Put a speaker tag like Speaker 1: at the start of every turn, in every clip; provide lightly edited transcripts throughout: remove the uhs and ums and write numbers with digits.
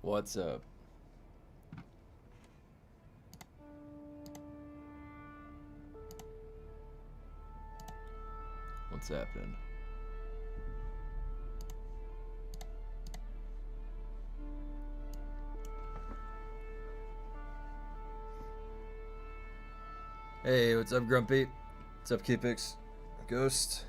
Speaker 1: What's up? What's happening? Hey, what's up, Grumpy? What's up, Keepix? Ghost?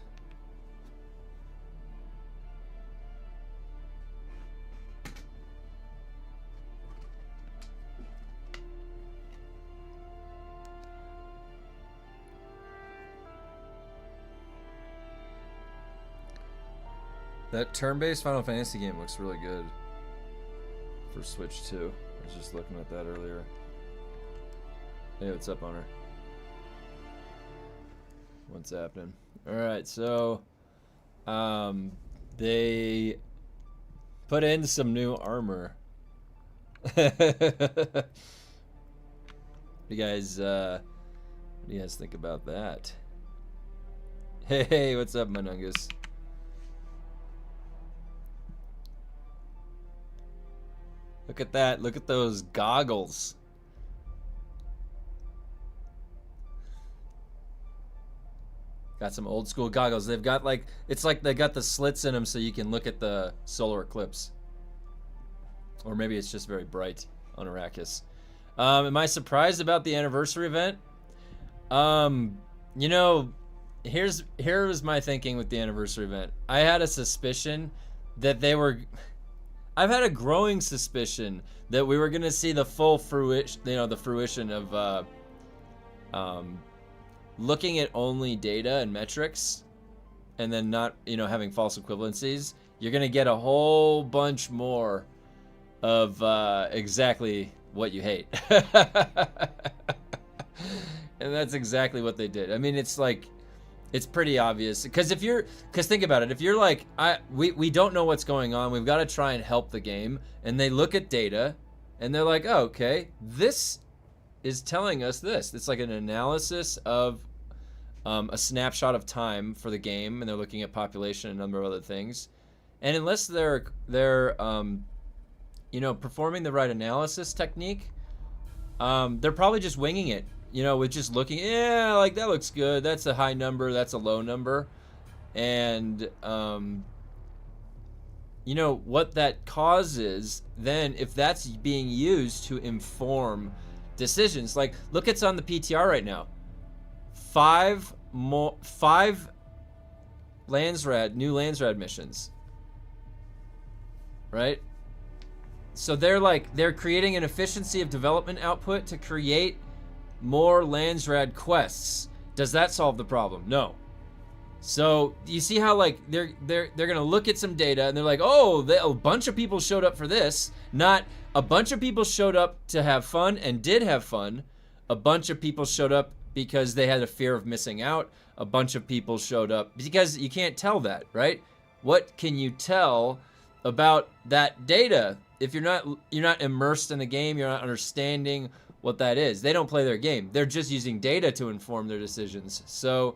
Speaker 1: That turn-based Final Fantasy game looks really good for Switch 2. I was just looking at that earlier. Hey, what's up, Hunter? What's happening? Alright, so they put in some new armor. You guys, what do you guys think about that? Hey, what's up, Manungus? Look at that. Look at those goggles. Got some old school goggles. They've got like, it's like they got the slits in them so you can look at the solar eclipse. Or maybe it's just very bright on Arrakis. Am I surprised about the anniversary event? You know, here's my thinking with the anniversary event. I had a suspicion that they were... I've had a growing suspicion that we were going to see the full fruition, the fruition of looking at only data and metrics and then not, having false equivalencies. You're going to get a whole bunch more of exactly what you hate. And that's exactly what they did. I mean, it's like, it's pretty obvious because think about it. If you're like, we don't know what's going on. We've got to try and help the game. And they look at data and they're like, oh, okay, this is telling us this. It's like an analysis of a snapshot of time for the game. And they're looking at population and a number of other things. And unless they're performing the right analysis technique, they're probably just winging it. With just looking, like that looks good. That's a high number. That's a low number. And, what that causes then, if that's being used to inform decisions, like look, it's on the PTR right now. 5 new Landsrad missions. Right? So they're creating an efficiency of development output to create more Landsrad quests. Does that solve the problem? No. So you see how they're gonna look at some data and they're like, oh, a bunch of people showed up for this. Not a bunch of people showed up to have fun and did have fun. A bunch of people showed up because they had a fear of missing out. A bunch of people showed up because you can't tell that, right? What can you tell about that data if you're not immersed in the game? You're not understanding what that is. They don't play their game. They're just using data to inform their decisions. So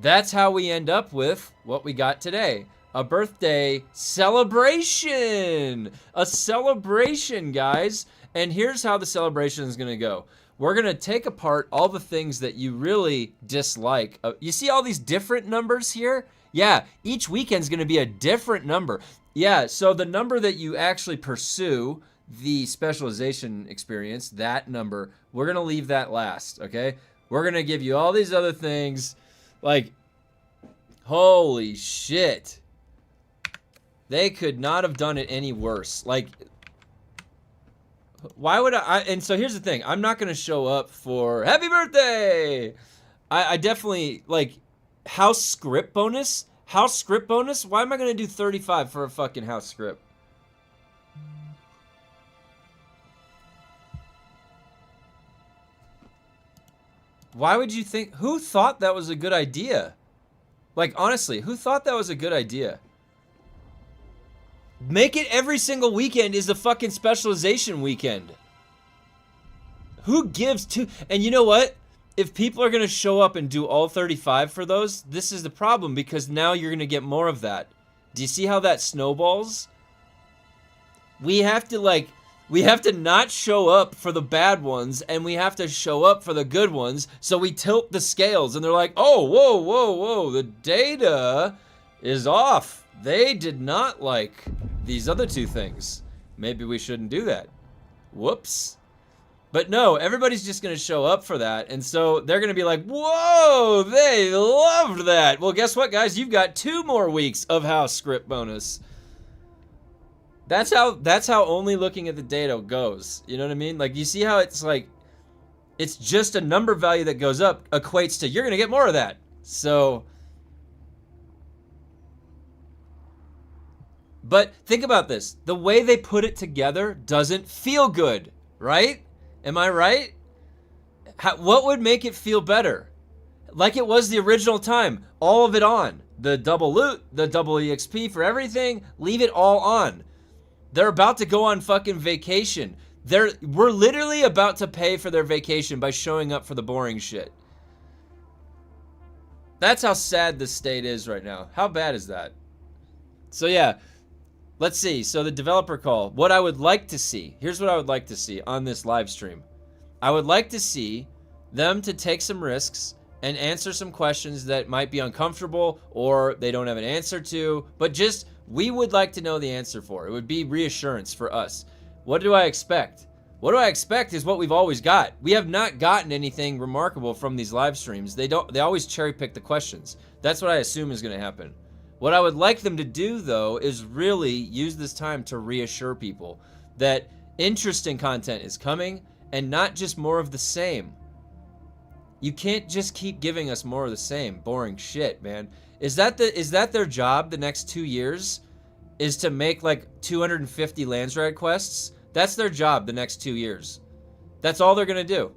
Speaker 1: that's how we end up with what we got today. A birthday celebration. A celebration, guys. And here's how the celebration is going to go. We're going to take apart all the things that you really dislike. You see all these different numbers here? Yeah, each weekend's going to be a different number. Yeah, so the number that you actually pursue the specialization experience, that number, we're going to leave that last, okay? We're going to give you all these other things. Like, holy shit. They could not have done it any worse. Like, why would I? And so here's the thing. I'm not going to show up for happy birthday. I definitely, like, house script bonus? House script bonus? Why am I going to do 35 for a fucking house script? Why would you think? Who thought that was a good idea? Like, honestly, who thought that was a good idea? Make it every single weekend is the fucking specialization weekend. Who gives two? And you know what? If people are going to show up and do all 35 for those, this is the problem because now you're going to get more of that. Do you see how that snowballs? we have to not show up for the bad ones, and we have to show up for the good ones, so we tilt the scales, and they're like, oh, whoa, whoa, whoa, the data is off. They did not like these other two things. Maybe we shouldn't do that. Whoops. But no, everybody's just going to show up for that, and so they're going to be like, whoa, they loved that. Well, guess what, guys? You've got 2 more weeks of house script bonus. That's how only looking at the data goes. You know what I mean? Like, you see how it's like, it's just a number value that goes up equates to you're going to get more of that. So, but think about this. The way they put it together doesn't feel good, right? Am I right? What would make it feel better? Like it was the original time. All of it on. The double loot, the double EXP for everything, leave it all on. They're about to go on fucking vacation. We're literally about to pay for their vacation by showing up for the boring shit. That's how sad this state is right now. How bad is that? So yeah, let's see. So the developer call. What I would like to see. Here's what I would like to see on this live stream. I would like to see them to take some risks and answer some questions that might be uncomfortable or they don't have an answer to, but just we would like to know the answer for. It would be reassurance for us. What do I expect? What do I expect is what we've always got. We have not gotten anything remarkable from these live streams. They always cherry pick the questions. That's what I assume is going to happen. What I would like them to do though is really use this time to reassure people that interesting content is coming and not just more of the same. You can't just keep giving us more of the same boring shit, man. Is that their job the next 2 years? Is to make like 250 Landsrad quests? That's their job the next 2 years. That's all they're gonna do.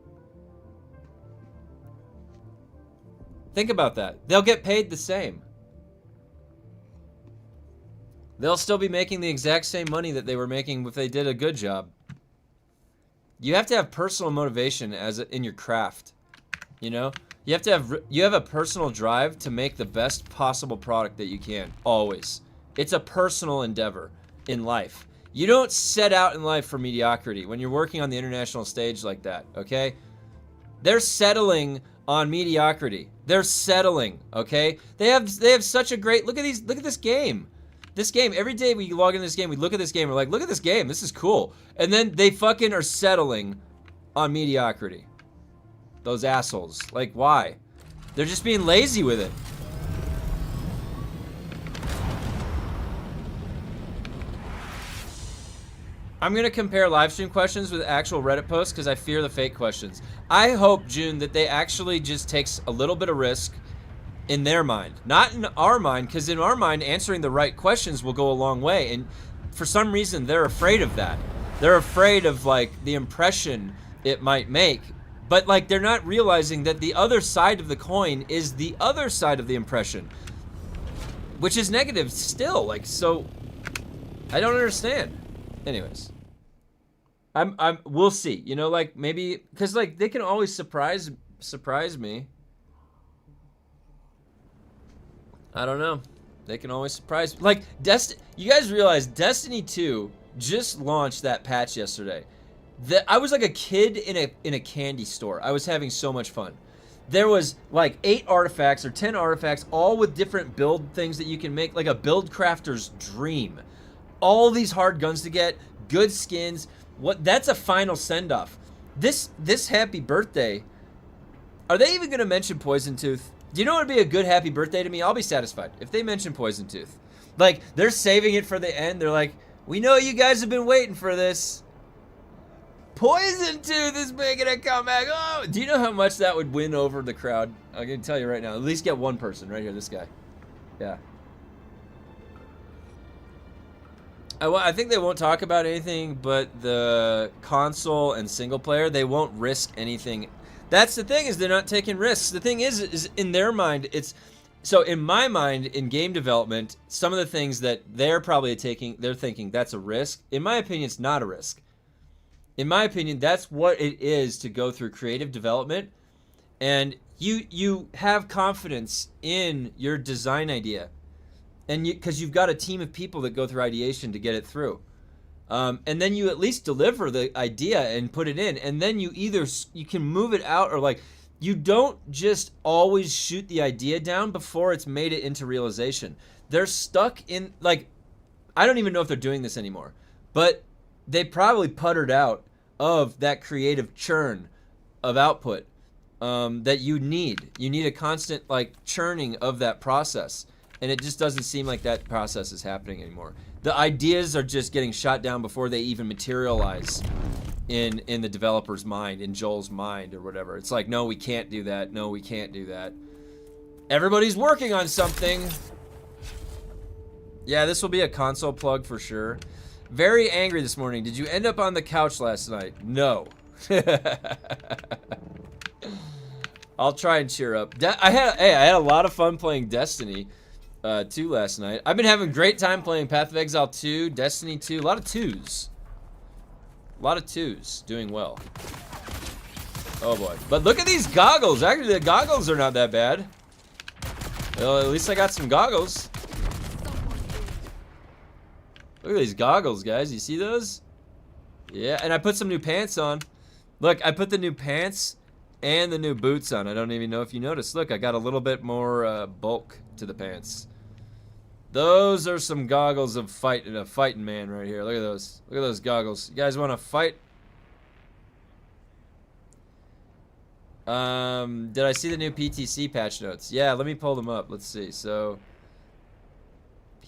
Speaker 1: Think about that. They'll get paid the same. They'll still be making the exact same money that they were making if they did a good job. You have to have personal motivation in your craft. You know? You have a personal drive to make the best possible product that you can, always. It's a personal endeavor in life. You don't set out in life for mediocrity when you're working on the international stage like that, okay? They're settling on mediocrity. They're settling, okay? They have such a great look at this game. This game, every day we log into this game, we look at this game, we're like, look at this game, this is cool. And then they fucking are settling on mediocrity. Those assholes. Like, why? They're just being lazy with it. I'm going to compare live stream questions with actual Reddit posts because I fear the fake questions. I hope, June, that they actually just takes a little bit of risk in their mind. Not in our mind, because in our mind, answering the right questions will go a long way. And for some reason, they're afraid of that. They're afraid of, like, the impression it might make. But, like, they're not realizing that the other side of the coin is the other side of the impression. Which is negative still. Like, so... I don't understand. Anyways. We'll see. You know, like, maybe... Because, like, they can always surprise me. I don't know. They can always surprise me. Like, you guys realize Destiny 2 just launched that patch yesterday. I was like a kid in a candy store. I was having so much fun. There was like 8 artifacts or 10 artifacts, all with different build things that you can make, like a build crafter's dream. All these hard guns to get, good skins. That's a final send-off. This happy birthday. Are they even gonna mention Poison Tooth? Do you know what would be a good happy birthday to me? I'll be satisfied if they mention Poison Tooth. Like, they're saving it for the end. They're like, we know you guys have been waiting for this. Poison Tooth is making a comeback. Oh, do you know how much that would win over the crowd? I can tell you right now. At least get one person right here. This guy. Yeah. I think they won't talk about anything but the console and single player. They won't risk anything. That's the thing, is they're not taking risks. The thing is in their mind, it's... So in my mind, in game development, some of the things that they're probably taking, they're thinking that's a risk. In my opinion, it's not a risk. In my opinion, that's what it is to go through creative development. And you have confidence in your design idea. And because you've got a team of people that go through ideation to get it through. And then you at least deliver the idea and put it in, and then you can move it out, or like, you don't just always shoot the idea down before it's made it into realization. They're stuck in, like, I don't even know if they're doing this anymore, but they probably puttered out of that creative churn of output that you need. You need a constant, like, churning of that process, and it just doesn't seem like that process is happening anymore. The ideas are just getting shot down before they even materialize in the developer's mind, in Joel's mind, or whatever. It's like, no, we can't do that. No, we can't do that. Everybody's working on something. Yeah, this will be a console plug for sure. Very angry this morning. Did you end up on the couch last night? No. I'll try and cheer up. I had a lot of fun playing Destiny 2 last night. I've been having a great time playing Path of Exile 2, Destiny 2. A lot of 2s. A lot of 2s. Doing well. Oh boy. But look at these goggles. Actually, the goggles are not that bad. Well, at least I got some goggles. Look at these goggles, guys. You see those? Yeah, and I put some new pants on. Look, I put the new pants and the new boots on. I don't even know if you noticed. Look, I got a little bit more bulk to the pants. Those are some goggles of a fighting man right here. Look at those. Look at those goggles. You guys want to fight? Did I see the new PTC patch notes? Yeah, let me pull them up. Let's see. So,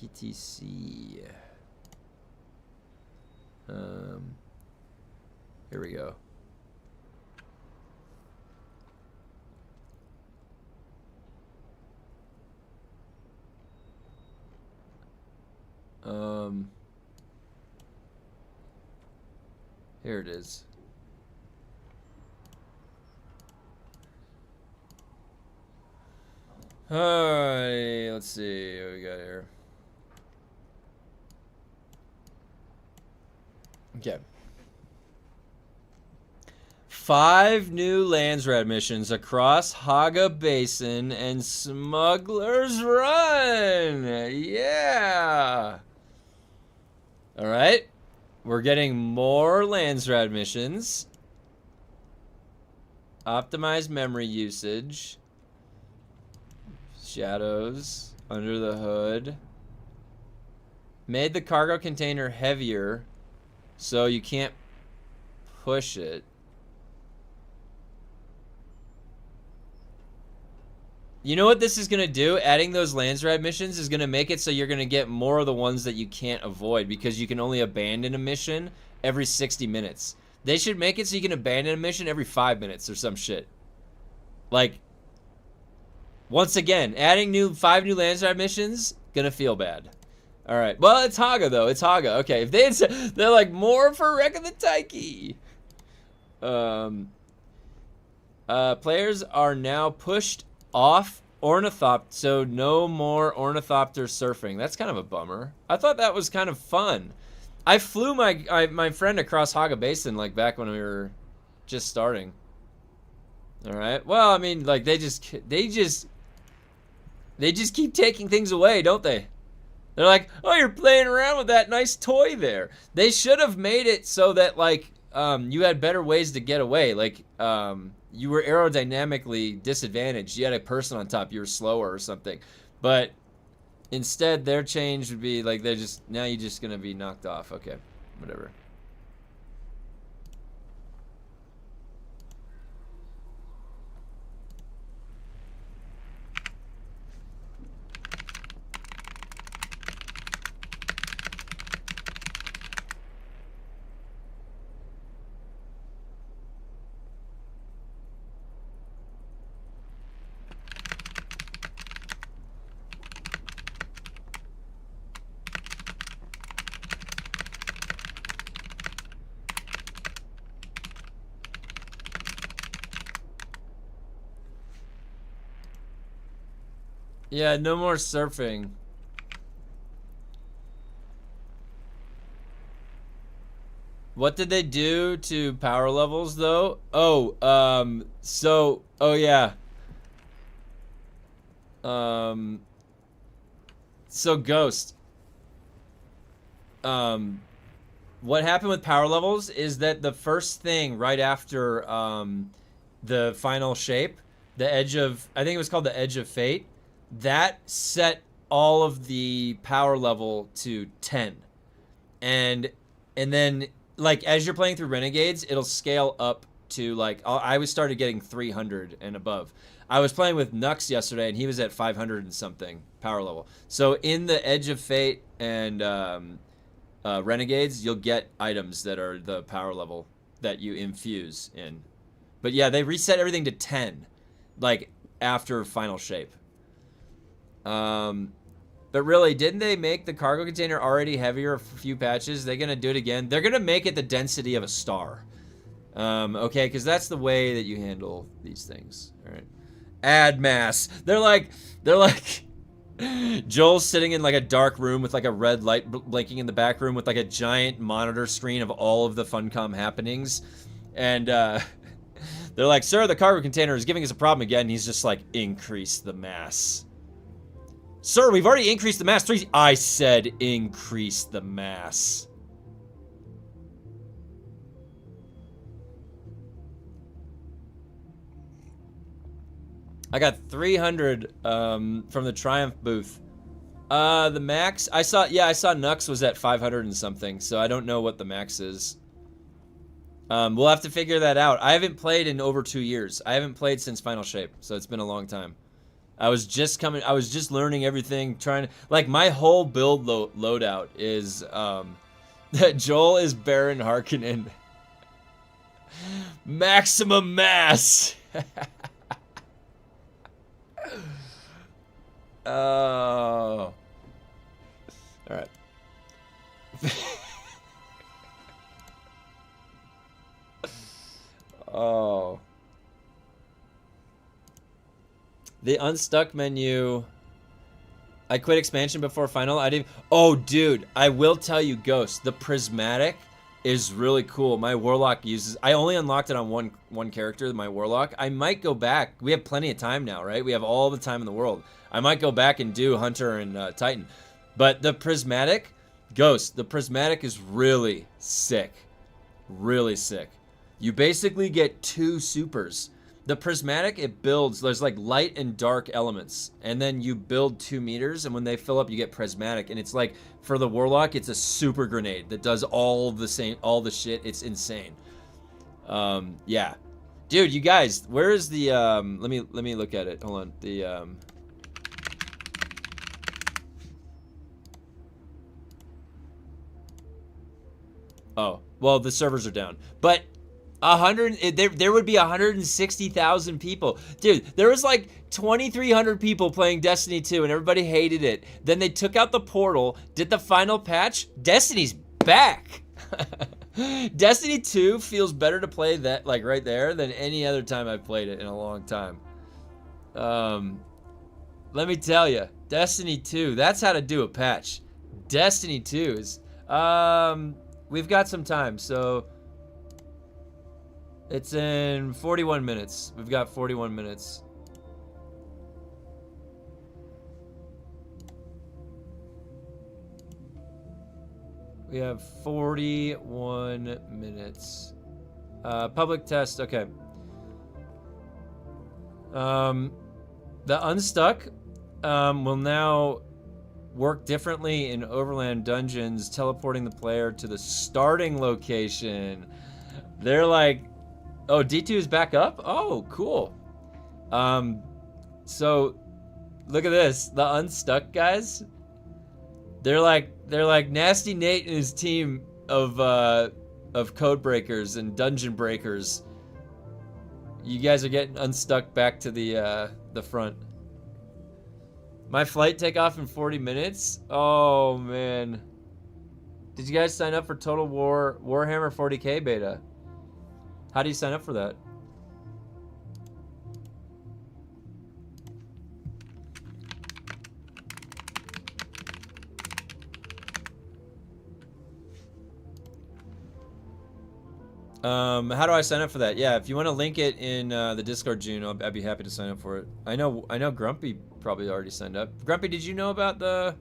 Speaker 1: PTC. Here we go. Here it is. Alright, let's see what we got here. Okay. 5 new Landsrat missions across Haga Basin and Smuggler's Run. Yeah. All right. We're getting more Landsrat missions. Optimized memory usage. Shadows under the hood. Made the cargo container heavier so you can't push it. You know what this is going to do? Adding those Landsrat missions is going to make it so you're going to get more of the ones that you can't avoid, because you can only abandon a mission every 60 minutes. They should make it so you can abandon a mission every 5 minutes or some shit. Like, once again, adding 5 new Landsrat missions, gonna feel bad. All right. Well, it's Haga though. It's Haga. Okay. If they had said, they're like, more for Wreck of the Tyche. Players are now pushed off Ornithopter, so no more Ornithopter surfing. That's kind of a bummer. I thought that was kind of fun. I flew my friend across Haga Basin like back when we were just starting. All right. Well, I mean, like they just keep taking things away, don't they? They're like, oh, you're playing around with that nice toy there. They should have made it so that like you had better ways to get away. Like you were aerodynamically disadvantaged. You had a person on top. You were slower or something. But instead, their change would be like now you're just gonna be knocked off. Okay, whatever. Yeah, no more surfing. What did they do to power levels though? Oh, oh yeah. So Ghost. what happened with power levels is that the first thing right after the final shape, the edge of, I think it was called the Edge of Fate, that set all of the power level to 10. And then, like, as you're playing through Renegades, it'll scale up to, like, I was started getting 300 and above. I was playing with Nux yesterday, and he was at 500 and something power level. So in the Edge of Fate and Renegades, you'll get items that are the power level that you infuse in. But yeah, they reset everything to 10, like, after final shape. But really, didn't they make the cargo container already heavier a few patches? They're gonna do it again. They're gonna make it the density of a star. Okay, because that's the way that you handle these things. All right. Add mass. They're like Joel's sitting in like a dark room with like a red light blinking in the back room with like a giant monitor screen of all of the FUNCOM happenings, and they're like, "Sir, the cargo container is giving us a problem again." And he's just like, "Increase the mass." Sir, we've already increased the mass 3. I said increase the mass. I got 300 from the Triumph booth. The max, I saw Nux was at 500 and something, so I don't know what the max is. We'll have to figure that out. I haven't played in over 2 years. I haven't played since Final Shape, so it's been a long time. I was just learning everything, trying to, like, my whole build loadout is, that Joel is Baron Harkonnen. Maximum mass! Oh. Alright. Oh. The unstuck menu. I quit expansion before final. I didn't. Oh, dude. I will tell you, Ghost. The prismatic is really cool. My warlock uses. I only unlocked it on one character, my warlock. I might go back. We have plenty of time now, right? We have all the time in the world. I might go back and do Hunter and Titan. But the prismatic, Ghost. The prismatic is really sick. Really sick. You basically get 2 supers. The prismatic, it builds, there's like light and dark elements, and then you build 2 meters, and when they fill up, you get prismatic, and it's like, for the warlock, it's a super grenade that does all the shit. It's insane. Yeah, dude, you guys, where is the let me look at it. Hold on. The oh, well, the servers are down, but there would be 160,000 people. Dude, there was like 2,300 people playing Destiny 2 and everybody hated it. Then they took out the portal, did the final patch. Destiny's back. Destiny 2 feels better to play that, like, right there than any other time I've played it in a long time. Let me tell you, Destiny 2, that's how to do a patch. Destiny 2 is, we've got some time, so it's in 41 minutes. We've got 41 minutes. We have 41 minutes. Public test, okay. The Unstuck will now work differently in Overland dungeons, teleporting the player to the starting location. They're like, oh, D2 is back up? Oh, cool. So look at this. The Unstuck guys, they're like Nasty Nate and his team of code breakers and dungeon breakers. You guys are getting unstuck back to the front. My flight take off in 40 minutes? Oh man. Did you guys sign up for Total War Warhammer 40K beta? How do you sign up for that? How do I sign up for that? Yeah, if you want to link it in the Discord, June, I'd be happy to sign up for it. I know Grumpy probably already signed up. Grumpy, did you know about the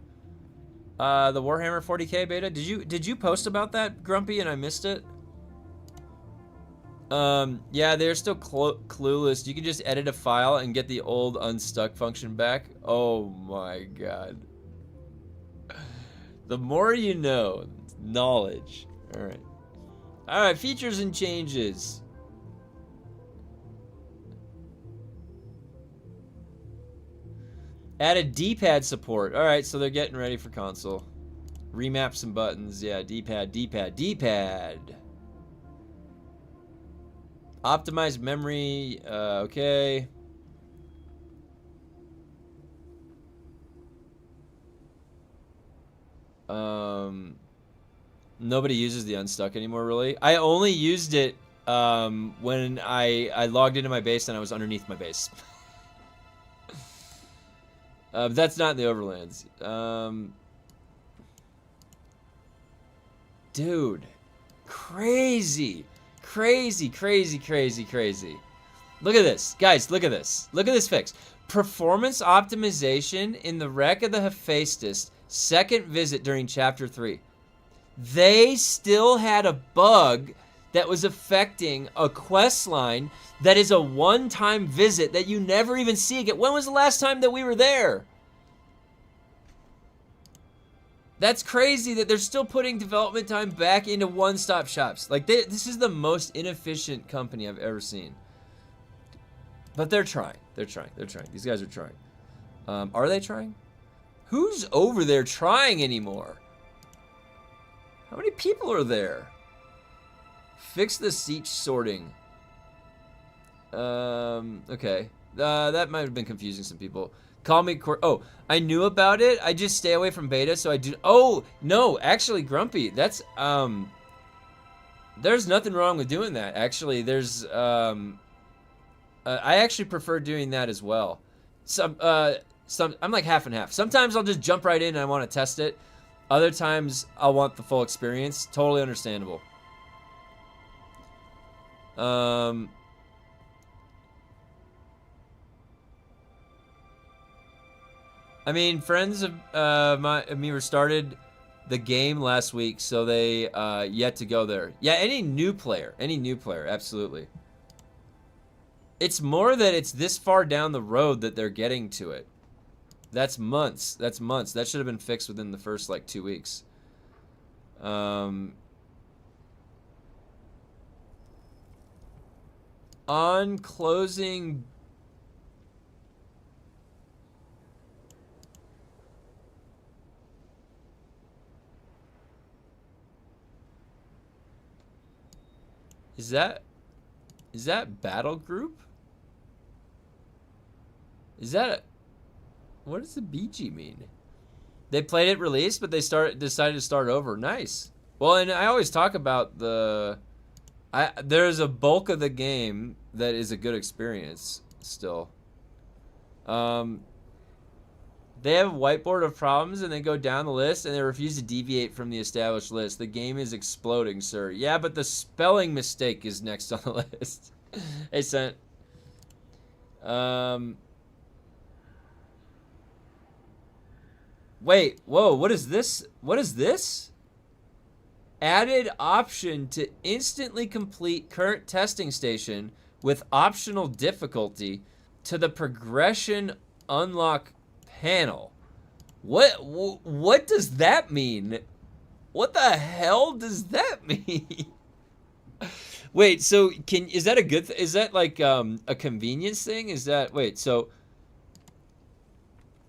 Speaker 1: The Warhammer 40K beta. Did you post about that, Grumpy, and I missed it? Yeah, they're still clueless. You can just edit a file and get the old unstuck function back. Oh my god. The more you know. Knowledge. Alright. Alright, features and changes. Added D-pad support. Alright, so they're getting ready for console. Remap some buttons. Yeah, D-pad, D-pad, D-pad. Optimized memory. Okay. Nobody uses the unstuck anymore, really. I only used it when I logged into my base and I was underneath my base. That's not in the Overlands. Dude. Crazy. Crazy, crazy, crazy, crazy. Look at this. Guys, look at this. Look at this fix. Performance optimization in the wreck of the Hephaestus, second visit during Chapter 3. They still had a bug that was affecting a quest line that is a one-time visit that you never even see again. When was the last time that we were there? That's crazy that they're still putting development time back into one-stop shops. Like, this is the most inefficient company I've ever seen. But they're trying. They're trying. They're trying. These guys are trying. Are they trying? Who's over there trying anymore? How many people are there? Fix the siege sorting. Okay. That might have been confusing some people. Call me oh, I knew about it. I just stay away from beta, so I do. Oh, no, actually, Grumpy, that's, there's nothing wrong with doing that. Actually, there's, I actually prefer doing that as well. I'm like half and half. Sometimes I'll just jump right in and I want to test it. Other times, I'll want the full experience. Totally understandable. I mean, friends of me started the game last week, so they yet to go there. Yeah, any new player, absolutely. It's more that it's this far down the road that they're getting to it. That's months. That's months. That should have been fixed within the first, like, 2 weeks. On closing... Is that battle group? Is that what does the BG mean? They played it release, but they decided to start over. Nice. Well, and I always talk about there's a bulk of the game that is a good experience still. They have a whiteboard of problems and they go down the list and they refuse to deviate from the established list. The game is exploding, sir. Yeah, but the spelling mistake is next on the list. Hey, Sent. Wait, whoa, what is this? What is this? Added option to instantly complete current testing station with optional difficulty to the progression unlock panel. What does that mean? What the hell does that mean? Wait, so is that a good is that like a convenience thing? Is that wait, so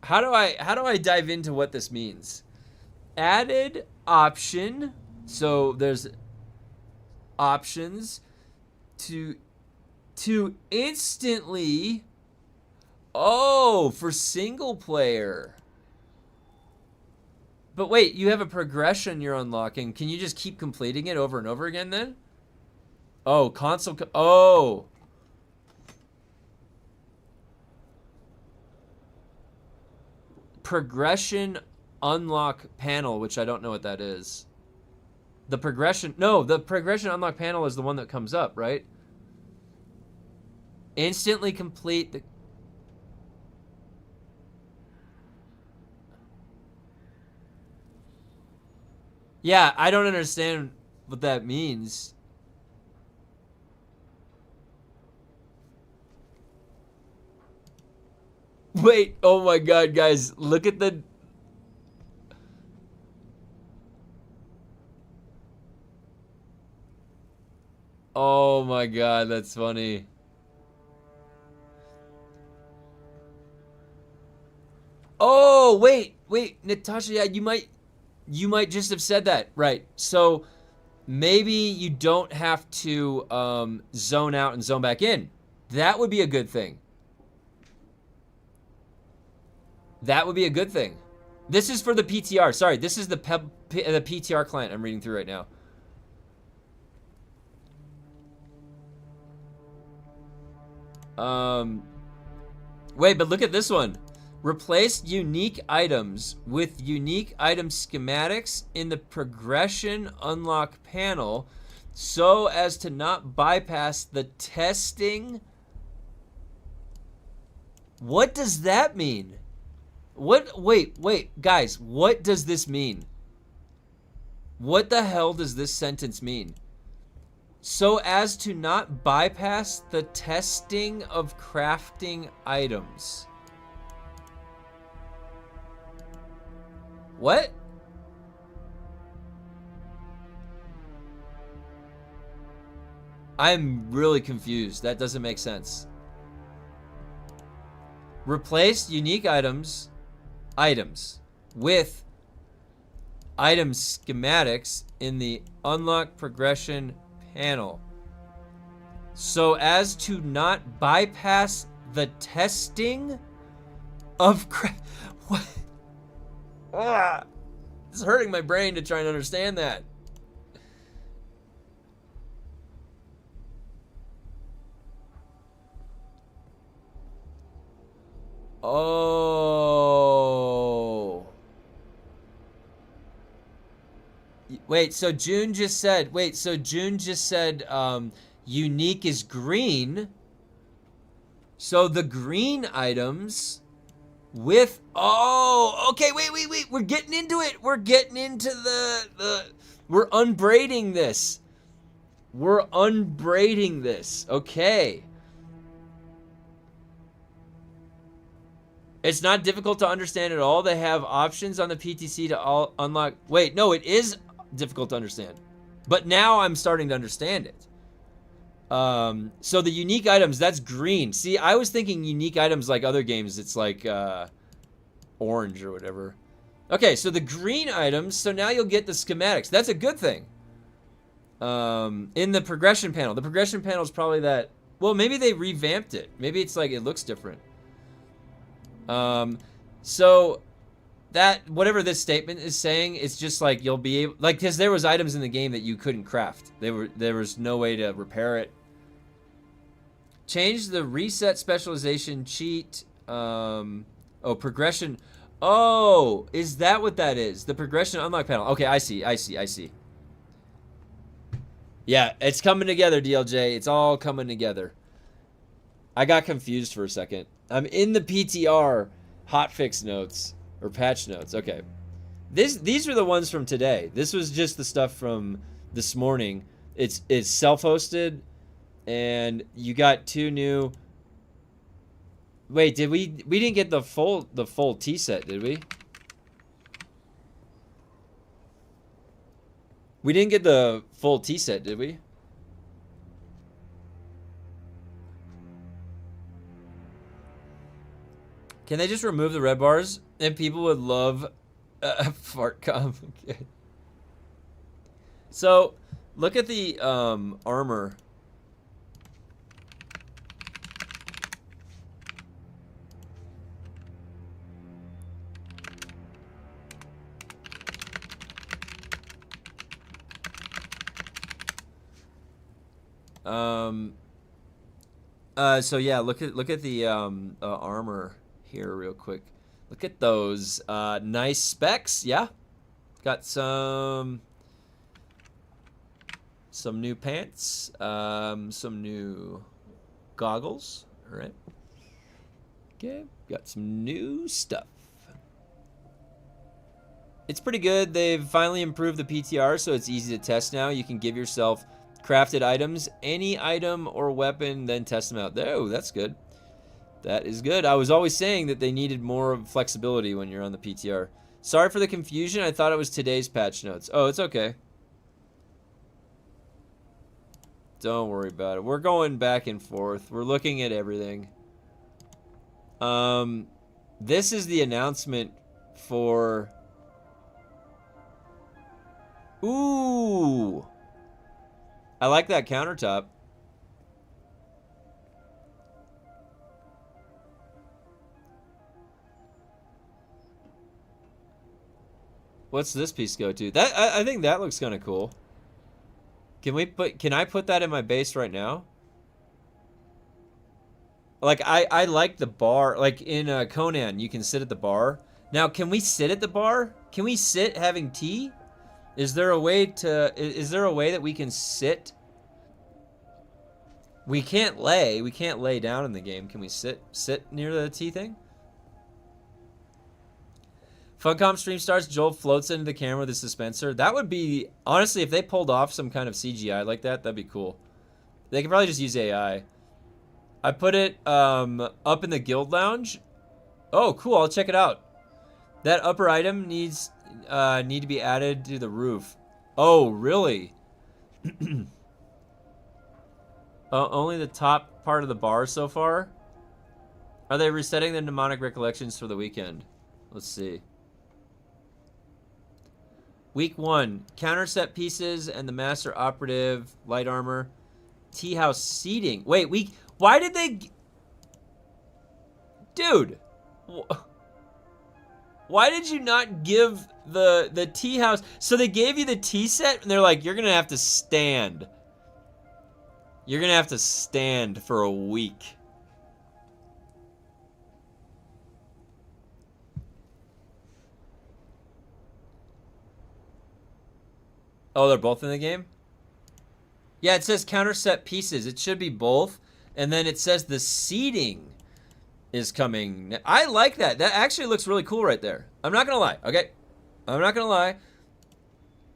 Speaker 1: how do I dive into what this means? Added option, so there's options to instantly, oh, for single player. But wait, you have a progression you're unlocking. Can you just keep completing it over and over again then? Oh, console, oh. Progression unlock panel, which I don't know what that is. The progression unlock panel is the one that comes up, right? Instantly complete the... Yeah, I don't understand what that means. Wait, oh my god, guys, look at the... Oh my god, that's funny. Oh, wait, Natasha, yeah, you might just have said that. Right. So maybe you don't have to zone out and zone back in. That would be a good thing. That would be a good thing. This is for the PTR. Sorry, this is the PTR client I'm reading through right now. Wait, but look at this one. Replace unique items with unique item schematics in the progression unlock panel so as to not bypass the testing. What does that mean? Wait, guys, what does this mean? What the hell does this sentence mean? So as to not bypass the testing of crafting items. What? I'm really confused. That doesn't make sense. Replace unique items with item schematics in the unlock progression panel so as to not bypass the testing of what? It's hurting my brain to try and understand that. Oh. Wait, so June just said, unique is green. So the green items with, oh, okay, wait, we're getting into it. We're getting into we're unbraiding this. We're unbraiding this, okay. It's not difficult to understand at all. They have options on the PTC to unlock. Wait, no, it is difficult to understand. But now I'm starting to understand it. So the unique items, that's green. See, I was thinking unique items like other games. It's like orange or whatever. Okay, so the green items. So now you'll get the schematics. That's a good thing. In the progression panel. The progression panel is probably that. Well, maybe they revamped it. Maybe it's like it looks different. So that whatever this statement is saying, it's just like you'll be able, like, because there was items in the game that you couldn't craft. There was no way to repair it. Change the reset specialization cheat. Oh, progression. Oh, is that what that is? The progression unlock panel. Okay, I see. Yeah, it's coming together, DLJ. It's all coming together. I got confused for a second. I'm in the PTR hotfix notes or patch notes. Okay. These are the ones from today. This was just the stuff from this morning. It's self-hosted and you got 2 new. Wait, we didn't get the full T set, did we? We didn't get the full T set, did we? Can they just remove the red bars? And people would love FUNCOM. Okay. So, look at the armor. So yeah, look at the armor here real quick. Look at those nice specs. Yeah, got some new pants, some new goggles. All right. Okay, got some new stuff. It's pretty good. They've finally improved the PTR, so it's easy to test now. You can give yourself crafted items, any item or weapon, then test them out. Oh, that's good. That is good. I was always saying that they needed more flexibility when you're on the PTR. Sorry for the confusion. I thought it was today's patch notes. Oh, it's okay. Don't worry about it. We're going back and forth. We're looking at everything. This is the announcement for... Ooh! I like that countertop. What's this piece go to? That I think that looks kind of cool. Can I put that in my base right now? Like I like the bar. Like in Conan, you can sit at the bar. Now, can we sit at the bar? Can we sit having tea? Is there a way that we can sit? We can't lay. We can't lay down in the game. Can we sit near the tea thing? FUNCOM stream starts, Joel floats into the camera with a dispenser. That would be, honestly, if they pulled off some kind of CGI like that, that'd be cool. They could probably just use AI. I put it up in the guild lounge. Oh, cool, I'll check it out. That upper item need to be added to the roof. Oh, really? Only the top part of the bar so far? Are they resetting the mnemonic recollections for the weekend? Let's see. Week 1, counter set pieces and the master operative, light armor, tea house seating. Wait, why did they... Dude. Why did you not give the tea house... So they gave you the tea set and they're like, you're going to have to stand. You're going to have to stand for a week. Oh, they're both in the game? Yeah, it says counter set pieces. It should be both. And then it says the seating is coming. I like that. That actually looks really cool right there. I'm not going to lie, okay? I'm not going to lie.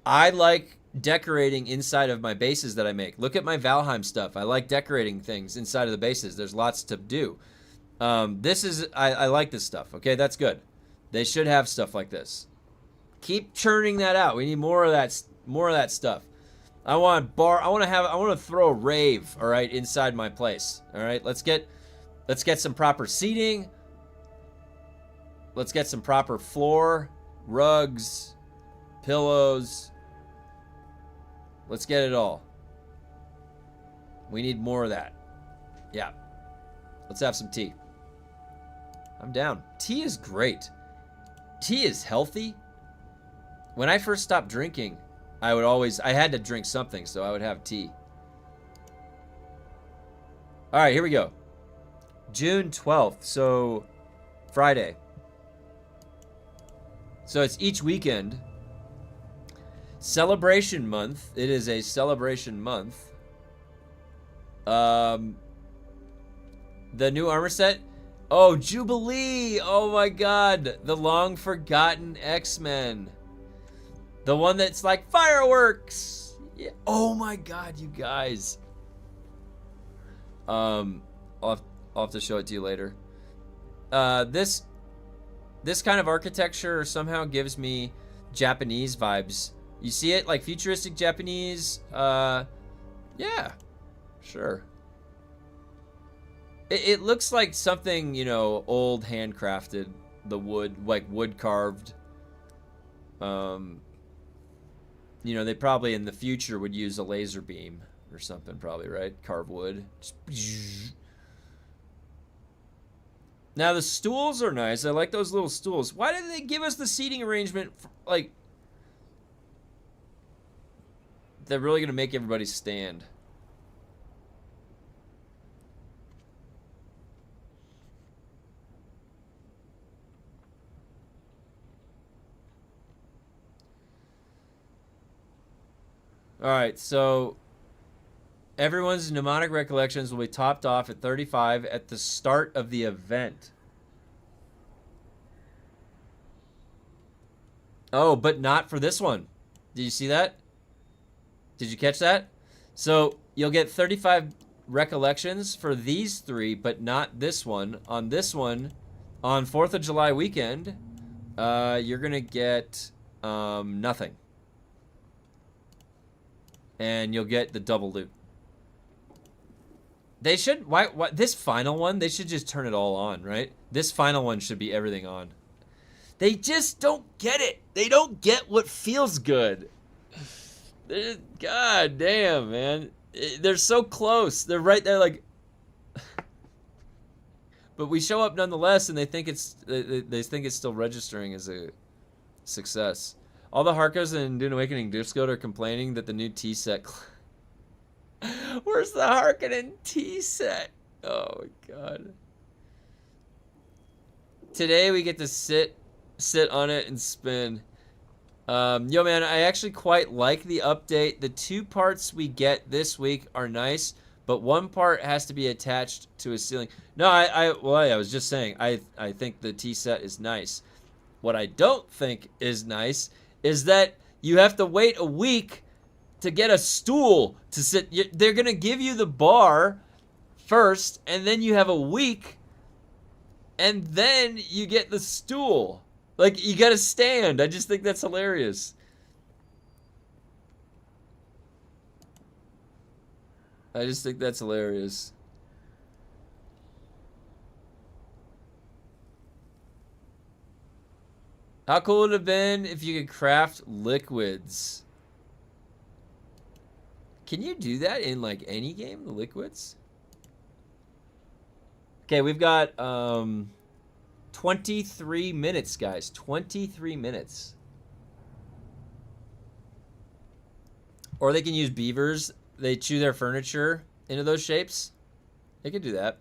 Speaker 1: I like decorating inside of my bases that I make. Look at my Valheim stuff. I like decorating things inside of the bases. There's lots to do. I like this stuff, okay? That's good. They should have stuff like this. Keep churning that out. We need more of that stuff. I want to throw a rave, all right, inside my place. All right, let's get some proper seating. Let's get some proper floor, rugs, pillows. Let's get it all. We need more of that. Yeah. Let's have some tea. I'm down. Tea is great. Tea is healthy. When I first stopped drinking, I had to drink something, so I would have tea. All right, here we go. June 12th, so Friday. So it's each weekend. Celebration month. It is a celebration month. The new armor set. Oh, Jubilee. Oh my God. The long forgotten X-Men. The one that's like fireworks. Yeah. Oh my God, you guys. I'll have to show it to you later. This kind of architecture somehow gives me Japanese vibes. You see it? Like futuristic Japanese. Yeah, sure. It looks like something, you know, old handcrafted. The wood, like wood carved. You know, they probably in the future would use a laser beam or something, probably, right? Carve wood. Just... Now, the stools are nice. I like those little stools. Why didn't they give us the seating arrangement? Like, they're really going to make everybody stand. Alright, so everyone's mnemonic recollections will be topped off at 35 at the start of the event. Oh, but not for this one. Did you see that? Did you catch that? So you'll get 35 recollections for these 3, but not this one. On this one, on 4th of July weekend, you're gonna get nothing. And you'll get the double loot. They should, why this final one, they should just turn it all on, right? This final one should be everything on. They just don't get it. They don't get what feels good. God damn, man. They're so close. They're right there, like. But we show up nonetheless, and they think it's still registering as a success. All the Harkos in Dune Awakening Discord are complaining that the new T set. Where's the Harkonnen T set? Oh my god. Today we get to sit on it and spin. Yo man, I actually quite like the update. The 2 parts we get this week are nice, but one part has to be attached to a ceiling. No, I was just saying, I think the T set is nice. What I don't think is nice is that you have to wait a week to get a stool to sit. They're gonna give you the bar first, and then you have a week, and then you get the stool. Like, you gotta stand. I just think that's hilarious. I just think that's hilarious. How cool would it have been if you could craft liquids? Can you do that in, like, any game, the liquids? Okay, we've got, 23 minutes, guys. 23 minutes. Or they can use beavers. They chew their furniture into those shapes. They could do that.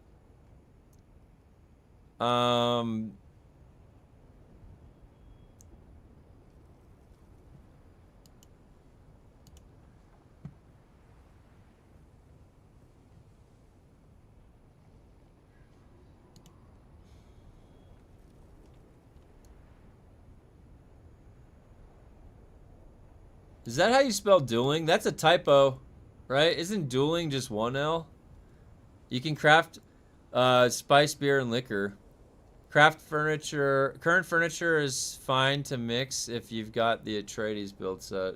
Speaker 1: Is that how you spell dueling? That's a typo, right? Isn't dueling just 1 L? You can craft spice, beer, and liquor. Craft furniture. Current furniture is fine to mix if you've got the Atreides build set.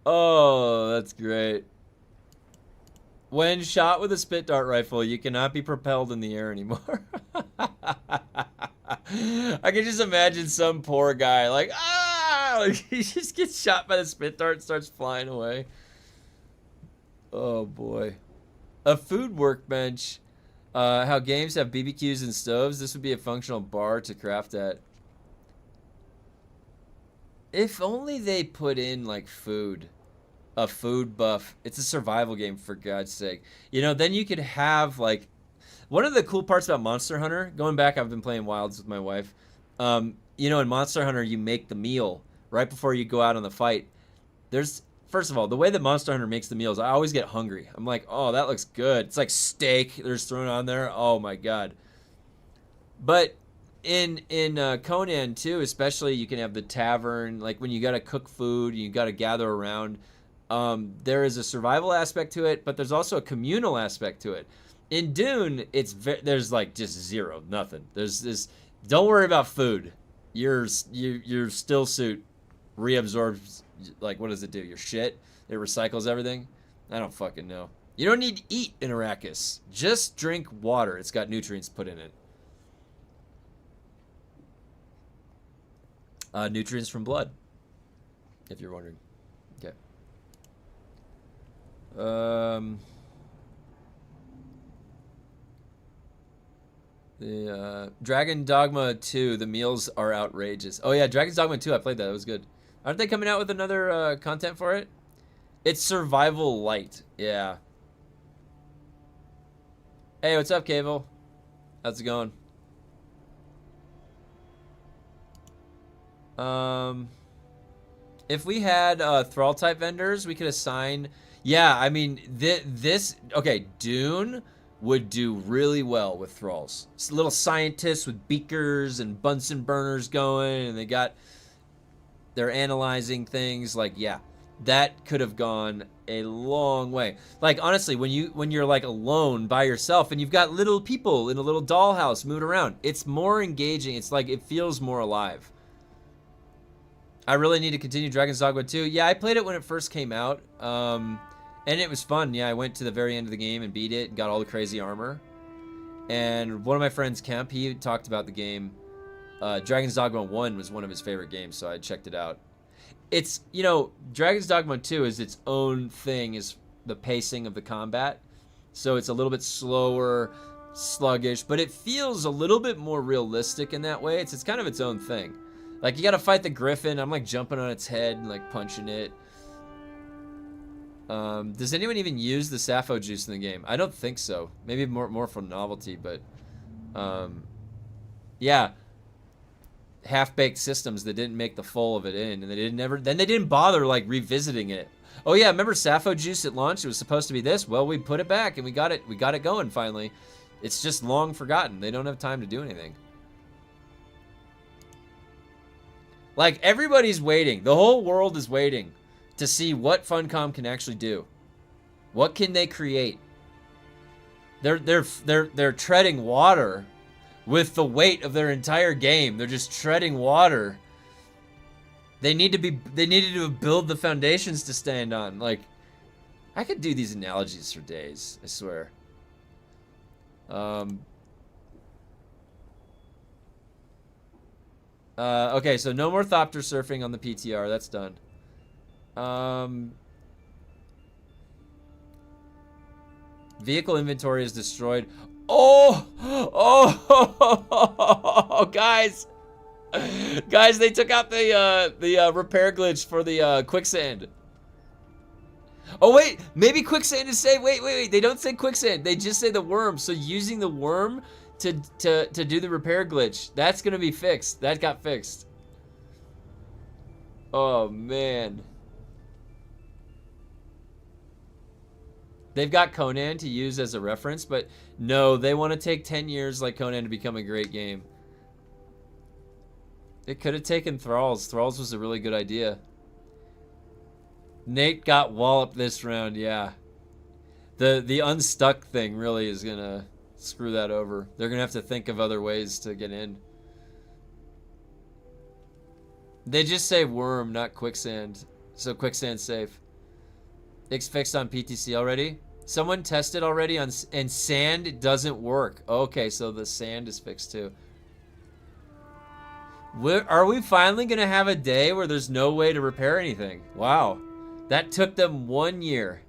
Speaker 1: Oh, that's great. When shot with a spit dart rifle, you cannot be propelled in the air anymore. I can just imagine some poor guy like, ah! Like, he just gets shot by the spit dart and starts flying away. Oh boy. A food workbench. How games have BBQs and stoves. This would be a functional bar to craft at. If only they put in, like, food. A food buff. It's a survival game, for God's sake. You know, then you could have, like... One of the cool parts about Monster Hunter, going back, I've been playing Wilds with my wife. You know, in Monster Hunter, you make the meal right before you go out on the fight. There's... First of all, the way that Monster Hunter makes the meals, I always get hungry. I'm like, oh, that looks good. It's like steak there's thrown on there. Oh, my God. But... In Conan too, especially, you can have the tavern, like when you gotta cook food, you gotta gather around. There is a survival aspect to it, but there's also a communal aspect to it. In Dune, there's like just zero, nothing. There's this. Don't worry about food. Your still suit reabsorbs, like, what does it do? Your shit. It recycles everything. I don't fucking know. You don't need to eat in Arrakis. Just drink water. It's got nutrients put in it. Nutrients from blood, if you're wondering. Okay. The Dragon Dogma 2, the meals are outrageous. Oh yeah, Dragon's Dogma 2, I played that. It was good. Aren't they coming out with another content for it? It's survival light. Yeah. Hey, what's up, Cable? How's it going? If we had thrall type vendors, we could assign. Yeah, I mean this. Okay, Dune would do really well with thralls. It's little scientists with beakers and Bunsen burners going, and they're analyzing things. Like, yeah, that could have gone a long way. Like, honestly, when you're like alone by yourself and you've got little people in a little dollhouse moving around, it's more engaging. It's like it feels more alive. I really need to continue Dragon's Dogma 2. Yeah, I played it when it first came out, and it was fun. Yeah, I went to the very end of the game and beat it and got all the crazy armor. And one of my friends, Kemp, he talked about the game. Dragon's Dogma 1 was one of his favorite games, so I checked it out. It's, you know, Dragon's Dogma 2 is its own thing, is the pacing of the combat. So it's a little bit slower, sluggish, but it feels a little bit more realistic in that way. It's kind of its own thing. Like, you gotta fight the griffin. I'm like jumping on its head and like punching it. Does anyone even use the Sappho juice in the game? I don't think so. Maybe more for novelty, but yeah. Half-baked systems that didn't make the full of it in, and they didn't bother like revisiting it. Oh yeah, remember Sappho juice at launch? It was supposed to be this. Well, we put it back and we got it going finally. It's just long forgotten. They don't have time to do anything. Like, everybody's waiting. The whole world is waiting to see what FUNCOM can actually do. What can they create? They're treading water with the weight of their entire game. They're just treading water. They needed to build the foundations to stand on. Like, I could do these analogies for days, I swear. Okay, so no more Thopter surfing on the PTR. That's done. Vehicle inventory is destroyed. Oh, guys, they took out the repair glitch for the quicksand. Oh wait, maybe quicksand is saved. Wait. They don't say quicksand. They just say the worm. So using the worm to do the repair glitch, that's gonna be fixed. That got fixed. Oh man. They've got Conan to use as a reference, but no, they want to take 10 years like Conan to become a great game. It could have taken Thralls. Thralls was a really good idea. Nate got walloped this round, yeah. The unstuck thing really is gonna screw that over. They're gonna have to think of other ways to get in. They just say worm, not quicksand. So quicksand's safe. It's fixed on PTC already. Someone tested already on, and sand doesn't work. Okay, so the sand is fixed too. Are we finally gonna have a day where there's no way to repair anything? Wow, that took them 1 year.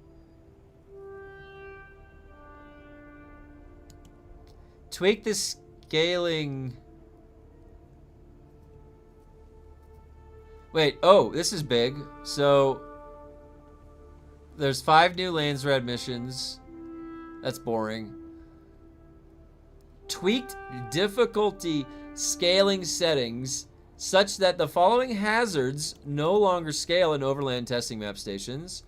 Speaker 1: Tweak the scaling. Wait, oh, this is big. So there's 5 new Landsrad missions. That's boring. Tweaked difficulty scaling settings such that the following hazards no longer scale in overland testing map stations: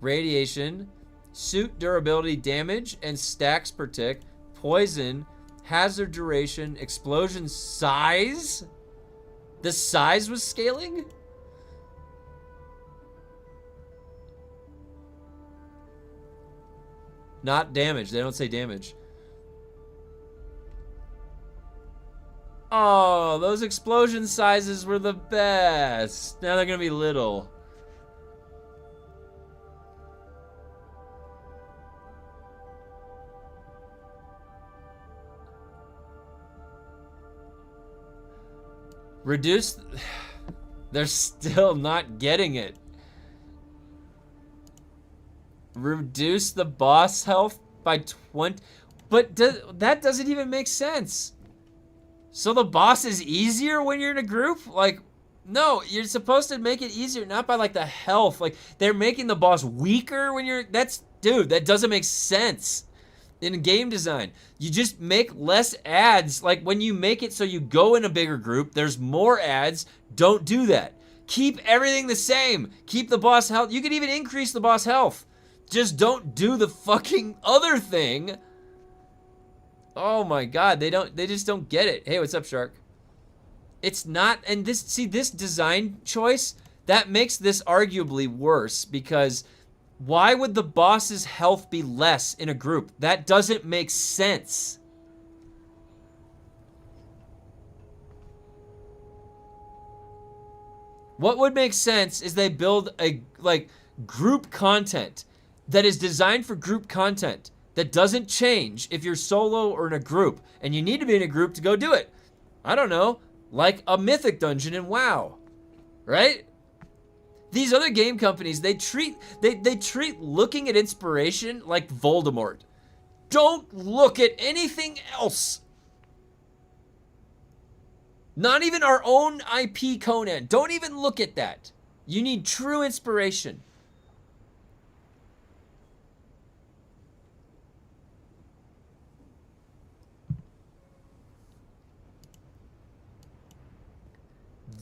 Speaker 1: radiation, suit durability damage and stacks per tick, poison, hazard duration, explosion size. The size was scaling? Not damage. They don't say damage. Oh, those explosion sizes were the best. Now they're gonna be little. Reduce. They're still not getting it. Reduce the boss health by 20. But that doesn't even make sense. So the boss is easier when you're in a group? Like, no, you're supposed to make it easier, not by like the health. Like, they're making the boss weaker when you're, dude, that doesn't make sense. in game design. You just make less ads. Like when you make it so you go in a bigger group, there's more ads. Don't do that. Keep everything the same. Keep the boss health. You could even increase the boss health. Just don't do the fucking other thing. Oh my god, they just don't get it. Hey, what's up, Shark? It's not, and this design choice, that makes this arguably worse, because why would the boss's health be less in a group? That doesn't make sense. What would make sense is they build a, like, group content that is designed for group content that doesn't change if you're solo or in a group, and you need to be in a group to go do it. I don't know, like a mythic dungeon in WoW, right? These other game companies, they treat looking at inspiration like Voldemort. Don't look at anything else. Not even our own IP Conan. Don't even look at that. You need true inspiration.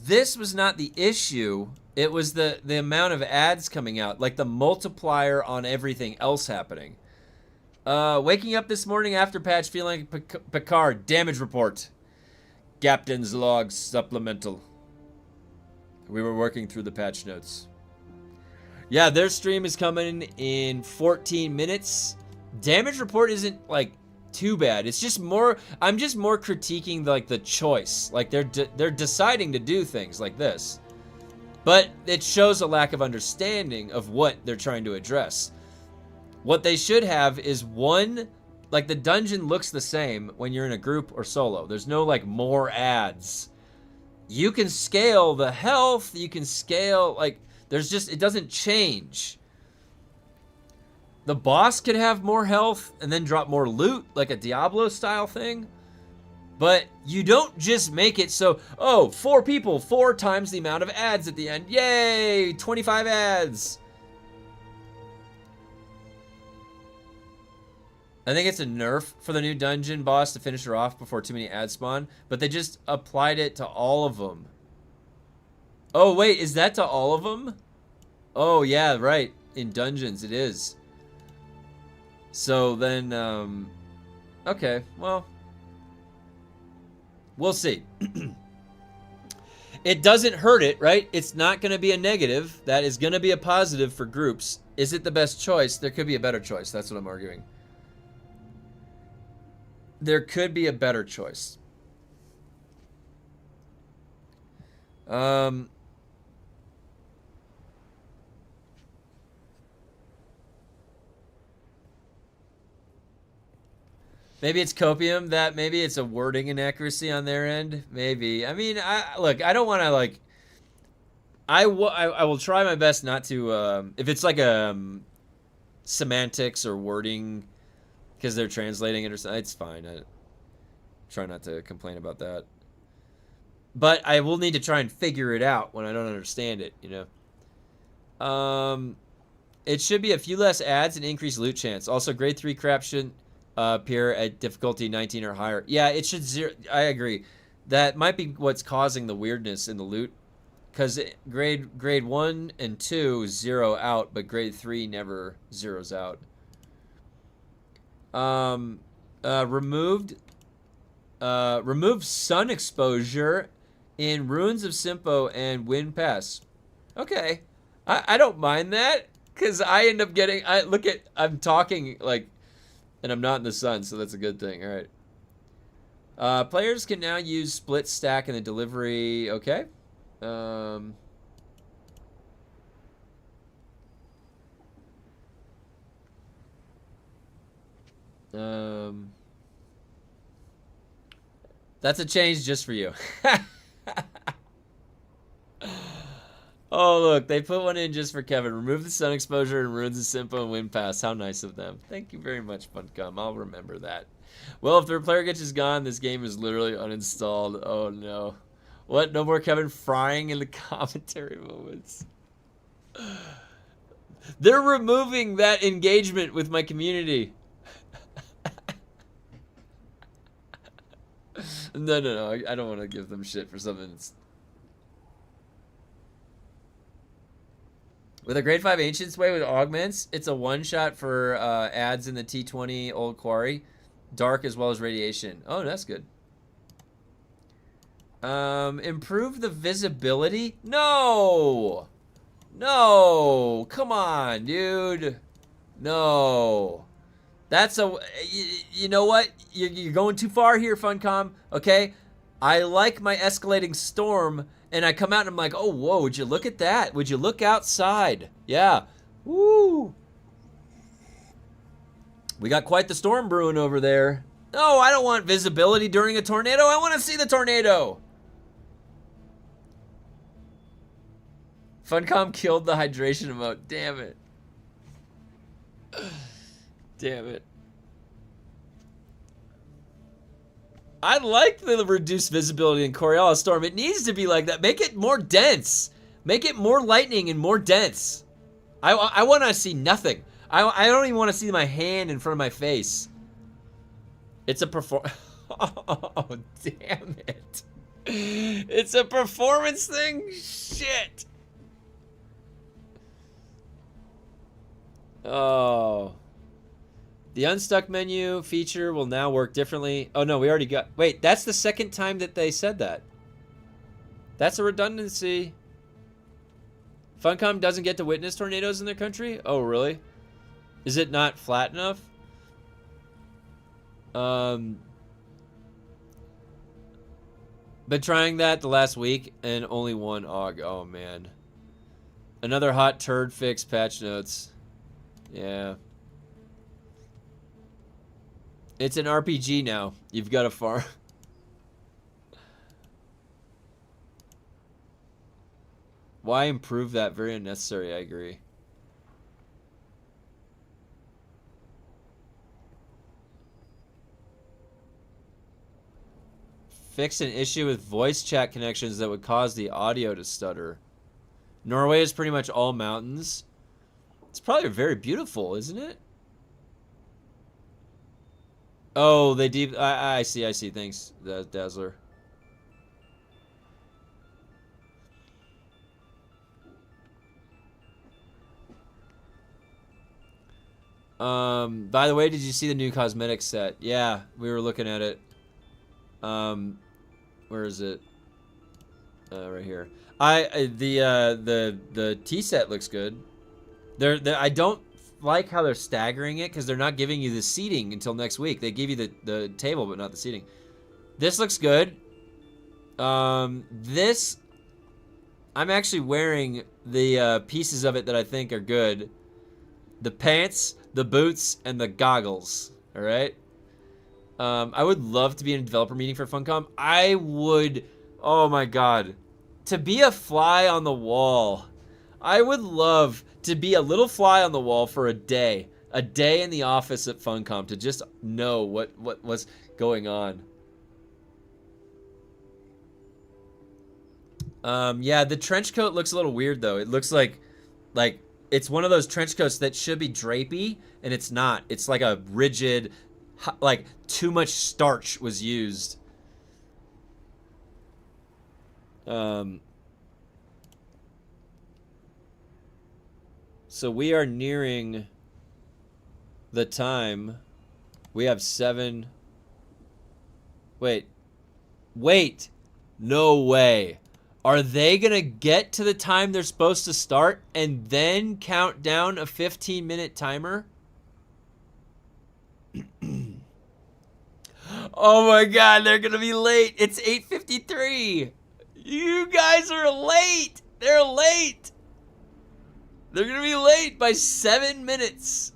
Speaker 1: This was not the issue. It was the amount of ads coming out, like the multiplier on everything else happening. Waking up this morning after patch feeling like Picard. Damage report. Captain's log supplemental. We were working through the patch notes. Yeah, their stream is coming in 14 minutes. Damage report isn't like too bad. It's just more, I'm just more critiquing like the choice. Like they're deciding to do things like this. But it shows a lack of understanding of what they're trying to address. What they should have is one, like the dungeon looks the same when you're in a group or solo. There's no like more ads. You can scale the health, you can scale, like there's just, it doesn't change. The boss could have more health and then drop more loot, like a Diablo style thing. But you don't just make it so, oh, 4 people, 4 times the amount of ads at the end. Yay, 25 ads. I think it's a nerf for the new dungeon boss to finish her off before too many ads spawn, but they just applied it to all of them. Oh, wait, is that to all of them? Oh, yeah, right. In dungeons, it is. So then, okay, well, we'll see. It doesn't hurt it, right? It's not going to be a negative. That is going to be a positive for groups. Is it the best choice? There could be a better choice. That's what I'm arguing. There could be a better choice. Maybe it's copium. That maybe it's a wording inaccuracy on their end. Maybe. I mean, look. I don't want to like. I will try my best not to. If it's like semantics or wording, because they're translating it or something, it's fine. I try not to complain about that. But I will need to try and figure it out when I don't understand it. You know. It should be a few less ads and increased loot chance. Also, grade 3 crap shouldn't appear at difficulty 19 or higher. Yeah, it should zero. I agree. That might be what's causing the weirdness in the loot, because grade 1 and 2 zero out, but grade 3 never zeroes out. Removed sun exposure in Ruins of Simpo and Wind Pass. Okay, I don't mind that, because I end up getting, I'm talking like, and I'm not in the sun, so that's a good thing. All right. Players can now use split stack in the delivery. Okay. That's a change just for you. Oh, look, they put one in just for Kevin. Remove the sun exposure and Ruins of Simpo and Wind Pass. How nice of them. Thank you very much, FUNCOM. I'll remember that. Well, if their player glitch is gone, this game is literally uninstalled. Oh, no. What? No more Kevin frying in the commentary moments. They're removing that engagement with my community. No. I don't want to give them shit for something that's... With a grade 5 Ancients Way with augments, it's a one-shot for ads in the T20 Old Quarry. Dark as well as radiation. Oh, that's good. Improve the visibility? No! No! Come on, dude. No. That's a... You know what? You're going too far here, Funcom. Okay? I like my escalating storm, and I come out and I'm like, oh, whoa, would you look at that? Would you look outside? Yeah. Woo! We got quite the storm brewing over there. No, I don't want visibility during a tornado. I want to see the tornado. Funcom killed the hydration emote. Damn it. Damn it. I like the reduced visibility in Coriolis Storm. It needs to be like that. Make it more dense. Make it more lightning and more dense. I want to see nothing. I don't even want to see my hand in front of my face. It's a Oh, damn it. It's a performance thing? Shit. Oh. The unstuck menu feature will now work differently. Oh, no, we already got... Wait, that's the second time that they said that. That's a redundancy. Funcom doesn't get to witness tornadoes in their country? Oh, really? Is it not flat enough? Been trying that the last week and only one AUG. Oh, man. Another hot turd fix, patch notes. Yeah. It's an RPG now. You've got a farm. Why improve that? Very unnecessary, I agree. Fix an issue with voice chat connections that would cause the audio to stutter. Norway is pretty much all mountains. It's probably very beautiful, isn't it? Oh, they deep. I see. Thanks, Dazzler. By the way, did you see the new cosmetics set? Yeah, we were looking at it. Where is it? Right here. The tea set looks good. I don't like how they're staggering it because they're not giving you the seating until next week. They give you the table, but not the seating. This looks good. This, I'm actually wearing the pieces of it that I think are good. The pants, the boots, and the goggles. All right. I would love to be in a developer meeting for Funcom. I would. Oh my god, to be a fly on the wall. I would love to be a little fly on the wall for a day in the office at Funcom to just know what was going on. Yeah, the trench coat looks a little weird though. It looks like it's one of those trench coats that should be drapey, and it's not. It's like a rigid, like too much starch was used. So we are nearing the time. We have 7. Wait. No way. Are they gonna get to the time they're supposed to start and then count down a 15-minute timer? Oh my god, they're gonna be late. It's 8:53. You guys are late. They're late. They're gonna be late by 7 minutes.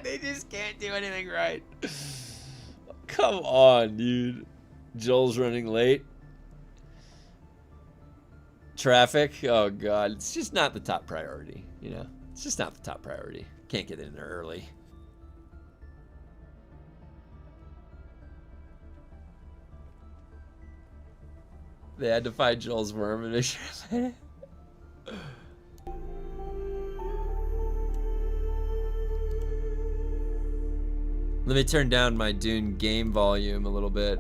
Speaker 1: They just can't do anything right. Come on, dude. Joel's running late. Traffic. Oh god, it's just not the top priority, you know. It's just not the top priority. Can't get in there early. They had to find Joel's worm and make sure. Let me turn down my Dune game volume a little bit.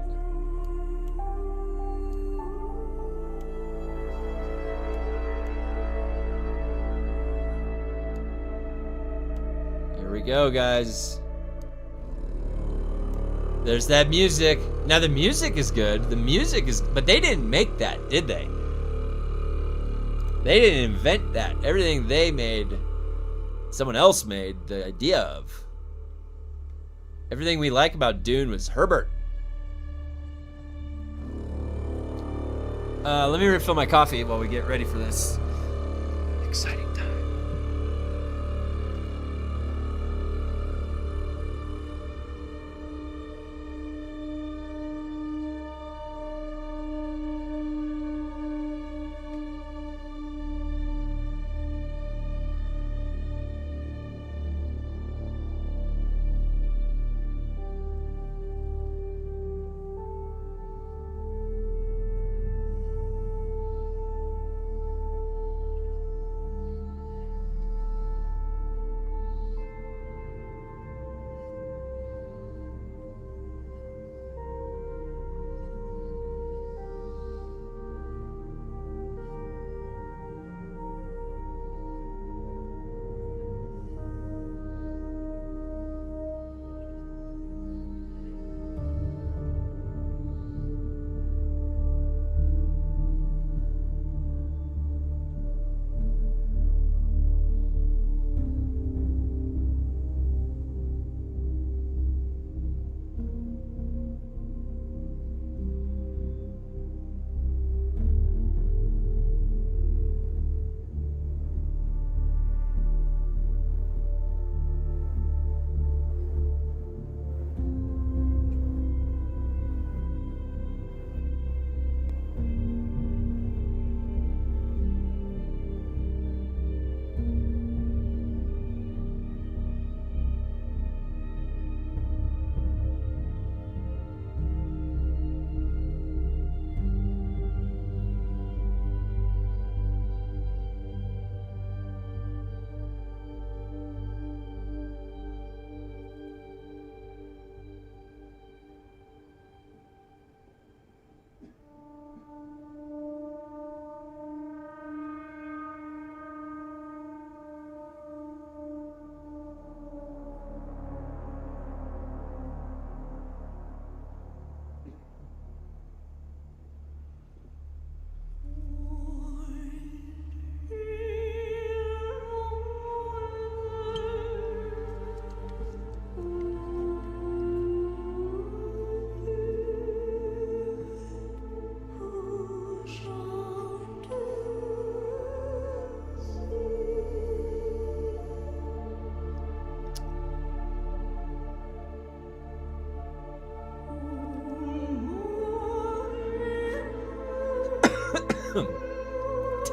Speaker 1: Here we go, guys. There's that music. Now the music is good. The music is, but they didn't make that, did they? They didn't invent that. Everything they made, someone else made the idea of. Everything we like about Dune was Herbert. Let me refill my coffee while we get ready for this exciting time.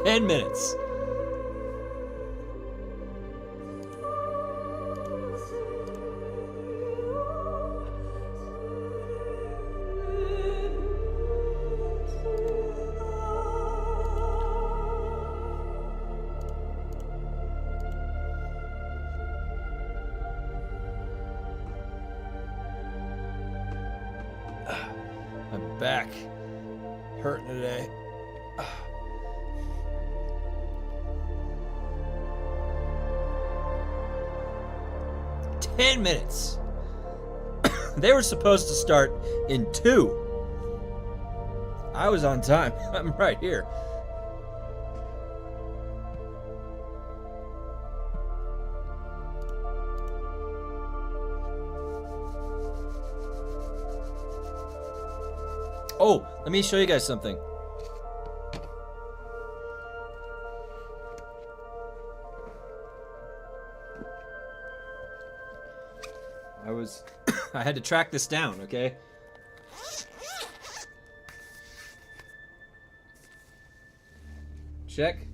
Speaker 1: Ten minutes. My back hurting today. 10 minutes. They were supposed to start in 2. I was on time. I'm right here. Oh, let me show you guys something. I had to track this down, okay? Check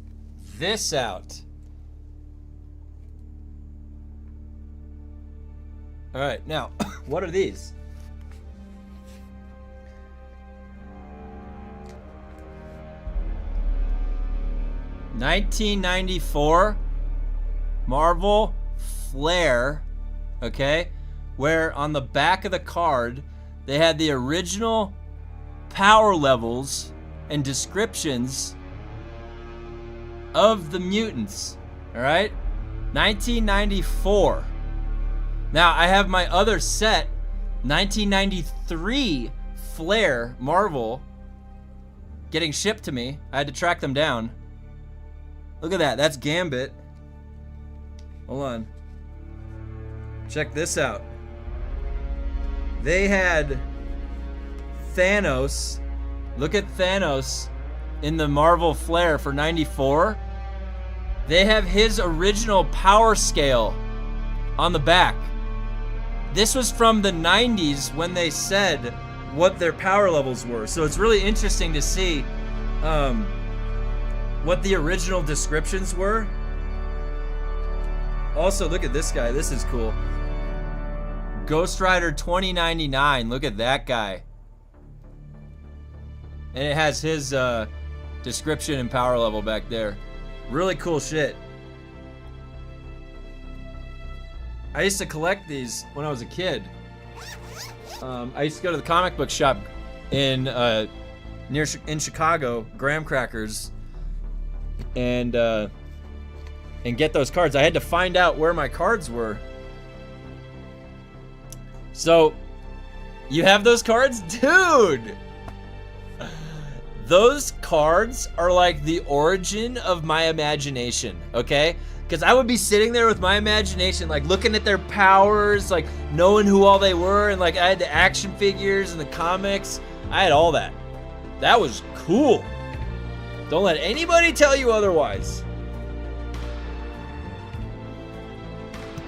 Speaker 1: this out. All right, now, what are these? $19.94 Marvel Flare, okay? where on the back of the card they had the original power levels and descriptions of the mutants. All right, 1994. Now I have my other set, 1993 Flare Marvel, getting shipped to me. I had to track them down. Look at that. That's Gambit. Hold on. Check this out. They had Thanos. Look at Thanos in the Marvel Flare for 94. They have his original power scale on the back. This was from the 90s when they said what their power levels were. So it's really interesting to see what the original descriptions were. Also, look at this guy. This is cool. Ghost Rider 2099. Look at that guy. And it has his description and power level back there. Really cool shit. I used to collect these when I was a kid. I used to go to the comic book shop in Chicago, Graham Crackers, and get those cards. I had to find out where my cards were. So, you have those cards? Dude! Those cards are like the origin of my imagination, okay? Because I would be sitting there with my imagination, like looking at their powers, like knowing who all they were, and like I had the action figures and the comics. I had all that. That was cool. Don't let anybody tell you otherwise.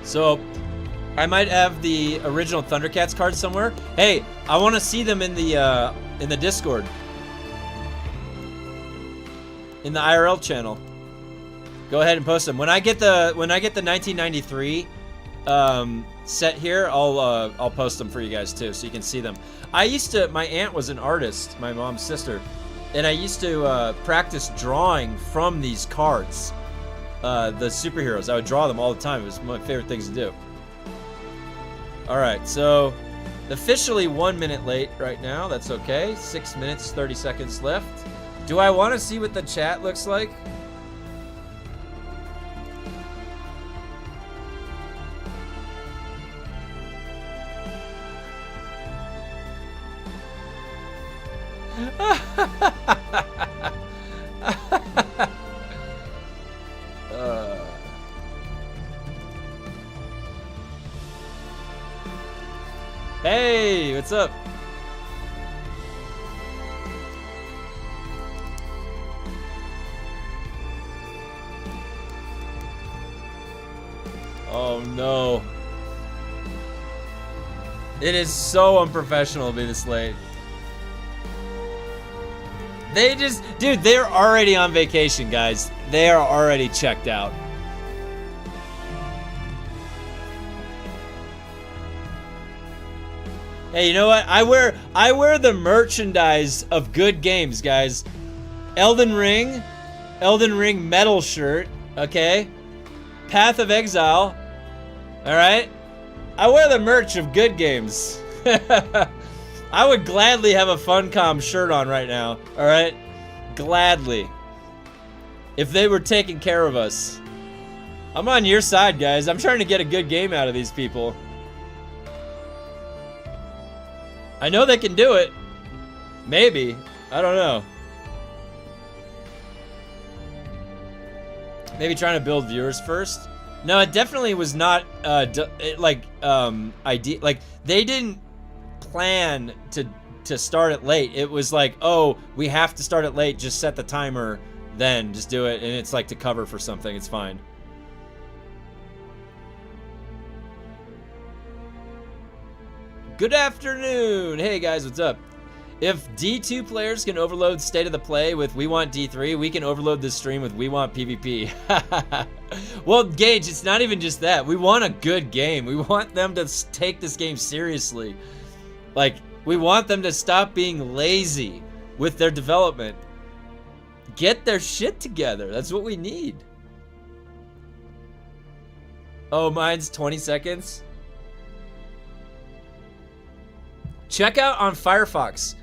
Speaker 1: So, I might have the original Thundercats cards somewhere. Hey, I want to see them in the Discord, in the IRL channel. Go ahead and post them. When I get the 1993 set here, I'll post them for you guys too, so you can see them. My aunt was an artist, my mom's sister, and I used to practice drawing from these cards. The superheroes, I would draw them all the time. It was my favorite things to do. Alright, so officially 1 minute late right now. That's okay. 6 minutes, 30 seconds left. Do I want to see what the chat looks like? Hey, what's up? Oh no. It is so unprofessional to be this late. They just, dude, they're already on vacation, guys. They are already checked out. Hey, you know what? I wear the merchandise of good games, guys. Elden Ring metal shirt, okay? Path of Exile, all right? I wear the merch of good games. I would gladly have a FUNCOM shirt on right now, all right? Gladly. If they were taking care of us. I'm on your side, guys. I'm trying to get a good game out of these people. I know they can do it. Maybe. I don't know. Maybe trying to build viewers first. No, it definitely was not idea. Like they didn't plan to start it late. It was like, oh, we have to start it late. Just set the timer, then just do it, and it's like to cover for something. It's fine. Good afternoon! Hey guys, what's up? If D2 players can overload State of the Play with We Want D3, we can overload this stream with We Want PvP. Well, Gage, it's not even just that. We want a good game. We want them to take this game seriously. Like, we want them to stop being lazy with their development. Get their shit together. That's what we need. Oh, mine's 20 seconds? Check out on Firefox.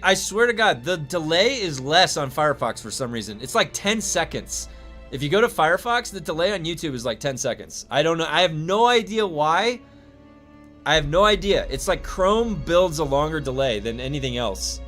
Speaker 1: I swear to God, the delay is less on Firefox for some reason. It's like 10 seconds. If you go to Firefox, the delay on YouTube is like 10 seconds. I don't know. I have no idea why. I have no idea. It's like Chrome builds a longer delay than anything else.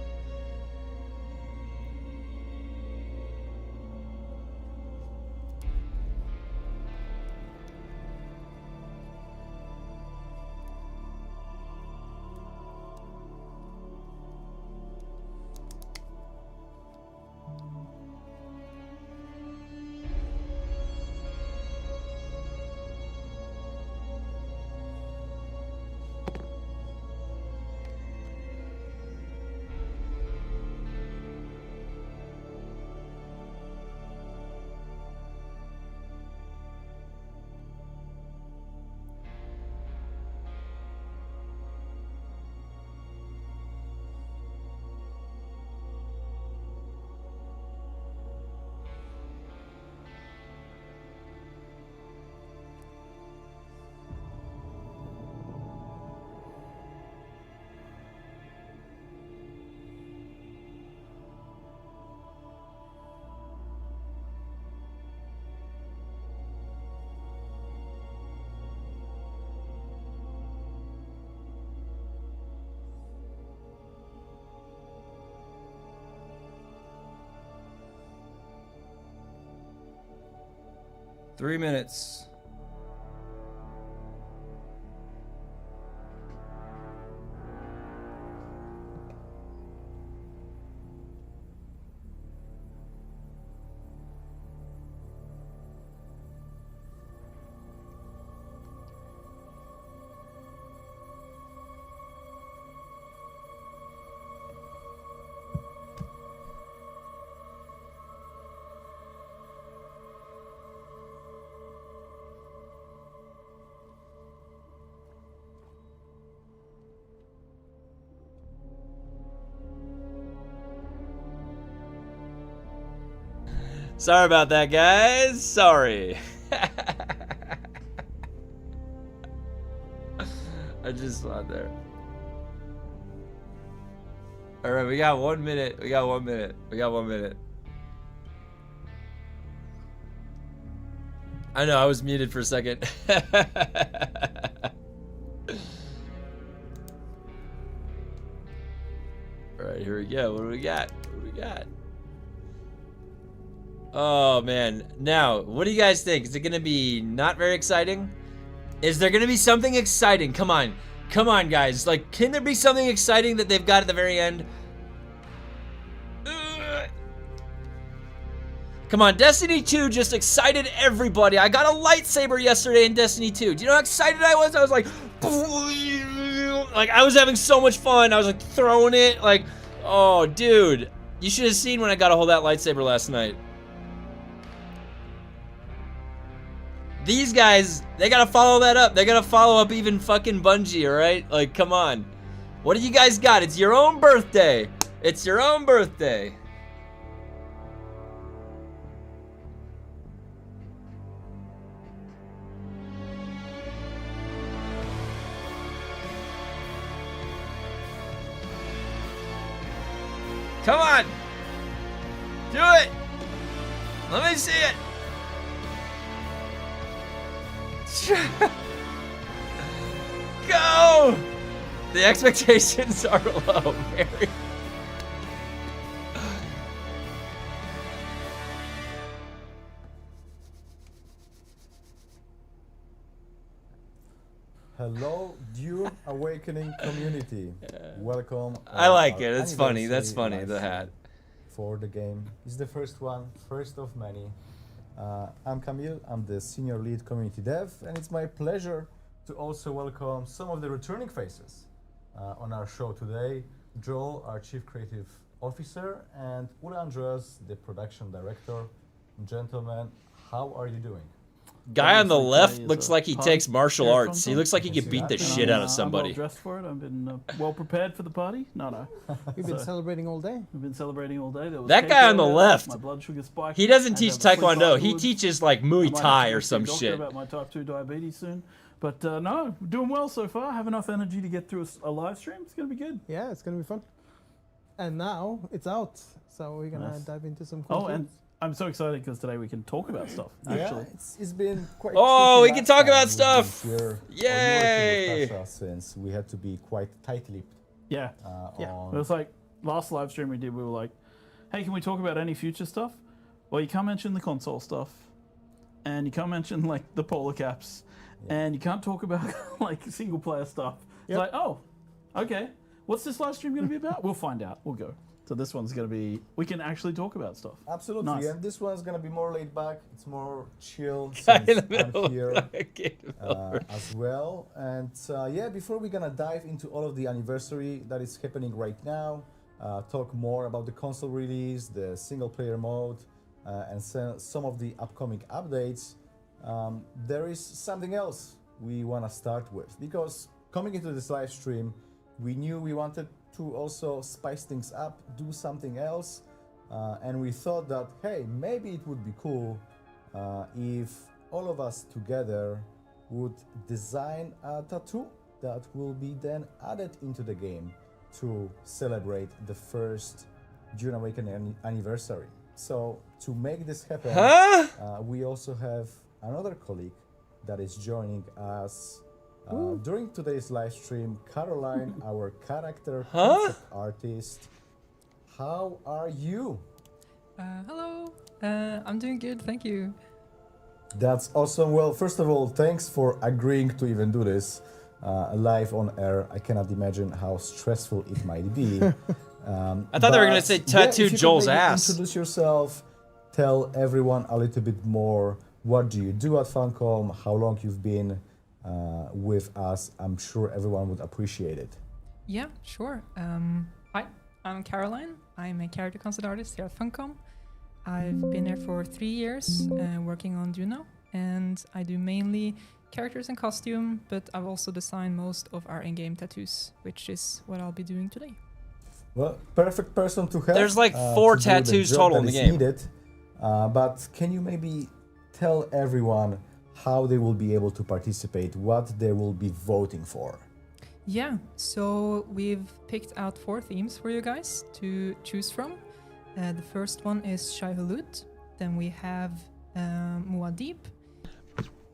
Speaker 1: Three minutes. Sorry about that, guys. Sorry. I just saw it there. All right, we got 1 minute. We got 1 minute. We got 1 minute. I know, I was muted for a second. All right, here we go. What do we got? What do we got? Oh, man. Now, what do you guys think? Is it going to be not very exciting? Is there going to be something exciting? Come on. Come on, guys. Like, can there be something exciting that they've got at the very end? Come on, Destiny 2 just excited everybody. I got a lightsaber yesterday in Destiny 2. Do you know how excited I was? I was like, I was having so much fun. I was like throwing it. Like, oh, dude. You should have seen when I got a hold of that lightsaber last night. These guys, they gotta follow that up. They gotta follow up even fucking Bungie, alright? Like, come on. What do you guys got? It's your own birthday. It's your own birthday. Come on. Do it. Let me see it. Go! The expectations are low, very.
Speaker 2: Hello, DUNE Awakening community. Welcome.
Speaker 1: I like it. It's funny. That's funny. The hat.
Speaker 2: For the game. It's the first one, first of many. I'm Camille, I'm the senior lead community dev, and it's my pleasure to also welcome some of the returning faces on our show today. Joel, our chief creative officer, and Ule Andreas, the production director. Gentlemen, how are you doing?
Speaker 1: Guy on the left looks like he takes martial arts. He looks like he could beat the shit out of somebody.
Speaker 3: I'm well dressed for it. I've been well prepared for the party. No.
Speaker 4: We've been celebrating all day.
Speaker 3: We've been celebrating all day.
Speaker 1: That guy on the left,
Speaker 3: my blood sugar spiked.
Speaker 1: he doesn't teach Taekwondo. He teaches like Muay Thai or some shit.
Speaker 3: About my type 2 diabetes soon. But no, we're doing well so far. Have enough energy to get through a live stream. It's gonna be good.
Speaker 4: Yeah, it's gonna be fun. And now it's out, so we're gonna
Speaker 3: Nice.
Speaker 4: dive into some cool
Speaker 3: Oh, and
Speaker 4: things.
Speaker 3: I'm so excited because today we can talk about stuff. Actually,
Speaker 2: Yeah, it's been quite.
Speaker 1: Oh,
Speaker 2: tricky
Speaker 1: we can
Speaker 2: last
Speaker 1: talk
Speaker 2: time
Speaker 1: about
Speaker 2: we've
Speaker 1: stuff.
Speaker 2: been here, or you were
Speaker 1: Yay!
Speaker 2: here with Tasha, since we had to be quite tight-lipped.
Speaker 3: yeah.
Speaker 4: Yeah.
Speaker 2: On
Speaker 3: It was like last live stream we did. We were like, "Hey, can we talk about any future stuff?" Well, you can't mention the console stuff, and you can't mention like the polar caps, and you can't talk about like single player stuff. It's
Speaker 4: Yep.
Speaker 3: like, oh, okay. What's this live stream going to be about? We'll find out. We'll go. So this one's going to be. We can actually talk about stuff.
Speaker 2: Absolutely,
Speaker 3: Nice.
Speaker 2: and this one's gonna be more laid back. It's more chill
Speaker 1: Guy in
Speaker 2: since
Speaker 1: the middle
Speaker 2: I'm here
Speaker 1: of a game developer.
Speaker 2: as well. And yeah, before we're gonna dive into all of the anniversary that is happening right now, talk more about the console release, the single-player mode, and some of the upcoming updates. There is something else we wanna start with, because coming into this live stream, we knew we wanted to also spice things up, do something else, and we thought that, hey, maybe it would be cool if all of us together would design a tattoo that will be then added into the game to celebrate the first Dune Awakening anniversary. So to make this happen, we also have another colleague that is joining us during today's live stream, Caroline, our character concept artist. How are you?
Speaker 5: Hello. I'm doing good, thank you.
Speaker 2: That's awesome. Well, first of all, thanks for agreeing to even do this live on air. I cannot imagine how stressful it might be.
Speaker 1: I thought they were gonna say tattoo
Speaker 2: if you could
Speaker 1: Joel's
Speaker 2: maybe
Speaker 1: ass.
Speaker 2: Introduce yourself. Tell everyone a little bit more. What do you do at FUNCOM? How long you've been with us? I'm sure everyone would appreciate it.
Speaker 5: Yeah, sure. Hi, I'm Caroline. I'm a character concept artist here at FUNCOM. I've been here for 3 years working on DUNE, and I do mainly characters and costume, but I've also designed most of our in-game tattoos, which is what I'll be doing today.
Speaker 2: Well, perfect person to have.
Speaker 1: There's like 4
Speaker 2: to do the
Speaker 1: tattoos
Speaker 2: job
Speaker 1: total in
Speaker 2: that
Speaker 1: the
Speaker 2: is
Speaker 1: game.
Speaker 2: Needed. But can you maybe tell everyone how they will be able to participate, what they will be voting for?
Speaker 5: Yeah, so we've picked out 4 themes for you guys to choose from. The first one is Shai Hulud. Then we have Muad'Dib.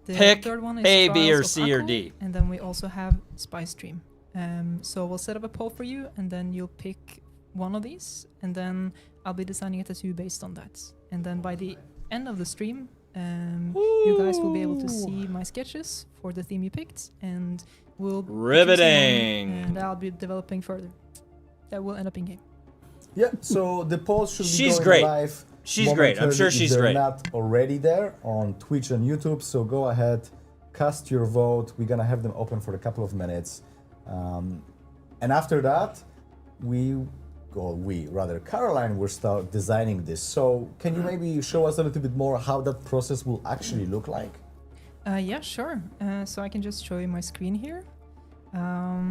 Speaker 5: The
Speaker 1: Pick
Speaker 5: third one is
Speaker 1: A, B,
Speaker 5: Trials
Speaker 1: or
Speaker 5: of
Speaker 1: C, or
Speaker 5: Akko,
Speaker 1: D.
Speaker 5: And then we also have Spy Stream. So we'll set up a poll for you, and then you'll pick one of these, and then I'll be designing a tattoo based on that. And then by the end of the stream, you guys will be able to see my sketches for the theme you picked, and we'll be choosing one,
Speaker 1: Riveting.
Speaker 5: and I'll be developing further. That will end up in game.
Speaker 2: Yeah, so the poll should be
Speaker 1: She's
Speaker 2: going
Speaker 1: great.
Speaker 2: live.
Speaker 1: She's great. I'm sure
Speaker 2: momentarily if
Speaker 1: she's
Speaker 2: they're
Speaker 1: great.
Speaker 2: not already there on Twitch and YouTube, so go ahead, cast your vote. We're gonna have them open for a couple of minutes, and after that, Caroline will start designing this. So can you maybe show us a little bit more how that process will actually look like?
Speaker 5: Yeah, sure. So I can just show you my screen here.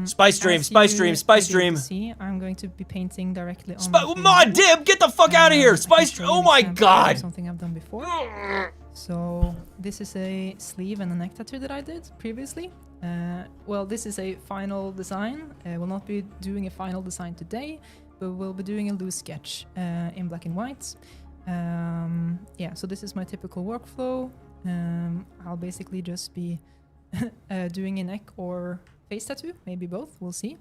Speaker 1: Spy Stream,
Speaker 5: as
Speaker 1: Spy
Speaker 5: you
Speaker 1: Stream, Spy
Speaker 5: may be able
Speaker 1: Stream.
Speaker 5: to See, I'm going to be painting directly on.
Speaker 1: Dib, get the fuck out of here! Spy Stream. Oh my god!
Speaker 5: Something I've done before. So this is a sleeve and a neck tattoo that I did previously. Well, this is a final design. We'll not be doing a final design today, but we'll be doing a loose sketch in black and white. Yeah, so this is my typical workflow. I'll basically just be doing a neck or face tattoo, maybe both, we'll see.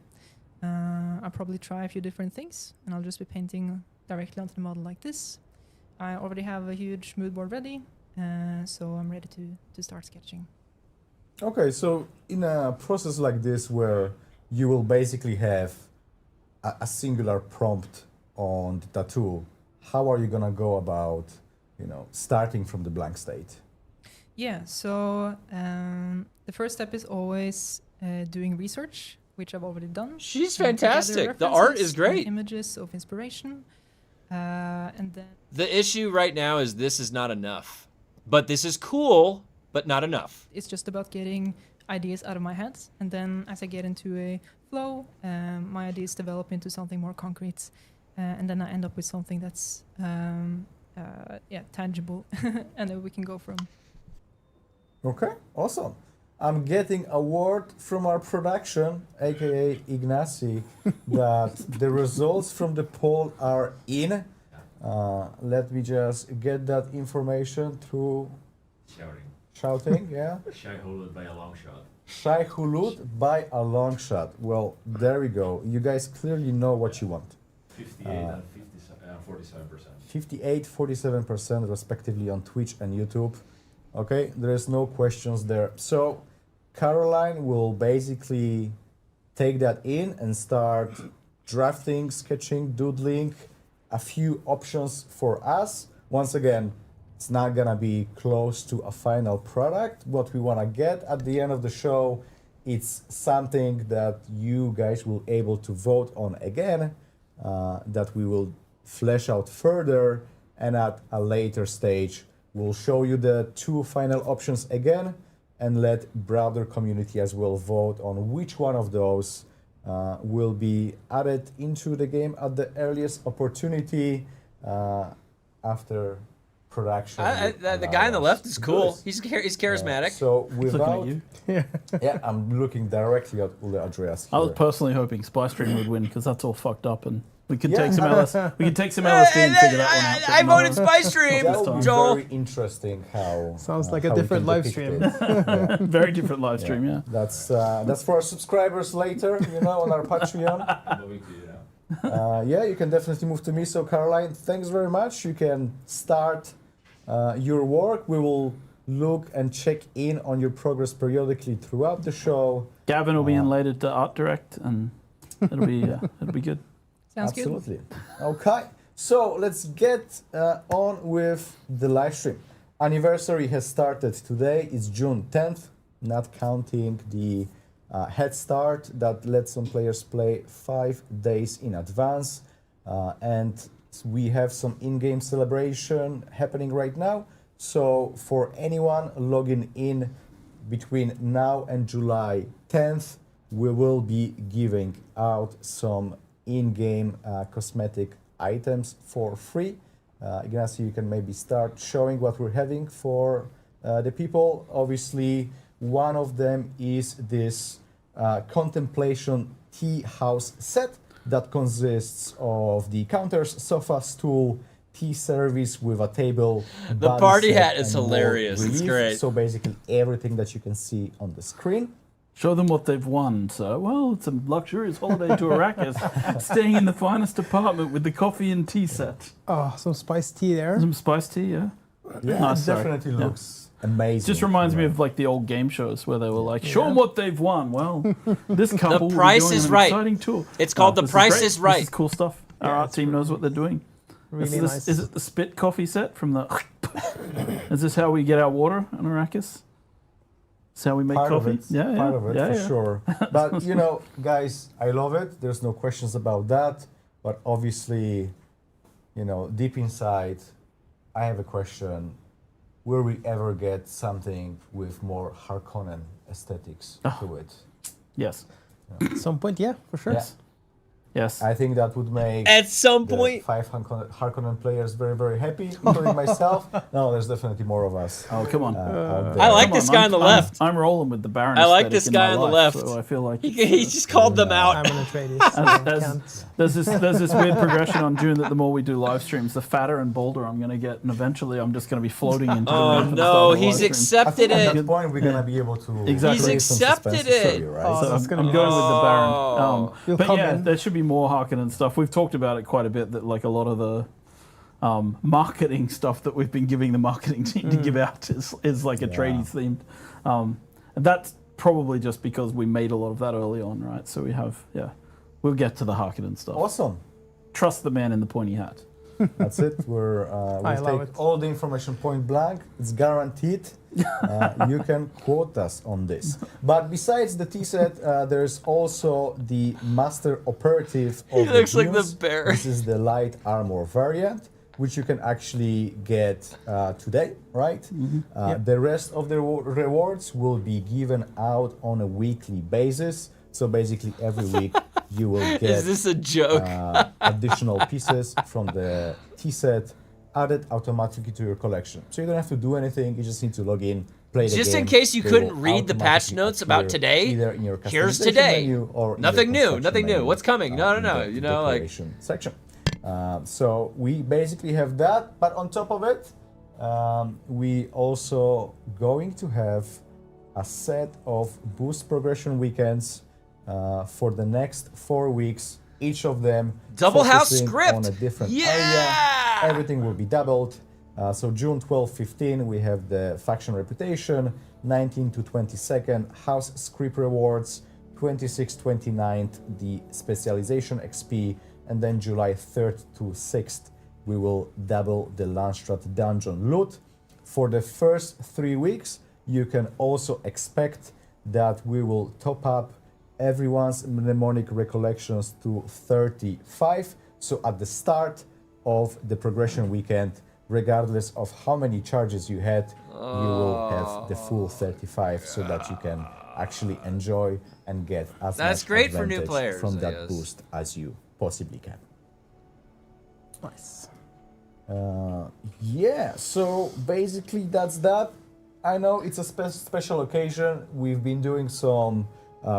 Speaker 5: I'll probably try a few different things, and I'll just be painting directly onto the model like this. I already have a huge mood board ready, so I'm ready to start sketching.
Speaker 2: Okay, so in a process like this where you will basically have a singular prompt on the tattoo, how are you gonna go about, starting from the blank state?
Speaker 5: Yeah, so the first step is always doing research, which I've already done.
Speaker 1: She's
Speaker 5: Put together
Speaker 1: fantastic. The art
Speaker 5: references
Speaker 1: is great.
Speaker 5: and images of inspiration, and then
Speaker 1: The issue right now is this is not enough. But this is cool, but not enough.
Speaker 5: it's just about getting ideas out of my head, and then as I get into a flow, my ideas develop into something more concrete, and then I end up with something that's tangible, and then we can go from.
Speaker 2: Okay, awesome. I'm getting a word from our production, aka Ignacy, that the results from the poll are in. Let me just get that information through shouting, yeah.
Speaker 6: Shai Hulud by a long shot.
Speaker 2: Shai Hulud by a long shot. Well, there we go. You guys clearly know what you want.
Speaker 6: 58 and 47%.
Speaker 2: 58, 47% respectively on Twitch and YouTube. Okay, there is no questions there. So Caroline will basically take that in and start drafting, sketching, doodling a few options for us. Once again, it's not gonna be close to a final product. What we wanna get at the end of the show, it's something that you guys will able to vote on again, that we will flesh out further, and at a later stage, we'll show you the two final options again and let broader community as well vote on which one of those will be added into the game at the earliest opportunity after production.
Speaker 1: The guy on the left is cool. He's charismatic.
Speaker 2: So without,
Speaker 3: Looking at you.
Speaker 2: yeah, I'm looking directly at Ule Andreas
Speaker 3: I
Speaker 2: here.
Speaker 3: was personally hoping SpyStream would win because that's all fucked up, and we could
Speaker 2: Yeah.
Speaker 3: take some LSD. We could take some LSD and figure that one out.
Speaker 1: I
Speaker 3: but no.
Speaker 1: voted
Speaker 2: That
Speaker 1: SpyStream,
Speaker 2: would be
Speaker 1: Joel.
Speaker 2: very interesting how
Speaker 4: Sounds like a
Speaker 2: how we
Speaker 4: different
Speaker 2: can
Speaker 4: live
Speaker 2: depict
Speaker 4: stream.
Speaker 2: it. Yeah.
Speaker 3: Very different live stream, yeah.
Speaker 2: That's for our subscribers later, on our Patreon.
Speaker 6: Moving to you now.
Speaker 2: Yeah, you can definitely move to me. So Caroline, thanks very much. You can start your work. We will look and check in on your progress periodically throughout the show.
Speaker 3: Gavin will be in later to art direct, and it'll be good.
Speaker 5: Sounds good.
Speaker 2: Absolutely. Okay, so let's get on with the live stream. Anniversary has started today. It's June 10th, not counting the head start that lets some players play 5 days in advance. And we have some in-game celebration happening right now. So for anyone logging in between now and July 10th, we will be giving out some in-game cosmetic items for free. Ignacy, you can maybe start showing what we're having for the people. Obviously, one of them is this Contemplation Tea House set that consists of the counters, sofa, stool, tea service with a table.
Speaker 1: The
Speaker 2: body
Speaker 1: party
Speaker 2: set,
Speaker 1: hat is
Speaker 2: and more
Speaker 1: hilarious. It's
Speaker 2: relief.
Speaker 1: great.
Speaker 2: So basically everything that you can see on the screen.
Speaker 3: Show them what they've won. So, well, it's a luxurious holiday to Arrakis, staying in the finest apartment with the coffee and tea set.
Speaker 4: Oh, some spiced tea there.
Speaker 3: Some spiced tea, yeah.
Speaker 2: Yeah,
Speaker 3: Nice,
Speaker 2: it
Speaker 3: sorry.
Speaker 2: definitely
Speaker 3: Yeah.
Speaker 2: looks amazing.
Speaker 3: Just reminds me
Speaker 2: you know.
Speaker 3: of like the old game shows where they were like, show them what they've won. Well, this couple will be
Speaker 1: Price
Speaker 3: doing
Speaker 1: is
Speaker 3: an
Speaker 1: Right.
Speaker 3: exciting tour.
Speaker 1: It's called The
Speaker 3: this
Speaker 1: Price
Speaker 3: great.
Speaker 1: is Right.
Speaker 3: This is cool stuff. Our art team knows what they're doing.
Speaker 4: Really
Speaker 3: is,
Speaker 4: nice.
Speaker 3: is it the spit coffee set from the... Is this how we get our water on Arrakis? Is how we make
Speaker 2: part
Speaker 3: coffee?
Speaker 2: of it, part of it for sure. But guys, I love it. There's no questions about that. But obviously, deep inside, I have a question. Will we ever get something with more Harkonnen aesthetics to it?
Speaker 3: Yes.
Speaker 4: At some point, yeah, for sure.
Speaker 2: Yeah.
Speaker 3: Yes.
Speaker 2: I think that would make
Speaker 1: At some
Speaker 2: the
Speaker 1: point.
Speaker 2: 5 Harkonnen players very, very happy, including myself. No, there's definitely more of us.
Speaker 3: Oh, come on.
Speaker 2: Out there.
Speaker 1: I like
Speaker 3: Come
Speaker 1: this
Speaker 3: on,
Speaker 1: guy on the left.
Speaker 3: I'm rolling with the Baron.
Speaker 1: I like
Speaker 3: aesthetic
Speaker 1: this
Speaker 3: in
Speaker 1: guy
Speaker 3: my
Speaker 1: on the
Speaker 3: life,
Speaker 1: left.
Speaker 3: So I feel like
Speaker 1: He just called them out.
Speaker 4: I'm an Atreides. So I can't.
Speaker 3: there's this weird progression on Dune that the more we do live streams, the fatter and bolder I'm going to get, and eventually I'm just going to be floating into the
Speaker 1: Oh
Speaker 3: roof and
Speaker 1: no,
Speaker 3: start a
Speaker 1: he's
Speaker 3: live stream.
Speaker 2: I
Speaker 1: accepted
Speaker 2: think at
Speaker 1: it.
Speaker 2: that point we're gonna be able to
Speaker 3: Exactly.
Speaker 1: He's
Speaker 2: create some
Speaker 1: accepted
Speaker 2: suspense to
Speaker 1: it.
Speaker 2: show you, right?
Speaker 4: Oh,
Speaker 3: So
Speaker 4: that's
Speaker 3: I'm
Speaker 4: gonna
Speaker 3: going
Speaker 4: be-
Speaker 3: with the Baron.
Speaker 4: You'll
Speaker 3: But
Speaker 4: come
Speaker 3: yeah,
Speaker 4: in.
Speaker 3: there should be more Harkonnen stuff. We've talked about it quite a bit, that like a lot of the marketing stuff that we've been giving the marketing team to give out is like a Atreides themed. And that's probably just because we made a lot of that early on, right? So we have, we'll get to the Harkonnen stuff.
Speaker 2: Awesome.
Speaker 3: Trust the man in the pointy hat.
Speaker 2: That's it. We'll
Speaker 4: I love
Speaker 2: take
Speaker 4: it.
Speaker 2: all the information point blank. It's guaranteed. You can quote us on this. But besides the T set, there's also the Master Operative of
Speaker 1: He
Speaker 2: the
Speaker 1: looks like the
Speaker 2: Dunes.
Speaker 1: bear.
Speaker 2: This is the light armor variant, which you can actually get today, right?
Speaker 4: Yep.
Speaker 2: The rest of the rewards will be given out on a weekly basis. So basically every week you will get
Speaker 1: Is this a joke?
Speaker 2: additional pieces from the T set added automatically to your collection. So you don't have to do anything, you just need to log in, play the
Speaker 1: Just
Speaker 2: game,
Speaker 1: in case you
Speaker 2: they
Speaker 1: couldn't
Speaker 2: will
Speaker 1: read the patch
Speaker 2: automatically
Speaker 1: notes about
Speaker 2: appear
Speaker 1: today,
Speaker 2: either in your
Speaker 1: here's
Speaker 2: customization
Speaker 1: today.
Speaker 2: menu or in the
Speaker 1: Nothing new,
Speaker 2: construction
Speaker 1: nothing new.
Speaker 2: menu,
Speaker 1: What's coming? No,
Speaker 2: in
Speaker 1: no,
Speaker 2: the
Speaker 1: you know, like
Speaker 2: decoration section. So we basically have that, but on top of it, we also going to have a set of boost progression weekends for the next 4 weeks. Each of them
Speaker 1: Double house
Speaker 2: focusing
Speaker 1: script.
Speaker 2: on a different
Speaker 1: Yeah!
Speaker 2: area. Everything will be doubled. So June 12, 15, we have the faction reputation. 19 to 22nd, house script rewards. 26, 29th, the specialization XP. And then July 3rd to 6th, we will double the Landstrat dungeon loot. For the first 3 weeks, you can also expect that we will top up everyone's mnemonic recollections to 35. So at the start of the progression weekend, regardless of how many charges you had, you will have the full 35 so that you can actually enjoy and get as
Speaker 1: That's
Speaker 2: much
Speaker 1: great for new
Speaker 2: advantage
Speaker 1: players,
Speaker 2: from
Speaker 1: I
Speaker 2: that
Speaker 1: guess.
Speaker 2: boost as you possibly can.
Speaker 4: Nice.
Speaker 2: Yeah, so basically that's that. I know it's a special occasion. We've been doing some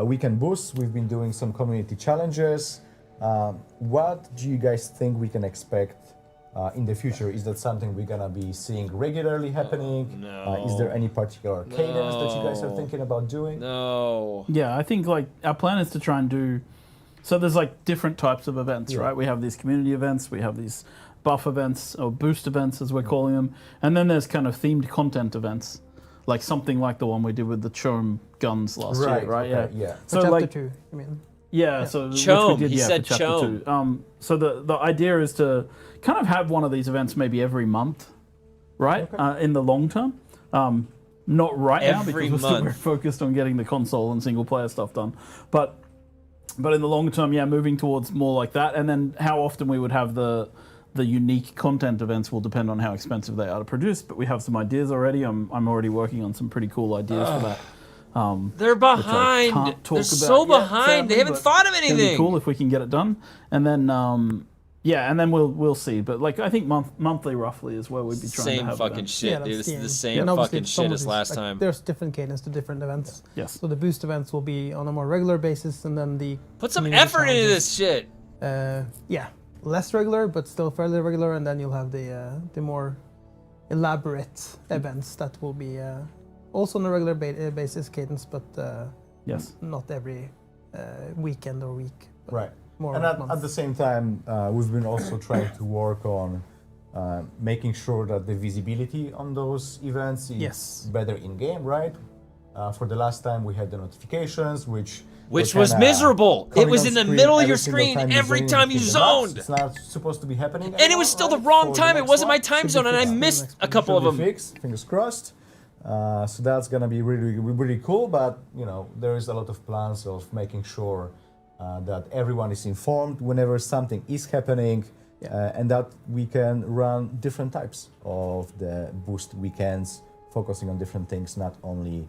Speaker 2: weekend boosts. We've been doing some community challenges. What do you guys think we can expect in the future? Is that something we're gonna be seeing regularly happening?
Speaker 1: No.
Speaker 2: Is there any particular cadence that you guys are
Speaker 1: No.
Speaker 2: thinking about doing?
Speaker 1: no.
Speaker 3: Yeah, I think like our plan is to try and do. So there's like different types of events,
Speaker 2: Yeah.
Speaker 3: right? We have these community events, we have these buff events or boost events as we're calling them, and then there's kind of themed content events, like something like the one we did with the Churm guns last year, right?
Speaker 2: okay, yeah.
Speaker 4: For
Speaker 3: So
Speaker 4: chapter
Speaker 3: like
Speaker 4: 2, I mean.
Speaker 3: yeah, so which
Speaker 1: Chome,
Speaker 3: we did,
Speaker 1: he
Speaker 3: yeah,
Speaker 1: said
Speaker 3: for chapter
Speaker 1: chome.
Speaker 3: 2. So the idea is to kind of have one of these events maybe every month, right? In the long term. Not right now
Speaker 1: Every
Speaker 3: because we're still very
Speaker 1: month.
Speaker 3: focused on getting the console and single player stuff done. But in the long term, yeah, moving towards more like that. And then how often we would have the unique content events will depend on how expensive they are to produce. But we have some ideas already. I'm already working on some pretty cool ideas for that.
Speaker 1: They're
Speaker 3: which I
Speaker 1: behind.
Speaker 3: can't talk
Speaker 1: They're
Speaker 3: about
Speaker 1: so
Speaker 3: yet,
Speaker 1: behind.
Speaker 3: sadly,
Speaker 1: They haven't
Speaker 3: but
Speaker 1: thought of
Speaker 3: it's gonna be
Speaker 1: anything.
Speaker 3: cool if we can get it done, and then yeah, and then we'll see. But like I think monthly roughly is where we'd be trying to
Speaker 1: Same
Speaker 3: have
Speaker 1: fucking
Speaker 3: events.
Speaker 1: shit,
Speaker 4: that's
Speaker 1: dude. This is
Speaker 4: aim.
Speaker 1: the same
Speaker 4: And obviously
Speaker 1: fucking
Speaker 4: some
Speaker 1: shit
Speaker 4: of
Speaker 1: as
Speaker 4: these,
Speaker 1: last
Speaker 4: like,
Speaker 1: time.
Speaker 4: There's different cadence to different events.
Speaker 3: Yes.
Speaker 4: So the boost events will be on a more regular basis, and then the
Speaker 1: Put some
Speaker 4: community
Speaker 1: effort into
Speaker 4: challenges,
Speaker 1: this shit.
Speaker 4: Yeah, less regular, but still fairly regular, and then you'll have the more elaborate events that will be also on a regular basis cadence, but
Speaker 3: Yes.
Speaker 4: not every weekend or week. But
Speaker 2: Right.
Speaker 4: More
Speaker 2: And
Speaker 4: months.
Speaker 2: at the same time, we've been also trying to work on making sure that the visibility on those events is
Speaker 4: Yes.
Speaker 2: better in game, right? For the last time, we had the notifications, which
Speaker 1: Which
Speaker 2: were
Speaker 1: was
Speaker 2: kinda
Speaker 1: miserable. It
Speaker 2: coming
Speaker 1: was
Speaker 2: on
Speaker 1: in the
Speaker 2: screen
Speaker 1: middle of your
Speaker 2: every single
Speaker 1: screen every
Speaker 2: zone
Speaker 1: time you
Speaker 2: into the maps.
Speaker 1: zoned.
Speaker 2: It's not supposed to be happening.
Speaker 1: And it was still the
Speaker 2: anymore,
Speaker 1: wrong
Speaker 2: right? For
Speaker 1: time.
Speaker 2: the
Speaker 1: It
Speaker 2: next
Speaker 1: wasn't my
Speaker 2: one.
Speaker 1: time
Speaker 4: Should be
Speaker 1: zone, and I
Speaker 4: fixed.
Speaker 1: missed a
Speaker 4: Should
Speaker 1: couple of
Speaker 2: Should be
Speaker 1: them.
Speaker 2: fixed, fingers crossed. So that's gonna be really cool. But you know, there is a lot of plans of making sure that everyone is informed whenever something is happening, and that we can run different types of the boost weekends, focusing on different things, not only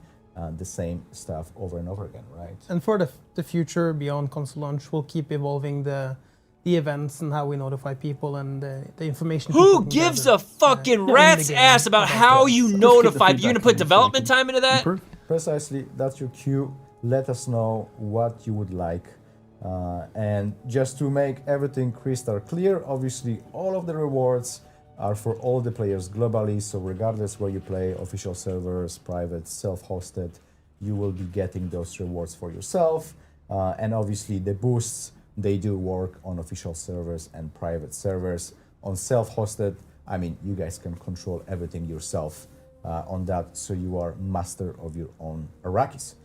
Speaker 2: the same stuff over and over again, right?
Speaker 4: And for the future beyond console launch, we'll keep evolving the events and how we notify people and the information. people
Speaker 1: Who
Speaker 4: can
Speaker 1: gives
Speaker 4: gather,
Speaker 1: a fucking
Speaker 4: in the
Speaker 1: rat's
Speaker 4: game
Speaker 1: ass about how you
Speaker 3: keep the
Speaker 1: notify? You
Speaker 3: feedback
Speaker 1: gonna put
Speaker 3: coming so we
Speaker 1: development
Speaker 3: can
Speaker 1: time into that?
Speaker 3: Improve.
Speaker 2: Precisely, that's your cue. Let us know what you would like. And just to make everything crystal clear, obviously all of the rewards are for all the players globally. So regardless where you play, official servers, private, self-hosted, you will be getting those rewards for yourself. And obviously the boosts, they do work on official servers and private servers. On self-hosted, I mean, you guys can control everything yourself on that, so you are master of your own Arrakis.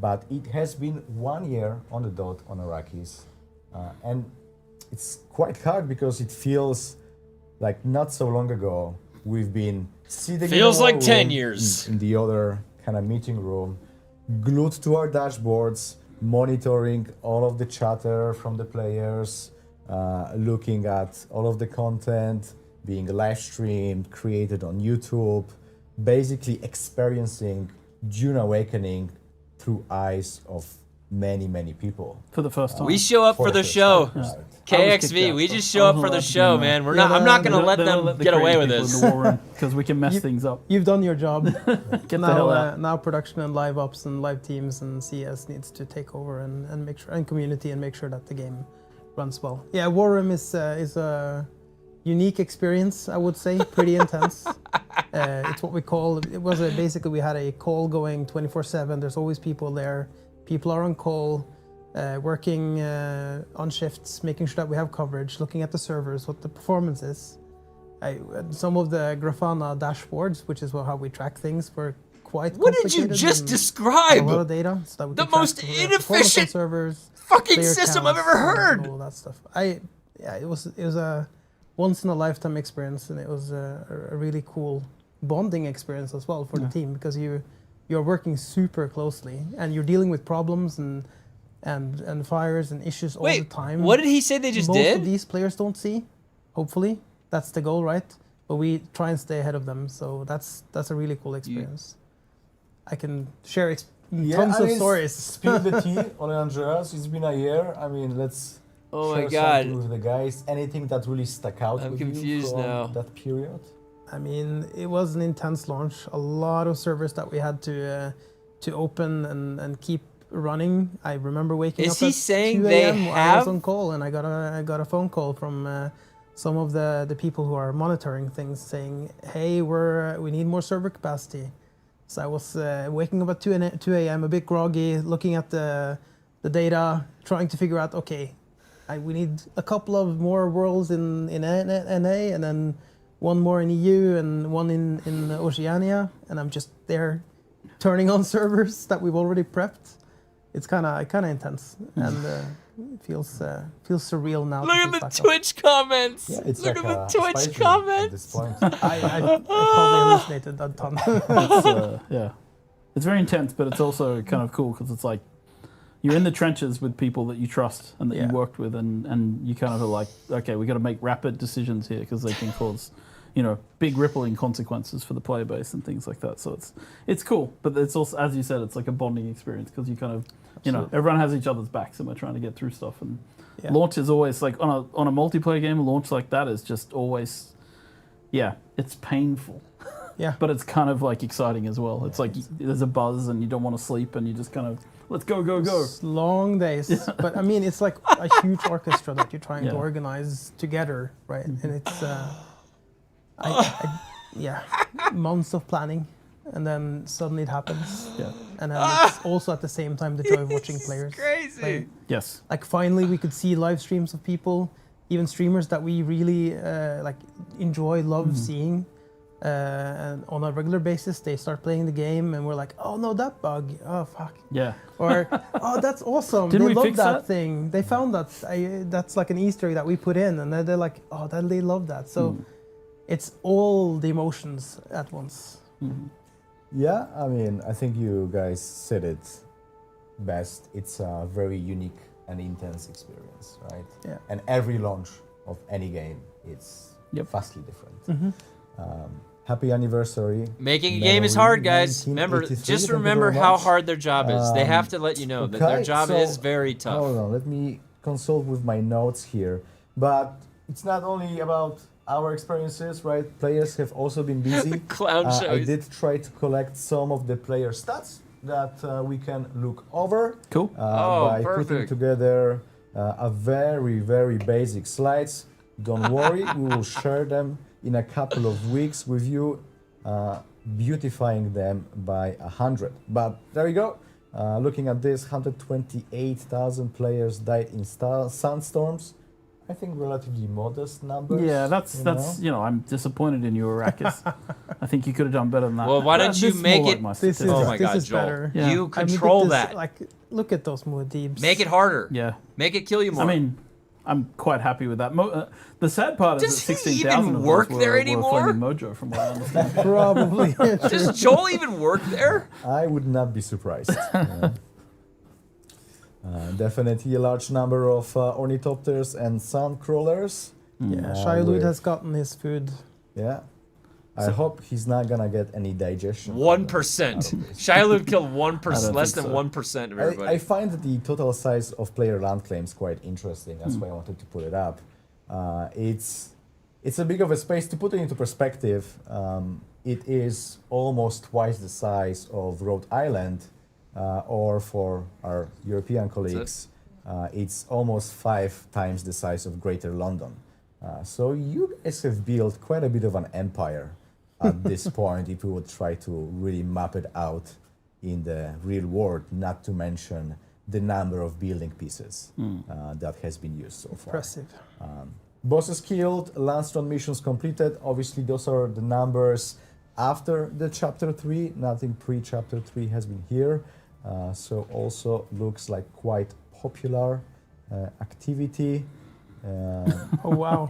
Speaker 2: But it has been 1 year on the dot on Arrakis, and it's quite hard because it feels like not so long ago we've been sitting
Speaker 1: Feels
Speaker 2: in our
Speaker 1: like 10
Speaker 2: room,
Speaker 1: years.
Speaker 2: in the other kind of meeting room, glued to our dashboards, monitoring all of the chatter from the players, looking at all of the content being live streamed, created on YouTube, basically experiencing Dune Awakening through eyes of many people.
Speaker 3: For the first time.
Speaker 1: We show up for the
Speaker 2: first
Speaker 1: show.
Speaker 2: time, right.
Speaker 1: KXV, we just show up for the show, man. We're not. I'm not gonna let them get away with this.
Speaker 3: Because we can mess things up.
Speaker 4: You've done your job.
Speaker 3: Get the hell out.
Speaker 4: Now production and live ops and live teams and CS needs to take over and make sure, and community, and make sure that the game runs well. Yeah, War Room is a unique experience, I would say. Pretty intense. It's what we call. It was basically we had a call going 24/7. There's always people there. People are on call. Working on shifts, making sure that we have coverage, looking at the servers, what the performance is. Some of the Grafana dashboards, which is how we track things, were quite
Speaker 1: What did you
Speaker 4: complicated
Speaker 1: just
Speaker 4: and
Speaker 1: describe?
Speaker 4: a lot of data, so that we
Speaker 1: The
Speaker 4: could track
Speaker 1: most
Speaker 4: the performance on
Speaker 1: inefficient
Speaker 4: servers,
Speaker 1: fucking
Speaker 4: player
Speaker 1: system I've
Speaker 4: counts,
Speaker 1: ever
Speaker 4: and
Speaker 1: heard.
Speaker 4: all that stuff. It was a once in a lifetime experience, and it was a really cool bonding experience as well for the team, because you're working super closely and you're dealing with problems and fires and issues all the time.
Speaker 1: What did he say they just
Speaker 4: Most
Speaker 1: did?
Speaker 4: of these players don't see. Hopefully, that's the goal, right? But we try and stay ahead of them, so that's a really cool experience. I can share tons of stories.
Speaker 2: Spill the tea, Ole Andreas. It's been a year. I mean, let's
Speaker 1: Oh my
Speaker 2: share
Speaker 1: god.
Speaker 2: something with the guys. Anything that really stuck out
Speaker 1: I'm
Speaker 2: with you
Speaker 1: confused
Speaker 2: from
Speaker 1: now.
Speaker 2: that period?
Speaker 4: I mean, it was an intense launch. A lot of servers that we had to open and keep running. I remember waking
Speaker 1: Is
Speaker 4: up
Speaker 1: he
Speaker 4: at
Speaker 1: saying
Speaker 4: 2
Speaker 1: they
Speaker 4: a.m. I was
Speaker 1: have-
Speaker 4: on call, and I got a phone call from some of the people who are monitoring things, saying, "Hey, we need more server capacity." So I was waking up at 2 a.m. a bit groggy, looking at the data, trying to figure out, okay, we need a couple of more worlds in NA, and then one more in EU and one in Oceania, and I'm just there turning on servers that we've already prepped. It's kind of intense, and it feels surreal now.
Speaker 1: Look
Speaker 4: to
Speaker 1: at
Speaker 4: think
Speaker 1: the
Speaker 4: back on.
Speaker 1: Twitch comments.
Speaker 2: Yeah, it's
Speaker 1: Look
Speaker 2: like
Speaker 1: at the
Speaker 2: a
Speaker 1: Twitch
Speaker 2: spicy
Speaker 1: comments.
Speaker 2: at this point.
Speaker 4: I probably hallucinated a ton.
Speaker 3: Yeah, it's very intense, but it's also kind of cool because it's like you're in the trenches with people that you trust and that you worked with, and you kind of are like, okay, we got to make rapid decisions here because they can cause, big rippling consequences for the player base and things like that. So it's cool, but it's also, as you said, it's like a bonding experience because you kind of, everyone has each other's backs and we're trying to get through stuff. And launch is always like on a multiplayer game, a launch like that is just always, it's painful.
Speaker 4: Yeah.
Speaker 3: But it's kind of like exciting as well. It's like there's a buzz and you don't want to sleep and you just kind of, let's go.
Speaker 4: It's long days, but I mean, it's like a huge orchestra that you're trying to organize together, right? And it's, months of planning, and then suddenly it happens.
Speaker 3: Yeah.
Speaker 4: And then it's also at the same time the joy of watching players.
Speaker 1: Crazy.
Speaker 4: play.
Speaker 3: Yes.
Speaker 4: Like finally we could see live streams of people, even streamers that we really enjoy, love seeing. And on a regular basis, they start playing the game, and we're like, "Oh no, that bug! Oh fuck!"
Speaker 3: Yeah.
Speaker 4: Or, "Oh, that's awesome!
Speaker 3: Didn't
Speaker 4: they
Speaker 3: we
Speaker 4: love
Speaker 3: fix
Speaker 4: that
Speaker 3: that?
Speaker 4: thing. They found that. That's like an Easter egg that we put in, and they're like, oh, they love that." So it's all the emotions at once.
Speaker 2: Yeah, I mean, I think you guys said it best. It's a very unique and intense experience, right?
Speaker 4: Yeah.
Speaker 2: And every launch of any game, it's vastly different. Happy anniversary.
Speaker 1: Making a game is hard, guys.
Speaker 2: 1983.
Speaker 1: Remember,
Speaker 2: Thank
Speaker 1: just
Speaker 2: you
Speaker 1: remember
Speaker 2: very
Speaker 1: how
Speaker 2: much.
Speaker 1: hard their job is. They have to let you know that their
Speaker 2: Okay,
Speaker 1: job
Speaker 2: so-
Speaker 1: is very tough.
Speaker 2: Hold on, let me consult with my notes here. But it's not only about our experiences, right? Players have also been busy.
Speaker 1: Clown
Speaker 2: I
Speaker 1: shows.
Speaker 2: did try to collect some of the player stats that we can look over
Speaker 3: Cool.
Speaker 2: by putting
Speaker 1: perfect.
Speaker 2: together a very, very basic slides. Don't worry, we will share them in a couple of weeks with you, beautifying them by 100. But there you go. Looking at this, 128,000 players died in sandstorms. I think relatively modest numbers.
Speaker 3: Yeah, that's I'm disappointed in you, Arrakis. I think you could have done better than that.
Speaker 1: Well, why don't
Speaker 3: This
Speaker 1: you
Speaker 3: is
Speaker 1: make
Speaker 3: more
Speaker 1: it-
Speaker 3: like my
Speaker 4: This is,
Speaker 1: Oh
Speaker 3: statistics.
Speaker 1: my
Speaker 4: this
Speaker 1: God,
Speaker 4: is
Speaker 1: Joel.
Speaker 4: better.
Speaker 3: Yeah.
Speaker 1: You
Speaker 4: I mean,
Speaker 1: control
Speaker 4: this-
Speaker 1: that.
Speaker 4: Like, look at those Muad'Dibs.
Speaker 1: Make it harder.
Speaker 3: Yeah.
Speaker 1: Make it kill you more.
Speaker 3: I mean, I'm quite happy with that. The sad part
Speaker 1: Does
Speaker 3: is
Speaker 1: he
Speaker 3: that 16,000
Speaker 1: even
Speaker 3: of
Speaker 1: work
Speaker 3: those
Speaker 1: there
Speaker 3: were
Speaker 1: anymore?
Speaker 3: flaming Mojo, from what I understand.
Speaker 4: Probably.
Speaker 1: does Joel even work there?
Speaker 2: I would not be surprised. Definitely a large number of ornithopters and sun crawlers.
Speaker 4: Yeah,
Speaker 2: with-
Speaker 4: Shailut has gotten his food.
Speaker 2: Yeah. I hope he's not gonna get any digestion.
Speaker 1: 1%.
Speaker 2: out of this.
Speaker 1: Shiloh killed
Speaker 3: I
Speaker 1: 1%,
Speaker 3: don't
Speaker 1: less
Speaker 3: think
Speaker 1: than
Speaker 3: so.
Speaker 1: 1% of
Speaker 2: I
Speaker 1: everybody.
Speaker 2: find the total size of player land claims quite interesting. That's why I wanted to put it up. It's a big of a space. To put it into perspective, it is almost twice the size of Rhode Island, or for our European colleagues, it's almost 5 times the size of Greater London. So you guys have built quite a bit of an empire at this point if we would try to really map it out in the real world, not to mention the number of building pieces that has been used so far.
Speaker 4: Impressive.
Speaker 2: Bosses killed, Landstone missions completed. Obviously, those are the numbers after the Chapter 3. Nothing pre-Chapter 3 has been here. So also looks like quite popular activity.
Speaker 4: Oh wow.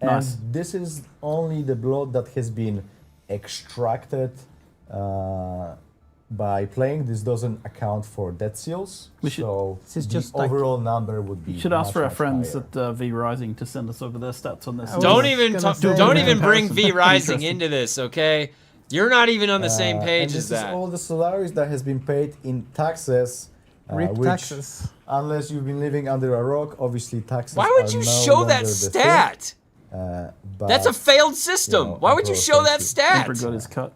Speaker 3: Nice.
Speaker 2: And this is only the blood that has been extracted by playing. This doesn't account for death seals.
Speaker 3: We should-
Speaker 2: So
Speaker 4: This is
Speaker 2: the
Speaker 4: just like-
Speaker 2: overall number would be.
Speaker 3: You should ask
Speaker 2: much,
Speaker 3: for our
Speaker 2: much
Speaker 3: friends
Speaker 2: higher.
Speaker 3: at V Rising to send us over their stats on this.
Speaker 4: I was
Speaker 1: Don't
Speaker 4: just
Speaker 1: even
Speaker 4: gonna say,
Speaker 1: don't
Speaker 4: yeah.
Speaker 1: even bring V
Speaker 3: Comparison.
Speaker 1: Rising
Speaker 3: Interesting.
Speaker 1: into this, okay? You're not even on the same
Speaker 2: And
Speaker 1: page
Speaker 2: this
Speaker 1: as that.
Speaker 2: is all the salaries that has been paid in taxes.
Speaker 4: Rip
Speaker 2: which,
Speaker 4: taxes.
Speaker 2: unless you've been living under a rock, obviously taxes.
Speaker 1: Why would
Speaker 2: are
Speaker 1: you
Speaker 2: no
Speaker 1: show
Speaker 2: longer
Speaker 1: that
Speaker 2: the
Speaker 1: stat?
Speaker 2: thing. But
Speaker 1: That's a failed system.
Speaker 2: you know,
Speaker 1: Why would you
Speaker 2: Emperor
Speaker 1: show that
Speaker 2: thank you.
Speaker 1: stat?
Speaker 3: Emperor got his cut.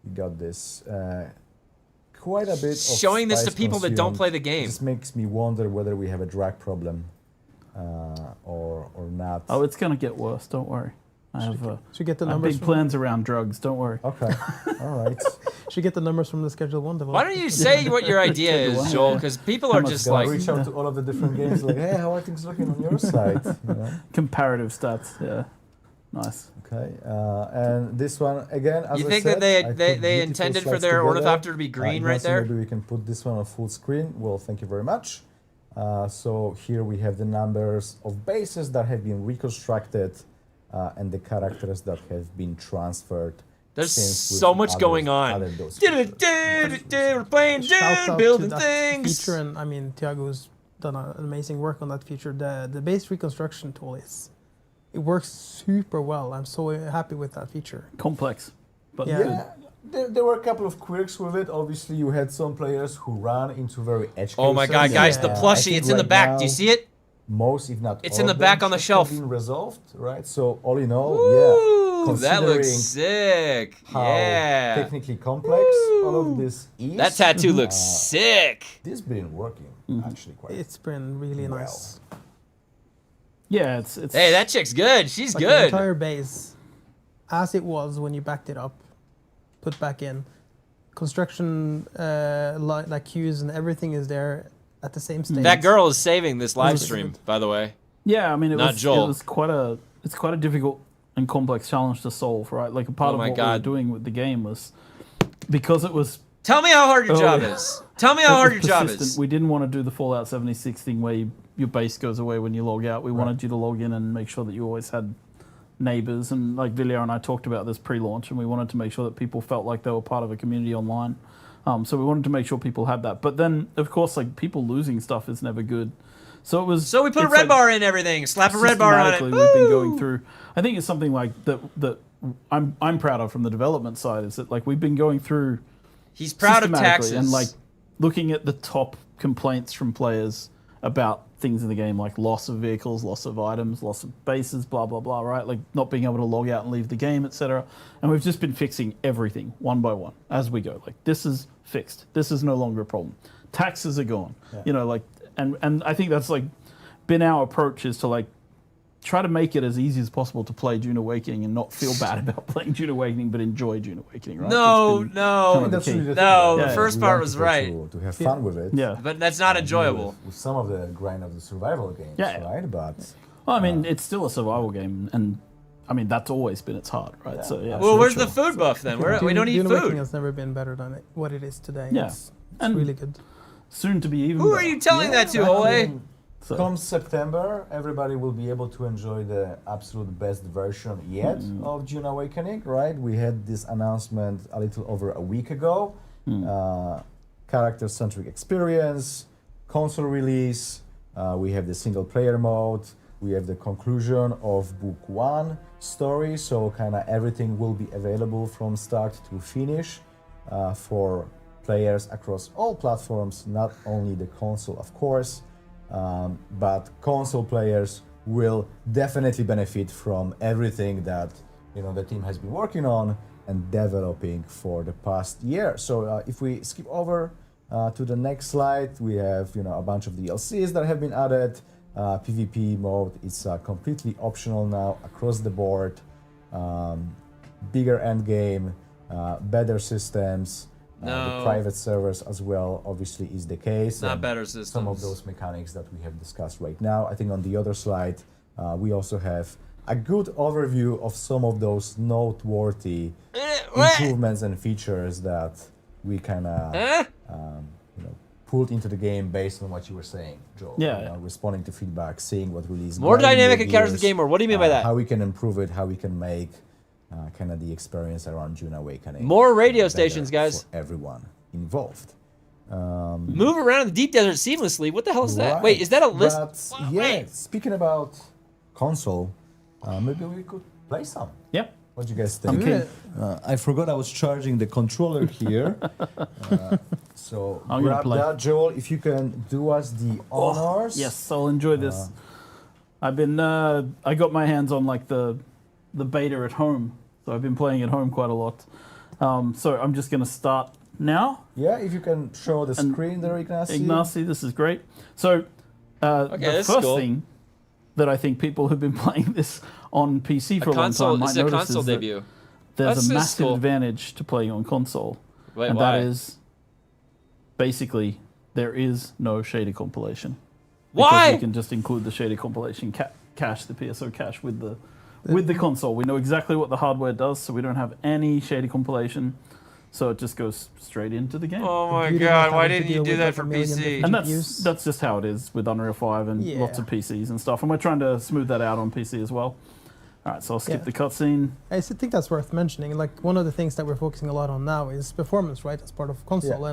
Speaker 2: you got this. Quite a bit of
Speaker 1: Showing this to
Speaker 2: spice
Speaker 1: people that don't
Speaker 2: consumed.
Speaker 1: play the game.
Speaker 2: This makes me wonder whether we have a drug problem or not.
Speaker 3: Oh, it's gonna get worse. Don't worry. I have
Speaker 4: Should get the
Speaker 3: I have
Speaker 4: numbers.
Speaker 3: big plans around drugs. Don't worry.
Speaker 2: Okay, all right.
Speaker 4: Should get the numbers from the Schedule 1 developer.
Speaker 1: Why don't you say what your idea
Speaker 3: Schedule one,
Speaker 1: is, Joel?
Speaker 3: yeah.
Speaker 1: Because people
Speaker 3: How
Speaker 1: are
Speaker 3: much
Speaker 1: just
Speaker 2: Gonna
Speaker 1: like,
Speaker 2: reach out to all of the different games, like, hey, how are things looking on your side? You know?
Speaker 3: Comparative stats. Yeah. Nice.
Speaker 2: Okay, and this one again. As
Speaker 1: you
Speaker 2: I
Speaker 1: think
Speaker 2: said,
Speaker 1: that
Speaker 2: I
Speaker 1: they
Speaker 2: put
Speaker 1: they
Speaker 2: beautiful
Speaker 1: intended for
Speaker 2: slides
Speaker 1: their
Speaker 2: together.
Speaker 1: ornithopter to be green right
Speaker 2: Ignacio,
Speaker 1: there?
Speaker 2: Maybe we can put this one on full screen. Well, thank you very much. So here we have the numbers of bases that have been reconstructed and the characters that have been transferred.
Speaker 1: There's
Speaker 2: since we've
Speaker 1: so much
Speaker 2: added-
Speaker 1: going on.
Speaker 2: added those features.
Speaker 1: We're playing
Speaker 4: Shout
Speaker 1: Dune,
Speaker 4: out
Speaker 1: building
Speaker 4: to that
Speaker 1: things.
Speaker 4: feature, and I mean, Thiago's done an amazing work on that feature. The base reconstruction tool it works super well. I'm so happy with that feature.
Speaker 3: Complex. But
Speaker 4: Yeah.
Speaker 2: Yeah, there were a couple of quirks with it. Obviously, you had some players who ran into very edge
Speaker 1: Oh my
Speaker 2: cases.
Speaker 1: god, guys, the
Speaker 4: Yeah.
Speaker 2: I
Speaker 1: plushie,
Speaker 2: think
Speaker 1: it's in the
Speaker 2: right
Speaker 1: back. Do you
Speaker 2: now,
Speaker 1: see it?
Speaker 2: Most, if not
Speaker 1: It's
Speaker 2: all
Speaker 1: in the
Speaker 2: of
Speaker 1: back
Speaker 2: them
Speaker 1: on the
Speaker 2: should
Speaker 1: shelf.
Speaker 2: have been resolved, right? So all in all,
Speaker 1: Ooh,
Speaker 2: yeah,
Speaker 1: that looks
Speaker 2: considering
Speaker 1: sick.
Speaker 2: how
Speaker 1: Yeah.
Speaker 2: technically complex all of this is.
Speaker 1: That tattoo looks
Speaker 2: uh,
Speaker 1: sick.
Speaker 2: This been working actually quite.
Speaker 4: It's been really
Speaker 2: Well.
Speaker 4: nice.
Speaker 3: yeah, it's
Speaker 1: Hey, that chick's good. She's
Speaker 4: Like the
Speaker 1: good.
Speaker 4: entire base, as it was when you backed it up, put back in, construction like queues and everything is there at the same stage.
Speaker 1: That girl is saving this live
Speaker 4: was
Speaker 1: stream, by the way.
Speaker 3: Yeah, I mean,
Speaker 1: Not Joel.
Speaker 3: it was quite a difficult and complex challenge to solve, right? Like a part
Speaker 1: Oh
Speaker 3: of
Speaker 1: my
Speaker 3: what we were
Speaker 1: God.
Speaker 3: doing with the game was because it was
Speaker 1: Tell me how hard your
Speaker 3: Oh,
Speaker 1: job
Speaker 3: yeah.
Speaker 1: is. Tell me how
Speaker 3: it
Speaker 1: hard
Speaker 3: was
Speaker 1: your job
Speaker 3: persistent.
Speaker 1: is.
Speaker 3: We didn't want to do the Fallout 76 thing where your base goes away when you log out. We wanted you to log in and make sure that you always had neighbors. And like Villiar and I talked about this pre-launch, and we wanted to make sure that people felt like they were part of a community online. So we wanted to make sure people had that. But then, of course, like people losing stuff is never good. So it was.
Speaker 1: So we put a
Speaker 3: it's
Speaker 1: red
Speaker 3: like-
Speaker 1: bar in everything. Slap a red bar on it.
Speaker 3: systematically we've been going
Speaker 1: Woo!
Speaker 3: through. I think it's something like that I'm proud of from the development side is that like we've been going through
Speaker 1: He's proud of
Speaker 3: systematically
Speaker 1: taxes.
Speaker 3: and like looking at the top complaints from players about things in the game like loss of vehicles, loss of items, loss of bases, blah blah blah, right? Like not being able to log out and leave the game, etc. And we've just been fixing everything one by one as we go. Like this is fixed. This is no longer a problem. Taxes are gone. You know, like and I think that's like been our approach is to like try to make it as easy as possible to play Dune Awakening and not feel bad about playing Dune Awakening, but enjoy Dune Awakening, right?
Speaker 1: No,
Speaker 3: It's been
Speaker 1: no.
Speaker 3: kind of
Speaker 2: That's
Speaker 3: the key.
Speaker 2: really the
Speaker 1: No,
Speaker 2: thing,
Speaker 1: the
Speaker 2: right?
Speaker 1: first
Speaker 2: We
Speaker 1: part
Speaker 2: want
Speaker 1: was
Speaker 2: people
Speaker 1: right.
Speaker 2: To have fun with it.
Speaker 3: Yeah.
Speaker 1: But that's not enjoyable.
Speaker 2: With some of the grind of the survival games,
Speaker 3: Yeah.
Speaker 2: right? But
Speaker 3: Well, I mean, it's still a survival game, and I mean that's always been its heart, right?
Speaker 2: Yeah.
Speaker 3: So yeah.
Speaker 1: Well,
Speaker 3: for
Speaker 1: where's
Speaker 3: sure.
Speaker 1: the food buff then? We don't eat
Speaker 4: Dune Awakening
Speaker 1: food.
Speaker 4: has never been better than what it is today.
Speaker 3: Yeah.
Speaker 4: It's
Speaker 3: And-
Speaker 4: really good.
Speaker 3: Soon to be even.
Speaker 1: Who are
Speaker 3: better.
Speaker 1: you telling that to,
Speaker 2: I
Speaker 1: Ole?
Speaker 2: mean,
Speaker 3: So-
Speaker 2: come September, everybody will be able to enjoy the absolute best version yet of Dune Awakening, right? We had this announcement a little over a week ago. Character-centric experience, console release. We have the single-player mode. we have the conclusion of book 1 story, so kind of everything will be available from start to finish for players across all platforms, not only the console, of course, but console players will definitely benefit from everything that the team has been working on and developing for the past year. So if we skip over to the next slide, we have a bunch of DLCs that have been added. PvP mode is completely optional now across the board. Bigger end game, better systems. The private servers as well, obviously, is the case.
Speaker 1: Not better systems.
Speaker 2: Some of those mechanics that we have discussed right now. I think on the other slide, we also have a good overview of some of those noteworthy improvements and features that we kind of pulled into the game based on what you were saying, Joel.
Speaker 3: Yeah.
Speaker 2: Responding to feedback, seeing what really is
Speaker 1: More
Speaker 2: grinding
Speaker 1: dynamic
Speaker 2: your
Speaker 1: encounters in
Speaker 2: gears,
Speaker 1: the game, or what do you mean by that?
Speaker 2: How we can improve it, how we can make kind of the experience around Dune Awakening.
Speaker 1: More radio
Speaker 2: better
Speaker 1: stations, guys.
Speaker 2: For everyone involved.
Speaker 1: Move around in the deep desert seamlessly. What the hell is that?
Speaker 2: Right,
Speaker 1: Wait, is that a list?
Speaker 2: But, yeah, speaking about console, maybe we could play some.
Speaker 3: Yep.
Speaker 2: What do you guys think?
Speaker 3: Okay.
Speaker 2: I forgot I was charging the controller here. So
Speaker 3: I'm gonna
Speaker 2: grab
Speaker 3: play.
Speaker 2: that, Joel, if you can do us the honors.
Speaker 3: Yes, I'll enjoy this. I've been I got my hands on like the beta at home, so I've been playing at home quite a lot. So I'm just gonna start now.
Speaker 2: Yeah, if you can show the screen there, Ignacy.
Speaker 3: Ignacy, this is great. So the
Speaker 1: this is
Speaker 3: first
Speaker 1: cool.
Speaker 3: thing that I think people who've been playing this on PC for a long
Speaker 1: Console.
Speaker 3: time might
Speaker 1: This is a
Speaker 3: notice
Speaker 1: console
Speaker 3: is that
Speaker 1: debut.
Speaker 3: there's
Speaker 1: This
Speaker 3: a
Speaker 1: is
Speaker 3: massive
Speaker 1: cool.
Speaker 3: advantage to playing on console,
Speaker 1: Wait,
Speaker 3: and
Speaker 1: why?
Speaker 3: that is basically there is no shader compilation.
Speaker 1: Why?
Speaker 3: Because we can just include the shader compilation cache, the PSO cache with the console. We know exactly what the hardware does, so we don't have any shader compilation. So it just goes straight into the game.
Speaker 1: Oh my
Speaker 4: beauty of
Speaker 1: god, why
Speaker 4: having to
Speaker 1: didn't you
Speaker 4: deal
Speaker 1: do
Speaker 4: with
Speaker 1: that
Speaker 4: like
Speaker 1: for
Speaker 4: a million
Speaker 1: PC?
Speaker 4: different
Speaker 3: And
Speaker 4: GPUs.
Speaker 3: that's just how it is with Unreal 5 and lots of PCs and stuff. And we're trying to smooth that out on PC as well. All right, so I'll skip
Speaker 4: Yeah.
Speaker 3: the cutscene.
Speaker 4: I think that's worth mentioning. Like one of the things that we're focusing a lot on now is performance, right, as part of console,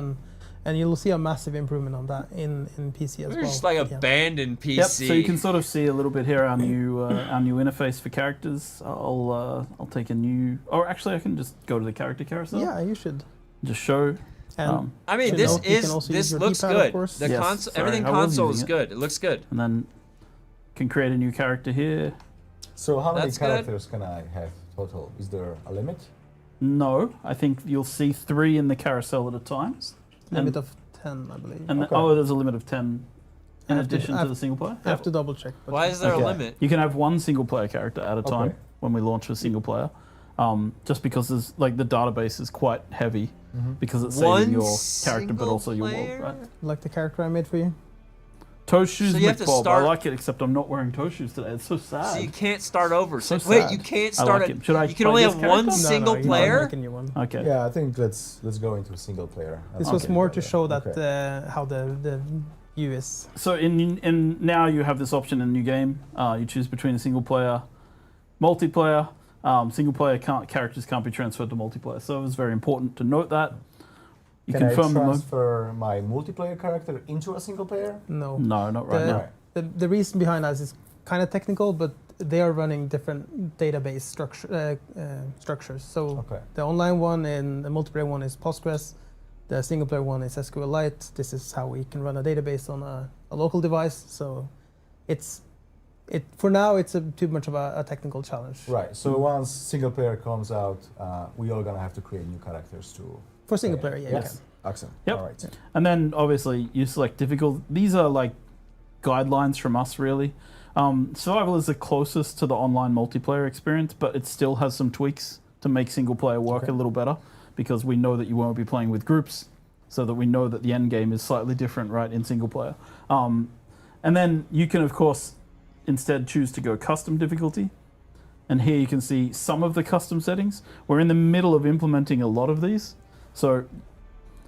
Speaker 4: and you'll see a massive improvement on that in PC as
Speaker 1: We're
Speaker 4: well.
Speaker 1: just like
Speaker 4: Yeah.
Speaker 1: abandoned PC.
Speaker 3: Yep. So you can sort of see a little bit here our new interface for characters. I'll take a new. Or actually, I can just go to the character carousel.
Speaker 4: Yeah, you should.
Speaker 3: Just show.
Speaker 4: And
Speaker 1: I mean,
Speaker 4: should
Speaker 1: this
Speaker 4: note you can also use
Speaker 1: this
Speaker 4: your
Speaker 1: looks
Speaker 4: D-pad, of
Speaker 1: good.
Speaker 4: course.
Speaker 1: The
Speaker 3: Yes,
Speaker 1: console,
Speaker 3: sorry,
Speaker 1: everything
Speaker 3: I was
Speaker 1: console
Speaker 3: using
Speaker 1: is
Speaker 3: it.
Speaker 1: good. It looks good.
Speaker 3: And then can create a new character here.
Speaker 2: So how many
Speaker 1: That's good.
Speaker 2: characters can I have total? Is there a limit?
Speaker 3: No, I think you'll see 3 in the carousel at a time.
Speaker 4: limit of 10, I believe.
Speaker 3: And
Speaker 2: Okay.
Speaker 3: there's a limit of 10 in
Speaker 4: I have to-
Speaker 3: addition
Speaker 4: I
Speaker 3: to
Speaker 4: have-
Speaker 3: the single player.
Speaker 4: I have to double check. But
Speaker 1: Why is there
Speaker 2: Okay.
Speaker 1: a limit?
Speaker 3: You can have 1 single player character at a time
Speaker 2: Okay.
Speaker 3: when we launch a single player. Just because there's like the database is quite heavy because it's
Speaker 1: One
Speaker 3: saving your character but
Speaker 1: single
Speaker 3: also your
Speaker 1: player?
Speaker 3: world, right?
Speaker 4: like the character I made for you?
Speaker 3: Toe shoes
Speaker 1: So you have to
Speaker 3: McBob.
Speaker 1: start-
Speaker 3: I like it, except I'm not wearing toe shoes today. It's so sad.
Speaker 1: So you can't start over.
Speaker 3: So
Speaker 1: Wait,
Speaker 3: sad.
Speaker 1: you can't
Speaker 3: I
Speaker 1: start
Speaker 3: like
Speaker 1: it.
Speaker 3: it. Should I
Speaker 1: You can
Speaker 3: play
Speaker 1: only
Speaker 3: this
Speaker 1: have one
Speaker 3: character?
Speaker 1: single
Speaker 4: you can
Speaker 1: player.
Speaker 4: make a new one.
Speaker 3: Okay.
Speaker 2: Yeah, I think let's go into single player.
Speaker 4: This
Speaker 2: Okay.
Speaker 4: was more to show that
Speaker 2: Okay.
Speaker 4: how the view is.
Speaker 3: So in now you have this option in the new game. You choose between a single player, multiplayer. Single player characters can't be transferred to multiplayer. So it was very important to note that. You
Speaker 2: Can I
Speaker 3: confirm the mode.
Speaker 2: transfer my multiplayer character into a single player?
Speaker 4: No.
Speaker 3: No, not right
Speaker 4: The-
Speaker 3: now.
Speaker 2: Right.
Speaker 4: The reason behind that is kind of technical, but they are running different database structures. So
Speaker 2: Okay.
Speaker 4: the online one and the multiplayer one is Postgres. The single player one is SQLite. This is how we can run a database on a local device. So for now it's too much of a technical challenge.
Speaker 2: Right. So once single player comes out, we all gonna have to create new characters too.
Speaker 4: For single player, yeah, you
Speaker 2: Yes. Excellent.
Speaker 3: Yep.
Speaker 2: All right.
Speaker 3: And then obviously you select difficult. These are like guidelines from us, really. Survival is the closest to the online multiplayer experience, but it still has some tweaks to make single player work
Speaker 2: Okay.
Speaker 3: a little better because we know that you won't be playing with groups, so that we know that the end game is slightly different, right, in single player. And then you can, of course, instead choose to go custom difficulty. And here you can see some of the custom settings. We're in the middle of implementing a lot of these. So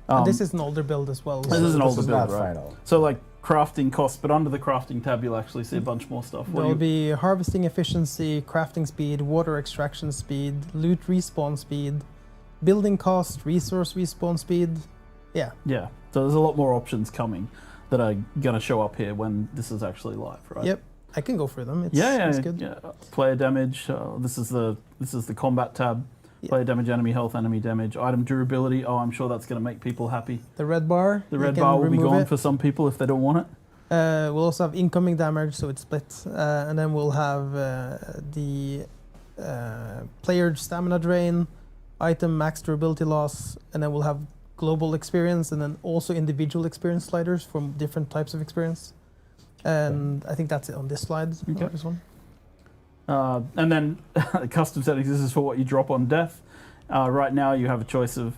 Speaker 4: And this is an older build as well.
Speaker 3: This is an older build,
Speaker 2: not
Speaker 3: right?
Speaker 2: final.
Speaker 3: So like crafting costs, but under the crafting tab, you'll actually see a bunch more stuff. What do
Speaker 4: There'll
Speaker 3: you-
Speaker 4: be harvesting efficiency, crafting speed, water extraction speed, loot respawn speed, building cost, resource respawn speed. Yeah.
Speaker 3: Yeah, so there's a lot more options coming that are going to show up here when this is actually live, right?
Speaker 4: Yep. I can go through them.
Speaker 3: It's
Speaker 4: it's good.
Speaker 3: Player damage. This is the combat tab.
Speaker 4: Yeah.
Speaker 3: Player damage, enemy health, enemy damage, item durability. Oh, I'm sure that's going to make people happy.
Speaker 4: The red bar.
Speaker 3: The
Speaker 4: you
Speaker 3: red
Speaker 4: can
Speaker 3: bar will be
Speaker 4: remove
Speaker 3: gone
Speaker 4: it.
Speaker 3: for some people if they don't want it.
Speaker 4: We'll also have incoming damage, so it's split, and then we'll have the player stamina drain, item max durability loss, and then we'll have global experience, and then also individual experience sliders from different types of experience. And I think that's it on this slide.
Speaker 3: Okay.
Speaker 4: Or this one.
Speaker 3: And then custom settings. This is for what you drop on death. Right now you have a choice of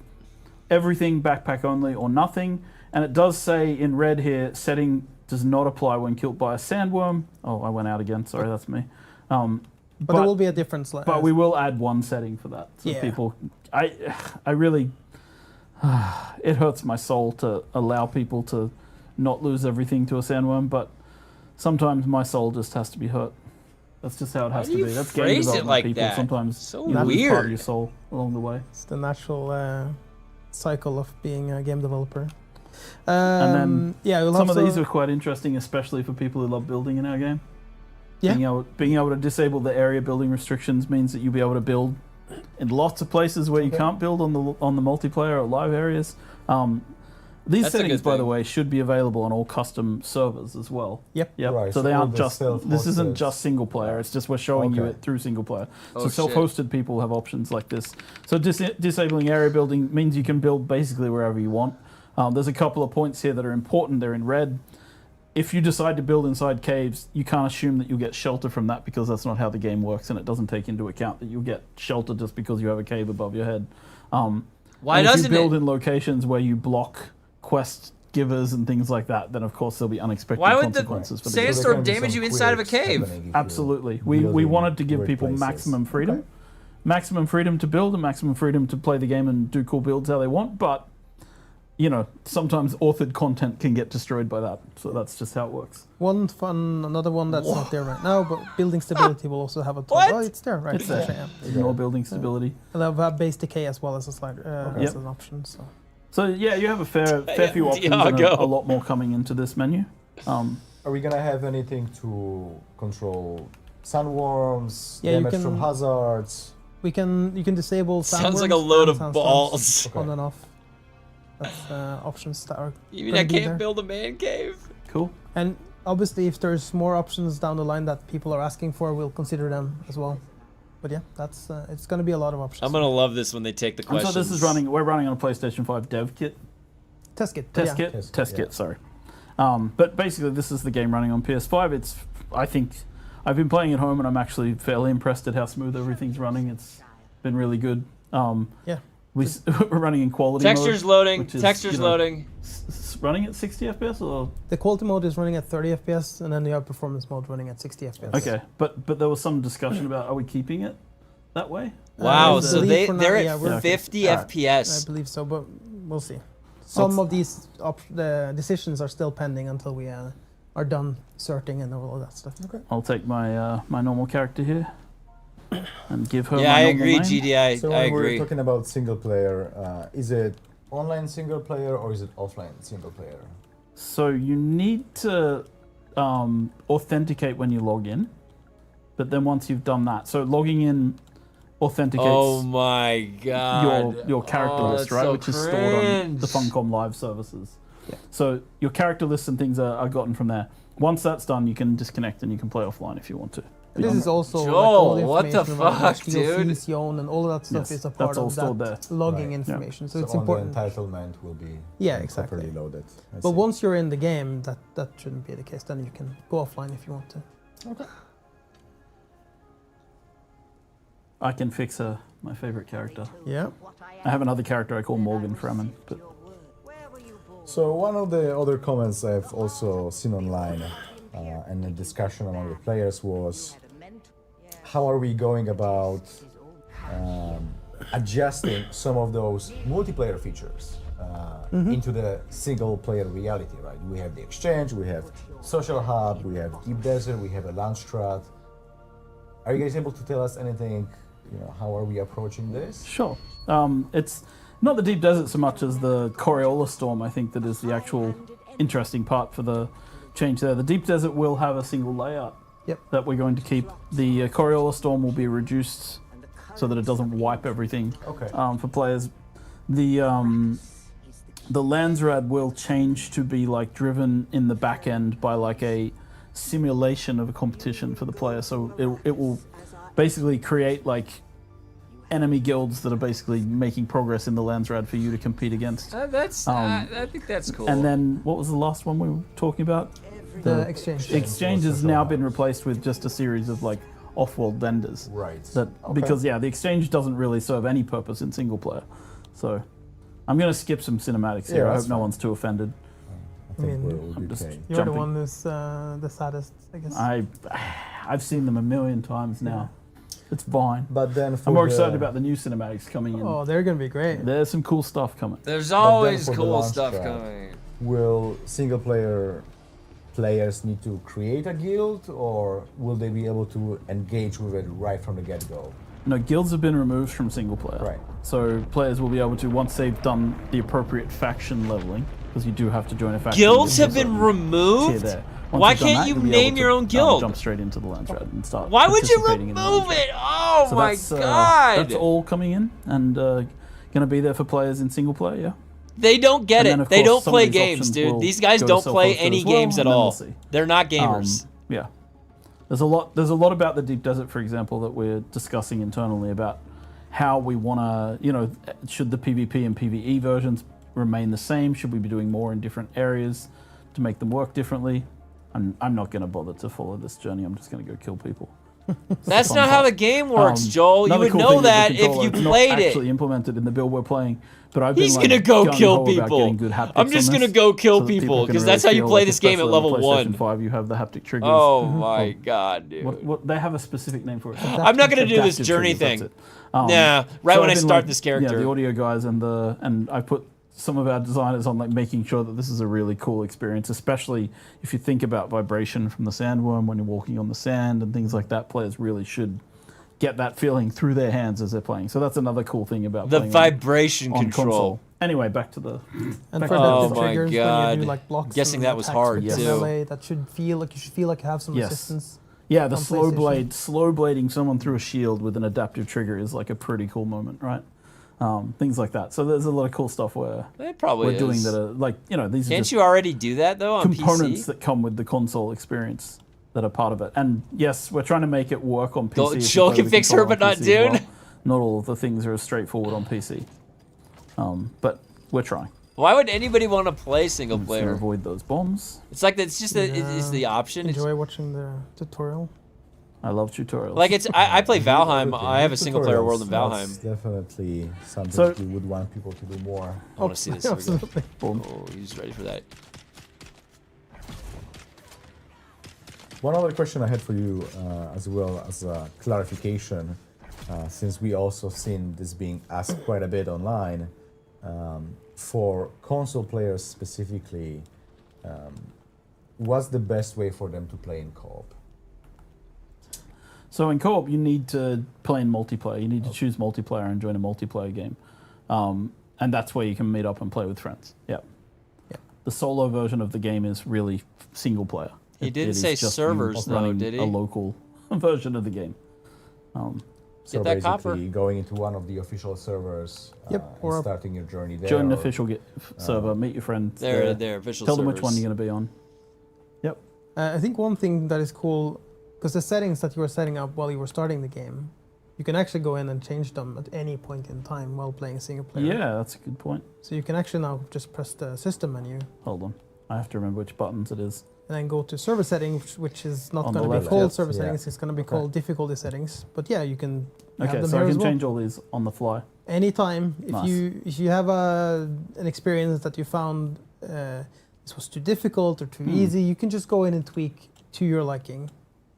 Speaker 3: everything, backpack only, or nothing. And it does say in red here, setting does not apply when killed by a sandworm. Oh, I went out again. Sorry, that's me.
Speaker 4: But there will be a different slide.
Speaker 3: But we will add one setting for that. So
Speaker 4: Yeah.
Speaker 3: people, I really, it hurts my soul to allow people to not lose everything to a sandworm, but sometimes my soul just has to be hurt. That's just how it has
Speaker 1: Why
Speaker 3: to
Speaker 1: do
Speaker 3: be.
Speaker 1: you
Speaker 3: That's game
Speaker 1: phrase it
Speaker 3: development
Speaker 1: like
Speaker 3: people.
Speaker 1: that?
Speaker 3: Sometimes
Speaker 1: So
Speaker 3: you lose part of
Speaker 1: weird.
Speaker 3: your soul along the way.
Speaker 4: It's the natural cycle of being a game developer.
Speaker 3: And then
Speaker 4: we'll
Speaker 3: Some
Speaker 4: have
Speaker 3: of these are quite interesting, especially for people who love building in our game.
Speaker 4: Yeah.
Speaker 3: Being able to disable the area building restrictions means that you'll be able to build in lots of places where you can't build on the multiplayer or live areas. These
Speaker 1: That's a
Speaker 3: settings,
Speaker 1: good
Speaker 3: by the
Speaker 1: thing.
Speaker 3: way, should be available on all custom servers as well.
Speaker 4: Yep.
Speaker 3: Yep.
Speaker 2: Right,
Speaker 3: so
Speaker 2: so
Speaker 3: they
Speaker 2: all
Speaker 3: aren't
Speaker 2: the
Speaker 3: just. This
Speaker 2: self-hosted-
Speaker 3: isn't just single player. It's just we're showing you
Speaker 2: Okay.
Speaker 3: it through single player.
Speaker 1: Oh,
Speaker 3: So
Speaker 1: shit.
Speaker 3: self-hosted people have options like this. So disabling area building means you can build basically wherever you want. There's a couple of points here that are important. They're in red. If you decide to build inside caves, you can't assume that you'll get shelter from that because that's not how the game works, and it doesn't take into account that you'll get shelter just because you have a cave above your head.
Speaker 1: Why
Speaker 3: and if
Speaker 1: doesn't
Speaker 3: you build
Speaker 1: it?
Speaker 3: in locations where you block quest givers and things like that, then of course there'll be unexpected
Speaker 1: Why would the
Speaker 3: consequences for the
Speaker 1: sand-
Speaker 3: game.
Speaker 1: Sandstorm
Speaker 2: there can be
Speaker 1: damage
Speaker 2: some
Speaker 1: you inside of a
Speaker 2: quirks
Speaker 1: cave.
Speaker 2: happening if you
Speaker 3: Absolutely. We
Speaker 2: build
Speaker 3: wanted to
Speaker 2: in
Speaker 3: give
Speaker 2: weird
Speaker 3: people
Speaker 2: places.
Speaker 3: maximum freedom.
Speaker 2: Okay.
Speaker 3: Maximum freedom to build and maximum freedom to play the game and do cool builds how they want, but sometimes authored content can get destroyed by that. So that's just how it works.
Speaker 4: another one that's not there right now, but building stability will also have a top.
Speaker 1: What?
Speaker 4: Oh, it's there, right?
Speaker 3: It's there.
Speaker 4: Actually, yeah.
Speaker 3: Ignore building stability.
Speaker 4: And they'll have base decay as well as a slide, as
Speaker 3: Yep.
Speaker 4: an option. So
Speaker 3: So yeah, you have a fair few options and
Speaker 1: Diago.
Speaker 3: a lot more coming into this menu.
Speaker 2: Are we gonna have anything to control sandworms,
Speaker 4: Yeah, you
Speaker 2: damage from
Speaker 4: can-
Speaker 2: hazards?
Speaker 4: you can disable.
Speaker 1: Sounds
Speaker 4: sandworms
Speaker 1: like a load
Speaker 4: and
Speaker 1: of
Speaker 4: sandstorms
Speaker 1: balls.
Speaker 2: Okay.
Speaker 4: on and off. That's options that are.
Speaker 1: You mean
Speaker 4: gonna
Speaker 1: I
Speaker 4: be
Speaker 1: can't
Speaker 4: there.
Speaker 1: build a man cave?
Speaker 3: Cool.
Speaker 4: And obviously, if there's more options down the line that people are asking for, we'll consider them as well. But yeah, that's it's going to be a lot of options.
Speaker 1: I'm gonna love this when they take the
Speaker 3: And
Speaker 1: questions.
Speaker 3: so this is running. We're running on a PlayStation 5 dev kit.
Speaker 4: Test kit.
Speaker 3: Test
Speaker 4: yeah.
Speaker 3: kit.
Speaker 2: Test kit, yeah.
Speaker 3: Sorry. But basically, this is the game running on PS5. I think I've been playing at home, and I'm actually fairly impressed at how smooth everything's running. It's been really good.
Speaker 4: Yeah.
Speaker 3: We're running in quality
Speaker 1: Textures
Speaker 3: mode,
Speaker 1: loading.
Speaker 3: which is,
Speaker 1: Textures loading.
Speaker 3: running at 60 FPS or
Speaker 4: The quality mode is running at 30 FPS, and then you have performance mode running at 60 FPS.
Speaker 3: okay. But there was some discussion about are we keeping it that way?
Speaker 1: Wow.
Speaker 4: I
Speaker 1: So
Speaker 4: believe for now,
Speaker 1: they're
Speaker 4: yeah,
Speaker 1: at
Speaker 4: we're-
Speaker 1: 50
Speaker 3: Alright.
Speaker 4: I
Speaker 1: FPS.
Speaker 4: believe so, but we'll see. Some of these the decisions are still pending until we are done sorting and all of that stuff. Okay.
Speaker 3: I'll take my my normal character here and give her.
Speaker 1: Yeah,
Speaker 3: my
Speaker 1: I
Speaker 3: normal
Speaker 1: agree,
Speaker 3: name.
Speaker 1: GDI.
Speaker 2: So
Speaker 1: I
Speaker 2: when we're
Speaker 1: agree.
Speaker 2: talking about single player, is it online single player or is it offline single player?
Speaker 3: So you need to authenticate when you log in, but then once you've done that, so logging in authenticates
Speaker 1: Oh my god.
Speaker 3: your character
Speaker 1: Oh,
Speaker 3: list,
Speaker 1: that's
Speaker 3: right,
Speaker 1: so
Speaker 3: which is stored on the
Speaker 1: cringe.
Speaker 3: FUNCOM live services. So your character lists and things are gotten from there. Once that's done, you can disconnect and you can play offline if you want to.
Speaker 4: This is also like,
Speaker 1: Joel,
Speaker 4: all the
Speaker 1: what the
Speaker 4: information about
Speaker 1: fuck,
Speaker 4: what DLCs
Speaker 1: dude?
Speaker 4: you own and all of that stuff
Speaker 3: Yes,
Speaker 4: is a part
Speaker 3: that's all
Speaker 4: of
Speaker 3: stored
Speaker 4: that
Speaker 3: there.
Speaker 4: logging
Speaker 2: Right.
Speaker 4: information. So, it's
Speaker 2: all
Speaker 4: important.
Speaker 2: the entitlement will be
Speaker 4: Yeah, exactly.
Speaker 2: properly loaded. I
Speaker 4: But
Speaker 2: see.
Speaker 4: once you're in the game, that shouldn't be the case. Then you can go offline if you want to.
Speaker 3: I can fix her, my favorite character.
Speaker 4: Yeah.
Speaker 3: I have another character I call Morgan Freeman, but
Speaker 2: So one of the other comments I've also seen online and a discussion among the players was, how are we going about adjusting some of those multiplayer features into the single player reality, right? We have the exchange, we have social hub, we have deep desert, we have a launch strat. Are you guys able to tell us anything, how are we approaching this?
Speaker 3: sure. It's not the deep desert so much as the Coriolis storm, I think, that is the actual interesting part for the change there. The deep desert will have a single layout
Speaker 4: Yep.
Speaker 3: that we're going to keep. The Coriolis Storm will be reduced so that it doesn't wipe everything
Speaker 2: Okay.
Speaker 3: for players. The Landsrad will change to be like driven in the back end by like a simulation of a competition for the player. So it will basically create like enemy guilds that are basically making progress in the Landsrad for you to compete against.
Speaker 1: I think that's cool.
Speaker 3: And then what was the last one we were talking about?
Speaker 4: The exchange.
Speaker 3: Exchange has now been replaced with just a series of like off-world vendors.
Speaker 2: Right.
Speaker 3: That because the exchange doesn't really serve any purpose in single player. So I'm going to skip some cinematics here.
Speaker 2: Yeah,
Speaker 3: I
Speaker 2: that's
Speaker 3: hope no
Speaker 2: fine.
Speaker 3: one's too offended.
Speaker 2: I think
Speaker 4: I mean,
Speaker 2: we'll be
Speaker 3: just-
Speaker 2: okay.
Speaker 4: You're
Speaker 3: jumping.
Speaker 4: the one who's the saddest, I guess.
Speaker 3: I've seen them a million times now. It's fine.
Speaker 2: But then for
Speaker 3: I'm more
Speaker 2: the-
Speaker 3: excited about the new cinematics coming in.
Speaker 4: Oh, they're gonna be great.
Speaker 3: There's some cool stuff coming.
Speaker 1: There's always
Speaker 2: for the
Speaker 1: cool
Speaker 2: launch
Speaker 1: stuff
Speaker 2: track,
Speaker 1: coming.
Speaker 2: Will single player players need to create a guild, or will they be able to engage with it right from the get-go?
Speaker 3: No, guilds have been removed from single player.
Speaker 2: Right.
Speaker 3: So players will be able to, once they've done the appropriate faction leveling, because you do have to join a faction.
Speaker 1: Guilds
Speaker 3: there's
Speaker 1: have
Speaker 3: a
Speaker 1: been
Speaker 3: tier
Speaker 1: removed?
Speaker 3: there. Once
Speaker 1: Why
Speaker 3: you've done
Speaker 1: can't
Speaker 3: that,
Speaker 1: you
Speaker 3: you'll be able
Speaker 1: name
Speaker 3: to,
Speaker 1: your own guild?
Speaker 3: Jump straight into the Landsrad and start.
Speaker 1: Why would you
Speaker 3: participating in the
Speaker 1: remove
Speaker 3: Landsrad.
Speaker 1: it? Oh
Speaker 3: So
Speaker 1: my
Speaker 3: that's,
Speaker 1: god!
Speaker 3: That's all coming in and going to be there for players in single player. Yeah.
Speaker 1: They don't get
Speaker 3: And then,
Speaker 1: it.
Speaker 3: of
Speaker 1: They
Speaker 3: course,
Speaker 1: don't
Speaker 3: some of
Speaker 1: play
Speaker 3: these
Speaker 1: games,
Speaker 3: options
Speaker 1: dude.
Speaker 3: will
Speaker 1: These guys
Speaker 3: go to
Speaker 1: don't play
Speaker 3: self-hosted
Speaker 1: any
Speaker 3: as well,
Speaker 1: games at
Speaker 3: and then we'll
Speaker 1: all.
Speaker 3: see.
Speaker 1: They're not gamers.
Speaker 3: Yeah. There's a lot about the Deep Desert, for example, that we're discussing internally about how we want to, should the PvP and PvE versions remain the same? Should we be doing more in different areas to make them work differently? I'm not going to bother to follow this journey. I'm just going to go kill people.
Speaker 1: That's
Speaker 3: fun
Speaker 1: not how
Speaker 3: part.
Speaker 1: the game works, Joel. You
Speaker 3: Another
Speaker 1: would
Speaker 3: cool
Speaker 1: know
Speaker 3: thing with the
Speaker 1: that if
Speaker 3: controller,
Speaker 1: you
Speaker 3: it's not
Speaker 1: played
Speaker 3: actually
Speaker 1: it.
Speaker 3: implemented in the build we're playing, but I've
Speaker 1: He's
Speaker 3: been
Speaker 1: gonna go
Speaker 3: gung-ho
Speaker 1: kill
Speaker 3: about
Speaker 1: people.
Speaker 3: getting good haptics
Speaker 1: I'm just
Speaker 3: on
Speaker 1: gonna
Speaker 3: this,
Speaker 1: go kill
Speaker 3: so that
Speaker 1: people,
Speaker 3: can
Speaker 1: 'cause
Speaker 3: really
Speaker 1: that's how you
Speaker 3: feel
Speaker 1: play
Speaker 3: like,
Speaker 1: this game at
Speaker 3: especially on the
Speaker 1: level 1.
Speaker 3: PlayStation 5, you have the haptic triggers.
Speaker 1: Oh my god, dude.
Speaker 3: What they have a specific name for it.
Speaker 1: I'm not gonna do this
Speaker 3: Adaptive
Speaker 1: journey
Speaker 3: triggers,
Speaker 1: thing.
Speaker 3: that's it.
Speaker 1: Nah, right
Speaker 3: so
Speaker 1: when
Speaker 3: I've
Speaker 1: I
Speaker 3: been,
Speaker 1: start this character.
Speaker 3: Yeah, the audio guys and I put some of our designers on like making sure that this is a really cool experience, especially if you think about vibration from the sandworm when you're walking on the sand and things like that. Players really should get that feeling through their hands as they're playing. So that's another cool thing about
Speaker 1: The
Speaker 3: playing
Speaker 1: vibration
Speaker 3: on
Speaker 1: control.
Speaker 3: console. Anyway, back to the.
Speaker 4: And
Speaker 3: back
Speaker 4: for
Speaker 3: to
Speaker 1: Oh
Speaker 4: the
Speaker 1: my
Speaker 4: triggers, when you
Speaker 1: God.
Speaker 4: do like blocks,
Speaker 1: Guessing
Speaker 4: and
Speaker 1: that was
Speaker 4: attacks
Speaker 1: hard,
Speaker 4: with the
Speaker 3: too.
Speaker 4: melee, that should feel like you have some
Speaker 3: Yes.
Speaker 4: resistance.
Speaker 3: Yeah, the
Speaker 4: on
Speaker 3: slow
Speaker 4: PlayStation.
Speaker 3: slow blading someone through a shield with an adaptive trigger is like a pretty cool moment, right? Things like that. So there's a lot of cool stuff where
Speaker 1: It probably
Speaker 3: we're
Speaker 1: is.
Speaker 3: doing that are like, these are
Speaker 1: Can't
Speaker 3: just
Speaker 1: you already do that though on
Speaker 3: components
Speaker 1: PC?
Speaker 3: that come with the console experience that are part of it. And yes, we're trying to make it work on PC.
Speaker 1: Go-
Speaker 3: if you
Speaker 1: Joel
Speaker 3: play
Speaker 1: can
Speaker 3: the
Speaker 1: fix her,
Speaker 3: controller
Speaker 1: but
Speaker 3: on
Speaker 1: not
Speaker 3: PC as
Speaker 1: Dune.
Speaker 3: well. Not all of the things are as straightforward on PC. But we're trying.
Speaker 1: Why would anybody want to play single
Speaker 3: I'm just gonna
Speaker 1: player?
Speaker 3: avoid those bombs.
Speaker 1: It's like it's just it's the option. It's,
Speaker 4: Enjoy watching the tutorial.
Speaker 3: I love tutorials.
Speaker 1: like it's I play Valheim.
Speaker 2: Okay,
Speaker 1: I have a
Speaker 2: tutorials,
Speaker 1: single player world in
Speaker 2: that's
Speaker 1: Valheim.
Speaker 2: definitely something
Speaker 3: So-
Speaker 2: you would want people to do more.
Speaker 1: I want to see this. Here we go.
Speaker 4: Absolutely.
Speaker 3: Boom.
Speaker 1: Oh, he's ready for that.
Speaker 2: One other question I had for you, as well as a clarification, since we also seen this being asked quite a bit online, for console players specifically, what's the best way for them to play in co-op?
Speaker 3: So in co-op, you need to play in multiplayer. You need to choose multiplayer and join a multiplayer game. And that's where you can meet up and play with friends. Yep.
Speaker 4: Yep.
Speaker 3: The solo version of the game is really single player.
Speaker 1: He didn't
Speaker 3: is
Speaker 1: say
Speaker 3: just you
Speaker 1: servers, though,
Speaker 3: running
Speaker 1: did he?
Speaker 3: A local version of the game.
Speaker 2: So
Speaker 1: that
Speaker 2: basically,
Speaker 1: copper.
Speaker 2: going into one of the official servers,
Speaker 4: Yep,
Speaker 2: and
Speaker 4: or-
Speaker 2: starting your journey there.
Speaker 3: Join an
Speaker 2: or-
Speaker 3: official server, meet your friends.
Speaker 1: They're
Speaker 3: there,
Speaker 1: they're official
Speaker 3: Tell them
Speaker 1: servers.
Speaker 3: which one you're going to be on. Yep.
Speaker 4: I think one thing that is cool, because the settings that you were setting up while you were starting the game, you can actually go in and change them at any point in time while playing single player.
Speaker 3: Yeah, that's a good point.
Speaker 4: So you can actually now just press the system menu
Speaker 3: Hold on. I have to remember which buttons it is.
Speaker 4: and then go to server settings, which is not
Speaker 3: On the
Speaker 4: going to be
Speaker 3: left,
Speaker 4: called
Speaker 2: yes,
Speaker 4: server
Speaker 2: yeah.
Speaker 4: settings, it's going to be
Speaker 2: Okay.
Speaker 4: called difficulty settings. But yeah, you can have
Speaker 3: Okay,
Speaker 4: them
Speaker 3: so
Speaker 4: here
Speaker 3: I
Speaker 4: as
Speaker 3: can
Speaker 4: well.
Speaker 3: change all these on the fly.
Speaker 4: Anytime,
Speaker 3: Nice.
Speaker 4: if you have an experience that you found this was too difficult or too
Speaker 3: Hmm.
Speaker 4: easy, you can just go in and tweak to your liking.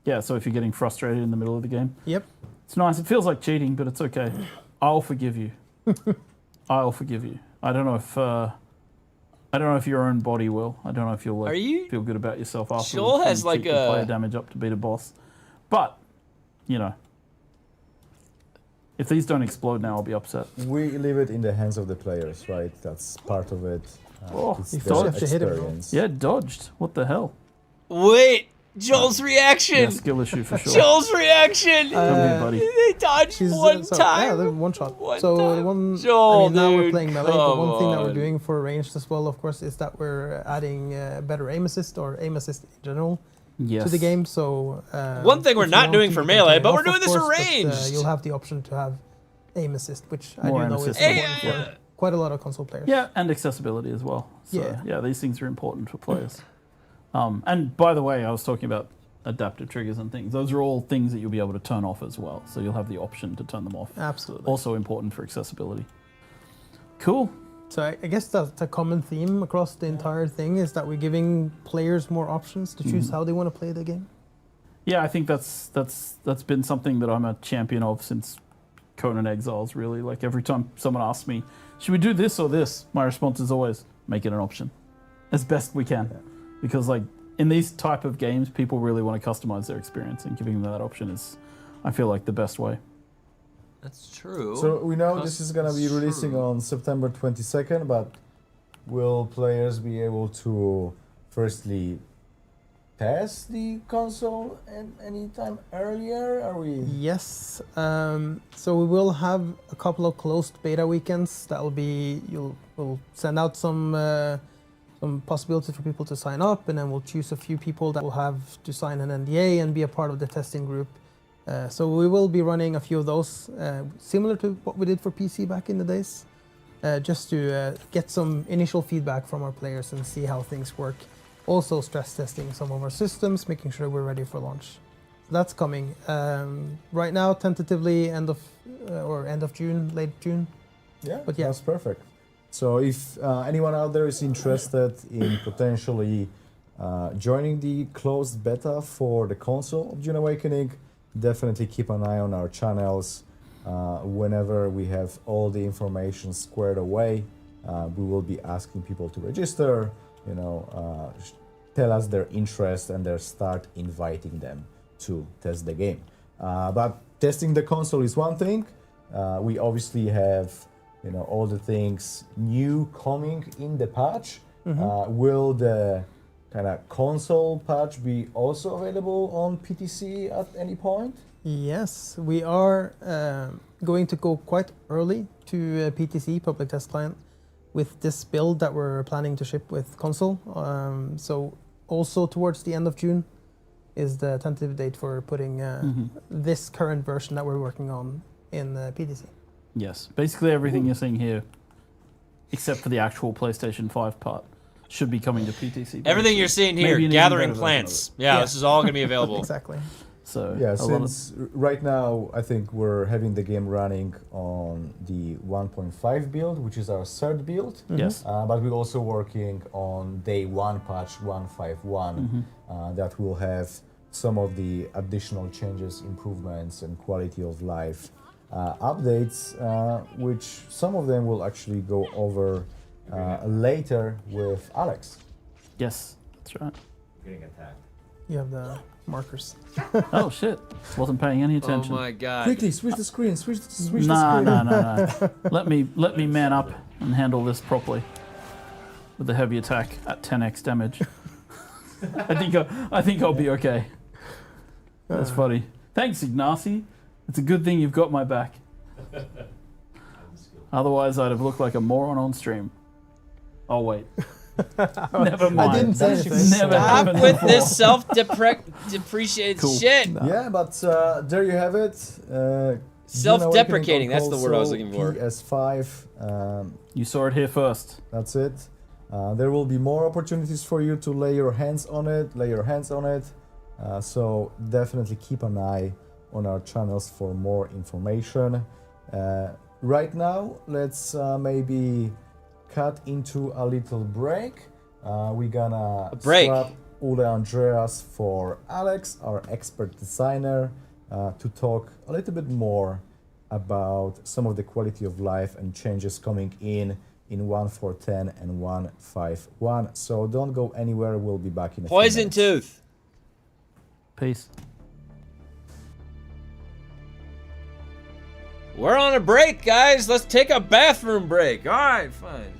Speaker 3: Yeah, so if you're getting frustrated in the middle of the game,
Speaker 4: Yep.
Speaker 3: it's nice. It feels like cheating, but it's okay. I'll forgive you. I'll forgive you. I don't know if your own body will. I don't know if you'll
Speaker 1: Are you?
Speaker 3: feel good about yourself afterwards.
Speaker 1: Joel
Speaker 3: when
Speaker 1: has
Speaker 3: you
Speaker 1: like
Speaker 3: keep your player
Speaker 1: a-
Speaker 3: damage up to beat a boss. But, if these don't explode now, I'll be upset.
Speaker 2: We leave it in the hands of the players, right? That's part of it.
Speaker 3: Oh,
Speaker 2: It's
Speaker 3: you
Speaker 2: their
Speaker 4: first have to hit him, though.
Speaker 2: experience.
Speaker 3: Yeah, dodged. What the hell?
Speaker 1: Wait, Joel's reaction.
Speaker 3: Yeah, skill issue for sure.
Speaker 1: Joel's reaction.
Speaker 3: Come here, buddy.
Speaker 1: They dodged
Speaker 4: She's,
Speaker 1: one
Speaker 4: so,
Speaker 1: time.
Speaker 4: Yeah, they're one shot.
Speaker 1: One
Speaker 4: so
Speaker 1: time.
Speaker 4: one.
Speaker 1: Joel,
Speaker 4: I mean, now we're
Speaker 1: dude,
Speaker 4: playing melee. But one thing that
Speaker 1: come
Speaker 4: we're
Speaker 1: on.
Speaker 4: doing for ranged as well, of course, is that we're adding better aim assist or aim assist in general
Speaker 3: Yes.
Speaker 4: to the game. So
Speaker 1: One thing we're
Speaker 4: if you
Speaker 1: not
Speaker 4: want
Speaker 1: doing
Speaker 4: to,
Speaker 1: for
Speaker 4: you can
Speaker 1: melee,
Speaker 4: turn it
Speaker 1: but we're
Speaker 4: off,
Speaker 1: doing
Speaker 4: of
Speaker 1: this for
Speaker 4: course, but,
Speaker 1: ranged.
Speaker 4: you'll have the option to have aim assist, which I
Speaker 3: More
Speaker 4: do
Speaker 3: aim
Speaker 4: know is
Speaker 3: assist.
Speaker 4: important
Speaker 1: Yeah.
Speaker 4: for quite a lot of console players.
Speaker 3: Yeah, and accessibility as well. So,
Speaker 4: Yeah.
Speaker 3: yeah, these things are important for players. And by the way, I was talking about adaptive triggers and things. Those are all things that you'll be able to turn off as well. So you'll have the option to turn them off.
Speaker 4: Absolutely.
Speaker 3: Also important for accessibility. Cool.
Speaker 4: So I guess that's a common theme across the entire thing is that we're giving players more options to choose how they want to play the game.
Speaker 3: Yeah, I think that's been something that I'm a champion of since Conan Exiles, really. Like every time someone asks me, should we do this or this? My response is always, make it an option. As best we can.
Speaker 4: Yeah.
Speaker 3: Because like in these type of games, people really want to customize their experience, and giving them that option is, I feel like, the best way.
Speaker 1: That's true.
Speaker 2: So we know this is gonna be
Speaker 1: That's
Speaker 2: releasing
Speaker 1: true.
Speaker 2: on September 22nd, but will players be able to firstly test the console at any time earlier? Are we?
Speaker 4: Yes. So we will have a couple of closed beta weekends. That'll be we'll send out some possibilities for people to sign up, and then we'll choose a few people that will have to sign an NDA and be a part of the testing group. So we will be running a few of those, similar to what we did for PC back in the days, just to get some initial feedback from our players and see how things work. Also stress testing some of our systems, making sure we're ready for launch. That's coming. Right now, tentatively end of June, late June.
Speaker 2: Yeah,
Speaker 4: But yeah.
Speaker 2: that's perfect. So if anyone out there is interested in potentially joining the closed beta for the console of Dune Awakening, definitely keep an eye on our channels. Whenever we have all the information squared away, we will be asking people to register, tell us their interest, and then start inviting them to test the game. But testing the console is one thing. We obviously have all the things new coming in the patch. Will the kind of console patch be also available on PTC at any point?
Speaker 4: Yes, we are going to go quite early to PTC, Public Test Client, with this build that we're planning to ship with console. So also towards the end of June is the tentative date for putting this current version that we're working on in PTC.
Speaker 3: Yes, basically everything you're seeing here, except for the actual PlayStation 5 part, should be coming to PTC.
Speaker 1: Everything you're seeing here,
Speaker 3: Maybe an even
Speaker 1: gathering
Speaker 3: better version of
Speaker 1: plants.
Speaker 3: it.
Speaker 1: Yeah,
Speaker 4: Yeah.
Speaker 1: this is all going to be available.
Speaker 4: Exactly.
Speaker 3: So
Speaker 2: Yeah,
Speaker 3: a lot of-
Speaker 2: since right now I think we're having the game running on the 1.5 build, which is our third build.
Speaker 3: Yes.
Speaker 2: But we're also working on day one patch 151 that will have some of the additional changes, improvements, and quality of life updates, which some of them will actually go over later with Alex.
Speaker 3: Yes, that's right.
Speaker 6: Getting attacked.
Speaker 4: You have the markers.
Speaker 3: Oh shit! Wasn't paying any
Speaker 1: Oh
Speaker 3: attention.
Speaker 1: my god.
Speaker 2: Quickly, switch the screen, switch the screen.
Speaker 3: No. Let me man up and handle this properly. With the heavy attack at 10x damage. I think I'll be okay. That's funny. Thanks, Ignacy. It's a good thing you've got my back. Otherwise, I'd have looked like a moron on stream. Oh wait. Never mind.
Speaker 4: I didn't say
Speaker 2: That's
Speaker 4: anything.
Speaker 3: Never
Speaker 1: Stop
Speaker 3: happened
Speaker 1: with
Speaker 3: before.
Speaker 1: this self-depreciated
Speaker 3: Cool.
Speaker 1: shit.
Speaker 2: Yeah, but there you have it.
Speaker 1: Self-deprecating, that's the word I was
Speaker 2: console,
Speaker 1: looking for.
Speaker 2: PS5.
Speaker 3: You saw it here first.
Speaker 2: That's it. There will be more opportunities for you to lay your hands on it. So definitely keep an eye on our channels for more information. Right now, let's maybe cut into a little break. We're gonna
Speaker 1: break.
Speaker 2: swap Ole Andreas for Alex, our expert designer, to talk a little bit more about some of the quality of life and changes coming in 1.4.10 and 1.5.1. So don't go anywhere. We'll be back in a few
Speaker 1: Poison
Speaker 2: minutes.
Speaker 1: tooth.
Speaker 3: Peace.
Speaker 1: We're on a break, guys. Let's take a bathroom break. All right, fine.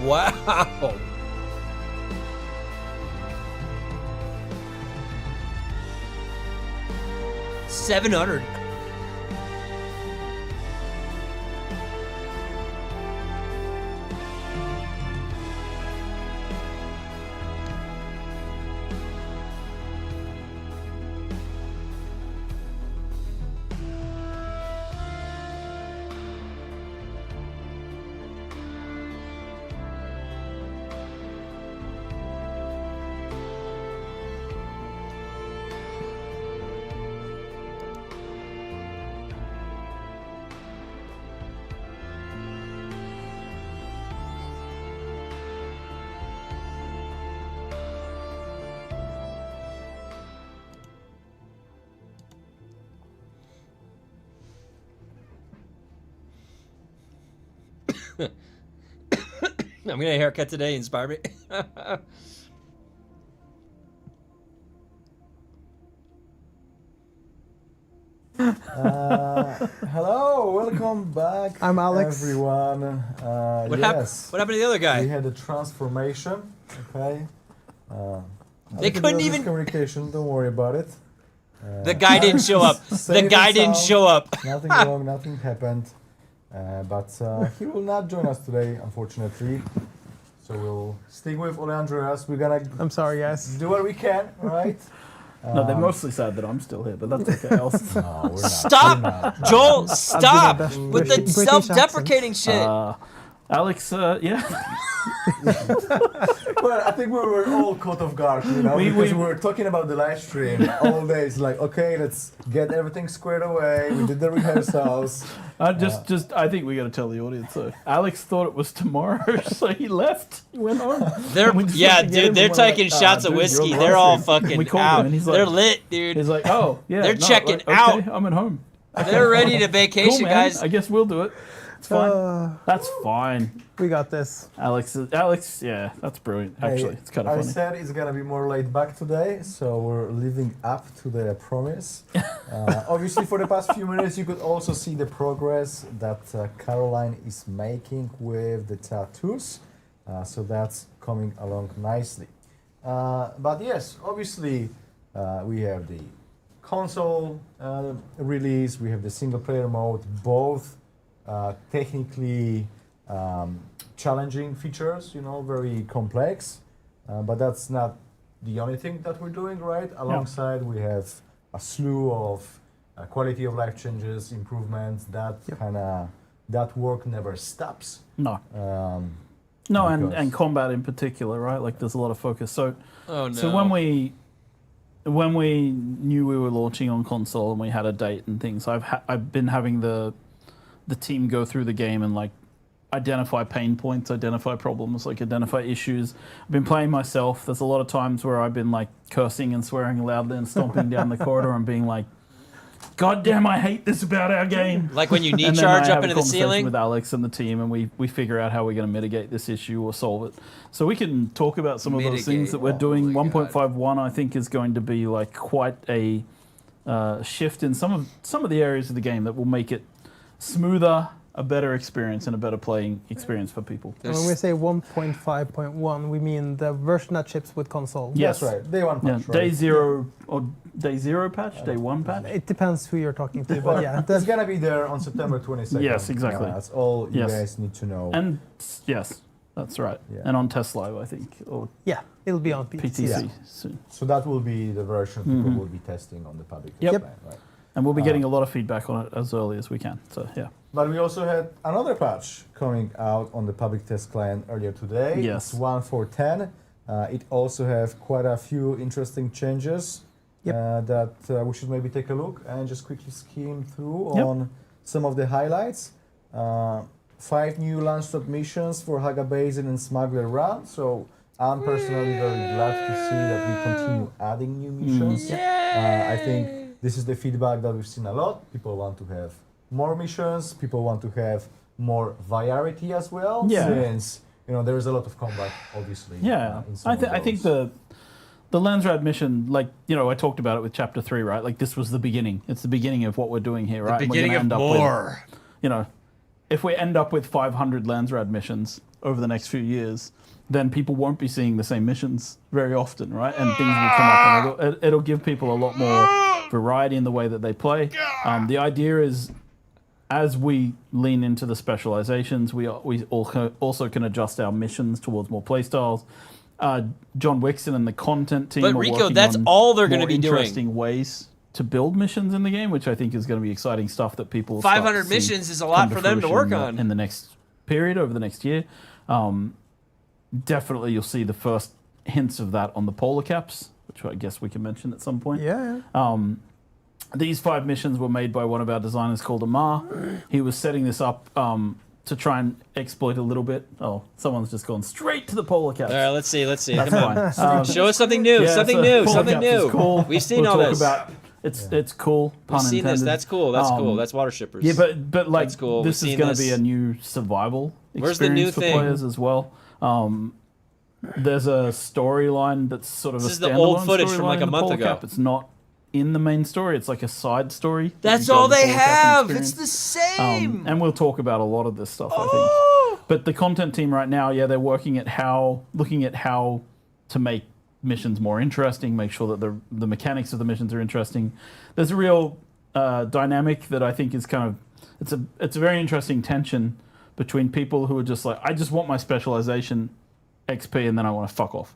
Speaker 1: Wow. $700. I'm getting a haircut today. Inspire me.
Speaker 2: Hello, welcome back.
Speaker 4: I'm Alex.
Speaker 2: Everyone.
Speaker 1: What happened? What happened to the other
Speaker 2: We
Speaker 1: guy?
Speaker 2: had a transformation. Okay.
Speaker 1: They couldn't even.
Speaker 2: Communication. Don't worry about it.
Speaker 1: The guy didn't show up. The
Speaker 2: Safe
Speaker 1: guy
Speaker 2: and
Speaker 1: didn't
Speaker 2: sound.
Speaker 1: show up.
Speaker 2: Nothing wrong. Nothing happened. But he will not join us today, unfortunately. So we'll stick with Ole Andreas. We're gonna
Speaker 4: I'm sorry, guys.
Speaker 2: do what we can, right?
Speaker 3: No, they're mostly sad that I'm still here, but that's okay. I'll
Speaker 2: No, we're not.
Speaker 1: Stop,
Speaker 2: We're not.
Speaker 1: Joel. Stop
Speaker 4: best
Speaker 1: with the
Speaker 4: British
Speaker 1: self-deprecating shit.
Speaker 3: Alex, yeah.
Speaker 2: Well, I think we were all caught off guard, you know, because we were talking about the live stream all day. It's like, okay, let's get everything squared away. We did the rehearsals.
Speaker 3: I think we got to tell the audience. So Alex thought it was tomorrow, so he left. He went home.
Speaker 1: They're
Speaker 3: And we just
Speaker 1: yeah,
Speaker 3: went to get him
Speaker 1: dude. They're
Speaker 3: and we're
Speaker 1: taking
Speaker 3: like,
Speaker 1: shots
Speaker 3: dude,
Speaker 1: of
Speaker 3: you're
Speaker 1: whiskey.
Speaker 3: live
Speaker 1: They're all
Speaker 3: stream.
Speaker 1: fucking
Speaker 3: We called him
Speaker 1: out.
Speaker 3: and he's like-
Speaker 1: They're lit, dude.
Speaker 3: He's like, oh yeah,
Speaker 1: They're
Speaker 3: no,
Speaker 1: checking
Speaker 3: like, okay,
Speaker 1: out.
Speaker 3: I'm at home.
Speaker 1: They're ready to vacation,
Speaker 3: Cool, man.
Speaker 1: guys.
Speaker 3: I guess we'll do it. It's fine. That's fine.
Speaker 4: We got this.
Speaker 3: Alex, yeah, that's brilliant. Actually, it's kind of
Speaker 2: I
Speaker 3: funny.
Speaker 2: said it's gonna be more laid back today, so we're living up to the promise. Obviously, for the past few minutes, you could also see the progress that Caroline is making with the tattoos. So that's coming along nicely. But yes, obviously, we have the console release, we have the single player mode, both technically challenging features, you know, very complex, but that's not the only thing that we're doing, right? Alongside, we have a slew of quality of life changes, improvements, that that work never stops.
Speaker 3: No,
Speaker 2: Because-
Speaker 3: and combat in particular, right? Like there's a lot of focus. So,
Speaker 1: Oh no.
Speaker 3: so when we knew we were launching on console and we had a date and things, I've been having the team go through the game and like identify pain points, identify problems, like identify issues. I've been playing myself. There's a lot of times where I've been like cursing and swearing loudly and stomping down the corridor and being like, God damn, I hate this about our game.
Speaker 1: Like when you knee
Speaker 3: And then
Speaker 1: charge
Speaker 3: I
Speaker 1: up
Speaker 3: have a
Speaker 1: into the
Speaker 3: conversation
Speaker 1: ceiling.
Speaker 3: with Alex and the team, and we figure out how we're going to mitigate this issue or solve it. So we can talk about some of those things that we're doing.
Speaker 1: Oh my
Speaker 3: 1.51, I think, is going to be like quite a shift in some of the areas of the game that will make it smoother, a better experience, and a better playing experience for people.
Speaker 4: And when we say 1.5.1, we mean the version that ships with console.
Speaker 3: Yes.
Speaker 2: That's right. Day one
Speaker 3: Yeah,
Speaker 2: patch, right?
Speaker 3: day zero or day zero patch, day one patch.
Speaker 4: It depends who you're talking to,
Speaker 2: Well,
Speaker 4: but yeah.
Speaker 2: it's gonna be there on September 22nd.
Speaker 3: Yes, exactly.
Speaker 2: That's all you
Speaker 3: Yes.
Speaker 2: guys need to know.
Speaker 3: And yes, that's right.
Speaker 2: Yeah.
Speaker 3: And on Test Live, I think, or
Speaker 4: Yeah, it'll be on PTC.
Speaker 3: PTC
Speaker 2: Yeah.
Speaker 3: soon.
Speaker 2: So that will be the version people will be testing on the public.
Speaker 3: Yep.
Speaker 2: display, right?
Speaker 3: And we'll be getting a lot of feedback on it as early as we can. So yeah.
Speaker 2: But we also had another patch coming out on the public test client earlier today.
Speaker 3: Yes.
Speaker 2: It's 1.4.10. It also have quite a few interesting changes that we should maybe take a look and just quickly skim through on some of the highlights. 5 new launch-stop missions for Haga Basin and Smuggler Run. So I'm personally very glad to see that we continue adding new missions. I think this is the feedback that we've seen a lot. People want to have more missions. People want to have more variety as well.
Speaker 3: Yeah.
Speaker 2: Since there is a lot of combat, obviously.
Speaker 3: Yeah,
Speaker 2: in some of
Speaker 3: I think
Speaker 2: those.
Speaker 3: the Lensrad mission, like I talked about it with Chapter 3, right? Like this was the beginning. It's the beginning of what we're doing here, right?
Speaker 1: The
Speaker 3: And we're
Speaker 1: beginning
Speaker 3: gonna
Speaker 1: of
Speaker 3: end up
Speaker 1: more.
Speaker 3: with, if we end up with 500 Lensrad missions, over the next few years, then people won't be seeing the same missions very often, right? And things will come up, and it'll give people a lot more variety in the way that they play. The idea is, as we lean into the specializations, we also can adjust our missions towards more playstyles. John Wixon and the content team
Speaker 1: But
Speaker 3: are
Speaker 1: Rico,
Speaker 3: working
Speaker 1: that's
Speaker 3: on
Speaker 1: all they're going to
Speaker 3: more
Speaker 1: be doing.
Speaker 3: interesting ways to build missions in the game, which I think is going to be exciting stuff that people will start
Speaker 1: 500
Speaker 3: to see
Speaker 1: missions is a lot
Speaker 3: come
Speaker 1: for them to
Speaker 3: fruition
Speaker 1: work on.
Speaker 3: in the next period, over the next year. Definitely you'll see the first hints of that on the polar caps, which I guess we can mention at some point.
Speaker 4: Yeah.
Speaker 3: These 5 missions were made by one of our designers called Amar. He was setting this up to try and exploit a little bit. Oh, someone's just gone straight to the polar caps.
Speaker 1: All right, let's see.
Speaker 3: That's
Speaker 1: Come on.
Speaker 3: fine.
Speaker 1: Show us something new.
Speaker 3: Yeah,
Speaker 1: something
Speaker 3: so
Speaker 1: new.
Speaker 3: polar
Speaker 1: Something
Speaker 3: caps is
Speaker 1: new.
Speaker 3: cool.
Speaker 1: We've seen
Speaker 3: We'll
Speaker 1: all
Speaker 3: talk
Speaker 1: this.
Speaker 3: about it's cool.
Speaker 1: We've
Speaker 3: Pun
Speaker 1: seen this.
Speaker 3: intended.
Speaker 1: That's cool. That's cool. That's water shippers.
Speaker 3: Yeah, but like
Speaker 1: That's cool.
Speaker 3: this
Speaker 1: We've
Speaker 3: is
Speaker 1: seen
Speaker 3: going to
Speaker 1: this.
Speaker 3: be a new survival
Speaker 1: Where's the
Speaker 3: experience
Speaker 1: new
Speaker 3: for
Speaker 1: thing?
Speaker 3: players as well. There's a storyline that's sort of
Speaker 1: This
Speaker 3: a
Speaker 1: is the old
Speaker 3: standalone
Speaker 1: footage from
Speaker 3: storyline
Speaker 1: like a
Speaker 3: in the
Speaker 1: month
Speaker 3: Polar
Speaker 1: ago.
Speaker 3: Cap. It's not in the main story. It's like a side story.
Speaker 1: That's
Speaker 3: that you go
Speaker 1: all
Speaker 3: in the
Speaker 1: they
Speaker 3: Polar Cap
Speaker 1: have.
Speaker 3: and
Speaker 1: It's the
Speaker 3: experience.
Speaker 1: same.
Speaker 3: And we'll talk about a lot of this stuff, I think.
Speaker 1: Oh.
Speaker 3: But the content team right now, yeah, they're looking at how to make missions more interesting, make sure that the mechanics of the missions are interesting. There's a real dynamic that I think is kind of it's a very interesting tension between people who are just like, I just want my specialization XP and then I want to fuck off.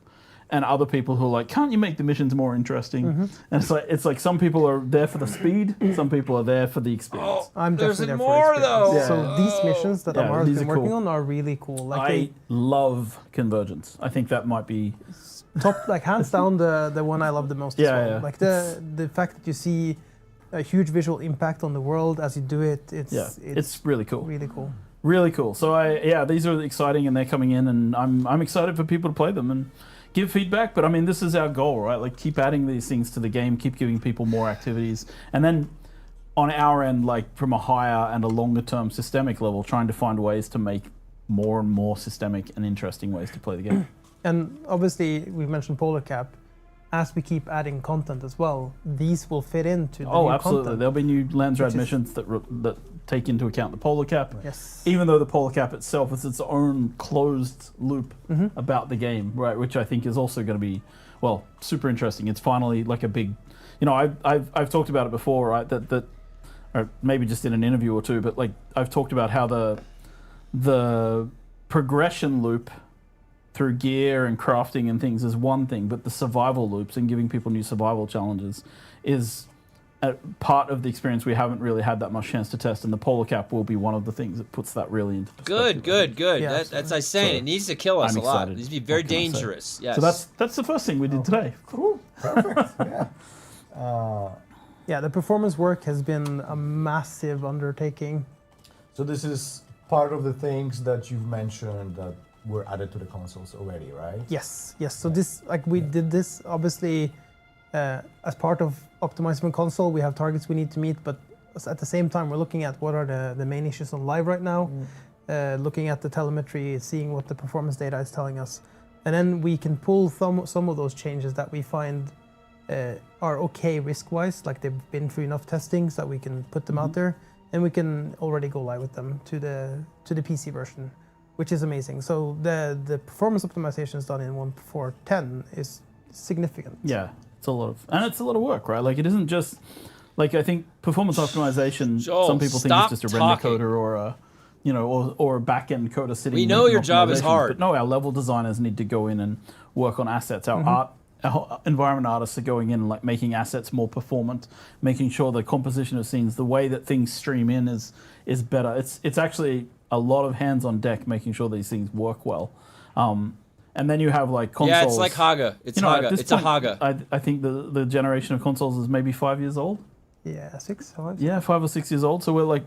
Speaker 3: And other people who are like, can't you make the missions more interesting? And it's like some people are there for the speed, some people are there for the experience.
Speaker 4: I'm
Speaker 1: There's
Speaker 4: definitely there
Speaker 1: more,
Speaker 4: for
Speaker 1: though.
Speaker 4: experience. So these missions that
Speaker 3: Yeah,
Speaker 4: Amar's
Speaker 3: these
Speaker 4: been
Speaker 3: are
Speaker 4: working
Speaker 3: cool.
Speaker 4: on are really cool. Like
Speaker 3: I love convergence. I think that might be
Speaker 4: top, like hands down the one I love the most.
Speaker 3: Yeah,
Speaker 4: as well.
Speaker 3: yeah.
Speaker 4: Like the fact that you see a huge visual impact on the world as you do it.
Speaker 3: it's really cool.
Speaker 4: Really cool.
Speaker 3: Really cool. So these are exciting and they're coming in, and I'm excited for people to play them and give feedback. But I mean, this is our goal, right? Like, keep adding these things to the game, keep giving people more activities, and then on our end, like from a higher and a longer term systemic level, trying to find ways to make more and more systemic and interesting ways to play the game.
Speaker 4: And obviously, we mentioned Polar Cap. As we keep adding content as well, these will fit into the new
Speaker 3: Absolutely.
Speaker 4: content.
Speaker 3: There'll be new Landsrad
Speaker 4: Which is-
Speaker 3: missions that take into account the Polar Cap.
Speaker 4: Yes.
Speaker 3: Even though the Polar Cap itself is its own closed loop
Speaker 4: Mm-hmm.
Speaker 3: about the game, right? Which I think is also going to be, well, super interesting. It's finally like a big, I've talked about it before, right? That or maybe just in an interview or two, but like I've talked about how the progression loop through gear and crafting and things is one thing, but the survival loops and giving people new survival challenges is a part of the experience we haven't really had that much chance to test, and the Polar Cap will be one of the things that puts that really into perspective.
Speaker 1: Good.
Speaker 4: Yeah,
Speaker 1: That's I saying.
Speaker 3: So,
Speaker 1: It needs to kill us
Speaker 3: I'm
Speaker 1: a lot.
Speaker 3: excited.
Speaker 1: It needs to be very
Speaker 3: What can I say?
Speaker 1: dangerous. Yes.
Speaker 3: So that's the first thing we did today.
Speaker 2: Cool. Perfect. Yeah.
Speaker 4: Yeah, the performance work has been a massive undertaking.
Speaker 2: So this is part of the things that you've mentioned that were added to the consoles already, right?
Speaker 4: Yes. So this, like, we did this obviously as part of optimizing the console. We have targets we need to meet, but at the same time, we're looking at what are the main issues on live right now, looking at the telemetry, seeing what the performance data is telling us, and then we can pull some of those changes that we find are okay risk-wise, like they've been through enough testings that we can put them out there, and we can already go live with them to the PC version, which is amazing. So the performance optimizations done in 1.4.10 is significant.
Speaker 3: Yeah, it's a lot of work, right? Like, it isn't just like, I think performance optimization.
Speaker 1: Joel,
Speaker 3: some people think
Speaker 1: stop
Speaker 3: it's just a
Speaker 1: talking.
Speaker 3: render coder or a or a back-end coder sitting.
Speaker 1: We know
Speaker 3: making
Speaker 1: your job is
Speaker 3: optimizations,
Speaker 1: hard.
Speaker 3: but no, our level designers need to go in and work on assets. Our environment artists are going in and like making assets more performant, making sure the composition of scenes, the way that things stream in is better. It's actually a lot of hands on deck making sure these things work well. And then you have like consoles.
Speaker 1: Yeah, it's like Haga. It's Haga.
Speaker 3: At this
Speaker 1: It's a
Speaker 3: point,
Speaker 1: Haga.
Speaker 3: I think the generation of consoles is maybe 5 years old.
Speaker 4: Yeah, 6, 5.
Speaker 3: Yeah, 5 or 6 years old. So we're like,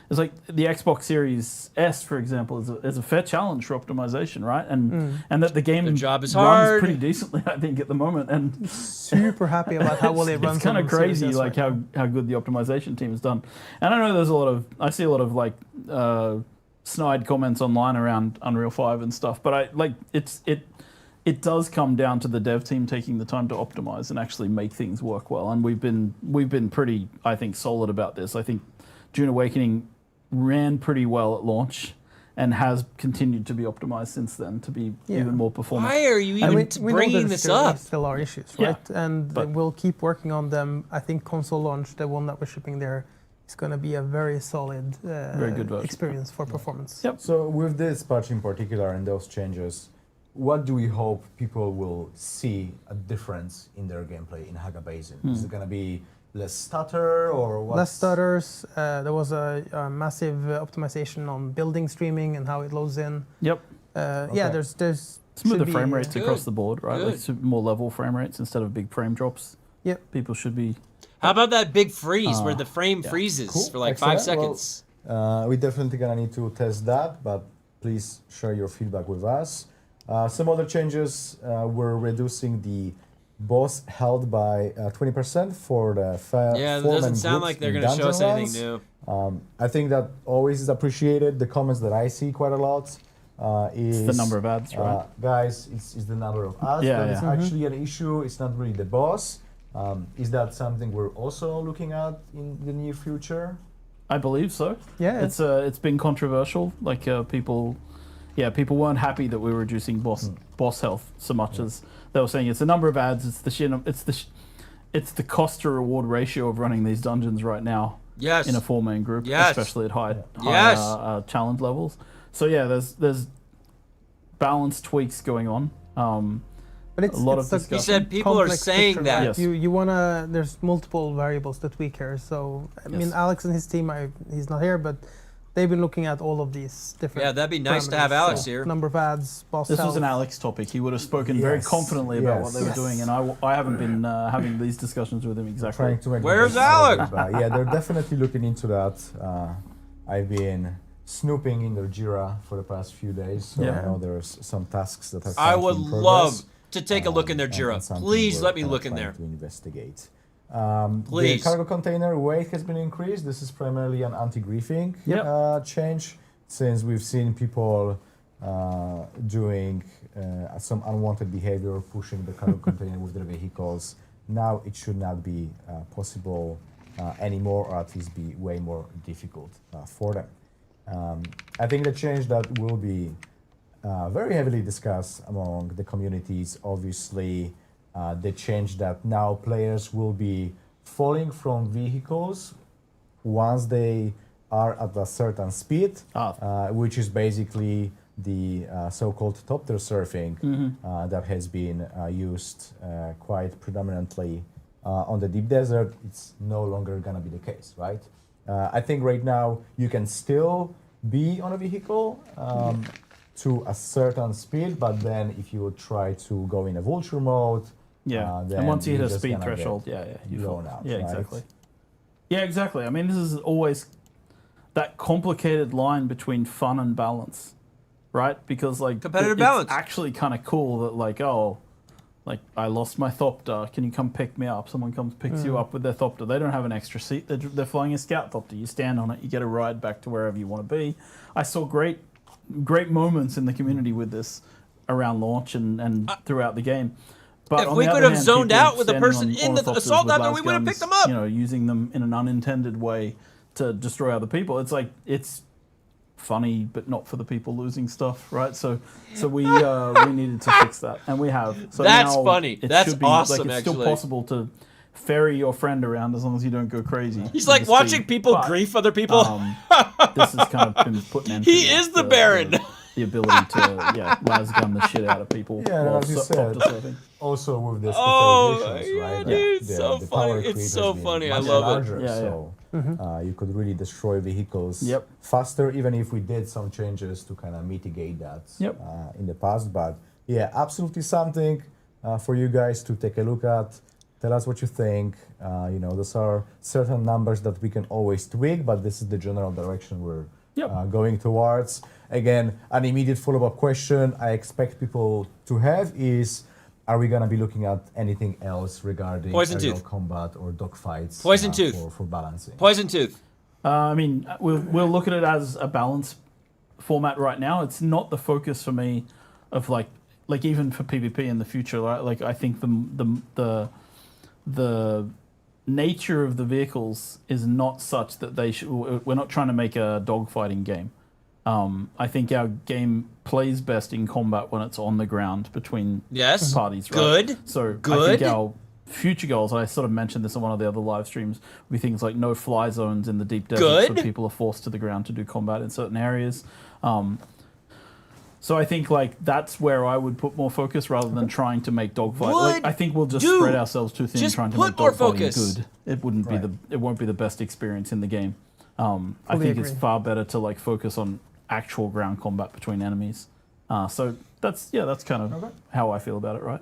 Speaker 3: it's like the Xbox Series S, for example, is a fair challenge for optimization, right? And that the game
Speaker 1: The job is
Speaker 3: runs
Speaker 1: hard.
Speaker 3: pretty decently, I think, at the moment. And
Speaker 4: Super happy about how well it runs.
Speaker 3: it's kind of
Speaker 4: on the Series
Speaker 3: crazy,
Speaker 4: S
Speaker 3: like
Speaker 4: right now.
Speaker 3: how good the optimization team has done. And I know I see a lot of like snide comments online around Unreal 5 and stuff, but it does come down to the dev team taking the time to optimize and actually make things work well. And we've been pretty, I think, solid about this. I think Dune Awakening ran pretty well at launch, and has continued to be optimized since then to be
Speaker 4: Yeah.
Speaker 3: even more performant.
Speaker 1: Why are you
Speaker 4: And
Speaker 1: even
Speaker 4: we know
Speaker 1: bringing
Speaker 4: there
Speaker 1: this
Speaker 4: still,
Speaker 1: up?
Speaker 4: still are issues,
Speaker 3: Yeah,
Speaker 4: right? And
Speaker 3: but-
Speaker 4: we'll keep working on them. I think console launch, the one that we're shipping there, is going to be a very solid
Speaker 3: Very good version.
Speaker 4: experience for performance.
Speaker 3: Yep.
Speaker 2: So with this patch in particular and those changes, what do we hope people will see a difference in their gameplay in Haga Basin? Is it going to be less stutter or what?
Speaker 4: Less stutters. There was a massive optimization on building streaming and how it loads in.
Speaker 3: Yep.
Speaker 4: Yeah,
Speaker 2: Okay.
Speaker 4: there's
Speaker 3: Smoother
Speaker 4: should be,
Speaker 3: frame rates
Speaker 1: Good.
Speaker 3: across the board, right? Like
Speaker 1: Good.
Speaker 3: more level frame rates instead of big frame drops.
Speaker 4: Yep.
Speaker 3: People should be.
Speaker 1: How about that big freeze where the frame
Speaker 3: yeah.
Speaker 1: freezes
Speaker 2: Cool.
Speaker 1: for like 5
Speaker 2: Excellent. Well,
Speaker 1: seconds?
Speaker 2: We definitely gonna need to test that, but please share your feedback with us. Some other changes, we're reducing the boss held by 20% for the
Speaker 1: Yeah, it
Speaker 2: four-man
Speaker 1: doesn't sound
Speaker 2: groups
Speaker 1: like they're
Speaker 2: in
Speaker 1: going to show us
Speaker 2: dungeon
Speaker 1: anything
Speaker 2: runs.
Speaker 1: new.
Speaker 2: I think that always is appreciated. The comments that I see quite a lot is
Speaker 3: It's the number of ads, right?
Speaker 2: guys, it's the number of ads,
Speaker 3: Yeah,
Speaker 2: but it's
Speaker 3: yeah.
Speaker 2: actually an issue. It's not really the boss. Is that something we're also looking at in the near future?
Speaker 3: I believe so.
Speaker 4: Yeah.
Speaker 3: It's been controversial. Like people weren't happy that we were reducing boss health so much as they were saying it's the number of ads, it's the cost to reward ratio of running these dungeons right now
Speaker 1: Yes.
Speaker 3: in a 4-man group,
Speaker 1: Yes.
Speaker 3: especially at high
Speaker 1: Yes.
Speaker 3: challenge levels. So yeah, there's balance tweaks going on.
Speaker 4: But it's
Speaker 3: a lot
Speaker 4: it's
Speaker 3: of
Speaker 4: a
Speaker 3: discussion.
Speaker 1: He said people are
Speaker 4: complex
Speaker 1: saying
Speaker 4: picture,
Speaker 1: that.
Speaker 4: right?
Speaker 3: Yes.
Speaker 4: You wanna. There's multiple variables to tweak here. So I mean,
Speaker 3: Yes.
Speaker 4: Alex and his team. He's not here, but they've been looking at all of these different.
Speaker 1: Yeah, that'd be nice to have
Speaker 4: parameters.
Speaker 1: Alex
Speaker 4: So
Speaker 1: here.
Speaker 4: Number of ads, boss
Speaker 3: This was
Speaker 4: health.
Speaker 3: an Alex topic. He would have spoken very
Speaker 2: Yes,
Speaker 3: confidently about what they were
Speaker 2: yes.
Speaker 3: doing, and I haven't been having these discussions with him exactly.
Speaker 2: Trying to make
Speaker 1: Where's
Speaker 2: the best out of
Speaker 1: Alex?
Speaker 2: it, but yeah, they're definitely looking into that. I've been snooping in their Jira for the past few days, so
Speaker 3: Yeah.
Speaker 2: I know there's some tasks that are.
Speaker 1: I
Speaker 2: currently
Speaker 1: would
Speaker 2: in progress,
Speaker 1: love to take a look in their
Speaker 2: and
Speaker 1: Jira.
Speaker 2: something
Speaker 1: Please
Speaker 2: we're
Speaker 1: let me
Speaker 2: kinda
Speaker 1: look in
Speaker 2: trying
Speaker 1: there.
Speaker 2: to investigate.
Speaker 1: Please.
Speaker 2: The cargo container weight has been increased. This is primarily an anti-griefing
Speaker 3: Yep.
Speaker 2: change, since we've seen people doing some unwanted behavior, pushing the cargo container with their vehicles. Now it should not be possible anymore, or at least be way more difficult for them. I think the change that will be very heavily discussed among the communities, obviously, the change that now players will be falling from vehicles once they are at a certain speed, which is basically the so-called top-tier surfing that has been used quite predominantly on the deep desert. It's no longer gonna be the case, right? I think right now you can still be on a vehicle to a certain speed, but then if you try to go in a vulture mode,
Speaker 3: and
Speaker 2: then
Speaker 3: once you hit
Speaker 2: you're
Speaker 3: a
Speaker 2: just
Speaker 3: speed
Speaker 2: gonna
Speaker 3: threshold,
Speaker 2: get
Speaker 3: you
Speaker 2: blown
Speaker 3: fall.
Speaker 2: out,
Speaker 3: Yeah,
Speaker 2: right?
Speaker 3: exactly. Yeah, exactly. I mean, this is always that complicated line between fun and balance, right? Because like
Speaker 1: Competitive
Speaker 3: it's
Speaker 1: balance.
Speaker 3: actually kind of cool that like I lost my Thopter. Can you come pick me up? Someone comes picks you up with their Thopter. They don't have an extra seat. They're flying a scout Thopter. You stand on it. You get a ride back to wherever you want to be. I saw great moments in the community with this around launch and throughout the game. But
Speaker 1: If
Speaker 3: on
Speaker 1: we
Speaker 3: the
Speaker 1: could
Speaker 3: other
Speaker 1: have
Speaker 3: hand,
Speaker 1: zoned
Speaker 3: people
Speaker 1: out with a
Speaker 3: standing
Speaker 1: person in the
Speaker 3: ornithopters
Speaker 1: assault
Speaker 3: with
Speaker 1: after, we
Speaker 3: las
Speaker 1: would have
Speaker 3: guns,
Speaker 1: picked them up.
Speaker 3: You know, using them in an unintended way to destroy other people. It's like it's funny, but not for the people losing stuff, right? So we needed to fix that, and we have. So
Speaker 1: That's
Speaker 3: now
Speaker 1: funny.
Speaker 3: it
Speaker 1: That's
Speaker 3: should be,
Speaker 1: awesome,
Speaker 3: Like, it's still
Speaker 1: actually.
Speaker 3: possible to ferry your friend around as long as you don't go crazy.
Speaker 1: He's
Speaker 3: with
Speaker 1: like
Speaker 3: the
Speaker 1: watching
Speaker 3: speed.
Speaker 1: people
Speaker 3: But,
Speaker 1: grief other people.
Speaker 3: This has kind of been put an end to.
Speaker 1: He is the Baron.
Speaker 3: The ability to las gun the shit out of people
Speaker 2: Yeah,
Speaker 3: while
Speaker 2: as you said.
Speaker 3: Thopter surfing.
Speaker 2: Also with the
Speaker 1: Oh,
Speaker 2: specializations,
Speaker 1: yeah,
Speaker 2: right?
Speaker 1: dude,
Speaker 2: The-
Speaker 1: so
Speaker 2: the
Speaker 1: funny.
Speaker 2: power
Speaker 1: It's
Speaker 2: creep
Speaker 1: so
Speaker 2: has been
Speaker 1: funny. I
Speaker 2: much
Speaker 1: love it.
Speaker 2: larger,
Speaker 3: Yeah,
Speaker 2: so you could really destroy vehicles
Speaker 3: Yep.
Speaker 2: faster, even if we did some changes to kind of mitigate that
Speaker 3: Yep.
Speaker 2: in the past. But yeah, absolutely something for you guys to take a look at. Tell us what you think. Those are certain numbers that we can always tweak, but this is the general direction we're going towards. Again, an immediate follow-up question I expect people to have is, are we going to be looking at anything else regarding
Speaker 1: Poison
Speaker 2: aerial
Speaker 1: Tooth.
Speaker 2: combat or dogfights
Speaker 1: Poison Tooth.
Speaker 2: for balancing?
Speaker 1: Poison Tooth.
Speaker 3: I mean, we'll look at it as a balance format right now. It's not the focus for me of like even for PvP in the future. Right? Like I think the nature of the vehicles is not such that they should. We're not trying to make a dogfighting game, I think our game plays best in combat when it's on the ground between
Speaker 1: Yes.
Speaker 3: parties. Right?
Speaker 1: Good.
Speaker 3: So I
Speaker 1: Good.
Speaker 3: think our future goals, I sort of mentioned this on one of the other live streams, would be things like no fly zones in the deep desert, so
Speaker 1: Good.
Speaker 3: people are forced to the ground to do combat in certain areas. So I think like that's where I would put more focus rather than trying to make dogfight. Like, I think we'll just spread ourselves too thin
Speaker 1: Just
Speaker 3: trying to
Speaker 1: put
Speaker 3: make
Speaker 1: more
Speaker 3: dogfighting
Speaker 1: focus.
Speaker 3: good. It wouldn't be it won't be the best experience in the game. I think it's
Speaker 4: agree.
Speaker 3: far better to like focus on actual ground combat between enemies. So that's kind of how I feel about it, right?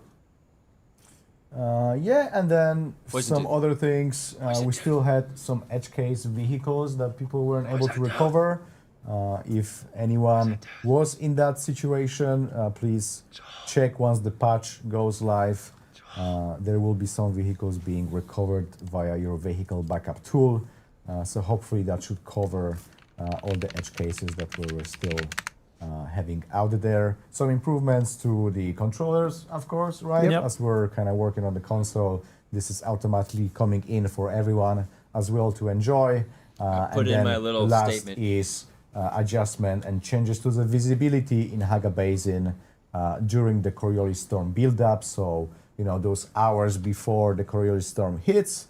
Speaker 2: Yeah, and then
Speaker 1: Poison
Speaker 2: some
Speaker 1: tooth.
Speaker 2: other things. We still had some edge case vehicles that people weren't able to recover. If anyone was in that situation, please check once the patch goes live. There will be some vehicles being recovered via your vehicle backup tool. So hopefully that should cover all the edge cases that we were still having out there. Some improvements to the controllers, of course, right?
Speaker 3: Yep.
Speaker 2: As we're kind of working on the console, this is automatically coming in for everyone as well to enjoy.
Speaker 1: put
Speaker 2: And
Speaker 1: in
Speaker 2: then
Speaker 1: my little
Speaker 2: last
Speaker 1: statement.
Speaker 2: is adjustment and changes to the visibility in Haga Basin during the Coriolis storm build-up. So, you know, those hours before the Coriolis storm hits,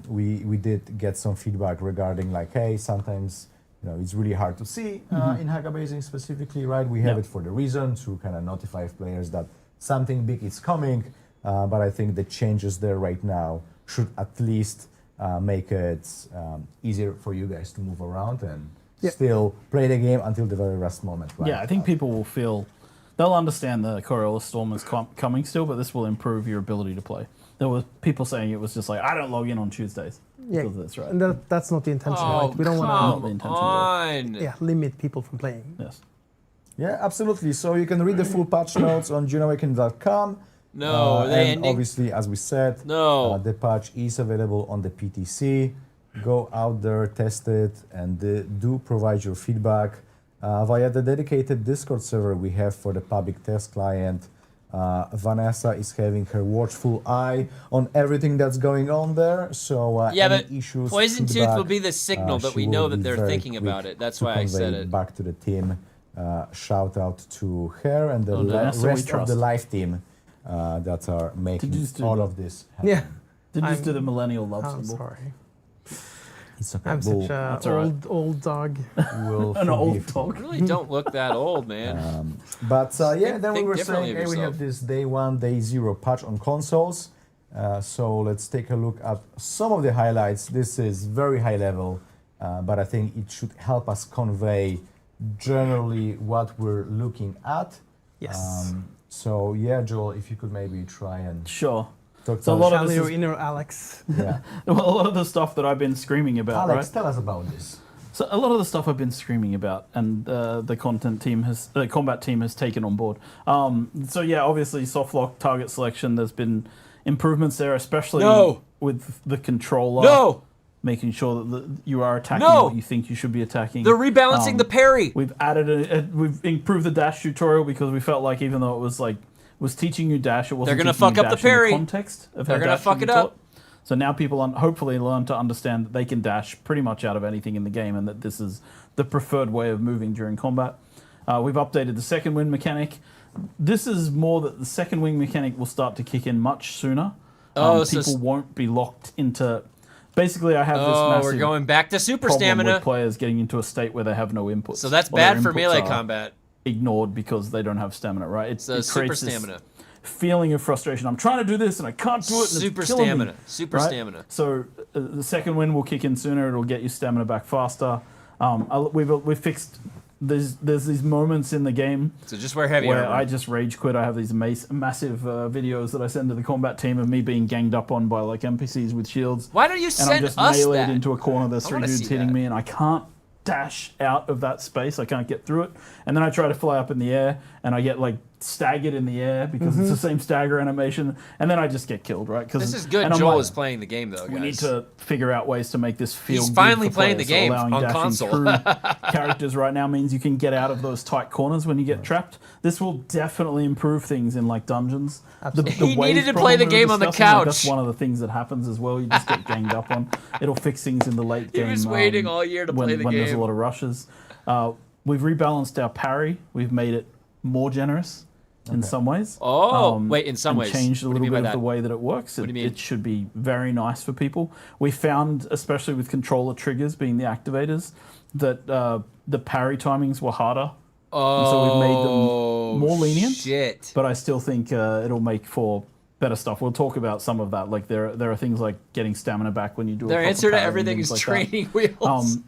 Speaker 2: we did get some feedback regarding like, hey, sometimes, you know, it's really hard to see in Haga Basin specifically, right? We have
Speaker 3: Yeah.
Speaker 2: it for the reason to kind of notify players that something big is coming. But I think the changes there right now should at least make it easier for you guys to move around and still play the game until the very last moment, right?
Speaker 3: Yeah, I think people will feel they'll understand the Coriolis storm is coming still, but this will improve your ability to play. There were people saying it was just like I don't log in on Tuesdays
Speaker 4: Yeah,
Speaker 3: because of this, right?
Speaker 4: and that's not the intention,
Speaker 1: Oh,
Speaker 4: right? We don't
Speaker 3: Not
Speaker 4: want
Speaker 3: the
Speaker 1: come
Speaker 3: intention,
Speaker 1: on.
Speaker 4: to limit people from playing.
Speaker 3: Yes.
Speaker 2: Yeah, absolutely. So you can read the full patch notes on juneawakening.com.
Speaker 1: No, are they
Speaker 2: and
Speaker 1: ending?
Speaker 2: obviously, as we said,
Speaker 1: No.
Speaker 2: the patch is available on the PTC. Go out there, test it, and do provide your feedback via the dedicated Discord server we have for the public test client. Vanessa is having her watchful eye on everything that's going on there. So
Speaker 1: Yeah,
Speaker 2: any
Speaker 1: but
Speaker 2: issues,
Speaker 1: Poison Tooth
Speaker 2: feedback,
Speaker 1: will be the signal that
Speaker 2: she
Speaker 1: we
Speaker 2: will
Speaker 1: know
Speaker 2: be
Speaker 1: that they're
Speaker 2: very
Speaker 1: thinking
Speaker 2: quick
Speaker 1: about it. That's
Speaker 2: to
Speaker 1: why I said
Speaker 2: convey
Speaker 1: it.
Speaker 2: back to the team. Shout out to her and the
Speaker 3: Vanessa, we
Speaker 2: rest of the
Speaker 3: trust.
Speaker 2: live team that are making
Speaker 3: Did you just do
Speaker 2: all
Speaker 3: the-
Speaker 2: of this happen.
Speaker 4: Yeah,
Speaker 3: Did you just
Speaker 4: I'm-
Speaker 3: do the millennial love
Speaker 4: I'm
Speaker 3: symbol?
Speaker 4: sorry.
Speaker 2: It's okay.
Speaker 4: I'm such
Speaker 3: That's
Speaker 4: a
Speaker 3: all right.
Speaker 4: old dog.
Speaker 2: We'll
Speaker 3: An old
Speaker 2: forgive you.
Speaker 3: dog.
Speaker 1: You really don't look that old, man.
Speaker 2: But yeah, then we
Speaker 1: Think
Speaker 2: were
Speaker 1: differently
Speaker 2: saying,
Speaker 1: of
Speaker 2: hey, we have
Speaker 1: yourself.
Speaker 2: this day one, day zero patch on consoles. So let's take a look at some of the highlights. This is very high level, but I think it should help us convey generally what we're looking at.
Speaker 4: Yes.
Speaker 2: So yeah, Joel, if you could maybe try and
Speaker 3: Sure.
Speaker 2: talk
Speaker 3: So a
Speaker 2: to
Speaker 3: lot
Speaker 2: us.
Speaker 3: of
Speaker 4: Channel
Speaker 3: this
Speaker 4: your
Speaker 3: is-
Speaker 4: inner Alex.
Speaker 2: Yeah.
Speaker 3: Well, a lot of the stuff that I've been screaming about,
Speaker 2: Alex,
Speaker 3: right?
Speaker 2: tell us about this.
Speaker 3: So a lot of the stuff I've been screaming about, and the combat team has taken on board. So yeah, obviously soft lock target selection. There's been improvements there, especially
Speaker 1: No.
Speaker 3: with the controller.
Speaker 1: No!
Speaker 3: Making sure that you are attacking
Speaker 1: No.
Speaker 3: what you think you should be attacking.
Speaker 1: They're rebalancing the parry.
Speaker 3: We've added we've improved the dash tutorial because we felt like even though it was teaching you dash, it wasn't.
Speaker 1: They're gonna
Speaker 3: teaching you
Speaker 1: fuck up the
Speaker 3: dash in
Speaker 1: parry.
Speaker 3: context of
Speaker 1: They're
Speaker 3: how
Speaker 1: gonna
Speaker 3: dash should
Speaker 1: fuck
Speaker 3: be
Speaker 1: it up.
Speaker 3: taught. So now people hopefully learn to understand that they can dash pretty much out of anything in the game, and that this is the preferred way of moving during combat. We've updated the second wind mechanic. This is more that the second wing mechanic will start to kick in much sooner.
Speaker 1: Oh, so
Speaker 3: People won't be locked into. Basically, I have this
Speaker 1: Oh,
Speaker 3: massive
Speaker 1: we're going back to super
Speaker 3: problem
Speaker 1: stamina.
Speaker 3: with players getting into a state where they have no inputs.
Speaker 1: So that's
Speaker 3: or their
Speaker 1: bad for
Speaker 3: inputs
Speaker 1: melee
Speaker 3: are
Speaker 1: combat.
Speaker 3: Ignored because they don't have stamina, right?
Speaker 1: It's
Speaker 3: it
Speaker 1: super
Speaker 3: creates this
Speaker 1: stamina.
Speaker 3: feeling of frustration. I'm trying to do this and I can't do it. And
Speaker 1: Super
Speaker 3: it's killing
Speaker 1: stamina.
Speaker 3: Me,
Speaker 1: Super
Speaker 3: right?
Speaker 1: stamina.
Speaker 3: So the second wind will kick in sooner. It'll get your stamina back faster. We've fixed. There's these moments in the game
Speaker 1: So just wear heavy
Speaker 3: where
Speaker 1: armor.
Speaker 3: I just rage quit. I have these massive videos that I send to the combat team of me being ganged up on by like NPCs with shields.
Speaker 1: Why don't you
Speaker 3: And I'm
Speaker 1: send
Speaker 3: just
Speaker 1: us
Speaker 3: meleeed
Speaker 1: that?
Speaker 3: into a corner. There's
Speaker 1: I
Speaker 3: three
Speaker 1: wanna
Speaker 3: dudes
Speaker 1: see
Speaker 3: hitting
Speaker 1: that.
Speaker 3: me, and I can't dash out of that space. I can't get through it. And then I try to fly up in the air, and I get like staggered in the air because it's the same stagger animation. And then I just get killed, right?
Speaker 1: This is good.
Speaker 3: and I'm
Speaker 1: Joel
Speaker 3: like,
Speaker 1: is playing the game though, guys.
Speaker 3: we need to figure out ways to make this feel.
Speaker 1: He's
Speaker 3: good
Speaker 1: finally
Speaker 3: for
Speaker 1: playing the
Speaker 3: players.
Speaker 1: game
Speaker 3: allowing
Speaker 1: on
Speaker 3: dashing
Speaker 1: console.
Speaker 3: through characters right now means you can get out of those tight corners when you get trapped. This will definitely improve things in like dungeons.
Speaker 4: Absolutely.
Speaker 1: He
Speaker 3: wave
Speaker 1: needed to
Speaker 3: problem
Speaker 1: play the
Speaker 3: we were
Speaker 1: game on the
Speaker 3: discussing, like,
Speaker 1: couch.
Speaker 3: that's one of the things that happens as well. You just get ganged up on. It'll fix things in the late
Speaker 1: He
Speaker 3: game.
Speaker 1: was waiting all year to
Speaker 3: when,
Speaker 1: play the
Speaker 3: when there's a
Speaker 1: game.
Speaker 3: lot of rushes. we've rebalanced our parry. We've made it more generous in some ways.
Speaker 1: Oh, wait, in some ways.
Speaker 3: Changed a
Speaker 1: What do you
Speaker 3: little
Speaker 1: mean
Speaker 3: bit
Speaker 1: by
Speaker 3: of the
Speaker 1: that?
Speaker 3: way that it works.
Speaker 1: What do you mean?
Speaker 3: It should be very nice for people. We found, especially with controller triggers being the activators, that the parry timings were harder.
Speaker 1: Oh,
Speaker 3: And so we've made them more lenient.
Speaker 1: Shit.
Speaker 3: But I still think it'll make for better stuff. We'll talk about some of that. Like there are things like getting stamina back when you do a
Speaker 1: Their
Speaker 3: proper
Speaker 1: answer to
Speaker 3: parry and
Speaker 1: everything
Speaker 3: things
Speaker 1: is
Speaker 3: like
Speaker 1: training wheels.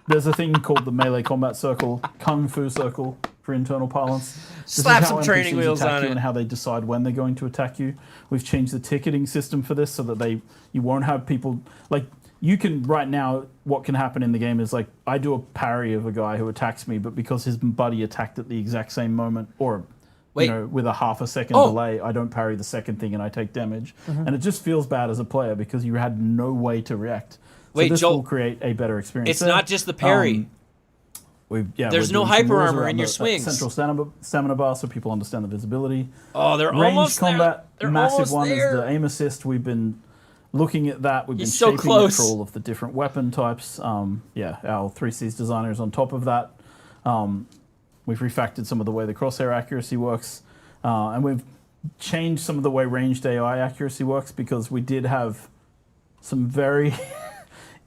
Speaker 3: there's a thing called the melee combat circle, kung fu circle for internal parlance. This is
Speaker 1: Slap
Speaker 3: how
Speaker 1: some training
Speaker 3: NPCs
Speaker 1: wheels
Speaker 3: attack
Speaker 1: on
Speaker 3: you
Speaker 1: it.
Speaker 3: and how they decide when they're going to attack you. We've changed the ticketing system for this so that you won't have people like you can right now. What can happen in the game is like I do a parry of a guy who attacks me, but because his buddy attacked at the exact same moment or
Speaker 1: Wait.
Speaker 3: you know, with a half a second
Speaker 1: Oh.
Speaker 3: delay, I don't parry the second thing and I take damage. And it just feels bad as a player because you had no way to react. So
Speaker 1: Wait,
Speaker 3: this
Speaker 1: Joel,
Speaker 3: will create a better experience.
Speaker 1: it's
Speaker 3: there.
Speaker 1: not just the parry. There's
Speaker 3: We're
Speaker 1: no
Speaker 3: doing some
Speaker 1: hyper
Speaker 3: rules
Speaker 1: armor
Speaker 3: around
Speaker 1: in your
Speaker 3: the
Speaker 1: swings.
Speaker 3: Central stamina bar so people understand the visibility.
Speaker 1: Oh, they're
Speaker 3: Range
Speaker 1: almost
Speaker 3: combat,
Speaker 1: there. They're
Speaker 3: massive
Speaker 1: almost
Speaker 3: one
Speaker 1: there.
Speaker 3: is the aim assist. We've been looking at that. We've been
Speaker 1: He's so
Speaker 3: shaping
Speaker 1: close.
Speaker 3: it for all of the different weapon types. Our 3Cs designer is on top of that. We've refactored some of the way the crosshair accuracy works. And we've changed some of the way ranged AI accuracy works because we did have some very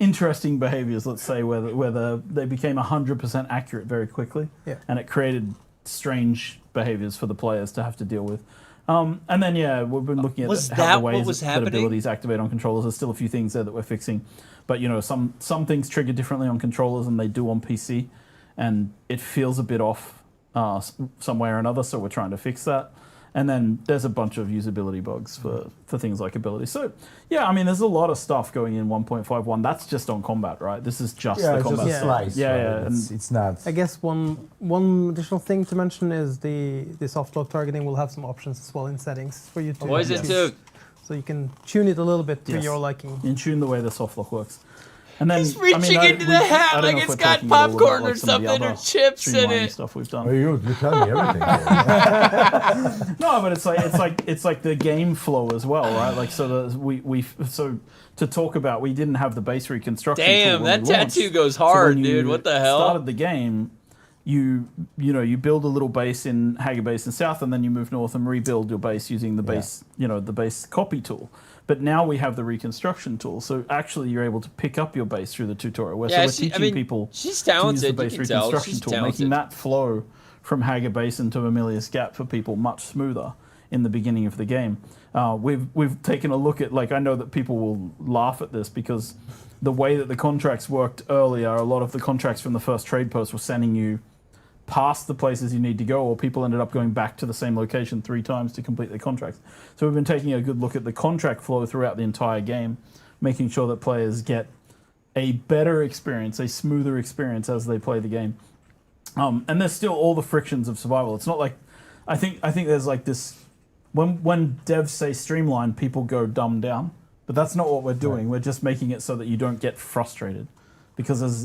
Speaker 3: interesting behaviors, let's say, where they became 100% accurate very quickly.
Speaker 4: Yeah.
Speaker 3: And it created strange behaviors for the players to have to deal with. And then, we've been looking at
Speaker 1: Was
Speaker 3: how
Speaker 1: that
Speaker 3: the ways
Speaker 1: what was
Speaker 3: that
Speaker 1: happening?
Speaker 3: abilities activate on controllers. There's still a few things there that we're fixing. But, you know, some things trigger differently on controllers than they do on PC. And it feels a bit off some way or another, so we're trying to fix that. And then there's a bunch of usability bugs for things like ability. So, yeah, I mean, there's a lot of stuff going in 1.51. That's just on combat, right? This is just the
Speaker 2: it's
Speaker 3: combat.
Speaker 2: just a slice.
Speaker 3: Yeah,
Speaker 2: right?
Speaker 3: yeah,
Speaker 2: It's not.
Speaker 4: I guess one additional thing to mention is the soft lock targeting will have some options as well in settings for you to
Speaker 1: What is it
Speaker 4: choose.
Speaker 1: too?
Speaker 4: So you can tune it a little bit to
Speaker 3: Yes.
Speaker 4: your liking.
Speaker 3: In tune the way the soft lock works. And then,
Speaker 1: He's reaching into the hat like it's got popcorn or something or chips in it.
Speaker 3: Stuff we've
Speaker 2: Oh,
Speaker 3: done.
Speaker 2: you tell me everything. here.
Speaker 3: No, but it's like the game flow as well, right? Like so so to talk about, we didn't have the base reconstruction.
Speaker 1: Damn,
Speaker 3: tool when
Speaker 1: that
Speaker 3: we launched.
Speaker 1: tattoo goes
Speaker 3: So
Speaker 1: hard,
Speaker 3: when you
Speaker 1: dude. What the hell?
Speaker 3: Started the game, you build a little base in Hager Base in South, and then you move north and rebuild your base using the base, the base copy tool. But now we have the reconstruction tool, so actually you're able to pick up your base through the tutorial. So we're teaching people
Speaker 1: she's
Speaker 3: to use
Speaker 1: talented.
Speaker 3: the
Speaker 1: You
Speaker 3: base
Speaker 1: can tell
Speaker 3: reconstruction
Speaker 1: she's
Speaker 3: tool,
Speaker 1: talented.
Speaker 3: making that flow from Hager Basin to Amelia's Gap for people much smoother in the beginning of the game. We've taken a look at, like, I know that people will laugh at this because the way that the contracts worked earlier, a lot of the contracts from the first trade post were sending you past the places you need to go, or people ended up going back to the same location 3 times to complete their contracts. So we've been taking a good look at the contract flow throughout the entire game, making sure that players get a better experience, a smoother experience as they play the game. And there's still all the frictions of survival. It's not like, I think there's like this, when devs say streamline, people go dumbed down, but that's not what we're doing. We're just making it so that you don't get frustrated. Because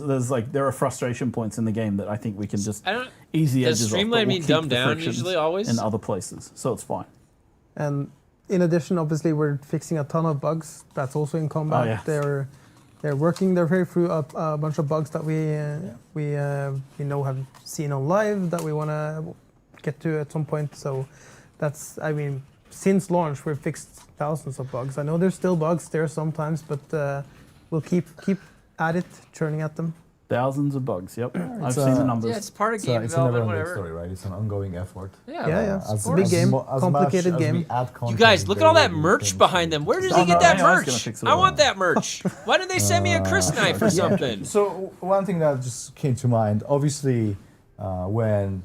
Speaker 3: there are frustration points in the game that I think we can just easy edges
Speaker 1: Does
Speaker 3: off.
Speaker 1: streamline
Speaker 3: but we'll
Speaker 1: mean
Speaker 3: keep
Speaker 1: dumbed
Speaker 3: the
Speaker 1: down
Speaker 3: frictions
Speaker 1: usually always?
Speaker 3: in other places, so it's fine.
Speaker 4: And in addition, obviously, we're fixing a ton of bugs. That's also in combat.
Speaker 3: Oh, yeah.
Speaker 4: They're working their way through a bunch of bugs that we know have seen on live that we want to get to at some point. So that's, I mean, since launch we've fixed thousands of bugs. I know there's still bugs there sometimes, but we'll keep at it, churning at them.
Speaker 3: Thousands of bugs. Yep, I've
Speaker 2: a-
Speaker 3: seen the numbers.
Speaker 1: Yeah, it's part of
Speaker 2: It's
Speaker 1: game
Speaker 2: a
Speaker 1: development,
Speaker 2: never-ending
Speaker 1: whatever.
Speaker 2: story, right? It's an ongoing effort.
Speaker 4: Yeah.
Speaker 1: Of
Speaker 4: It's a
Speaker 1: course.
Speaker 4: big game,
Speaker 2: as
Speaker 4: complicated
Speaker 2: much as
Speaker 4: game.
Speaker 2: we add
Speaker 1: You
Speaker 2: content,
Speaker 1: guys, look at
Speaker 2: there
Speaker 1: all
Speaker 2: will
Speaker 1: that
Speaker 2: be
Speaker 1: merch
Speaker 2: things
Speaker 1: behind
Speaker 2: to
Speaker 1: them. Where does
Speaker 3: Oh,
Speaker 1: he get
Speaker 3: no,
Speaker 1: that
Speaker 3: AI is gonna
Speaker 1: merch?
Speaker 3: fix it
Speaker 1: I
Speaker 3: all.
Speaker 1: want that merch. Why didn't they send me a Chris knife or something?
Speaker 2: So one thing that just came to mind, obviously, when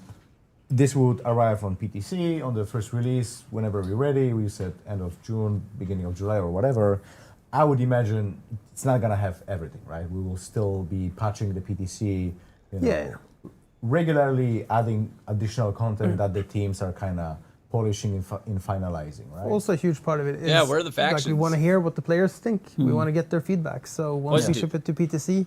Speaker 2: this would arrive on PTC on the first release, whenever we're ready, we said end of June, beginning of July, or whatever. I would imagine it's not gonna have everything, right? We will still be patching the PTC, regularly adding additional content that the teams are kind of polishing in finalizing, right?
Speaker 4: Also, a huge part of it is
Speaker 1: Yeah, where are the
Speaker 4: like
Speaker 1: factions?
Speaker 4: we want to hear what the players think. We want to get their feedback. So once
Speaker 1: Well,
Speaker 4: we
Speaker 1: yeah.
Speaker 4: ship it to PTC,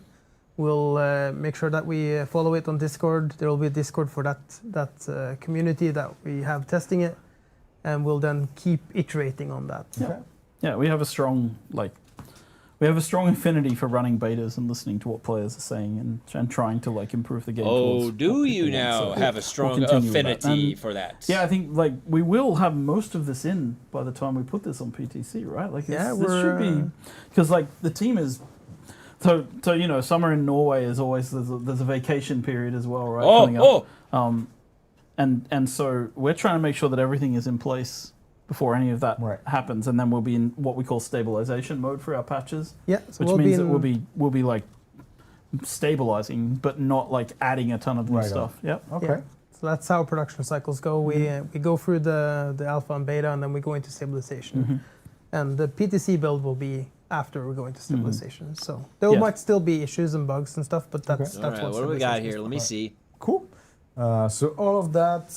Speaker 4: we'll make sure that we follow it on Discord. There will be a Discord for that community that we have testing it, and we'll then keep iterating on that.
Speaker 3: Yeah, we have a strong we have a strong affinity for running betas and listening to what players are saying and trying to like improve the game.
Speaker 1: Oh,
Speaker 3: towards
Speaker 1: do
Speaker 3: what
Speaker 1: you
Speaker 3: people want.
Speaker 1: now
Speaker 3: So
Speaker 1: have a
Speaker 3: we'll
Speaker 1: strong
Speaker 3: continue with that.
Speaker 1: affinity
Speaker 3: And
Speaker 1: for that?
Speaker 3: yeah, I think like we will have most of this in by the time we put this on PTC, right? Like
Speaker 4: Yeah,
Speaker 3: this should be because like the team is so you know summer in Norway is always there's a vacation period as well, right? Coming up. And so we're trying to make sure that everything is in place before any of that happens, and then we'll be in what we call stabilization mode for our patches.
Speaker 4: Yeah, so
Speaker 3: which means that we'll be like stabilizing, but not like adding a ton of new stuff. Yep.
Speaker 2: Okay.
Speaker 4: Yeah. So that's how production cycles go. We go through the alpha and beta, and then we go into stabilization. And the PTC build will be after we go into stabilization. So there might still be issues and bugs and stuff, but that's
Speaker 1: All right, what do we got here? Let me see.
Speaker 2: Cool. So all of that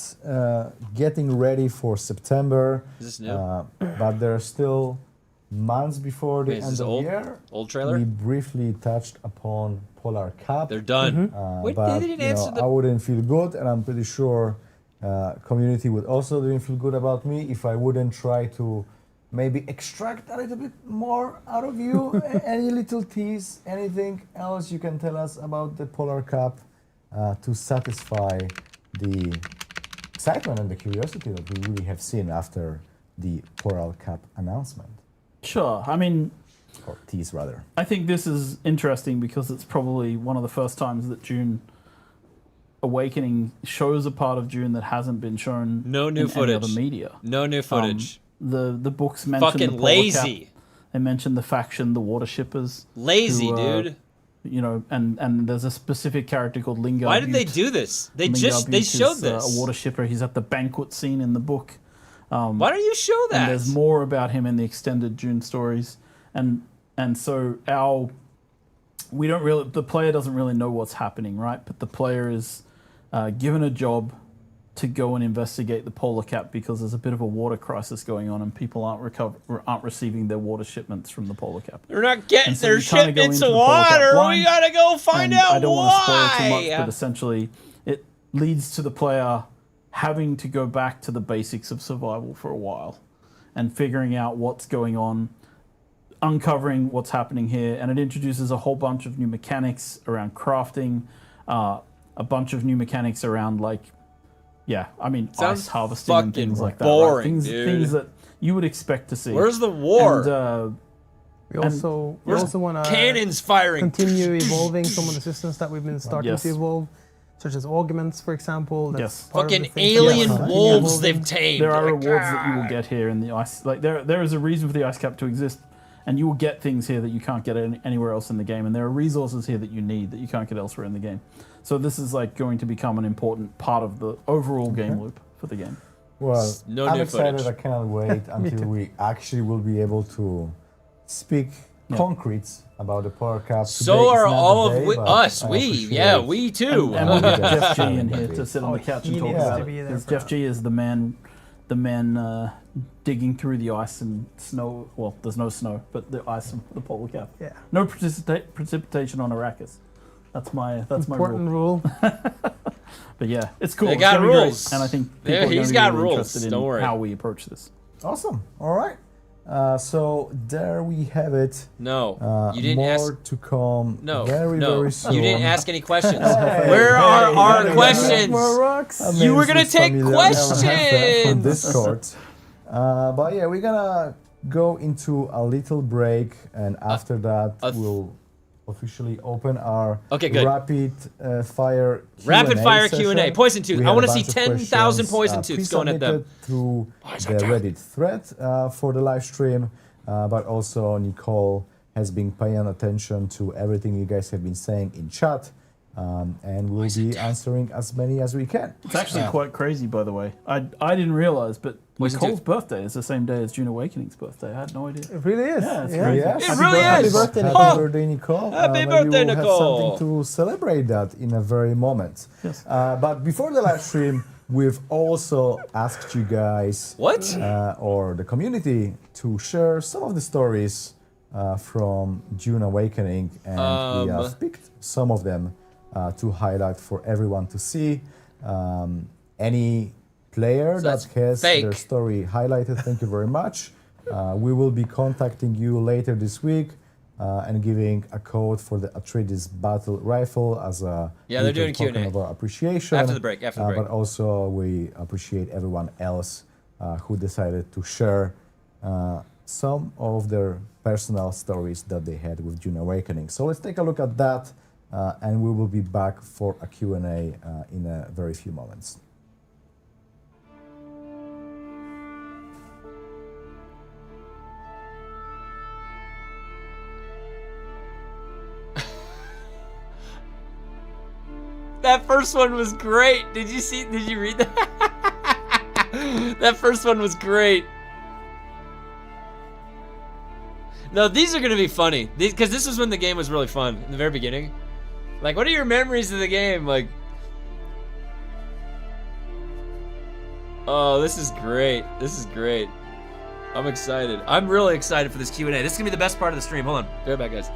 Speaker 2: getting ready for September.
Speaker 1: Is this new?
Speaker 2: But there are still months before the
Speaker 1: Wait, is
Speaker 2: end
Speaker 1: this
Speaker 2: of
Speaker 1: old?
Speaker 2: the year.
Speaker 1: Old trailer?
Speaker 2: We briefly touched upon Polar Cup.
Speaker 1: They're done. Wait,
Speaker 2: But
Speaker 1: they didn't
Speaker 2: you
Speaker 1: answer
Speaker 2: know, I wouldn't feel good, and I'm pretty sure community would also didn't feel good about me if I wouldn't try to maybe extract a little bit more out of you. Any little tease, anything else you can tell us about the Polar Cup to satisfy the excitement and the curiosity that we really have seen after the Polar Cup announcement,
Speaker 3: Sure. I mean,
Speaker 2: or tease rather.
Speaker 3: I think this is interesting because it's probably one of the first times that Dune Awakening shows a part of Dune that hasn't been shown
Speaker 1: No new
Speaker 3: in
Speaker 1: footage.
Speaker 3: Any other media.
Speaker 1: No new footage.
Speaker 3: The books mention
Speaker 1: Fucking
Speaker 3: the Polar
Speaker 1: lazy.
Speaker 3: Cap. They mentioned the faction, the Water Shippers.
Speaker 1: Lazy,
Speaker 3: who,
Speaker 1: dude.
Speaker 3: You know, and there's a specific character called Lingard.
Speaker 1: Why did they
Speaker 3: Butte.
Speaker 1: do this? They
Speaker 3: Lingard
Speaker 1: they
Speaker 3: Butte
Speaker 1: showed
Speaker 3: is,
Speaker 1: this.
Speaker 3: a water shipper. He's at the banquet scene in the book.
Speaker 1: Why don't you show that?
Speaker 3: And there's more about him in the extended Dune stories, and so we don't really, the player doesn't really know what's happening, right? But the player is given a job to go and investigate the polar cap because there's a bit of a water crisis going on, and people aren't receiving their water shipments from the polar cap.
Speaker 1: They're not getting
Speaker 3: So
Speaker 1: their
Speaker 3: you kinda go
Speaker 1: shipments
Speaker 3: into
Speaker 1: of
Speaker 3: the Polar Cap
Speaker 1: water.
Speaker 3: blind,
Speaker 1: We gotta go find
Speaker 3: And
Speaker 1: out
Speaker 3: I don't want to spoil too much,
Speaker 1: why.
Speaker 3: but essentially it leads to the player having to go back to the basics of survival for a while and figuring out what's going on, uncovering what's happening here, and it introduces a whole bunch of new mechanics around crafting, a bunch of new mechanics around
Speaker 1: Sounds
Speaker 3: ice harvesting and
Speaker 1: fucking
Speaker 3: things like that.
Speaker 1: boring,
Speaker 3: right?
Speaker 1: dude.
Speaker 3: Things that you would expect to see.
Speaker 1: Where's the war?
Speaker 3: And,
Speaker 4: We also want to
Speaker 1: Cannons firing.
Speaker 4: continue evolving some of the systems that we've been starting
Speaker 3: Yes.
Speaker 4: to evolve, such as augments, for example. That's
Speaker 3: Yes.
Speaker 4: part of
Speaker 1: Fucking
Speaker 4: the things
Speaker 1: alien
Speaker 4: that we're
Speaker 1: wolves
Speaker 4: evolving.
Speaker 1: they've tamed.
Speaker 3: there are
Speaker 1: Like,
Speaker 3: rewards that you will get here in the ice. Like there is a reason for the ice cap to exist, and you will get things here that you can't get anywhere else in the game. And there are resources here that you need that you can't get elsewhere in the game. So this is like going to become an important part of the overall game loop for the game.
Speaker 2: Well,
Speaker 1: No
Speaker 2: I'm
Speaker 1: new
Speaker 2: excited.
Speaker 1: footage.
Speaker 2: I cannot wait until we actually will be able to speak concrete about the Polar Cup.
Speaker 1: So
Speaker 2: Today is
Speaker 1: are
Speaker 2: not the
Speaker 1: all
Speaker 2: day,
Speaker 1: of
Speaker 2: but
Speaker 1: us.
Speaker 2: I
Speaker 1: We
Speaker 2: appreciate
Speaker 1: we too.
Speaker 3: And we'll get
Speaker 2: Yeah.
Speaker 3: Jeff G in here
Speaker 2: Yeah.
Speaker 3: to sit on the couch and
Speaker 4: he
Speaker 3: talk
Speaker 4: needs
Speaker 3: about
Speaker 4: to
Speaker 3: it.
Speaker 4: be there
Speaker 3: Because
Speaker 4: for
Speaker 3: Jeff
Speaker 4: that.
Speaker 3: G is the man digging through the ice and snow. Well, there's no snow, but the ice and the polar cap.
Speaker 4: Yeah.
Speaker 3: No precipitation on Arrakis. That's my
Speaker 4: Important
Speaker 3: rule.
Speaker 4: rule.
Speaker 3: But yeah, it's cool.
Speaker 1: They
Speaker 3: It's
Speaker 1: got
Speaker 3: gonna be great.
Speaker 1: rules.
Speaker 3: And I think people
Speaker 1: Yeah,
Speaker 3: are
Speaker 1: he's
Speaker 3: gonna be
Speaker 1: got
Speaker 3: really
Speaker 1: rules.
Speaker 3: interested
Speaker 1: Don't
Speaker 3: in
Speaker 1: worry.
Speaker 3: how we approach this.
Speaker 2: Awesome. All right. So there we have it.
Speaker 1: No, you didn't
Speaker 2: more
Speaker 1: ask.
Speaker 2: to come.
Speaker 1: No,
Speaker 2: very
Speaker 1: no,
Speaker 2: soon.
Speaker 1: you didn't ask any questions.
Speaker 2: Hey,
Speaker 1: Where are
Speaker 2: hey,
Speaker 1: our
Speaker 2: hey,
Speaker 1: questions?
Speaker 4: More rocks.
Speaker 1: You were gonna
Speaker 2: It's
Speaker 1: take
Speaker 2: familiar. I don't have that from
Speaker 1: questions.
Speaker 2: Discord. But yeah, we're gonna go into a little break, and after that we'll officially open our
Speaker 1: Okay, good.
Speaker 2: rapid fire
Speaker 1: Rapid
Speaker 2: Q&A
Speaker 1: fire
Speaker 2: session.
Speaker 1: Q&A. Poison Tooth.
Speaker 2: We
Speaker 1: I
Speaker 2: had
Speaker 1: want
Speaker 2: a
Speaker 1: to see
Speaker 2: bunch of
Speaker 1: 10,000
Speaker 2: questions,
Speaker 1: poison tooths going at them.
Speaker 2: pre-submitted through the Reddit thread for the live stream, but also Nicole has been paying attention to everything you guys have been saying in chat, and we'll be answering as many as we can.
Speaker 3: It's actually quite crazy, by the way. I didn't realize, but
Speaker 1: Poison
Speaker 3: Nicole's
Speaker 1: Tooth.
Speaker 3: birthday is the same day as Dune Awakening's birthday. I had no idea.
Speaker 4: It really is.
Speaker 3: Yeah, it's
Speaker 4: yeah.
Speaker 3: crazy.
Speaker 2: Yes.
Speaker 1: It really
Speaker 4: Happy
Speaker 1: is.
Speaker 4: birthday,
Speaker 2: Happy
Speaker 4: Nicole.
Speaker 2: birthday, Nicole.
Speaker 1: Happy
Speaker 2: Maybe
Speaker 1: birthday,
Speaker 2: we'll
Speaker 1: Nicole.
Speaker 2: have something to celebrate that in a very moment.
Speaker 3: Yes.
Speaker 2: But before the live stream, we've also asked you guys
Speaker 1: What?
Speaker 2: or the community to share some of the stories from Dune Awakening, and we have picked some of them to highlight for everyone to see. Any player
Speaker 1: So
Speaker 2: that
Speaker 1: that's
Speaker 2: has
Speaker 1: fake.
Speaker 2: their story highlighted, thank you very much. We will be contacting you later this week and giving a code for the Atreides battle rifle as a
Speaker 1: Yeah, they're
Speaker 2: little
Speaker 1: doing Q&A.
Speaker 2: token of our appreciation.
Speaker 1: After the break, after the break.
Speaker 2: But also we appreciate everyone else who decided to share some of their personal stories that they had with Dune Awakening. So let's take a look at that, and we will be back for a Q&A in a very few moments.
Speaker 1: That first one was great. Did you read that? That first one was great. No, these are gonna be funny. Because this was when the game was really fun, in the very beginning. Like, what are your memories of the game? Like, oh, this is great. This is great. I'm excited. I'm really excited for this Q&A. This is gonna be the best part of the stream. Hold on. Be right back, guys.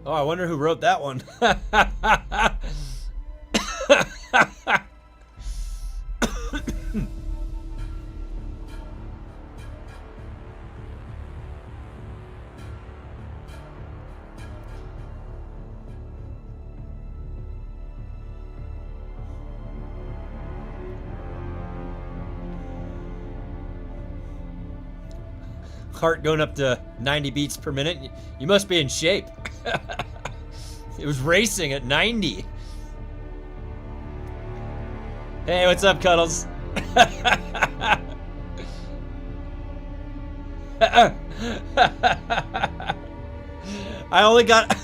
Speaker 1: Oh, I wonder who wrote that one. Heart going up to 90 beats per minute. You must be in shape. It was racing at 90. Hey, what's up, Cuddles? I only got...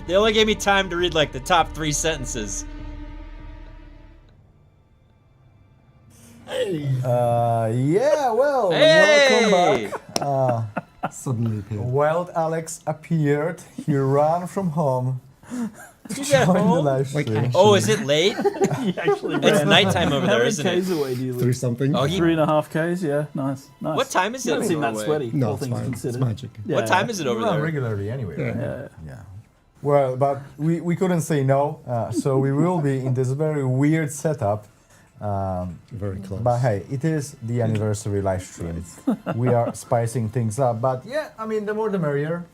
Speaker 1: They only gave me time to read, like, the top 3 sentences.
Speaker 2: Yeah, well,
Speaker 1: Hey!
Speaker 2: welcome back.
Speaker 7: Suddenly appeared.
Speaker 2: Wild Alex appeared. He ran from home to
Speaker 1: He's at
Speaker 2: join the
Speaker 1: home?
Speaker 2: live
Speaker 7: Like,
Speaker 2: stream.
Speaker 1: Oh, is it late?
Speaker 3: He actually
Speaker 1: It's
Speaker 3: ran.
Speaker 1: nighttime over
Speaker 3: How
Speaker 1: there,
Speaker 3: many
Speaker 1: isn't
Speaker 3: Ks
Speaker 1: it?
Speaker 3: away do you
Speaker 7: Through
Speaker 3: live?
Speaker 7: something.
Speaker 1: Oh, he-
Speaker 3: 3.5 Ks, yeah. Nice.
Speaker 1: What time is
Speaker 3: You
Speaker 1: it
Speaker 3: don't seem that
Speaker 1: Norway?
Speaker 3: sweaty,
Speaker 7: No,
Speaker 3: all
Speaker 7: it's
Speaker 3: things
Speaker 7: fine.
Speaker 3: considered.
Speaker 7: It's magic.
Speaker 3: Yeah.
Speaker 1: What time is it
Speaker 2: We
Speaker 1: over
Speaker 2: run
Speaker 1: there?
Speaker 2: regularly anyway, right?
Speaker 3: Yeah.
Speaker 2: Yeah. Well, but we couldn't say no, so we will be in this very weird setup.
Speaker 7: Very close.
Speaker 2: But hey, it is the anniversary live stream. We are spicing things up. But yeah, I mean, the more the merrier.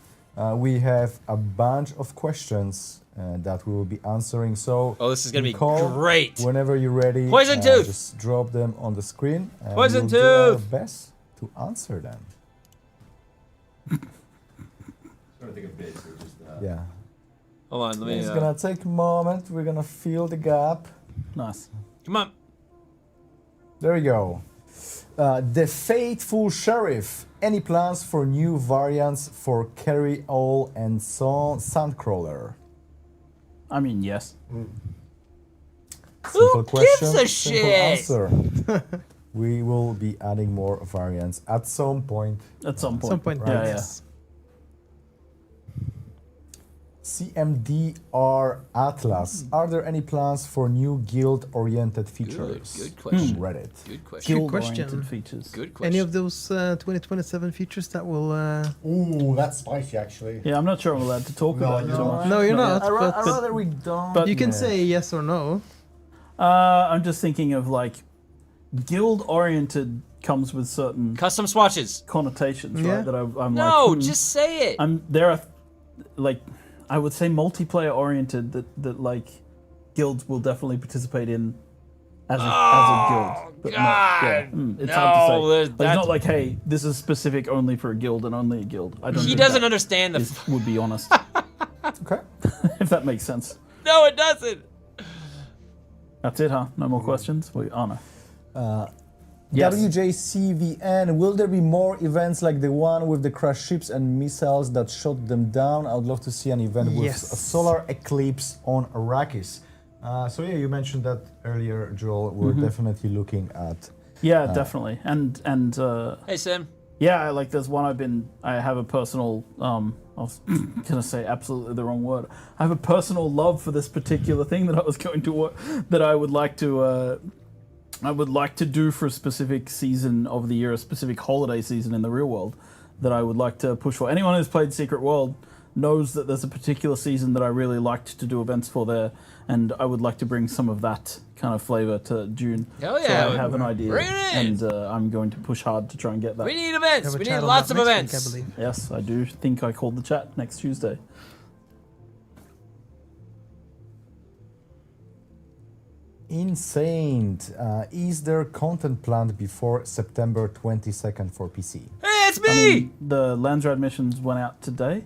Speaker 2: We have a bunch of questions that we will be answering. So
Speaker 1: Oh, this is gonna be
Speaker 2: call
Speaker 1: great.
Speaker 2: whenever you're ready.
Speaker 1: Poison tooth!
Speaker 2: Just drop them on the screen. And
Speaker 1: Poison
Speaker 2: we'll do our
Speaker 1: tooth!
Speaker 2: best to answer them.
Speaker 6: It's gonna take a bit, so just
Speaker 2: Yeah.
Speaker 1: Hold on, let me...
Speaker 2: It's gonna take a moment. We're gonna fill the gap.
Speaker 3: Nice.
Speaker 1: Come on.
Speaker 2: There we go. The Faithful Sheriff. Any plans for new variants for Carry All and Sandcrawler?
Speaker 3: I mean, yes.
Speaker 2: Simple
Speaker 1: gives a
Speaker 2: simple
Speaker 1: shit?
Speaker 2: answer. We will be adding more variants at some point.
Speaker 3: At some point.
Speaker 4: Some point,
Speaker 3: Yeah,
Speaker 2: right.
Speaker 3: yeah.
Speaker 2: CMDR Atlas. Are there any plans for new guild-oriented features?
Speaker 1: Good question.
Speaker 2: Reddit.
Speaker 1: Good question.
Speaker 3: Guild-oriented
Speaker 4: question.
Speaker 3: features.
Speaker 1: Good question.
Speaker 4: Any of those 2027 features that will?
Speaker 7: Ooh, that's spicy, actually.
Speaker 3: Yeah, I'm not sure I'm allowed to talk about it too much.
Speaker 4: No, you're not.
Speaker 2: I'd
Speaker 4: But
Speaker 2: rather we don't.
Speaker 3: but-
Speaker 4: you can say yes or no.
Speaker 3: I'm just thinking of like guild-oriented comes with certain
Speaker 1: Custom swatches.
Speaker 3: connotations,
Speaker 4: Yeah.
Speaker 3: right? That I'm
Speaker 1: No,
Speaker 3: like,
Speaker 1: just say it.
Speaker 3: there are like I would say multiplayer-oriented that like guilds will definitely participate in as a guild. But it's hard to say. Like, it's not like, hey, this is specific only for a guild and only a guild. I don't.
Speaker 1: He
Speaker 3: think
Speaker 1: doesn't
Speaker 3: that
Speaker 1: understand the.
Speaker 3: would be honest,
Speaker 2: Okay.
Speaker 3: if that makes sense.
Speaker 1: No, it doesn't.
Speaker 3: That's it, huh? No more questions? No. Yes.
Speaker 2: WJCVN, will there be more events like the one with the crashed ships and missiles that shot them down? I would love to see an event with
Speaker 4: Yes.
Speaker 2: a solar eclipse on Arrakis. So yeah, you mentioned that earlier, Joel. We're definitely looking at.
Speaker 3: Yeah, definitely. And
Speaker 1: Hey, Sam.
Speaker 3: yeah, like there's one I have a personal I was gonna say absolutely the wrong word. I have a personal love for this particular thing that I was going to that I would like to do for a specific season of the year, a specific holiday season in the real world that I would like to push for. Anyone who's played Secret World knows that there's a particular season that I really liked to do events for there, and I would like to bring some of that kind of flavor to Dune.
Speaker 1: Hell
Speaker 3: So
Speaker 1: yeah.
Speaker 3: I have an idea,
Speaker 1: Bring it in.
Speaker 3: and I'm going to push hard to try and get that.
Speaker 1: We need events.
Speaker 4: Have a
Speaker 1: We
Speaker 4: chat
Speaker 1: need
Speaker 4: on
Speaker 1: lots
Speaker 4: that
Speaker 1: of
Speaker 4: next week,
Speaker 1: events.
Speaker 4: I believe.
Speaker 3: Yes, I do think I called the chat next Tuesday.
Speaker 2: Insane. Is there content planned before September 22nd for PC?
Speaker 1: Hey, it's me.
Speaker 3: I mean, the Landsrad missions went out today.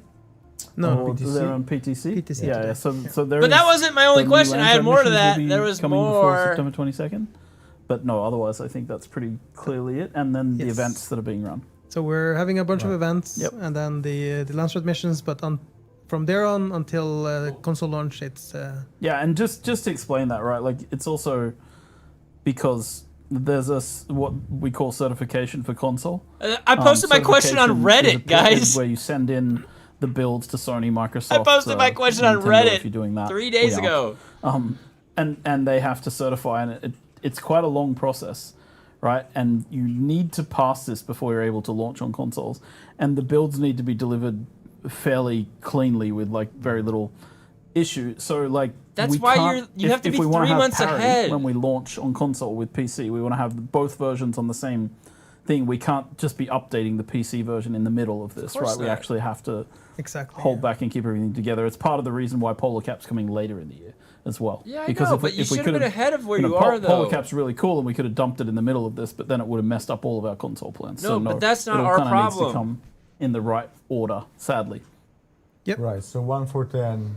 Speaker 4: No,
Speaker 3: Or
Speaker 4: PTC.
Speaker 3: they're on PTC.
Speaker 4: PTC
Speaker 3: Yeah,
Speaker 4: today.
Speaker 3: yeah. So there
Speaker 1: But that
Speaker 3: is-
Speaker 1: wasn't my only
Speaker 3: the new
Speaker 1: question. I had
Speaker 3: Landsrad
Speaker 1: more to
Speaker 3: missions
Speaker 1: that.
Speaker 3: will be
Speaker 1: There was
Speaker 3: coming before
Speaker 1: more.
Speaker 3: September 22nd. But no, otherwise I think that's pretty clearly it. And then the
Speaker 4: Yes.
Speaker 3: events that are being run.
Speaker 4: So we're having a bunch of events,
Speaker 3: Yep.
Speaker 4: and then the Landsrad missions. But from there on until console launch, it's
Speaker 3: Yeah, and just to explain that, right? Like it's also because there's what we call certification for console.
Speaker 1: I posted my question on
Speaker 3: Certification is a
Speaker 1: Reddit,
Speaker 3: period
Speaker 1: guys.
Speaker 3: where you send in the builds to Sony, Microsoft.
Speaker 1: I posted my question on
Speaker 3: Nintendo,
Speaker 1: Reddit
Speaker 3: if you're doing that.
Speaker 1: 3 days
Speaker 3: We aren't.
Speaker 1: ago.
Speaker 3: And they have to certify, and it's quite a long process, right? And you need to pass this before you're able to launch on consoles, and the builds need to be delivered fairly cleanly with like very little issue. So like
Speaker 1: That's
Speaker 3: we
Speaker 1: why
Speaker 3: can't-
Speaker 1: you have to be
Speaker 3: we wanna
Speaker 1: 3
Speaker 3: have
Speaker 1: months
Speaker 3: parity
Speaker 1: ahead.
Speaker 3: when we launch on console with PC. We want to have both versions on the same thing. We can't just be updating the PC version in the middle of this,
Speaker 1: course
Speaker 3: right? We
Speaker 1: not.
Speaker 3: actually have to
Speaker 4: exactly
Speaker 3: hold back and keep everything together. It's part of the reason why Polar Cap's coming later in the year as well.
Speaker 1: Yeah, I
Speaker 3: because
Speaker 1: know,
Speaker 3: if
Speaker 1: but
Speaker 3: we,
Speaker 1: you
Speaker 3: if we
Speaker 1: should have been
Speaker 3: could've-
Speaker 1: ahead of where
Speaker 3: you
Speaker 1: you
Speaker 3: know,
Speaker 1: are, though.
Speaker 3: Polar Cap's really cool, and we could have dumped it in the middle of this, but then it would have messed up all of our console plans.
Speaker 1: No,
Speaker 3: so
Speaker 1: but that's not
Speaker 3: it all
Speaker 1: our
Speaker 3: kinda needs
Speaker 1: problem.
Speaker 3: to come in the right order, sadly.
Speaker 4: Yep.
Speaker 2: Right. So 1 for 10,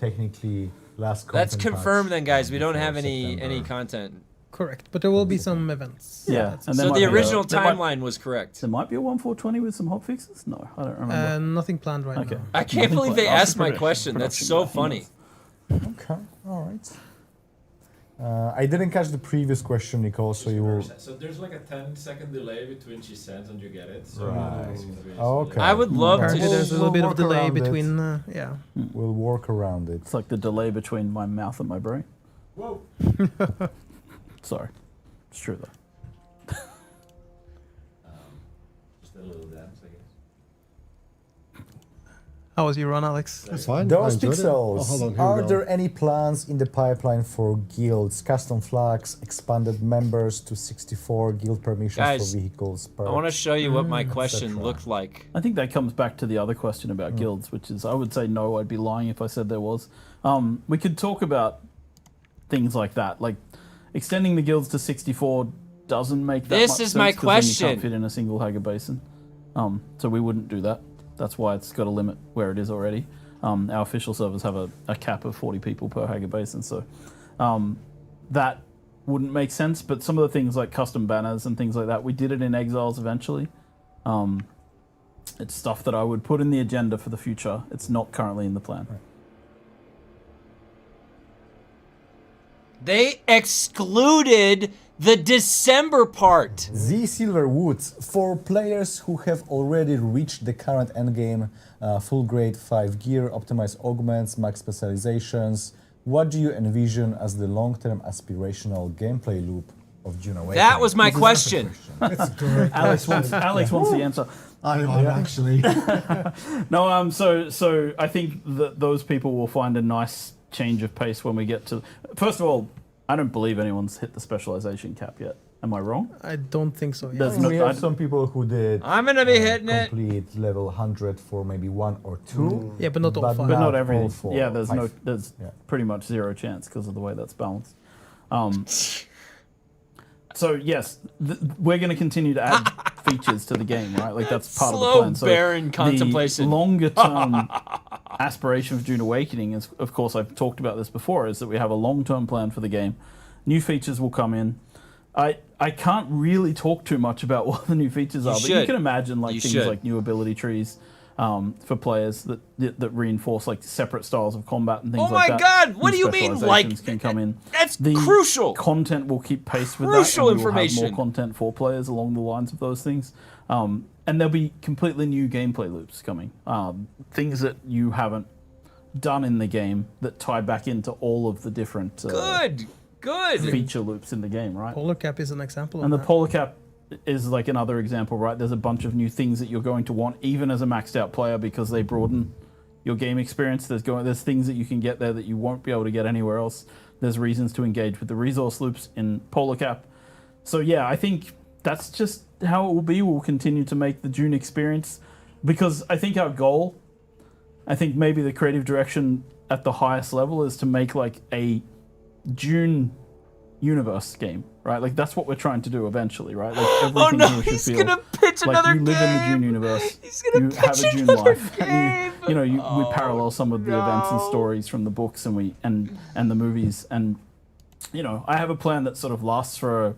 Speaker 2: technically last.
Speaker 1: That's
Speaker 2: content
Speaker 1: confirmed
Speaker 2: patch,
Speaker 1: then, guys. We don't
Speaker 2: before
Speaker 1: have any
Speaker 2: September.
Speaker 1: content.
Speaker 4: correct. But there will be some events.
Speaker 3: Yeah,
Speaker 4: That's-
Speaker 3: and there
Speaker 1: So
Speaker 3: might
Speaker 1: the
Speaker 3: be a-
Speaker 1: original
Speaker 3: there might-
Speaker 1: timeline was correct.
Speaker 3: There might be a 1.420 with some hotfixes? No, I don't remember.
Speaker 4: nothing planned right
Speaker 3: Okay.
Speaker 4: now.
Speaker 1: I can't
Speaker 3: Nothing
Speaker 1: believe they
Speaker 3: planned.
Speaker 1: asked my
Speaker 3: Production,
Speaker 1: question. That's
Speaker 3: production,
Speaker 1: so
Speaker 3: yeah, who
Speaker 1: funny.
Speaker 3: knows?
Speaker 2: Okay. All right. I didn't catch the previous question, Nicole. So you will.
Speaker 6: So there's like a 10-second delay between she sends and you get it. So
Speaker 2: Right.
Speaker 6: it's
Speaker 2: Okay.
Speaker 1: I would love
Speaker 2: Alright.
Speaker 4: Apparently,
Speaker 1: to.
Speaker 4: there's a little bit of
Speaker 2: work
Speaker 4: delay
Speaker 2: around it.
Speaker 4: between.
Speaker 2: We'll work around it.
Speaker 3: It's like the delay between my mouth and my brain.
Speaker 6: Whoa.
Speaker 3: Sorry. It's true, though.
Speaker 6: Just a little dance, I guess.
Speaker 4: How was your run, Alex?
Speaker 7: That's fine. I
Speaker 2: Those
Speaker 7: enjoyed it.
Speaker 2: pixels.
Speaker 7: Oh, hold on, here we
Speaker 2: Are
Speaker 7: go.
Speaker 2: there any plans in the pipeline for guilds, custom flags, expanded members to 64 guild permissions
Speaker 1: Guys,
Speaker 2: for vehicles?
Speaker 1: I want to show you what my
Speaker 2: etc.
Speaker 1: question looked like.
Speaker 3: I think that comes back to the other question about guilds, which is I would say no, I'd be lying if I said there was. We could talk about things like that, like extending the guilds to 64 doesn't make that
Speaker 1: This
Speaker 3: much
Speaker 1: is
Speaker 3: sense
Speaker 1: my
Speaker 3: 'cause then you
Speaker 1: question.
Speaker 3: can't fit in a single Hager basin. So we wouldn't do that. That's why it's got a limit where it is already. Our official servers have a cap of 40 people per Hager basin, so that wouldn't make sense. But some of the things like custom banners and things like that, we did it in Exiles eventually. It's stuff that I would put in the agenda for the future. It's not currently in the plan.
Speaker 1: They excluded The December part.
Speaker 2: Z Silverwoods, for players who have already reached the current endgame, full grade 5 gear, optimized augments, max specializations, what do you envision as the long-term aspirational gameplay loop of Dune Awakening?
Speaker 1: That was my question.
Speaker 7: It's a great
Speaker 3: Alex wants the answer.
Speaker 7: I'm actually.
Speaker 3: No, so I think that those people will find a nice change of pace when we get to. First of all, I don't believe anyone's hit the specialization cap yet. Am I wrong?
Speaker 4: I don't think so. Yeah.
Speaker 3: There's no-
Speaker 2: we have some people who did
Speaker 1: I'm gonna be hitting it.
Speaker 2: complete level 100 for maybe 1 or 2.
Speaker 4: Yeah, but not all five.
Speaker 3: But not
Speaker 2: all
Speaker 3: everything.
Speaker 2: four.
Speaker 3: Yeah, there's
Speaker 2: Five. Yeah.
Speaker 3: pretty much zero chance because of the way that's balanced. So yes, we're going to continue to add features to the game, right? Like that's part of the
Speaker 1: Slow,
Speaker 3: plan. So
Speaker 1: barren contemplation.
Speaker 3: The longer term aspiration of Dune Awakening is, of course, I've talked about this before, is that we have a long term plan for the game. New features will come in. I can't really talk too much about what the new features are, but you
Speaker 1: should.
Speaker 3: can imagine like
Speaker 1: You
Speaker 3: things
Speaker 1: should.
Speaker 3: like new ability trees for players that reinforce like separate styles of combat and things
Speaker 1: Oh
Speaker 3: like
Speaker 1: my
Speaker 3: that.
Speaker 1: God, what
Speaker 3: New
Speaker 1: do you mean,
Speaker 3: specializations
Speaker 1: like,
Speaker 3: can come in.
Speaker 1: That's
Speaker 3: The
Speaker 1: crucial.
Speaker 3: Content will keep pace with
Speaker 1: Crucial
Speaker 3: that, and we will have
Speaker 1: information.
Speaker 3: more content for players along the lines of those things. And there'll be completely new gameplay loops coming. Things that you haven't done in the game that tie back into all of the different
Speaker 1: Good.
Speaker 3: feature loops in the game, right?
Speaker 4: Polar cap is an example
Speaker 3: And the
Speaker 4: of that.
Speaker 3: polar cap is like another example, right? There's a bunch of new things that you're going to want, even as a maxed out player, because they broaden your game experience. There's things that you can get there that you won't be able to get anywhere else. There's reasons to engage with the resource loops in polar cap. So yeah, I think that's just how it will be. We'll continue to make the Dune experience, because I think our goal, I think maybe the creative direction at the highest level is to make like a Dune universe game, right? Like that's what we're trying to do eventually, right? Like everything
Speaker 1: Oh no,
Speaker 3: here should
Speaker 1: he's
Speaker 3: feel
Speaker 1: gonna pitch
Speaker 3: like
Speaker 1: another
Speaker 3: you live in the Dune
Speaker 1: game.
Speaker 3: universe.
Speaker 1: He's gonna
Speaker 3: You
Speaker 1: pitch
Speaker 3: have a Dune
Speaker 1: another
Speaker 3: life.
Speaker 1: game.
Speaker 3: And we parallel some of the events and
Speaker 1: no.
Speaker 3: stories from the books and the movies, and I have a plan that sort of lasts for.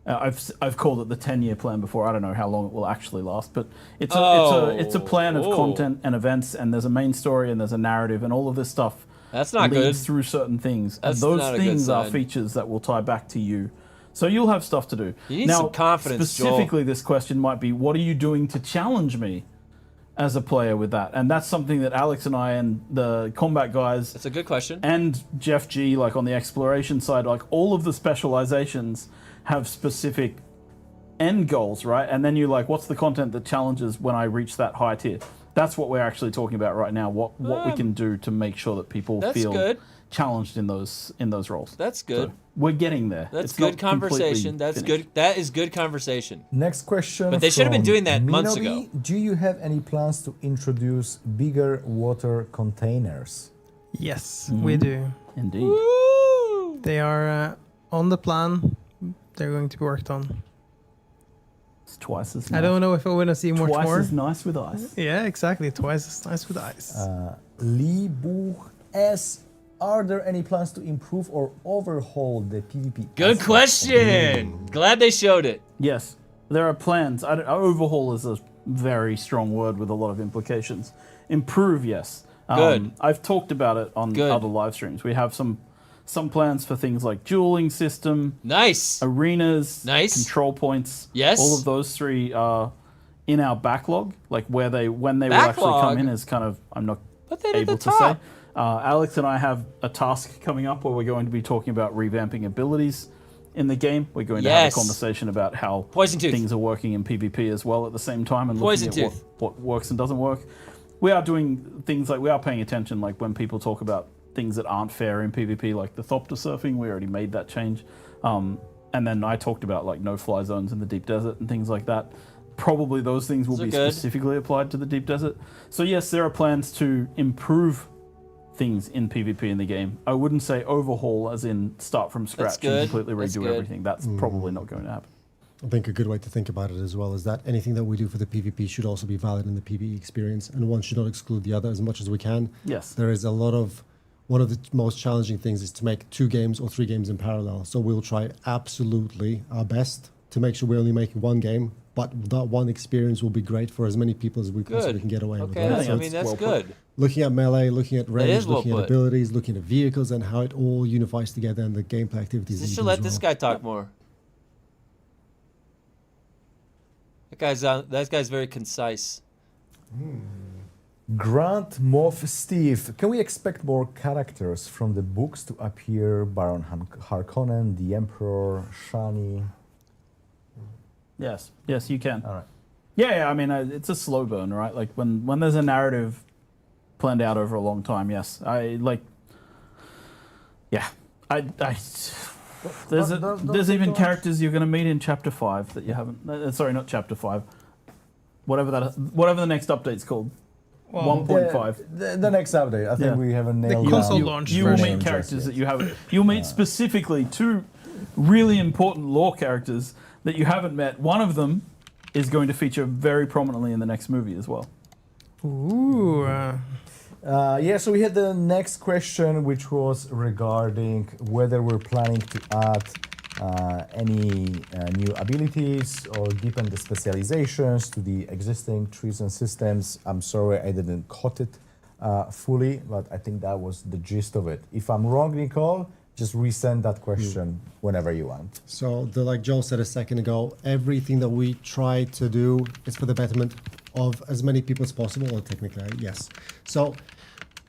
Speaker 3: I've called it the 10-year plan before. I don't know how long it will actually last, but it's a plan of content and events, and there's a main story and there's a narrative, and all of this stuff
Speaker 1: That's not good.
Speaker 3: leads through certain things.
Speaker 1: That's
Speaker 3: and those
Speaker 1: not a good
Speaker 3: things are
Speaker 1: sign.
Speaker 3: features that will tie back to you. So you'll have stuff to do.
Speaker 1: You need
Speaker 3: now,
Speaker 1: some confidence, Joel.
Speaker 3: specifically, this question might be, what are you doing to challenge me as a player with that? And that's something that Alex and I and the combat guys
Speaker 1: That's a good question.
Speaker 3: and Jeff G, like on the exploration side, like all of the specializations have specific end goals, right? And then you're like, what's the content that challenges when I reach that high tier? That's what we're actually talking about right now. What we can do to make sure that people
Speaker 1: That's
Speaker 3: feel
Speaker 1: good.
Speaker 3: challenged in those roles.
Speaker 1: That's good.
Speaker 3: So we're getting there.
Speaker 1: That's
Speaker 3: It's
Speaker 1: good
Speaker 3: not completely
Speaker 1: conversation. That's
Speaker 3: finished.
Speaker 1: good. That is good conversation.
Speaker 2: Next question.
Speaker 1: But they should have been
Speaker 2: from
Speaker 1: doing that months
Speaker 2: Minobi.
Speaker 1: ago.
Speaker 2: Do you have any plans to introduce bigger water containers?
Speaker 4: Yes, we do.
Speaker 3: Indeed.
Speaker 1: Woo!
Speaker 4: They are on the plan. They're going to be worked on.
Speaker 3: It's twice as
Speaker 4: I
Speaker 3: nice.
Speaker 4: don't know if I want to see much
Speaker 3: Twice
Speaker 4: more.
Speaker 3: as nice with ice.
Speaker 4: Yeah, exactly. Twice as nice with ice.
Speaker 2: Lee Buch S. Are there any plans to improve or overhaul the PvP?
Speaker 1: Good
Speaker 2: aspect of the
Speaker 1: question.
Speaker 2: game?
Speaker 1: Glad they showed it.
Speaker 3: Yes, there are plans. Overhaul is a very strong word with a lot of implications. Improve, yes.
Speaker 1: Good.
Speaker 3: I've talked about it on
Speaker 1: Good.
Speaker 3: other live streams. We have some plans for things like dueling system,
Speaker 1: Nice.
Speaker 3: arenas,
Speaker 1: Nice.
Speaker 3: control points.
Speaker 1: Yes.
Speaker 3: All of those three are in our backlog. Like when they will actually
Speaker 1: Backlog?
Speaker 3: come in is kind of, I'm not
Speaker 1: Put that at
Speaker 3: able
Speaker 1: the
Speaker 3: to say.
Speaker 1: top.
Speaker 3: Alex and I have a task coming up where we're going to be talking about revamping abilities in the game. We're going to have a
Speaker 1: Yes.
Speaker 3: conversation about how
Speaker 1: Poison Tooth.
Speaker 3: things are working in PvP as well at the same time, and
Speaker 1: Poison
Speaker 3: looking at
Speaker 1: Tooth.
Speaker 3: what works and doesn't work. We are doing things like we are paying attention, like when people talk about things that aren't fair in PvP, like the Thopter surfing. We already made that change, and then I talked about like no-fly zones in the deep desert and things like that. Probably those things will
Speaker 1: Those are
Speaker 3: be
Speaker 1: good.
Speaker 3: specifically applied to the deep desert. So yes, there are plans to improve things in PvP in the game. I wouldn't say overhaul as in start from scratch
Speaker 1: good.
Speaker 3: and completely
Speaker 1: That's
Speaker 3: redo
Speaker 1: good.
Speaker 3: everything. That's probably not going to happen.
Speaker 7: I think a good way to think about it as well is that anything that we do for the PvP should also be valid in the PvE experience, and one should not exclude the other as much as we can.
Speaker 3: Yes.
Speaker 7: There is one of the most challenging things is to make 2 games or 3 games in parallel. So we'll try absolutely our best to make sure we're only making 1 game, but that one experience will be great for as many people as we possibly
Speaker 1: Good.
Speaker 7: can get away with.
Speaker 1: Okay,
Speaker 7: right?
Speaker 1: I
Speaker 7: So
Speaker 1: mean
Speaker 7: it's
Speaker 1: that's
Speaker 3: well put.
Speaker 1: good.
Speaker 7: looking at melee, looking at range,
Speaker 1: is well
Speaker 7: looking
Speaker 1: put.
Speaker 7: at abilities, looking at vehicles, and how it all unifies together and the gameplay activities.
Speaker 1: They
Speaker 7: that you
Speaker 1: should
Speaker 7: do
Speaker 1: let
Speaker 7: as
Speaker 1: this
Speaker 7: well.
Speaker 1: guy talk more. That guy's very concise.
Speaker 2: Grant Moff Steve, can we expect more characters from the books to appear? Baron Harkonnen, the Emperor, Shani.
Speaker 3: Yes, you can.
Speaker 2: All right.
Speaker 3: Yeah. I mean, it's a slow burn, right? Like when there's a narrative planned out over a long time. Yes, there's even characters you're going to meet in Chapter 5 that you haven't. Sorry, not Chapter 5. Whatever the next update's called. 1.5.
Speaker 2: The next update. I think we haven't nailed
Speaker 4: The console
Speaker 2: down.
Speaker 4: launch
Speaker 3: You will
Speaker 4: version.
Speaker 3: meet characters that you haven't. You'll meet specifically 2 really important lore characters that you haven't met. One of them is going to feature very prominently in the next movie as well.
Speaker 4: Ooh.
Speaker 2: So we had the next question, which was regarding whether we're planning to add any new abilities or deepen the specializations to the existing trees and systems. I'm sorry I didn't caught it fully, but I think that was the gist of it. If I'm wrong, Nicole, just resend that question whenever you want.
Speaker 7: So, like Joel said a second ago, everything that we try to do is for the betterment of as many people as possible, or technically, yes. So,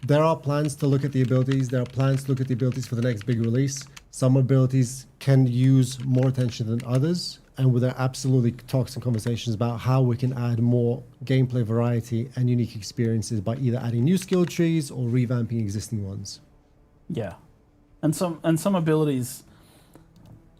Speaker 7: there are plans to look at the abilities. There are plans to look at the abilities for the next big release. Some abilities can use more attention than others, and there are absolutely talks and conversations about how we can add more gameplay variety and unique experiences by either adding new skill trees or revamping existing ones.
Speaker 3: Yeah, and some abilities,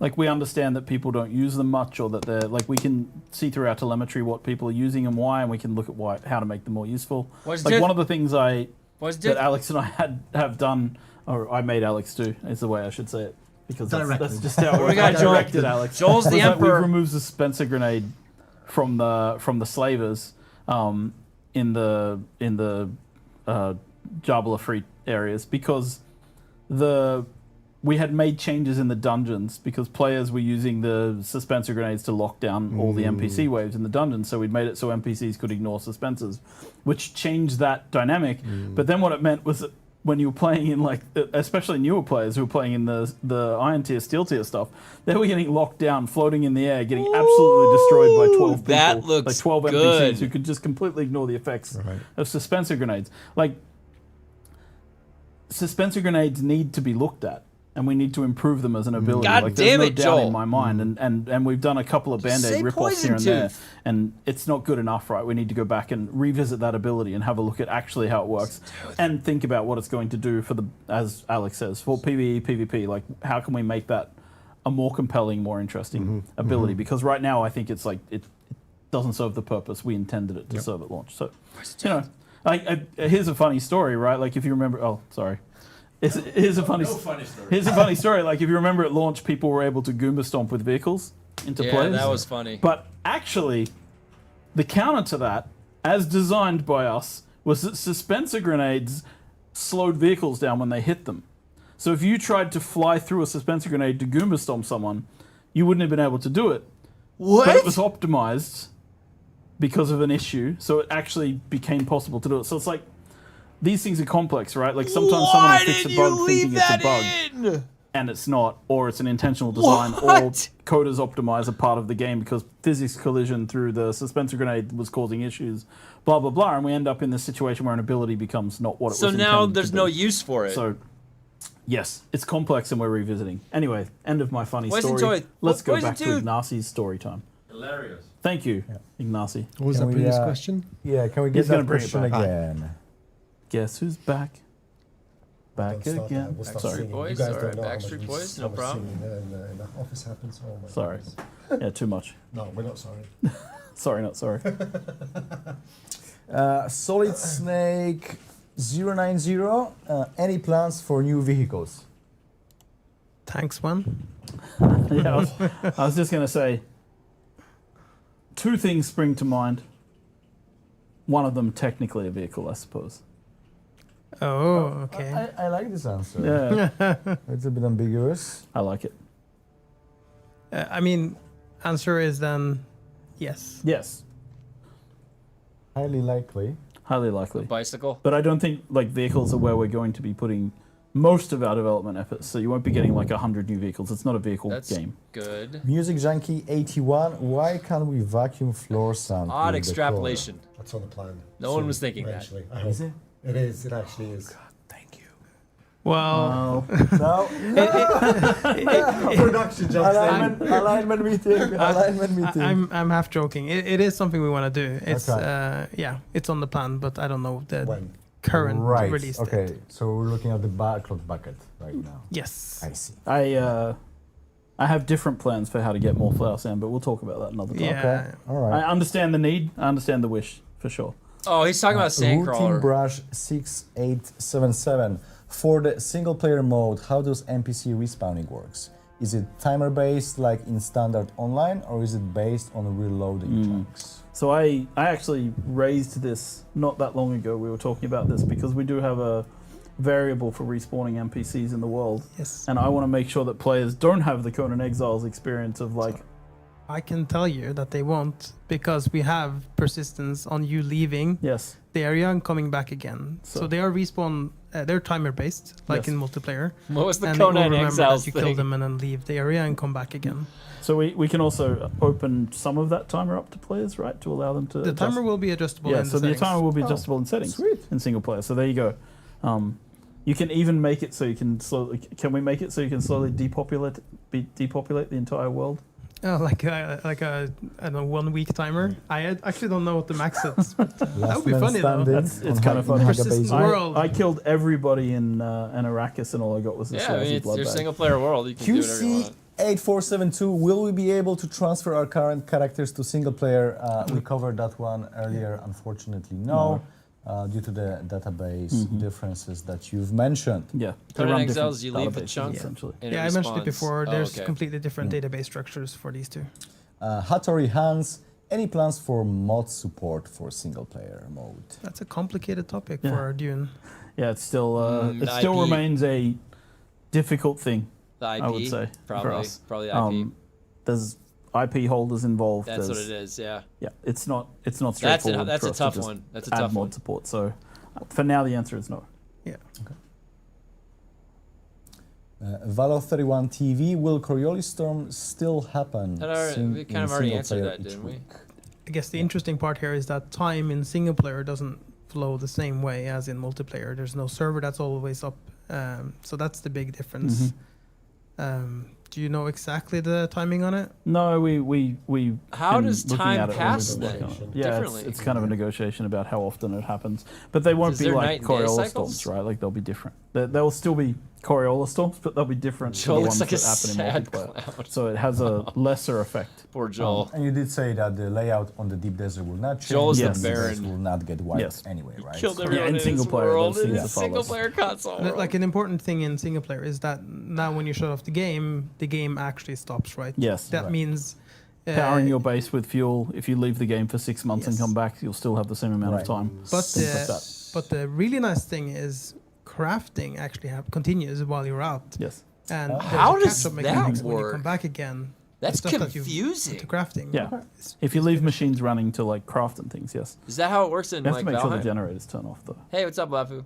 Speaker 3: like we understand that people don't use them much, or that they're like we can see through our telemetry what people are using and why, and we can look at how to make them more useful. One of the things that Alex and I have done, or I made Alex do, is the way I should say it, because that's just how
Speaker 1: We got Joel.
Speaker 3: directed Alex.
Speaker 1: Joel's the
Speaker 3: was that
Speaker 1: emperor.
Speaker 3: We've removed the Spencer grenade from the slavers in the Jabala free areas because we had made changes in the dungeons because players were using the suspensor grenades to lock down all the NPC waves in the dungeon. So we'd made it so NPCs could ignore suspensors, which changed that dynamic. But then what it meant was that when you were playing in, like, especially newer players who were playing in the Iron Tier, Steel Tier stuff, they were getting locked down, floating in the air, getting absolutely destroyed by 12 people.
Speaker 1: That looks
Speaker 3: like 12
Speaker 1: good.
Speaker 3: NPCs who could just completely ignore the effects of suspensor grenades. Like, suspensor grenades need to be looked at. And we need to improve them as an ability.
Speaker 1: God
Speaker 3: like,
Speaker 1: damn
Speaker 3: there's
Speaker 1: it,
Speaker 3: no doubt
Speaker 1: Joel.
Speaker 3: in my mind, and we've done a couple of Band-Aid
Speaker 1: Say
Speaker 3: rip-offs here and
Speaker 1: Poison
Speaker 3: there,
Speaker 1: Tooth.
Speaker 3: and it's not good enough, right? We need to go back and revisit that ability and have a look at actually how it works, and think about what it's going to do for as Alex says, for PvE, PvP. Like, how can we make that a more compelling, more interesting ability? Because right now, I think it's like it doesn't serve the purpose we intended it to serve at launch. So, here's a funny story, right? Like, if you remember, Here's a funny story. Like, if you remember at launch, people were able to Goomba stomp with vehicles into players.
Speaker 1: Yeah, that was funny.
Speaker 3: But actually, the counter to that, as designed by us, was that suspensor grenades slowed vehicles down when they hit them. So if you tried to fly through a suspensor grenade to Goomba stomp someone, you wouldn't have been able to do it.
Speaker 1: What?
Speaker 3: But it was optimized because of an issue, so it actually became possible to do it. So it's like, these things are complex, right? Like, sometimes someone will fix a bug thinking it's a bug, and it's not, or it's an intentional design, or coders optimize a part of the game because physics collision through the suspensor grenade was causing issues, blah, blah, blah, and we end up in this situation where an ability becomes not what it was
Speaker 1: So now
Speaker 3: intended
Speaker 1: there's
Speaker 3: to
Speaker 1: no
Speaker 3: be.
Speaker 1: use for it.
Speaker 3: So, yes, it's complex and we're revisiting. Anyway, end of my funny
Speaker 1: Poison
Speaker 3: story.
Speaker 1: Tooth.
Speaker 3: Let's go
Speaker 1: Poison
Speaker 3: back to
Speaker 1: Tooth.
Speaker 3: Ignacy's story time.
Speaker 6: Hilarious.
Speaker 3: Thank you, Ignacy.
Speaker 7: What was
Speaker 2: Can
Speaker 7: that
Speaker 2: we,
Speaker 7: previous question?
Speaker 2: Yeah, can we get
Speaker 3: He's gonna
Speaker 2: that
Speaker 3: bring it
Speaker 2: question
Speaker 3: back.
Speaker 2: again?
Speaker 3: Guess who's back? Back
Speaker 7: Don't start
Speaker 3: again.
Speaker 7: that. We'll start
Speaker 3: Sorry.
Speaker 7: singing.
Speaker 1: Boys,
Speaker 7: You guys
Speaker 1: or
Speaker 7: don't know how much
Speaker 1: Backstreet
Speaker 7: we
Speaker 1: Boys, no
Speaker 7: how much
Speaker 1: problem.
Speaker 7: singing in the office happens. Oh my
Speaker 3: Sorry.
Speaker 7: goodness.
Speaker 3: Yeah, too much.
Speaker 7: No, we're not sorry.
Speaker 3: Sorry, not sorry.
Speaker 2: Solid Snake 090. Any plans for new vehicles?
Speaker 4: Tanks one.
Speaker 3: Yeah, I was just going to say, 2 things spring to mind. One of them technically a vehicle, I suppose.
Speaker 4: Oh, okay.
Speaker 2: I like this answer.
Speaker 3: Yeah,
Speaker 2: It's a bit ambiguous.
Speaker 3: I like it.
Speaker 4: I mean, answer is then yes.
Speaker 3: Yes,
Speaker 2: Highly likely.
Speaker 3: highly likely.
Speaker 1: Bicycle.
Speaker 3: But I don't think like vehicles are where we're going to be putting most of our development efforts. So you won't be getting like 100 new vehicles. It's not a vehicle
Speaker 1: That's
Speaker 3: game.
Speaker 1: good.
Speaker 2: Music Junkie 81. Why can't we vacuum floor sound?
Speaker 1: Odd
Speaker 2: with the
Speaker 1: extrapolation.
Speaker 7: That's on the plan.
Speaker 1: No one was thinking that.
Speaker 7: Eventually, I hope. It is. It actually is.
Speaker 4: Well,
Speaker 2: No.
Speaker 7: Production jumps
Speaker 2: Alignment meeting. Alignment meeting.
Speaker 4: I'm half joking. It is something we want to do. It's
Speaker 2: Okay.
Speaker 4: yeah, it's on the plan, but I don't know the
Speaker 7: When?
Speaker 4: current
Speaker 2: Right.
Speaker 4: release date.
Speaker 2: Okay. So we're looking at the backlog bucket right now.
Speaker 4: Yes.
Speaker 2: I see.
Speaker 3: I have different plans for how to get more flower sand, but we'll talk about that another time.
Speaker 4: Yeah.
Speaker 2: Okay. All right.
Speaker 3: I understand the need. I understand the wish for sure.
Speaker 1: Oh, he's talking about
Speaker 2: Routine
Speaker 1: Sandcrawler.
Speaker 2: Brush 6877. For the single player mode, how does NPC respawning works? Is it timer based like in standard online, or is it based on reloading chunks?
Speaker 3: So I actually raised this not that long ago. We were talking about this because we do have a variable for respawning NPCs in the world.
Speaker 4: Yes.
Speaker 3: And I want to make sure that players don't have the Conan Exiles experience of like,
Speaker 4: I can tell you that they won't, because we have persistence on you leaving
Speaker 3: yes,
Speaker 4: the area and coming back again. So they are respawn. They're timer based, like
Speaker 3: Yes.
Speaker 4: in multiplayer.
Speaker 1: What was the
Speaker 4: And they will
Speaker 1: Conan
Speaker 4: remember
Speaker 1: Exiles
Speaker 4: that you kill
Speaker 1: thing?
Speaker 4: them and then leave the area and come back again.
Speaker 3: So we can also open some of that timer up to players, right, to allow them to.
Speaker 4: The
Speaker 3: adjust.
Speaker 4: timer will be adjustable.
Speaker 3: Yeah,
Speaker 4: in
Speaker 3: so
Speaker 4: the
Speaker 3: the
Speaker 4: settings.
Speaker 3: timer will be adjustable in settings
Speaker 2: sweet.
Speaker 3: in single player. So there you go. You can even make it so you can slowly. Can we make it so you can slowly depopulate the entire world?
Speaker 4: Oh, like a I don't know, 1 week timer. Actually don't know what the max is. But that would be funny though.
Speaker 3: It's kind of funny.
Speaker 4: Persistent world.
Speaker 3: I killed everybody in Arrakis, and all I got was this
Speaker 1: Yeah, I mean,
Speaker 3: lousy
Speaker 1: it's
Speaker 3: blood
Speaker 1: your
Speaker 3: bag.
Speaker 1: single player world. You can do whatever you
Speaker 2: QC
Speaker 1: want.
Speaker 2: 8472. Will we be able to transfer our current characters to single player? We covered that one earlier. Unfortunately, no. Due to the database differences that you've mentioned.
Speaker 3: Yeah, they
Speaker 1: Conan
Speaker 3: run
Speaker 1: Exiles,
Speaker 3: different
Speaker 1: you leave a
Speaker 3: databases,
Speaker 1: chunk.
Speaker 3: essentially.
Speaker 1: And
Speaker 4: Yeah, I mentioned it before.
Speaker 1: Oh,
Speaker 4: There's
Speaker 1: okay.
Speaker 4: completely different database structures for these two.
Speaker 2: Hattori Hans, any plans for mod support for single player mode?
Speaker 4: That's a complicated topic
Speaker 3: Yeah.
Speaker 4: for Dune.
Speaker 3: Yeah, it still
Speaker 1: the IP.
Speaker 3: remains a difficult thing.
Speaker 1: The IP,
Speaker 3: I would say for
Speaker 1: probably,
Speaker 3: us.
Speaker 1: probably IP.
Speaker 3: There's IP holders involved.
Speaker 1: That's what
Speaker 3: there's-
Speaker 1: it is. Yeah.
Speaker 3: Yeah, it's not straightforward.
Speaker 1: That's
Speaker 3: for
Speaker 1: a
Speaker 3: us to
Speaker 1: tough
Speaker 3: just
Speaker 1: one. That's a
Speaker 3: add
Speaker 1: tough
Speaker 3: mod
Speaker 1: one.
Speaker 3: support. So for now, the answer is no.
Speaker 4: Yeah.
Speaker 2: Valo 31 TV, will Coriolis Storm still happen?
Speaker 1: We kind of already answered that, didn't we?
Speaker 4: I guess the interesting part here is that time in single player doesn't flow the same way as in multiplayer. There's no server that's always up. So that's the big difference. Do you know exactly the timing on it?
Speaker 3: No, we.
Speaker 1: How
Speaker 3: been
Speaker 1: does
Speaker 3: looking
Speaker 1: time
Speaker 3: at it when
Speaker 1: pass
Speaker 3: we've been working
Speaker 1: then?
Speaker 3: on it. Yeah,
Speaker 1: Differently.
Speaker 3: it's kind of a negotiation about how often it happens. But they won't
Speaker 1: Is
Speaker 3: be
Speaker 1: there
Speaker 3: like
Speaker 1: night and day
Speaker 3: Coriolis
Speaker 1: cycles?
Speaker 3: storms, right? Like they'll be different. They'll still be Coriolis storms, but they'll be different to the
Speaker 1: Joel
Speaker 3: ones
Speaker 1: looks like a
Speaker 3: that happen in
Speaker 1: sad
Speaker 3: multiplayer.
Speaker 1: clown.
Speaker 3: So it has a lesser effect.
Speaker 1: Poor Joel.
Speaker 2: And you did say that the layout on the Deep Desert will not change.
Speaker 1: Joel is
Speaker 3: the
Speaker 2: and
Speaker 1: Baron.
Speaker 2: will not get wiped
Speaker 3: Yes.
Speaker 2: anyway, right?
Speaker 1: Killed
Speaker 2: So-
Speaker 1: everyone
Speaker 3: in
Speaker 1: in
Speaker 3: single
Speaker 1: his
Speaker 3: player,
Speaker 1: world
Speaker 3: those
Speaker 1: in
Speaker 3: things
Speaker 1: the
Speaker 3: are far
Speaker 1: single
Speaker 3: less.
Speaker 1: player console. world.
Speaker 4: Like an important thing in single player is that now when you shut off the game actually stops, right?
Speaker 3: Yes.
Speaker 4: That
Speaker 2: Right.
Speaker 4: means
Speaker 3: Powering your base with fuel. If you leave the game for 6 months and
Speaker 4: Yes.
Speaker 3: come back, you'll still have the same amount
Speaker 2: Right.
Speaker 3: of time.
Speaker 4: But
Speaker 3: Things like that.
Speaker 4: but the really nice thing is crafting actually continues while you're out.
Speaker 3: Yes.
Speaker 4: And there's
Speaker 1: How
Speaker 4: a
Speaker 1: does
Speaker 4: catch-up
Speaker 1: that
Speaker 4: mechanism when you
Speaker 1: work?
Speaker 4: come back again.
Speaker 1: That's
Speaker 4: the stuff that you've
Speaker 1: confusing.
Speaker 4: put to crafting.
Speaker 3: Yeah. If you leave machines running to like craft and things, yes.
Speaker 1: Is that how it works in
Speaker 3: You have
Speaker 1: like
Speaker 3: to make sure the
Speaker 1: Valheim?
Speaker 3: generators turn off though.
Speaker 1: Hey, what's up, Lafu?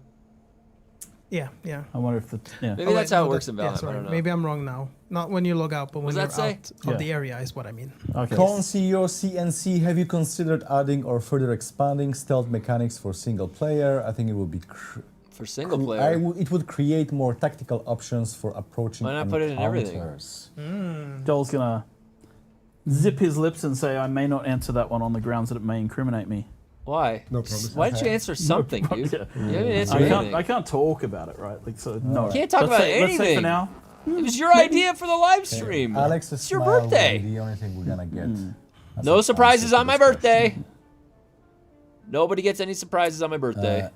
Speaker 4: Yeah, yeah.
Speaker 3: I wonder if the
Speaker 1: Maybe
Speaker 4: Oh,
Speaker 1: that's
Speaker 4: wait,
Speaker 1: how
Speaker 4: no,
Speaker 1: it works
Speaker 4: that-
Speaker 1: in
Speaker 4: yeah,
Speaker 1: Valheim. I
Speaker 4: sorry.
Speaker 1: don't know.
Speaker 4: Maybe I'm wrong now. Not when you log out, but when
Speaker 1: What
Speaker 4: you're
Speaker 1: does that say?
Speaker 4: out of
Speaker 3: Yeah.
Speaker 4: the area is what I mean.
Speaker 3: Okay.
Speaker 2: Con CEO CNC, have you considered adding or further expanding stealth mechanics for single player? I think it would be.
Speaker 1: For single player.
Speaker 2: It would create more tactical options for approaching.
Speaker 1: Why not put it in everything?
Speaker 2: encounters.
Speaker 3: Joel's gonna zip his lips and say, "I may not answer that one on the grounds that it may incriminate me."
Speaker 1: Why?
Speaker 7: No promise.
Speaker 1: Why didn't you answer something, dude?
Speaker 3: Yeah.
Speaker 1: You didn't answer
Speaker 3: I
Speaker 1: anything.
Speaker 3: can't talk about it, right? Like so, no.
Speaker 1: Can't talk
Speaker 3: Let's
Speaker 1: about
Speaker 3: say- Let's say
Speaker 1: anything.
Speaker 3: for now.
Speaker 1: It was your idea for the live stream.
Speaker 2: Alex's
Speaker 1: It's your
Speaker 2: smile will
Speaker 1: birthday.
Speaker 2: be the only thing we're gonna get. as
Speaker 1: No
Speaker 2: an
Speaker 1: surprises
Speaker 2: answer to
Speaker 1: on my
Speaker 2: this question.
Speaker 1: birthday. Nobody gets any surprises on my birthday.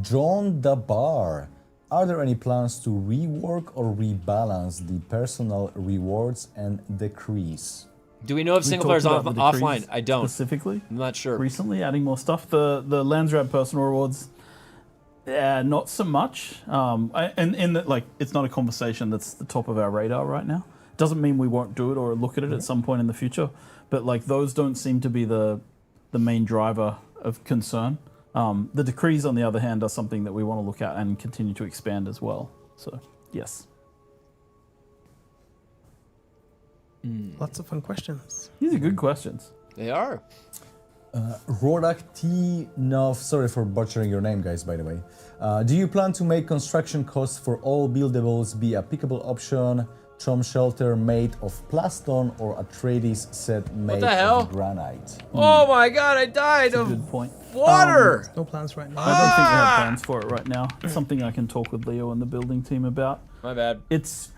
Speaker 2: John the Bar. Are there any plans to rework or rebalance the personal rewards and decrease?
Speaker 1: Do we know if
Speaker 3: We
Speaker 1: single
Speaker 3: talked
Speaker 1: player's
Speaker 3: about the decrees
Speaker 1: offline? I don't.
Speaker 3: Specifically,
Speaker 1: I'm not sure.
Speaker 3: recently adding more stuff. The Landsrad personal rewards, not so much. And in that, like, it's not a conversation that's the top of our radar right now. Doesn't mean we won't do it or look at it at some point in the future. But like those don't seem to be the main driver of concern. The decrees, on the other hand, are something that we want to look at and continue to expand as well. So yes,
Speaker 4: Lots of fun questions.
Speaker 3: these are good questions.
Speaker 1: They are.
Speaker 2: Rodak T. Nov, sorry for butchering your name, guys, by the way. Do you plan to make construction costs for all buildables be a pickable option? Trom shelter made of plaston or Atreides set made
Speaker 1: the hell?
Speaker 2: of granite?
Speaker 1: Oh my god, I died
Speaker 3: That's a
Speaker 1: of
Speaker 3: good point.
Speaker 1: water!
Speaker 4: No plans right now.
Speaker 3: I don't think we have plans for it right now. It's something I can talk with Leo and the building team about.
Speaker 1: My bad.
Speaker 3: It's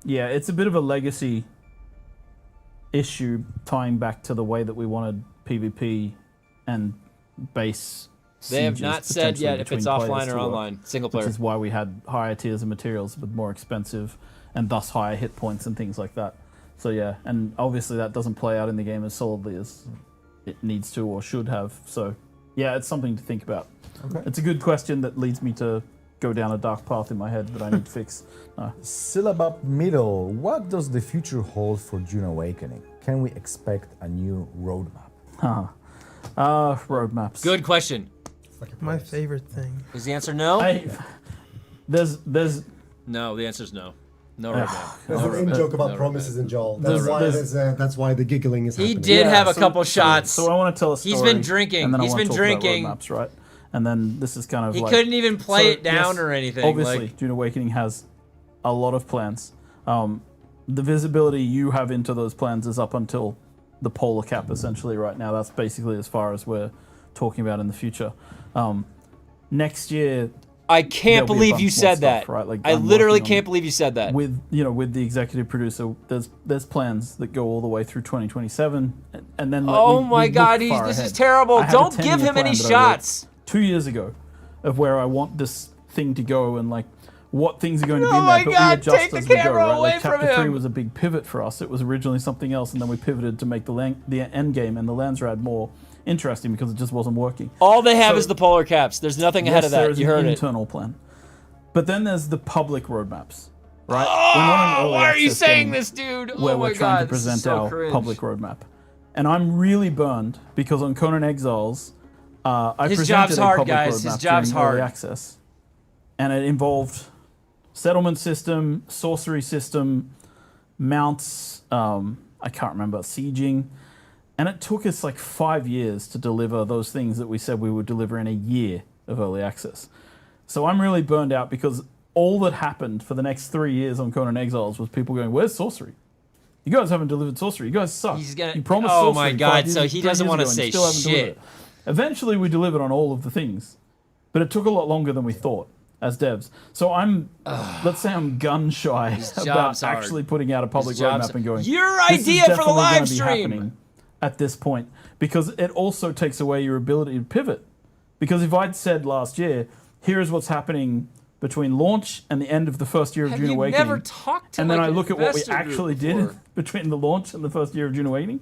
Speaker 3: a bit of a legacy issue tying back to the way that we wanted PvP and base.
Speaker 1: They have
Speaker 3: sieges
Speaker 1: not said
Speaker 3: potentially
Speaker 1: yet if
Speaker 3: between
Speaker 1: it's
Speaker 3: players
Speaker 1: offline
Speaker 3: to
Speaker 1: or
Speaker 3: work,
Speaker 1: online. Single
Speaker 3: which
Speaker 1: player.
Speaker 3: is why we had higher tiers of materials with more expensive and thus higher hit points and things like that. So yeah, and obviously that doesn't play out in the game as solidly as it needs to or should have. So yeah, it's something to think about.
Speaker 2: Okay.
Speaker 3: It's a good question that leads me to go down a dark path in my head that I need to fix.
Speaker 2: Syllabub Middle, what does the future hold for Dune Awakening? Can we expect a new roadmap?
Speaker 3: Roadmaps.
Speaker 1: Good question.
Speaker 4: My favorite thing.
Speaker 1: Is the answer no?
Speaker 3: There's
Speaker 1: No, the answer is no. No
Speaker 3: Yeah.
Speaker 1: roadmap.
Speaker 7: There's
Speaker 1: No
Speaker 7: an in
Speaker 1: roadmap.
Speaker 7: joke about
Speaker 1: No
Speaker 7: promises
Speaker 1: roadmap.
Speaker 7: in Joel.
Speaker 3: There's-
Speaker 7: That's why the giggling is
Speaker 1: He
Speaker 7: happening.
Speaker 1: did have a
Speaker 3: so-
Speaker 1: couple shots.
Speaker 3: So I want to tell a story.
Speaker 1: He's been drinking.
Speaker 3: And then I
Speaker 1: He's
Speaker 3: want to
Speaker 1: been
Speaker 3: talk about
Speaker 1: drinking.
Speaker 3: roadmaps, right? And then this is kind of
Speaker 1: He
Speaker 3: like
Speaker 1: couldn't even play
Speaker 3: So,
Speaker 1: it down
Speaker 3: yes,
Speaker 1: or anything.
Speaker 3: Obviously,
Speaker 1: Like,
Speaker 3: Dune Awakening has a lot of plans. The visibility you have into those plans is up until the polar cap, essentially, right now. That's basically as far as we're talking about in the future. Next year,
Speaker 1: I can't
Speaker 3: there'll be a
Speaker 1: believe
Speaker 3: bunch
Speaker 1: you
Speaker 3: more
Speaker 1: said
Speaker 3: stuff,
Speaker 1: that.
Speaker 3: right? Like,
Speaker 1: I
Speaker 3: I'm
Speaker 1: literally
Speaker 3: working on-
Speaker 1: can't believe you said that.
Speaker 3: with the executive producer, there's plans that go all the way through 2027, and then
Speaker 1: Oh
Speaker 3: we
Speaker 1: my
Speaker 3: look
Speaker 1: god,
Speaker 3: far
Speaker 1: this
Speaker 3: ahead.
Speaker 1: is terrible.
Speaker 3: I have a
Speaker 1: Don't give
Speaker 3: 10-year
Speaker 1: him any
Speaker 3: plan that I wrote
Speaker 1: shots.
Speaker 3: 2 years ago of where I want this thing to go and like what things are going to be
Speaker 1: Oh
Speaker 3: in
Speaker 1: my
Speaker 3: there, but
Speaker 1: God,
Speaker 3: we adjust
Speaker 1: take the
Speaker 3: as we go,
Speaker 1: camera
Speaker 3: right?
Speaker 1: away
Speaker 3: Like
Speaker 1: from
Speaker 3: chapter 3
Speaker 1: him.
Speaker 3: was a big pivot for us. It was originally something else, and then we pivoted to make the end game and the Landsrad more interesting because it just wasn't working.
Speaker 1: All they have
Speaker 3: So-
Speaker 1: is the polar caps. There's nothing ahead of
Speaker 3: there
Speaker 1: that.
Speaker 3: is
Speaker 1: You
Speaker 3: an
Speaker 1: heard it.
Speaker 3: internal plan. But then there's the public roadmaps, right?
Speaker 1: Oh, why are you saying this, dude?
Speaker 3: Where
Speaker 1: Oh
Speaker 3: we're
Speaker 1: my
Speaker 3: trying
Speaker 1: god,
Speaker 3: to present
Speaker 1: this is so
Speaker 3: our
Speaker 1: cringe.
Speaker 3: public roadmap. And I'm really burned because on Conan Exiles, I
Speaker 1: His
Speaker 3: presented
Speaker 1: job's
Speaker 3: a
Speaker 1: hard,
Speaker 3: public
Speaker 1: guys.
Speaker 3: roadmap
Speaker 1: His job's
Speaker 3: during early
Speaker 1: hard.
Speaker 3: access. And it involved settlement system, sorcery system, mounts, I can't remember, sieging. And it took us like 5 years to deliver those things that we said we would deliver in a year of early access. So I'm really burned out because all that happened for the next 3 years on Conan Exiles was people going, "Where's sorcery? You guys haven't delivered sorcery. You guys suck.
Speaker 1: He's gonna-
Speaker 3: You promised
Speaker 1: oh
Speaker 3: sorcery
Speaker 1: my God,
Speaker 3: 5
Speaker 1: so
Speaker 3: years,
Speaker 1: he
Speaker 3: 3
Speaker 1: doesn't
Speaker 3: years
Speaker 1: wanna
Speaker 3: ago and you
Speaker 1: say
Speaker 3: still haven't delivered
Speaker 1: shit.
Speaker 3: it." Eventually, we delivered on all of the things, but it took a lot longer than we thought as devs. So let's say I'm gun shy about
Speaker 1: job's hard.
Speaker 3: actually putting out a public
Speaker 1: His job's-
Speaker 3: roadmap and going,
Speaker 1: Your
Speaker 3: "This is
Speaker 1: idea for the
Speaker 3: definitely
Speaker 1: live
Speaker 3: gonna be
Speaker 1: stream."
Speaker 3: happening at this point," because it also takes away your ability to pivot. Because if I'd said last year, here is what's happening between launch and the end of the first year of
Speaker 1: Have
Speaker 3: Dune
Speaker 1: you
Speaker 3: Awakening,
Speaker 1: never talked to
Speaker 3: and then
Speaker 1: like,
Speaker 3: I look at what we
Speaker 1: investor group
Speaker 3: actually did
Speaker 1: before?
Speaker 3: between the launch and the first year of Dune Awakening,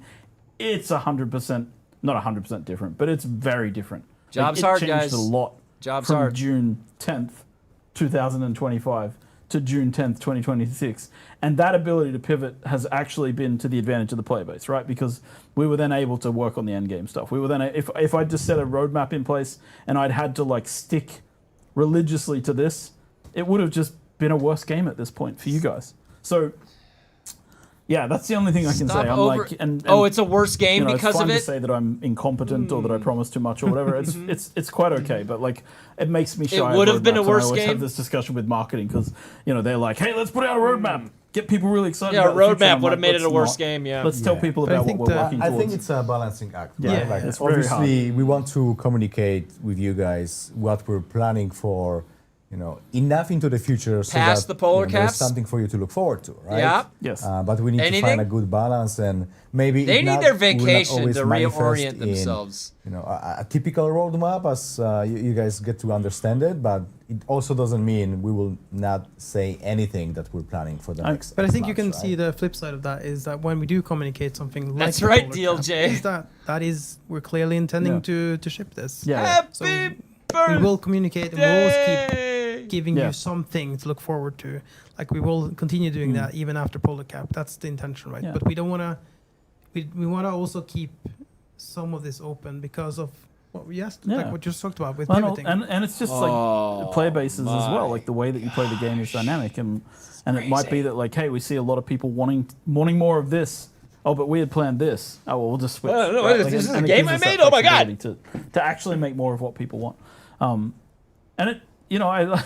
Speaker 3: it's 100%, not 100% different, but it's very different.
Speaker 1: Job's
Speaker 3: it
Speaker 1: hard,
Speaker 3: changed
Speaker 1: guys.
Speaker 3: a lot
Speaker 1: Job's
Speaker 3: from
Speaker 1: hard.
Speaker 3: June 10th, 2025 to June 10th, 2026. And that ability to pivot has actually been to the advantage of the player base, right? Because we were then able to work on the end game stuff. We were then, if I just set a roadmap in place and I'd had to like stick religiously to this, it would have just been a worse game at this point for you guys. So yeah, that's the only thing I can
Speaker 1: Stop
Speaker 3: say. I'm
Speaker 1: over-
Speaker 3: like, and
Speaker 1: Oh, it's a worse game
Speaker 3: you know,
Speaker 1: because
Speaker 3: it's
Speaker 1: of
Speaker 3: fine
Speaker 1: it.
Speaker 3: to say that I'm incompetent or that I promised too much or whatever. It's quite okay, but like it makes me shy.
Speaker 1: would
Speaker 3: of
Speaker 1: have been a
Speaker 3: roadmaps, and
Speaker 1: worse
Speaker 3: I always
Speaker 1: game.
Speaker 3: have this discussion with marketing because they're like, "Hey, let's put out a roadmap, get people really excited."
Speaker 1: Yeah, a
Speaker 3: about the future."
Speaker 1: roadmap
Speaker 3: I'm
Speaker 1: would have
Speaker 3: like,
Speaker 1: made it a
Speaker 3: "Let's
Speaker 1: worse
Speaker 3: not.
Speaker 1: game. Yeah.
Speaker 3: Let's tell people
Speaker 4: But I
Speaker 3: about what
Speaker 4: think
Speaker 3: we're
Speaker 4: that-
Speaker 3: working
Speaker 2: I
Speaker 3: towards.
Speaker 2: think it's a balancing act.
Speaker 3: Yeah,
Speaker 2: right? Like,
Speaker 3: it's very
Speaker 2: obviously, we want to communicate with you guys what we're planning for, enough into the future so
Speaker 1: Past
Speaker 2: that
Speaker 1: the polar
Speaker 2: there's
Speaker 1: caps?
Speaker 2: something for you to look forward to, right?
Speaker 1: Yeah.
Speaker 3: Yes.
Speaker 2: But we need to
Speaker 1: Anything?
Speaker 2: find a good balance, and maybe
Speaker 1: They
Speaker 2: it
Speaker 1: need
Speaker 2: not-
Speaker 1: their
Speaker 2: will not
Speaker 1: vacation
Speaker 2: always
Speaker 1: to
Speaker 2: manifest
Speaker 1: reorient
Speaker 2: in,
Speaker 1: themselves.
Speaker 2: a typical roadmap as you guys get to understand it, but it also doesn't mean we will not say anything that we're planning for the next.
Speaker 4: But I think you can
Speaker 2: months,
Speaker 4: see
Speaker 2: right?
Speaker 4: the flip side of that is that when we do communicate something like
Speaker 1: That's
Speaker 4: the
Speaker 1: right,
Speaker 4: polar cap,
Speaker 1: DLJ.
Speaker 4: is that is we're clearly intending
Speaker 3: Yeah.
Speaker 4: to ship this.
Speaker 3: Yeah.
Speaker 1: Happy
Speaker 4: So we
Speaker 1: birthday!
Speaker 4: will communicate and we'll always keep giving
Speaker 3: Yeah.
Speaker 4: you something to look forward to. Like we will continue doing that even after polar cap. That's the intention, right?
Speaker 3: Yeah.
Speaker 4: But we don't want to. We want to also keep some of this open because of What we asked,
Speaker 3: Yeah.
Speaker 4: like what you just talked about with
Speaker 3: Well,
Speaker 4: pivoting.
Speaker 3: and it's just like player bases as well. Like the way that you play the game is dynamic, and it might be that like, hey, we see a lot of people wanting more of this. Oh, but we had planned this. Oh, well, we'll just switch.
Speaker 1: No,
Speaker 3: right?
Speaker 1: this is a
Speaker 3: it
Speaker 1: game
Speaker 3: gives
Speaker 1: I
Speaker 3: us that
Speaker 1: made? Oh my God.
Speaker 3: flexibility to actually make more of what people want. And it, you know, I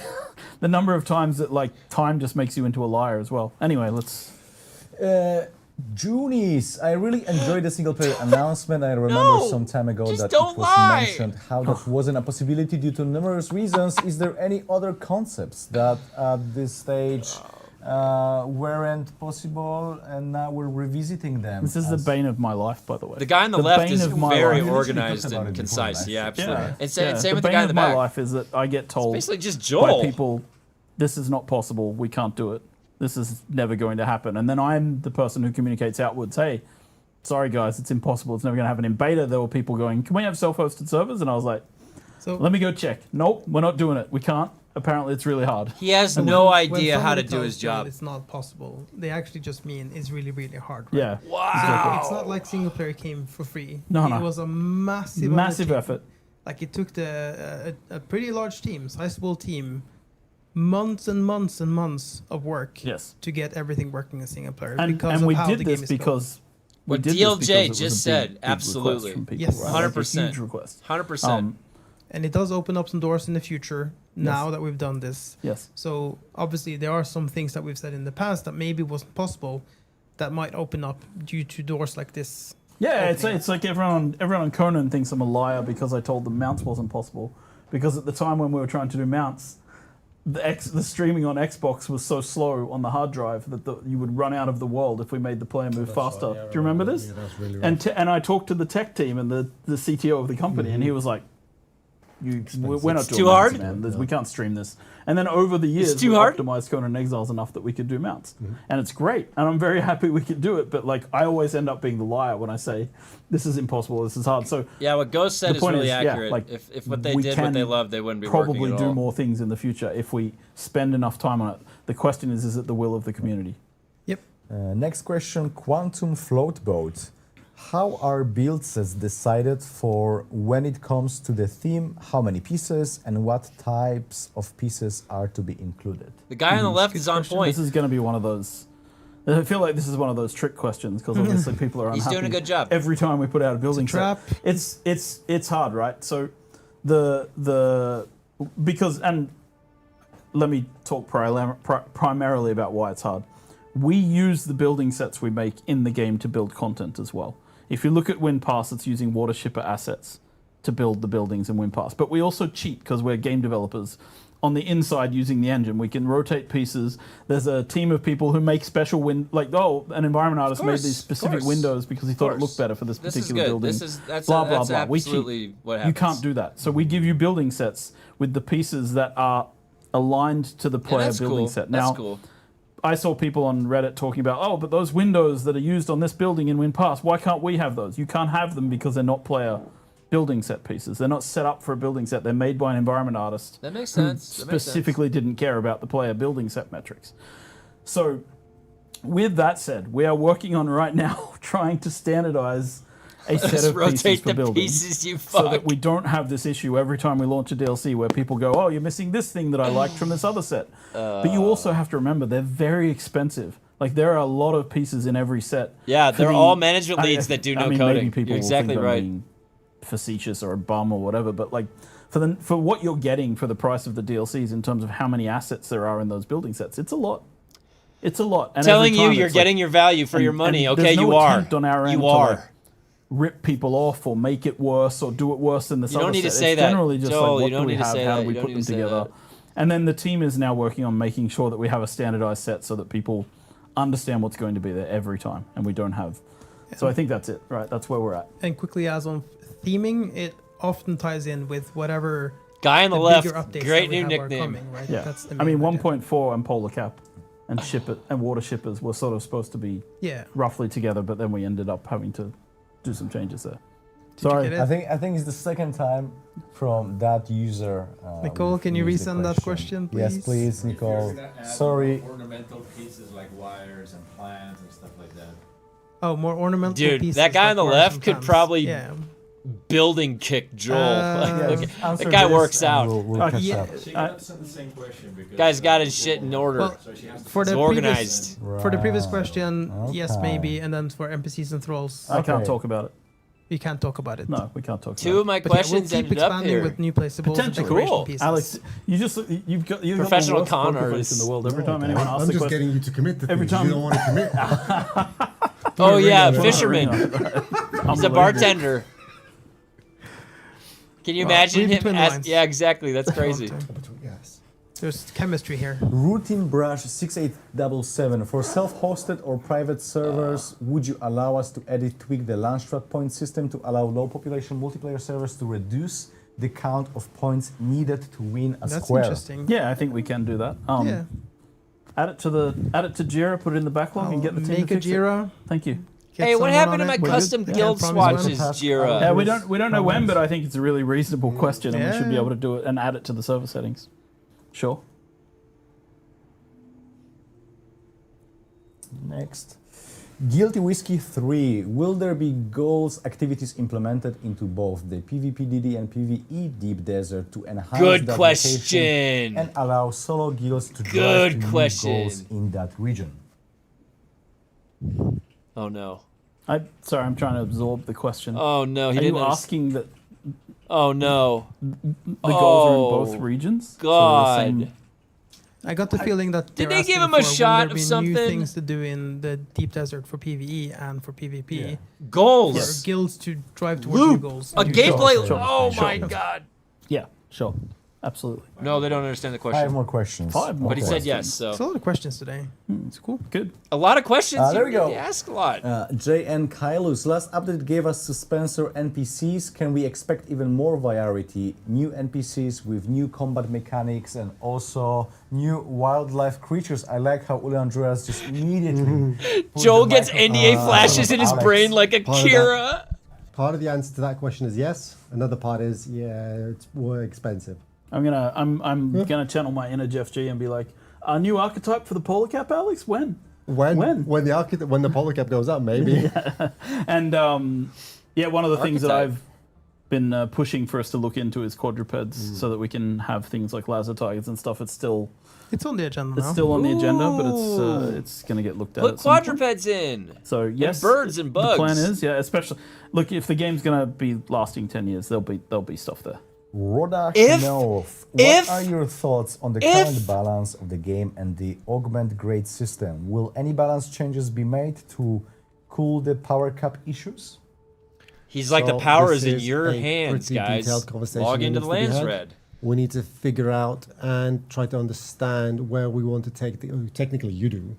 Speaker 3: the number of times that like time just makes you into a liar as well. Anyway, let's.
Speaker 2: Junies, I really enjoyed the single player announcement. I remember some time ago that it was mentioned how that wasn't a possibility due to numerous reasons. Is there any other concepts that at this stage weren't possible and now we're revisiting them?
Speaker 3: This is the bane of my life, by the way.
Speaker 1: The guy on the left
Speaker 3: bane
Speaker 1: is
Speaker 3: of my
Speaker 1: very
Speaker 3: life.
Speaker 1: organized
Speaker 2: We literally talked about
Speaker 1: and
Speaker 2: it
Speaker 1: concise.
Speaker 2: before,
Speaker 1: Yeah, absolutely.
Speaker 3: Yeah,
Speaker 1: And same
Speaker 3: the
Speaker 1: with the
Speaker 3: bane
Speaker 1: guy in the
Speaker 3: of my
Speaker 1: back.
Speaker 3: life is that I get told
Speaker 1: Basically just
Speaker 3: by
Speaker 1: Joel.
Speaker 3: people, this is not possible, we can't do it, this is never going to happen. And then I'm the person who communicates outwards, hey, sorry guys, it's impossible, it's never going to happen. In beta, there were people going, can we have self-hosted servers? And I was like,
Speaker 4: So
Speaker 3: let me go check. Nope, we're not doing it. We can't. Apparently, it's really hard.
Speaker 1: He has
Speaker 4: when-
Speaker 1: no
Speaker 4: when
Speaker 1: idea how to
Speaker 4: somebody
Speaker 1: do
Speaker 4: tells
Speaker 1: his
Speaker 4: you
Speaker 1: job.
Speaker 4: It's not possible. They actually just mean it's really, really hard. Right?
Speaker 3: Yeah.
Speaker 1: Wow.
Speaker 4: It's not like single player came for free.
Speaker 3: No,
Speaker 4: it
Speaker 3: no.
Speaker 4: was a massive
Speaker 3: Massive
Speaker 4: undertaking.
Speaker 3: effort.
Speaker 4: Like it took a pretty large team, sizable team, months and months and months of work
Speaker 3: Yes.
Speaker 4: to get everything working in single player.
Speaker 3: And
Speaker 4: because of
Speaker 3: we
Speaker 4: how
Speaker 3: did
Speaker 4: the
Speaker 3: this
Speaker 4: game is built.
Speaker 3: because
Speaker 1: What
Speaker 3: we did
Speaker 1: DLJ
Speaker 3: this because it was
Speaker 1: just
Speaker 3: a big,
Speaker 1: said,
Speaker 3: big request
Speaker 1: absolutely.
Speaker 3: from people,
Speaker 4: Yes.
Speaker 3: right? Like a
Speaker 1: 100%.
Speaker 3: huge request.
Speaker 1: 100%.
Speaker 4: And it does open up some doors in the future now that we've done this.
Speaker 3: Yes.
Speaker 4: So obviously there are some things that we've said in the past that maybe wasn't possible that might open up due to doors like this.
Speaker 3: Yeah,
Speaker 4: opening.
Speaker 3: it's like everyone on Conan thinks I'm a liar because I told them mounts wasn't possible. Because at the time when we were trying to do mounts, the streaming on Xbox was so slow on the hard drive that you would run out of the world if we made the player move faster. Do you remember this?
Speaker 7: Yeah, that's really
Speaker 3: And I talked to the tech team and the CTO of the company, and he was like, we're not doing
Speaker 1: too
Speaker 3: mounts,
Speaker 1: hard?
Speaker 3: man. We can't stream this. And then over the years,
Speaker 1: too
Speaker 3: we
Speaker 1: hard?
Speaker 3: optimized Conan Exiles enough that we could do mounts. And it's great. And I'm very happy we could do it. But like, I always end up being the liar when I say, this is impossible, this is hard. So
Speaker 1: Yeah, what Ghost said
Speaker 3: the
Speaker 1: is
Speaker 3: point
Speaker 1: really
Speaker 3: is, yeah,
Speaker 1: accurate.
Speaker 3: like,
Speaker 1: if what they
Speaker 3: we
Speaker 1: did what
Speaker 3: can
Speaker 1: they loved, they wouldn't be working
Speaker 3: probably
Speaker 1: at
Speaker 3: do
Speaker 1: all.
Speaker 3: more things in the future if we spend enough time on it. The question is it the will of the community?
Speaker 4: Yep.
Speaker 2: Next question, Quantum Float Boat. How are build sets decided for when it comes to the theme? How many pieces and what types of pieces are to be included?
Speaker 1: The guy on the left is on point.
Speaker 3: This is going to be one of those. I feel like this is one of those trick questions because obviously people are
Speaker 1: He's
Speaker 3: unhappy.
Speaker 1: doing a good job.
Speaker 3: Every time we put out a building
Speaker 4: trap.
Speaker 3: set. It's hard, right? So because and let me talk primarily about why it's hard. We use the building sets we make in the game to build content as well. If you look at WinPass, it's using water shipper assets to build the buildings in WinPass. But we also cheat because we're game developers. On the inside, using the engine, we can rotate pieces. There's a team of people who make special an environment artist made these specific windows because he thought it looked better for this particular building.
Speaker 1: That's
Speaker 3: blah, blah,
Speaker 1: that's
Speaker 3: blah. We cheat.
Speaker 1: absolutely what
Speaker 3: You
Speaker 1: happens.
Speaker 3: can't do that. So we give you building sets with the pieces that are aligned to the
Speaker 1: Yeah,
Speaker 3: player
Speaker 1: that's
Speaker 3: building
Speaker 1: cool.
Speaker 3: set.
Speaker 1: That's
Speaker 3: Now,
Speaker 1: cool.
Speaker 3: I saw people on Reddit talking about, oh, but those windows that are used on this building in WinPass, why can't we have those? You can't have them because they're not player building set pieces. They're not set up for a building set. They're made by an environment artist
Speaker 1: That makes
Speaker 3: who
Speaker 1: sense. That makes sense.
Speaker 3: specifically didn't care about the player building set metrics. So with that said, we are working on right now trying to standardize a set
Speaker 1: Let's
Speaker 3: of pieces
Speaker 1: rotate
Speaker 3: for
Speaker 1: the
Speaker 3: building
Speaker 1: pieces, you
Speaker 3: so
Speaker 1: fuck.
Speaker 3: that we don't have this issue every time we launch a DLC where people go, oh, you're missing this thing that I liked from this other set. But you also have to remember they're very expensive. Like there are a lot of pieces in every set.
Speaker 1: Yeah,
Speaker 3: For
Speaker 1: they're
Speaker 3: the-
Speaker 1: all management leads that do no
Speaker 3: maybe
Speaker 1: coding.
Speaker 3: people
Speaker 1: You're
Speaker 3: will
Speaker 1: exactly
Speaker 3: think I'm
Speaker 1: right.
Speaker 3: being facetious or a bum or whatever, but like for what you're getting for the price of the DLCs in terms of how many assets there are in those building sets, it's a lot. It's a lot. And
Speaker 1: Telling
Speaker 3: every
Speaker 1: you
Speaker 3: time
Speaker 1: you're
Speaker 3: it's like-
Speaker 1: getting your value for your
Speaker 3: and
Speaker 1: money.
Speaker 3: there's
Speaker 1: Okay,
Speaker 3: no
Speaker 1: you are.
Speaker 3: attempt on our end
Speaker 1: You
Speaker 3: to,
Speaker 1: are.
Speaker 3: like, rip people off or make it worse or do it worse than this
Speaker 1: You
Speaker 3: other
Speaker 1: don't need to
Speaker 3: set.
Speaker 1: say
Speaker 3: It's
Speaker 1: that.
Speaker 3: generally just
Speaker 1: Joel,
Speaker 3: like,
Speaker 1: you
Speaker 3: what
Speaker 1: don't
Speaker 3: do we
Speaker 1: need to
Speaker 3: have?
Speaker 1: say
Speaker 3: How
Speaker 1: that.
Speaker 3: do we
Speaker 1: You
Speaker 3: put
Speaker 1: don't
Speaker 3: them
Speaker 1: need to say
Speaker 3: together?
Speaker 1: that.
Speaker 3: And then the team is now working on making sure that we have a standardized set so that people understand what's going to be there every time and we don't have. So I think that's it, right? That's where we're at.
Speaker 4: And quickly as on theming, it often ties in with whatever
Speaker 1: Guy on the
Speaker 4: the
Speaker 1: left,
Speaker 4: bigger updates
Speaker 1: great
Speaker 4: that we
Speaker 1: new
Speaker 4: have are
Speaker 1: nickname.
Speaker 4: coming, right?
Speaker 3: Yeah.
Speaker 4: That's the
Speaker 3: I mean,
Speaker 4: main idea.
Speaker 3: 1.4 and Polar Cap and ship it and water shippers were sort of supposed to be
Speaker 4: Yeah.
Speaker 3: roughly together, but then we ended up having to do some changes there.
Speaker 4: Did you
Speaker 3: Sorry.
Speaker 4: get it?
Speaker 2: I think it's the second time from that user.
Speaker 4: Nicole,
Speaker 2: we've
Speaker 4: can you
Speaker 2: used the
Speaker 4: resend that question,
Speaker 2: Yes,
Speaker 4: please?
Speaker 2: please, Nicole. Sorry.
Speaker 6: Ornamental pieces like wires and plants and stuff like that.
Speaker 4: Oh, more ornamental
Speaker 1: Dude,
Speaker 4: pieces.
Speaker 1: that guy
Speaker 4: like
Speaker 1: on the
Speaker 4: wires
Speaker 1: left
Speaker 4: and
Speaker 1: could
Speaker 4: plants.
Speaker 1: probably
Speaker 4: Yeah.
Speaker 1: building kick Joel.
Speaker 2: Yes,
Speaker 1: That
Speaker 2: answer
Speaker 1: guy
Speaker 2: this
Speaker 1: works
Speaker 2: and
Speaker 1: out.
Speaker 2: We'll catch
Speaker 3: yeah.
Speaker 2: up.
Speaker 6: She answered the same question because
Speaker 1: Guy's got his shit in order.
Speaker 4: Well,
Speaker 6: so she has to
Speaker 4: for
Speaker 1: He's
Speaker 4: the
Speaker 1: organized.
Speaker 4: For the previous
Speaker 2: Right.
Speaker 4: question, yes,
Speaker 2: Okay.
Speaker 4: maybe, and then for NPCs and thralls,
Speaker 3: I can't
Speaker 2: Okay.
Speaker 3: talk about it.
Speaker 4: we can't talk about it.
Speaker 3: No, we can't talk
Speaker 1: Two
Speaker 3: about
Speaker 1: of my
Speaker 4: But yeah,
Speaker 1: questions
Speaker 4: we'll keep
Speaker 1: ended up
Speaker 4: expanding
Speaker 1: here.
Speaker 4: with new placeables and
Speaker 3: Potential.
Speaker 4: decoration
Speaker 1: Cool.
Speaker 4: pieces.
Speaker 3: it. Alex, you've got the
Speaker 1: Professional
Speaker 3: worst
Speaker 1: con
Speaker 3: poker face
Speaker 1: artist.
Speaker 3: in the world. Every
Speaker 7: No,
Speaker 3: time anyone asks
Speaker 7: I'm
Speaker 3: the
Speaker 7: just
Speaker 3: question,
Speaker 7: getting you to commit to
Speaker 3: every
Speaker 7: things.
Speaker 3: time-
Speaker 7: You don't want to commit.
Speaker 1: Oh yeah,
Speaker 7: Put a
Speaker 1: fisherman. He's a bartender. Can you imagine
Speaker 4: read
Speaker 1: him?
Speaker 4: between the lines.
Speaker 1: Yeah, exactly. That's crazy.
Speaker 7: Yes.
Speaker 4: There's chemistry here.
Speaker 2: Routine Brush 6877. For self-hosted or private servers, would you allow us to edit, tweak the launch strat point system to allow low population multiplayer servers to reduce the count of points needed to win a
Speaker 4: That's
Speaker 2: square?
Speaker 4: interesting.
Speaker 3: Yeah, I think we can do that.
Speaker 4: Yeah.
Speaker 3: Add it to Jira, put it in the backlog, and get the team
Speaker 4: Make
Speaker 3: to
Speaker 4: a
Speaker 3: fix it.
Speaker 4: Jira.
Speaker 3: Thank you.
Speaker 4: get
Speaker 1: Hey, what
Speaker 4: someone
Speaker 1: happened to
Speaker 4: on
Speaker 1: my
Speaker 4: it. We're
Speaker 1: custom
Speaker 4: good.
Speaker 1: guild
Speaker 4: Yeah, promise
Speaker 1: swatches,
Speaker 2: one.
Speaker 1: Jira?
Speaker 3: Yeah, we don't know when, but I think it's a really reasonable question, and we should be
Speaker 4: Yeah.
Speaker 3: able to do it and add it to the server settings. Sure.
Speaker 2: Next. Guilty Whiskey 3. Will there be goals activities implemented into both the PvPDD and PvE Deep Desert to enhance
Speaker 1: Good
Speaker 2: that
Speaker 1: question.
Speaker 2: location and allow solo guilds to drive
Speaker 1: Good
Speaker 2: to new
Speaker 1: question.
Speaker 2: goals in that region?
Speaker 1: Oh no.
Speaker 3: Sorry, I'm trying to absorb the question.
Speaker 1: Oh no. He
Speaker 3: Are
Speaker 1: didn't.
Speaker 3: you asking that
Speaker 1: Oh no.
Speaker 3: the goals are in both
Speaker 1: Oh,
Speaker 3: regions? So the
Speaker 1: God.
Speaker 3: same-
Speaker 4: I got the feeling that
Speaker 1: Did
Speaker 4: they're
Speaker 1: they give
Speaker 4: asking
Speaker 1: him a
Speaker 4: for, will
Speaker 1: shot
Speaker 4: there
Speaker 1: of
Speaker 4: be
Speaker 1: something?
Speaker 4: new things to do in the Deep Desert for PvE and for PvP.
Speaker 2: Yeah.
Speaker 1: Goals.
Speaker 4: For guilds to drive towards
Speaker 1: Loop.
Speaker 4: new goals.
Speaker 1: A
Speaker 4: new
Speaker 1: gameplay.
Speaker 4: goals.
Speaker 1: Oh
Speaker 3: Sure.
Speaker 1: my God.
Speaker 3: Yeah, sure. Absolutely.
Speaker 1: No, they don't understand the
Speaker 2: 5
Speaker 1: question.
Speaker 2: more questions.
Speaker 3: 5 more
Speaker 1: But he said
Speaker 3: questions.
Speaker 1: yes.
Speaker 4: It's a
Speaker 1: So
Speaker 4: lot of questions today. It's cool.
Speaker 3: Good.
Speaker 1: a lot of questions.
Speaker 2: There
Speaker 1: You
Speaker 2: we go.
Speaker 1: really ask a lot.
Speaker 2: JN Kailus, last update gave us Suspensor NPCs. Can we expect even more variety? New NPCs with new combat mechanics and also new wildlife creatures. I like how Ule Andreas just immediately. put
Speaker 1: Joel
Speaker 2: the
Speaker 1: gets
Speaker 2: microphone
Speaker 1: NDA
Speaker 2: on
Speaker 1: flashes in his
Speaker 2: Alex.
Speaker 1: brain like a
Speaker 7: Part of
Speaker 1: Kira.
Speaker 7: Part of the answer to that question is yes. Another part is it's more expensive.
Speaker 3: I'm gonna channel my inner Jeff G and be like, a new archetype for the polar cap, Alex? When?
Speaker 7: When the polar cap goes up, maybe.
Speaker 3: And one of the things that
Speaker 1: Archetype.
Speaker 3: I've been pushing for us to look into is quadrupeds, so that we can have things like laser tigers and stuff. It's still
Speaker 4: It's on the agenda now.
Speaker 3: on the agenda, but
Speaker 1: Ooh.
Speaker 3: it's going to get looked at.
Speaker 1: Put
Speaker 3: at some point.
Speaker 1: quadrupeds in.
Speaker 3: So yes,
Speaker 1: birds and bugs.
Speaker 3: The plan is, especially look, if the game's going to be lasting 10 years, there'll be stuff there.
Speaker 2: Rodak
Speaker 1: If-
Speaker 2: Nov,
Speaker 1: if-
Speaker 2: what are your thoughts on the
Speaker 1: if-
Speaker 2: current balance of the game and the augment grade system? Will any balance changes be made to cool the power cap issues?
Speaker 1: He's like, the
Speaker 7: So
Speaker 1: power
Speaker 7: this
Speaker 1: is in
Speaker 7: is
Speaker 1: your
Speaker 7: a
Speaker 1: hands,
Speaker 7: pretty
Speaker 1: guys.
Speaker 7: detailed conversation
Speaker 1: Log
Speaker 7: that
Speaker 1: into the
Speaker 7: needs to be
Speaker 1: Lands
Speaker 7: had.
Speaker 1: Red.
Speaker 7: We need to figure out and try to understand where we want to take the. Technically, you do.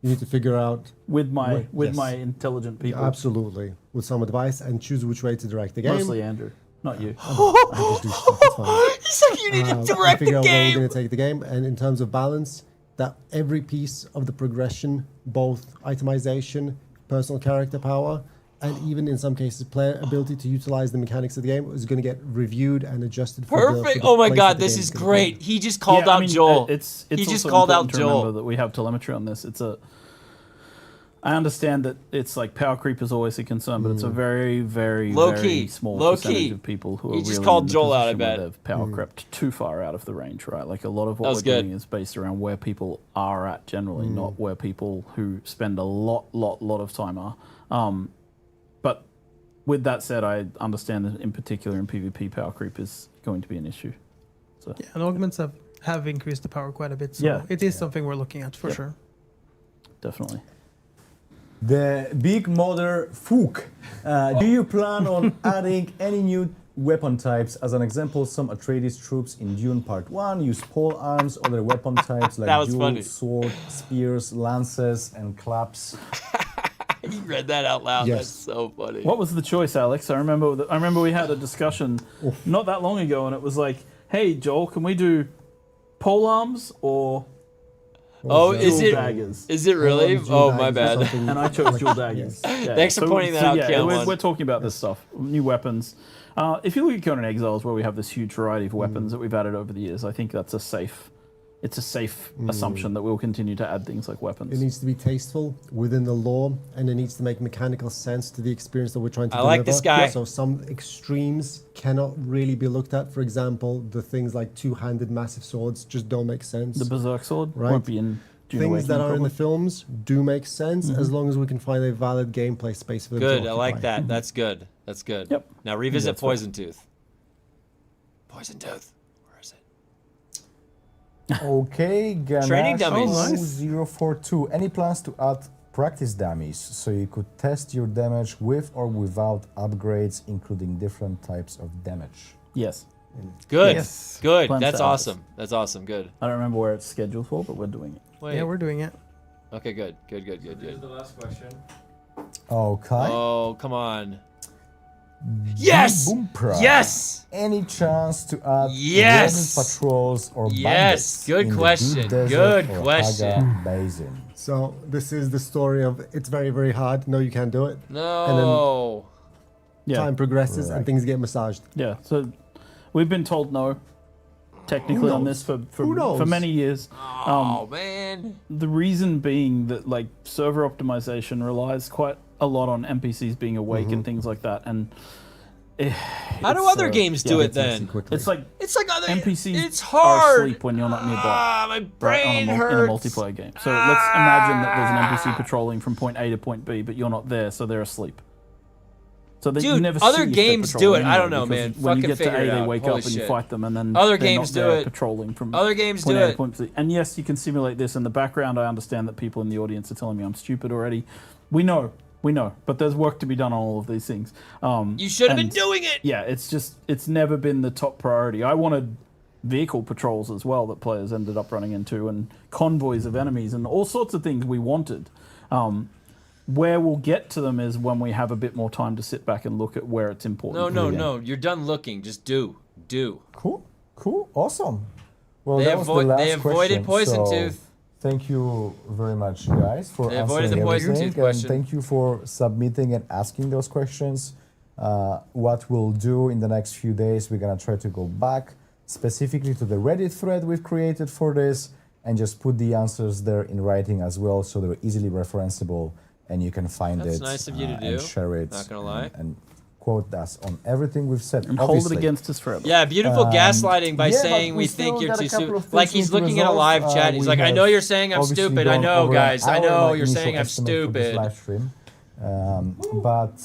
Speaker 7: You need to figure out
Speaker 3: With my
Speaker 7: Yes.
Speaker 3: my intelligent people,
Speaker 7: absolutely with some advice and choose which way to direct the game.
Speaker 3: mostly Andrew, not you.
Speaker 7: I just do stuff, it's fine.
Speaker 1: He's like, you need to
Speaker 7: And
Speaker 1: direct
Speaker 7: figure
Speaker 1: the
Speaker 7: out where we're
Speaker 1: game.
Speaker 7: going to take the game, and in terms of balance, that every piece of the progression, both itemization, personal character power, and even in some cases player ability to utilize the mechanics of the game, is going to get reviewed and adjusted. For
Speaker 1: Perfect.
Speaker 7: the
Speaker 1: Oh my
Speaker 7: place
Speaker 1: God,
Speaker 7: that the
Speaker 1: this
Speaker 7: game
Speaker 1: is
Speaker 7: gonna
Speaker 1: great.
Speaker 7: be.
Speaker 1: He just called
Speaker 3: Yeah, I
Speaker 1: out
Speaker 3: mean,
Speaker 1: Joel.
Speaker 3: It's
Speaker 1: He just
Speaker 3: also
Speaker 1: called out
Speaker 3: important to
Speaker 1: Joel.
Speaker 3: remember that we have telemetry on this. I understand that it's like power creep is always a concern, but it's a very, very,
Speaker 1: Low
Speaker 3: very
Speaker 1: key.
Speaker 3: small
Speaker 1: Low
Speaker 3: percentage
Speaker 1: key.
Speaker 3: of people who
Speaker 1: He
Speaker 3: are
Speaker 1: just
Speaker 3: really
Speaker 1: called
Speaker 3: in the
Speaker 1: Joel out, I
Speaker 3: position where
Speaker 1: bet.
Speaker 3: they've power crept too far out of the range, right? Like a lot of
Speaker 1: That
Speaker 3: what
Speaker 1: was
Speaker 3: we're
Speaker 1: good.
Speaker 3: doing is based around where people are at generally, not where people who spend a lot of time are. But with that said, I understand that in particular in PvP, power creep is going to be an issue. So
Speaker 4: Yeah, and augments have increased the power quite a bit. So
Speaker 3: Yeah.
Speaker 4: it is something we're looking at for
Speaker 3: Yep.
Speaker 4: sure.
Speaker 3: definitely.
Speaker 2: The Big Mother Fook. Do you plan on adding any new weapon types? As an example, some Atreides troops in Dune Part 1 use pole arms, other weapon types
Speaker 1: That
Speaker 2: like
Speaker 1: was
Speaker 2: dual
Speaker 1: funny.
Speaker 2: sword, spears, lances, and claps.
Speaker 1: He read that out loud.
Speaker 7: Yes.
Speaker 1: That's so funny.
Speaker 3: What was the choice, Alex? I remember we had a discussion not that long ago, and it was like, "Hey, Joel, can we do pole arms or
Speaker 1: Oh, is
Speaker 3: dual
Speaker 1: it?
Speaker 3: daggers?"
Speaker 1: Is it really?
Speaker 7: Dual
Speaker 1: Oh, my
Speaker 7: daggers or
Speaker 1: bad.
Speaker 7: something.
Speaker 3: And I chose dual daggers. Yeah.
Speaker 1: Thanks for pointing that out,
Speaker 3: Yeah,
Speaker 1: Cameron.
Speaker 3: we're talking about this stuff, new weapons. If you look at Conan Exiles, where we have this huge variety of weapons that we've added over the years, I think that's a safe it's a safe assumption that we'll continue to add things like
Speaker 7: It
Speaker 3: weapons.
Speaker 7: needs to be tasteful within the lore, and it needs to make mechanical sense to the experience that we're trying to
Speaker 1: I
Speaker 7: deliver.
Speaker 1: like this guy.
Speaker 7: So some extremes cannot really be looked at. For example, the things like two-handed massive swords just don't make sense.
Speaker 3: The Berserk sword
Speaker 7: Right.
Speaker 3: won't be in Dune
Speaker 7: Things that
Speaker 3: Awakening,
Speaker 7: are in the
Speaker 3: probably.
Speaker 7: films do make sense as long as we can find a valid gameplay space for them
Speaker 1: Good.
Speaker 7: to
Speaker 1: I like
Speaker 7: occupy.
Speaker 1: that. That's good. That's good.
Speaker 3: Yep.
Speaker 1: Now revisit
Speaker 3: that's fair.
Speaker 1: Poison Tooth. Poison Tooth. Where is it?
Speaker 2: Okay, Ganache
Speaker 1: Training dummies.
Speaker 3: Oh, nice.
Speaker 2: 042. Any plans to add practice dummies so you could test your damage with or without upgrades, including different types of damage?
Speaker 3: Yes.
Speaker 1: Good.
Speaker 4: Yes.
Speaker 1: Good.
Speaker 3: Plans
Speaker 1: That's
Speaker 3: to add it.
Speaker 1: awesome. That's awesome. Good.
Speaker 3: I don't remember where it's scheduled for, but we're doing it.
Speaker 1: Wait.
Speaker 4: Yeah, we're doing it.
Speaker 1: Okay. Good. Good. Good. Good.
Speaker 6: Here's
Speaker 1: Good.
Speaker 6: the last question.
Speaker 2: Okay.
Speaker 1: Oh, come on. Yes.
Speaker 2: Boompra.
Speaker 1: Yes.
Speaker 2: Any chance to add
Speaker 1: Yes!
Speaker 2: roaming patrols or
Speaker 1: Yes,
Speaker 2: bandits
Speaker 1: good
Speaker 2: in the
Speaker 1: question,
Speaker 2: Dude Desert
Speaker 1: good
Speaker 2: or
Speaker 1: question.
Speaker 2: Haga Basin?
Speaker 7: So this is the story of it's very, very hard. No, you can't do it.
Speaker 1: No.
Speaker 3: Yeah.
Speaker 7: Time progresses
Speaker 2: Right.
Speaker 7: and things get massaged.
Speaker 3: Yeah. So we've been told no, technically on this for
Speaker 7: Who knows?
Speaker 3: for many years.
Speaker 1: Oh man.
Speaker 3: The reason being that like server optimization relies quite a lot on NPCs being awake and things like that, and
Speaker 1: How do other games do
Speaker 3: yeah,
Speaker 1: it then?
Speaker 3: it's like
Speaker 1: It's like other.
Speaker 3: NPCs
Speaker 1: It's
Speaker 3: are
Speaker 1: hard.
Speaker 3: asleep when you're not nearby.
Speaker 1: Ah, my
Speaker 3: Right,
Speaker 1: brain
Speaker 3: in a
Speaker 1: hurts.
Speaker 3: multiplayer game. So let's imagine that there's an NPC patrolling from point A to point B, but you're not there, so they're asleep. So that you
Speaker 1: Dude,
Speaker 3: never
Speaker 1: other
Speaker 3: see if they're
Speaker 1: games do
Speaker 3: patrolling
Speaker 1: it. I
Speaker 3: anyway,
Speaker 1: don't know,
Speaker 3: because
Speaker 1: man.
Speaker 3: When you
Speaker 1: Fucking
Speaker 3: get to
Speaker 1: figure
Speaker 3: A,
Speaker 1: it
Speaker 3: they
Speaker 1: out.
Speaker 3: wake
Speaker 1: Holy
Speaker 3: up and you
Speaker 1: shit.
Speaker 3: fight them, and then
Speaker 1: Other
Speaker 3: they're
Speaker 1: games
Speaker 3: not
Speaker 1: do
Speaker 3: there
Speaker 1: it.
Speaker 3: patrolling from
Speaker 1: Other games
Speaker 3: point
Speaker 1: do
Speaker 3: A to
Speaker 1: it.
Speaker 3: point B. And yes, you can simulate this in the background. I understand that people in the audience are telling me I'm stupid already. We know, but there's work to be done on all of these things.
Speaker 1: You should have been
Speaker 3: and-
Speaker 1: doing it.
Speaker 3: Yeah, it's never been the top priority. I wanted vehicle patrols as well that players ended up running into, and convoys of enemies, and all sorts of things we wanted. Where we'll get to them is when we have a bit more time to sit back and look at where it's important.
Speaker 1: No,
Speaker 3: for
Speaker 1: no,
Speaker 3: the game.
Speaker 1: no. You're done looking. Just do.
Speaker 2: Cool, awesome. Well,
Speaker 1: They
Speaker 2: that was the
Speaker 1: avoid-
Speaker 2: last
Speaker 1: they avoided
Speaker 2: question,
Speaker 1: Poison
Speaker 2: so
Speaker 1: Tooth.
Speaker 2: Thank you very much, guys, for
Speaker 1: They avoided
Speaker 2: answering
Speaker 1: the Poison
Speaker 2: everything,
Speaker 1: Tooth question.
Speaker 2: and thank you for submitting and asking those questions. What we'll do in the next few days, we're gonna try to go back specifically to the Reddit thread we've created for this, and just put the answers there in writing as well, so they're easily referenceable, and you can find
Speaker 1: That's
Speaker 2: it
Speaker 1: nice of you to
Speaker 2: and
Speaker 1: do.
Speaker 2: share it.
Speaker 1: Not gonna lie.
Speaker 2: and quote us on everything we've said.
Speaker 3: And hold it
Speaker 2: obviously.
Speaker 3: against us forever.
Speaker 1: Yeah, beautiful gaslighting by
Speaker 2: yeah, but
Speaker 1: saying
Speaker 2: we
Speaker 1: we
Speaker 2: still
Speaker 1: think you're
Speaker 2: got a
Speaker 1: too
Speaker 2: couple
Speaker 1: stupid.
Speaker 2: of things
Speaker 1: Like
Speaker 2: we
Speaker 1: he's
Speaker 2: need to
Speaker 1: looking at a
Speaker 2: resolve.
Speaker 1: live chat. He's
Speaker 2: We
Speaker 1: like, I
Speaker 2: have
Speaker 1: know you're saying I'm
Speaker 2: obviously
Speaker 1: stupid. I
Speaker 2: gone
Speaker 1: know,
Speaker 2: over
Speaker 1: guys. I
Speaker 2: our,
Speaker 1: know
Speaker 2: like,
Speaker 1: you're
Speaker 2: initial
Speaker 1: saying I'm
Speaker 2: estimate for this
Speaker 1: stupid.
Speaker 2: live stream. But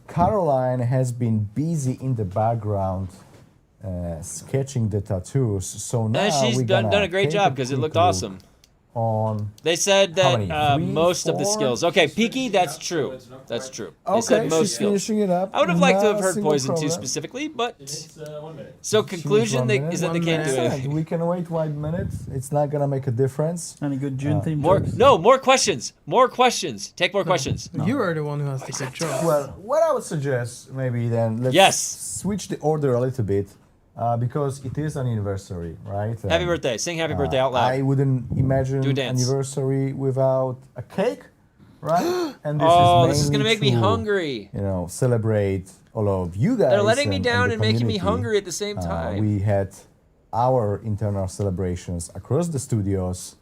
Speaker 2: Caroline has been busy in the background sketching the tattoos. So now
Speaker 1: And she's
Speaker 2: we're
Speaker 1: done
Speaker 2: gonna
Speaker 1: a great
Speaker 2: take
Speaker 1: job
Speaker 2: a
Speaker 1: because it
Speaker 2: quick
Speaker 1: looked
Speaker 2: look
Speaker 1: awesome.
Speaker 2: On
Speaker 1: They said
Speaker 2: How
Speaker 1: that
Speaker 2: many? Three,
Speaker 1: most of the
Speaker 2: four?
Speaker 1: skills. Okay, Peaky, that's true. That's true. They
Speaker 2: okay,
Speaker 1: said most
Speaker 2: she's
Speaker 1: skills.
Speaker 2: finishing it up.
Speaker 1: I would have liked to
Speaker 2: Not
Speaker 1: have
Speaker 2: a
Speaker 1: heard
Speaker 2: single
Speaker 1: Poison Tooth
Speaker 2: problem.
Speaker 1: specifically, but
Speaker 6: It's 1 minute.
Speaker 1: so
Speaker 2: Choose
Speaker 1: conclusion
Speaker 2: 1
Speaker 1: they,
Speaker 2: minute.
Speaker 1: is that they can't do
Speaker 2: Excellent.
Speaker 1: it.
Speaker 2: We can wait 1 minute. It's not gonna make a difference.
Speaker 3: Any good June themed
Speaker 1: More,
Speaker 3: jokes?
Speaker 1: no, more questions. More questions. Take more questions.
Speaker 4: You are the one who has the good job.
Speaker 2: Well, what I would suggest maybe then let's
Speaker 1: Yes.
Speaker 2: switch the order a little bit because it is an anniversary, right?
Speaker 1: Happy birthday. Sing happy birthday out
Speaker 2: I
Speaker 1: loud.
Speaker 2: wouldn't imagine
Speaker 1: Do a dance.
Speaker 2: anniversary without a cake, right? And
Speaker 1: Oh, this is
Speaker 2: mainly
Speaker 1: gonna make me
Speaker 2: to,
Speaker 1: hungry.
Speaker 2: You know, celebrate all of you guys.
Speaker 1: They're letting me
Speaker 2: and
Speaker 1: down
Speaker 2: the
Speaker 1: and making me
Speaker 2: community.
Speaker 1: hungry at the same time.
Speaker 2: We had our internal celebrations across the studios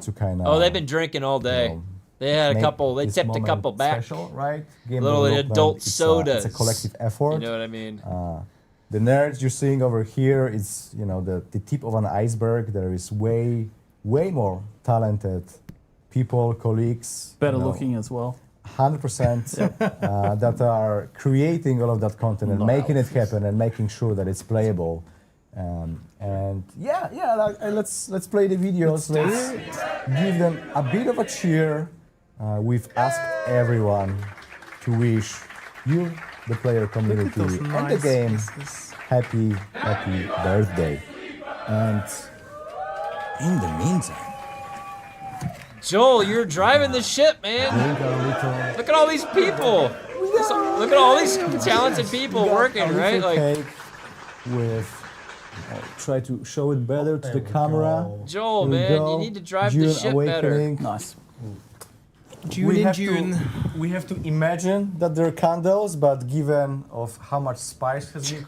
Speaker 2: to kind of.
Speaker 1: Oh, they've been drinking all day.
Speaker 2: know,
Speaker 1: They had a
Speaker 2: make
Speaker 1: couple. They
Speaker 2: this
Speaker 1: tipped a
Speaker 2: moment
Speaker 1: couple back.
Speaker 2: Special, right? Game
Speaker 1: Little
Speaker 2: development,
Speaker 1: adult
Speaker 2: it's
Speaker 1: sodas.
Speaker 2: A collective effort.
Speaker 1: You know what I mean?
Speaker 2: The nerds you're seeing over here is, you know, the tip of an iceberg. There is way more talented people, colleagues,
Speaker 3: Better
Speaker 2: you know,
Speaker 3: looking as well.
Speaker 2: 100% that are creating all of that content and making it happen and making sure that it's playable. And let's play the videos. Let's give them a bit of a cheer. We've asked everyone to wish you, the player community,
Speaker 4: those
Speaker 2: and the
Speaker 4: nice
Speaker 2: game
Speaker 4: faces.
Speaker 2: happy birthday. And in the meantime,
Speaker 1: Joel, you're driving the ship, man.
Speaker 2: drink a little.
Speaker 1: Look at all these people. Look at all these talented people working,
Speaker 2: a
Speaker 1: right?
Speaker 2: little
Speaker 1: Like,
Speaker 2: cake with. Try to show it better to the camera.
Speaker 1: Joel,
Speaker 2: Here we
Speaker 1: man,
Speaker 2: go.
Speaker 1: you need to drive
Speaker 2: June
Speaker 1: the ship better.
Speaker 2: Awakening.
Speaker 3: Nice.
Speaker 4: June in
Speaker 2: have
Speaker 4: June.
Speaker 2: we have to imagine that they're candles, but given of how much spice has been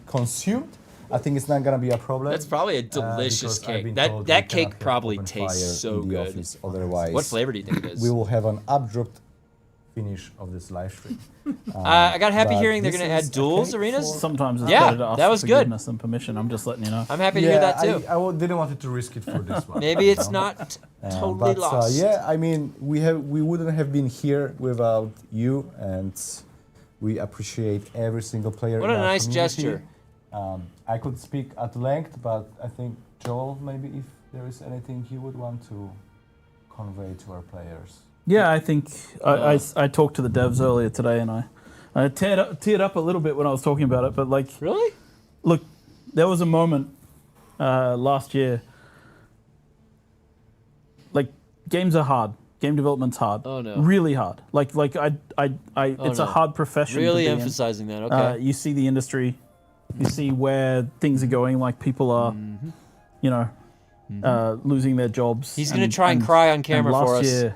Speaker 2: consumed, I think it's not gonna be a problem.
Speaker 1: That's probably a delicious
Speaker 2: because I've
Speaker 1: cake.
Speaker 2: been told we
Speaker 1: That
Speaker 2: cannot
Speaker 1: cake
Speaker 2: have
Speaker 1: probably
Speaker 2: open
Speaker 1: tastes
Speaker 2: fire
Speaker 1: so
Speaker 2: in the
Speaker 1: good.
Speaker 2: office, otherwise,
Speaker 1: What flavor do you think it is?
Speaker 2: we will have an abrupt finish of this live stream.
Speaker 1: I got happy
Speaker 2: but
Speaker 1: hearing they're
Speaker 2: this
Speaker 1: going to
Speaker 2: is
Speaker 1: add
Speaker 2: a
Speaker 1: duels
Speaker 2: cake
Speaker 1: arenas.
Speaker 2: for-
Speaker 3: Sometimes it's
Speaker 1: Yeah,
Speaker 3: better to ask
Speaker 1: that was
Speaker 3: for
Speaker 1: good.
Speaker 3: forgiveness than permission. I'm just letting you know.
Speaker 1: I'm happy to hear that too.
Speaker 2: I didn't want to risk it for this one.
Speaker 1: Maybe
Speaker 2: you
Speaker 1: it's
Speaker 2: know?
Speaker 1: not totally
Speaker 2: But
Speaker 1: lost.
Speaker 2: yeah, I mean, we wouldn't have been here without you, and we appreciate every single player.
Speaker 1: What
Speaker 2: in
Speaker 1: a
Speaker 2: our
Speaker 1: nice
Speaker 2: community.
Speaker 1: gesture.
Speaker 2: I could speak at length, but I think Joel, maybe if there is anything he would want to convey to our players.
Speaker 3: Yeah, I think I talked to the devs earlier today, and I teared up a little bit when I was talking about it. But like,
Speaker 1: Really?
Speaker 3: look, there was a moment last year. Like, games are hard. Game development's hard.
Speaker 1: Oh, no.
Speaker 3: Really hard. Like it's
Speaker 1: no.
Speaker 3: a hard profession.
Speaker 1: Really
Speaker 3: to be in.
Speaker 1: emphasizing that. Okay.
Speaker 3: You see the industry, you see where things are going. Like people are, you know, losing their jobs.
Speaker 1: He's going to try and cry on camera
Speaker 3: last
Speaker 1: for us.
Speaker 3: year,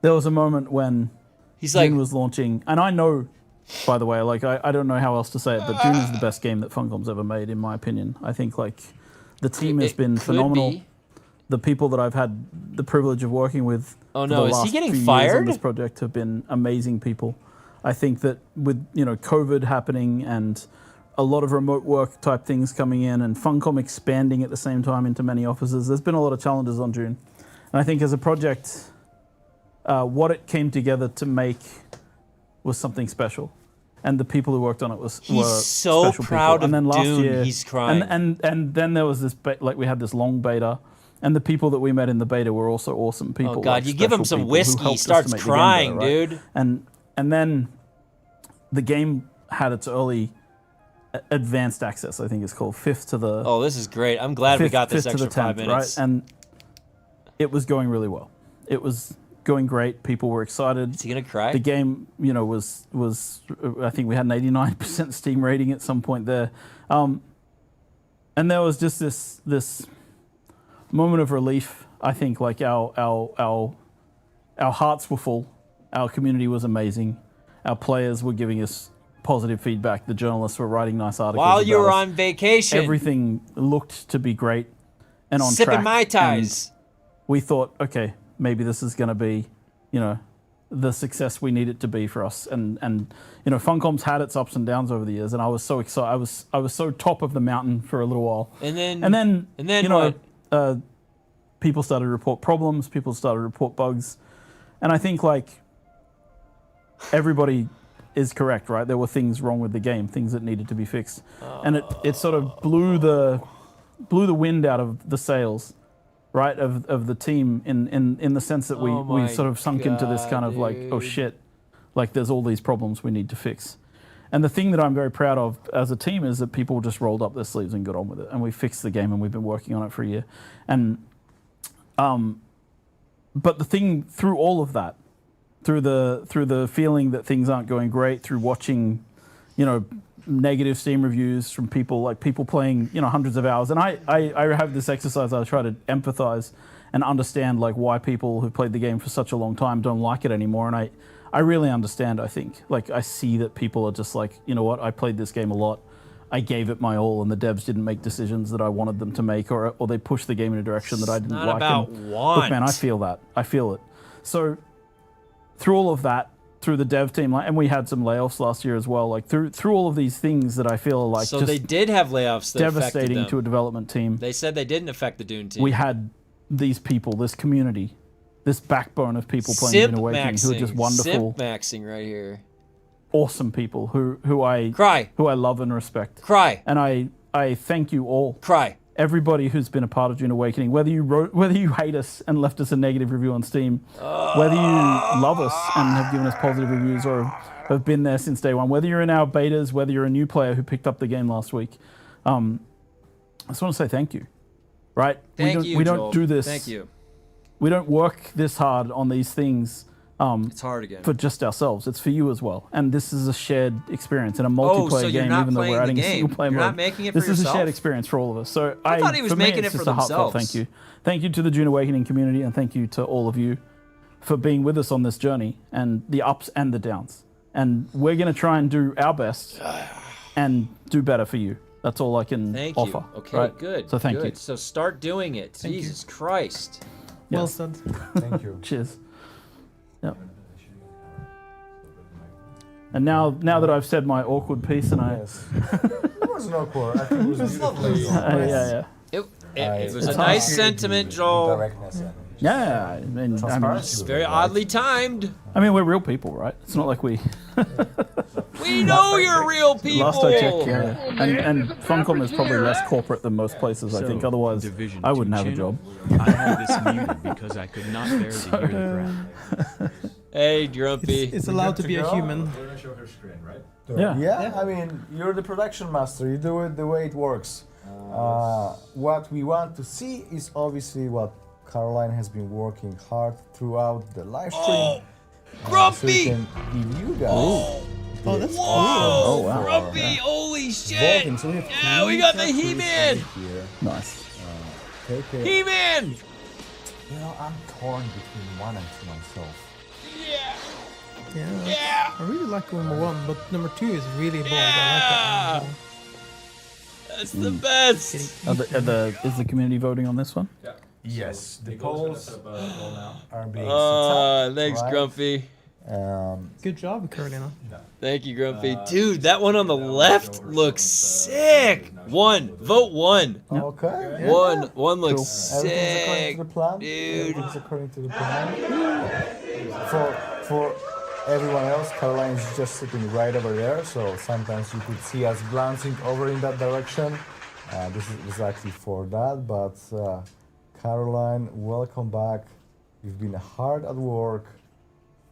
Speaker 3: there was a moment when
Speaker 1: He's like,
Speaker 3: Dune was launching, and I know, by the way, like I don't know how else to say it, but Dune is the best game that Funcom's ever made, in my opinion. I think like the team has
Speaker 1: it
Speaker 3: been
Speaker 1: could
Speaker 3: phenomenal.
Speaker 1: be.
Speaker 3: The people that I've had the privilege of working with
Speaker 1: Oh,
Speaker 3: for
Speaker 1: no,
Speaker 3: the
Speaker 1: is he
Speaker 3: last
Speaker 1: getting
Speaker 3: few years
Speaker 1: fired?
Speaker 3: on this project have been amazing people. I think that with COVID happening and a lot of remote work type things coming in and Funcom expanding at the same time into many offices, there's been a lot of challenges on Dune. And I think as a project, what it came together to make was something special. And the people who worked on it were
Speaker 1: so
Speaker 3: special
Speaker 1: proud
Speaker 3: people. And
Speaker 1: of
Speaker 3: then last
Speaker 1: Dune,
Speaker 3: year,
Speaker 1: he's crying.
Speaker 3: And then there was this like we had this long beta, and the people that we met in the beta were also awesome people.
Speaker 1: Oh God,
Speaker 3: like
Speaker 1: you give him
Speaker 3: special
Speaker 1: some
Speaker 3: people who
Speaker 1: whiskey, he
Speaker 3: helped us to
Speaker 1: starts
Speaker 3: make the game
Speaker 1: crying,
Speaker 3: better, right?
Speaker 1: dude.
Speaker 3: And then the game had its early advanced access, I think it's called, fifth to the
Speaker 1: Oh, this is great. I'm glad we got this
Speaker 3: fifth to
Speaker 1: extra
Speaker 3: the
Speaker 1: 5
Speaker 3: 10th,
Speaker 1: minutes.
Speaker 3: right? And it was going really well. It was going great. People were excited.
Speaker 1: Is he going to cry?
Speaker 3: The game, was I think we had an 89% Steam rating at some point there, and there was just this moment of relief. I think like our hearts were full. Our community was amazing. Our players were giving us positive feedback. The journalists were writing nice articles.
Speaker 1: While you
Speaker 3: about
Speaker 1: were
Speaker 3: us.
Speaker 1: on vacation.
Speaker 3: Everything looked to be great and on
Speaker 1: Sipping
Speaker 3: track.
Speaker 1: Mai Tais.
Speaker 3: And we thought, okay, maybe this is going to be, the success we need it to be for us. And Funcom's had its ups and downs over the years, and I was so excited. I was so top of the mountain for a little while.
Speaker 1: And then
Speaker 3: what? People started to report problems. People started to report bugs, and I think like everybody is correct, right? There were things wrong with the game, things that needed to be fixed, and it sort of blew the wind out of the sails, right, of the team in the sense that we sort of sunk into this kind of like, oh shit, like there's all these problems we need to fix. And the thing that I'm very proud of as a team is that people just rolled up their sleeves and got on with it, and we fixed the game, and we've been working on it for a year. And but the thing through all of that, through the feeling that things aren't going great, through watching, negative Steam reviews from people playing, hundreds of hours. And I have this exercise. I try to empathize and understand like why people who've played the game for such a long time don't like it anymore. And I really understand. I think like I see that people are just like, you know what? I played this game a lot. I gave it my all, and the devs didn't make decisions that I wanted them to make, or they pushed the game in a direction that I didn't
Speaker 1: not
Speaker 3: like.
Speaker 1: about
Speaker 3: And
Speaker 1: want.
Speaker 3: look, man, I feel that. I feel it. So through all of that, through the dev team, and we had some layoffs last year as well. Like through all of these things that I feel are like
Speaker 1: so
Speaker 3: just
Speaker 1: they did have layoffs that affected
Speaker 3: devastating
Speaker 1: them.
Speaker 3: to a development team.
Speaker 1: They said they didn't affect the Dune team.
Speaker 3: We had these people, this community, this backbone of people playing Dune Awakening who are just wonderful,
Speaker 1: Simp-maxing right here.
Speaker 3: awesome people who I
Speaker 1: Cry.
Speaker 3: love and respect.
Speaker 1: Cry.
Speaker 3: And I thank you all.
Speaker 1: Cry.
Speaker 3: Everybody who's been a part of Dune Awakening, whether you hate us and left us a negative review on Steam, whether you love us and have given us positive reviews or have been there since day one, whether you're in our betas, whether you're a new player who picked up the game last week, I just want to say thank you. Right? We don't do this.
Speaker 1: Thank you.
Speaker 3: We don't work this hard on these things
Speaker 1: It's hard again.
Speaker 3: for just ourselves. It's for you as well. And this is a shared experience in a multiplayer
Speaker 1: so you're
Speaker 3: game,
Speaker 1: not
Speaker 3: even though we're
Speaker 1: playing
Speaker 3: adding
Speaker 1: the
Speaker 3: a
Speaker 1: game.
Speaker 3: single player
Speaker 1: You're
Speaker 3: mode.
Speaker 1: not making it for
Speaker 3: This is a
Speaker 1: yourself?
Speaker 3: shared experience for all of us. So
Speaker 1: I thought he was
Speaker 3: for me,
Speaker 1: making
Speaker 3: it's
Speaker 1: it
Speaker 3: just
Speaker 1: for
Speaker 3: a heartfelt
Speaker 1: themselves.
Speaker 3: thank you. Thank you to the Dune Awakening community, and thank you to all of you for being with us on this journey and the ups and the downs. And we're going to try and do our best and do better for you. That's all I can
Speaker 1: Thank
Speaker 3: offer.
Speaker 1: you. Okay,
Speaker 3: right?
Speaker 1: good.
Speaker 3: So thank
Speaker 1: good.
Speaker 3: you.
Speaker 1: So start doing it.
Speaker 3: Thank you.
Speaker 1: Jesus Christ.
Speaker 3: Yeah.
Speaker 4: Well said.
Speaker 2: Thank you.
Speaker 3: Cheers. Yep. And now that I've said my awkward piece and I,
Speaker 2: Yes. It wasn't awkward. I think it was beautiful.
Speaker 3: yeah.
Speaker 1: It was a
Speaker 3: It's
Speaker 1: nice
Speaker 3: hard.
Speaker 1: sentiment, Joel.
Speaker 2: Directness and
Speaker 3: Yeah, I mean,
Speaker 2: transparency.
Speaker 1: Very oddly timed.
Speaker 3: we're real people, right? It's not like we.
Speaker 1: We know you're real people.
Speaker 3: Last I checked, yeah. And FUNCOM is probably less corporate than most places, I think. Otherwise,
Speaker 8: Division
Speaker 3: I wouldn't
Speaker 8: 2
Speaker 3: have a
Speaker 8: channel.
Speaker 3: job.
Speaker 8: I had this muted because I could not bear to hear the crowd.
Speaker 1: Hey, Grumpy.
Speaker 4: It's allowed to
Speaker 2: to
Speaker 4: be a
Speaker 2: go?
Speaker 4: human.
Speaker 6: We're gonna show her screen, right?
Speaker 3: Yeah.
Speaker 2: Yeah, I mean, you're the production master. You do it the way it works. What we want to see is obviously what Caroline has been working hard throughout the live stream. So
Speaker 1: Grumpy!
Speaker 2: we can give you guys.
Speaker 4: Oh, that's
Speaker 1: Whoa!
Speaker 3: Oh, wow.
Speaker 1: Grumpy! Holy shit!
Speaker 2: voting. So we have
Speaker 1: Yeah, we got the He-Man!
Speaker 2: here.
Speaker 3: Nice.
Speaker 2: Take it.
Speaker 1: He-Man!
Speaker 2: You know, I'm torn between 1 and 2 myself.
Speaker 1: Yeah!
Speaker 4: Yeah.
Speaker 1: Yeah!
Speaker 4: I really like number 1, but number 2 is really bold. I like that one.
Speaker 1: That's the best!
Speaker 3: Is the community voting on this one?
Speaker 2: Yes, the
Speaker 6: Nicole's gonna
Speaker 2: polls
Speaker 6: set up a poll now.
Speaker 2: are being
Speaker 1: Oh,
Speaker 2: set up.
Speaker 1: thanks,
Speaker 2: right?
Speaker 1: Grumpy.
Speaker 4: Good job, Carolina.
Speaker 1: Thank you, Grumpy. Dude, that one on the left looks sick! Vote one.
Speaker 2: Okay. yeah.
Speaker 1: One looks
Speaker 2: Everything's according
Speaker 1: sick.
Speaker 2: to the plan.
Speaker 1: dude.
Speaker 2: Everything's according to the plan. For everyone else, Caroline is just sitting right over there, so sometimes you could see us glancing over in that direction. This is exactly for that, but Caroline, welcome back. You've been hard at work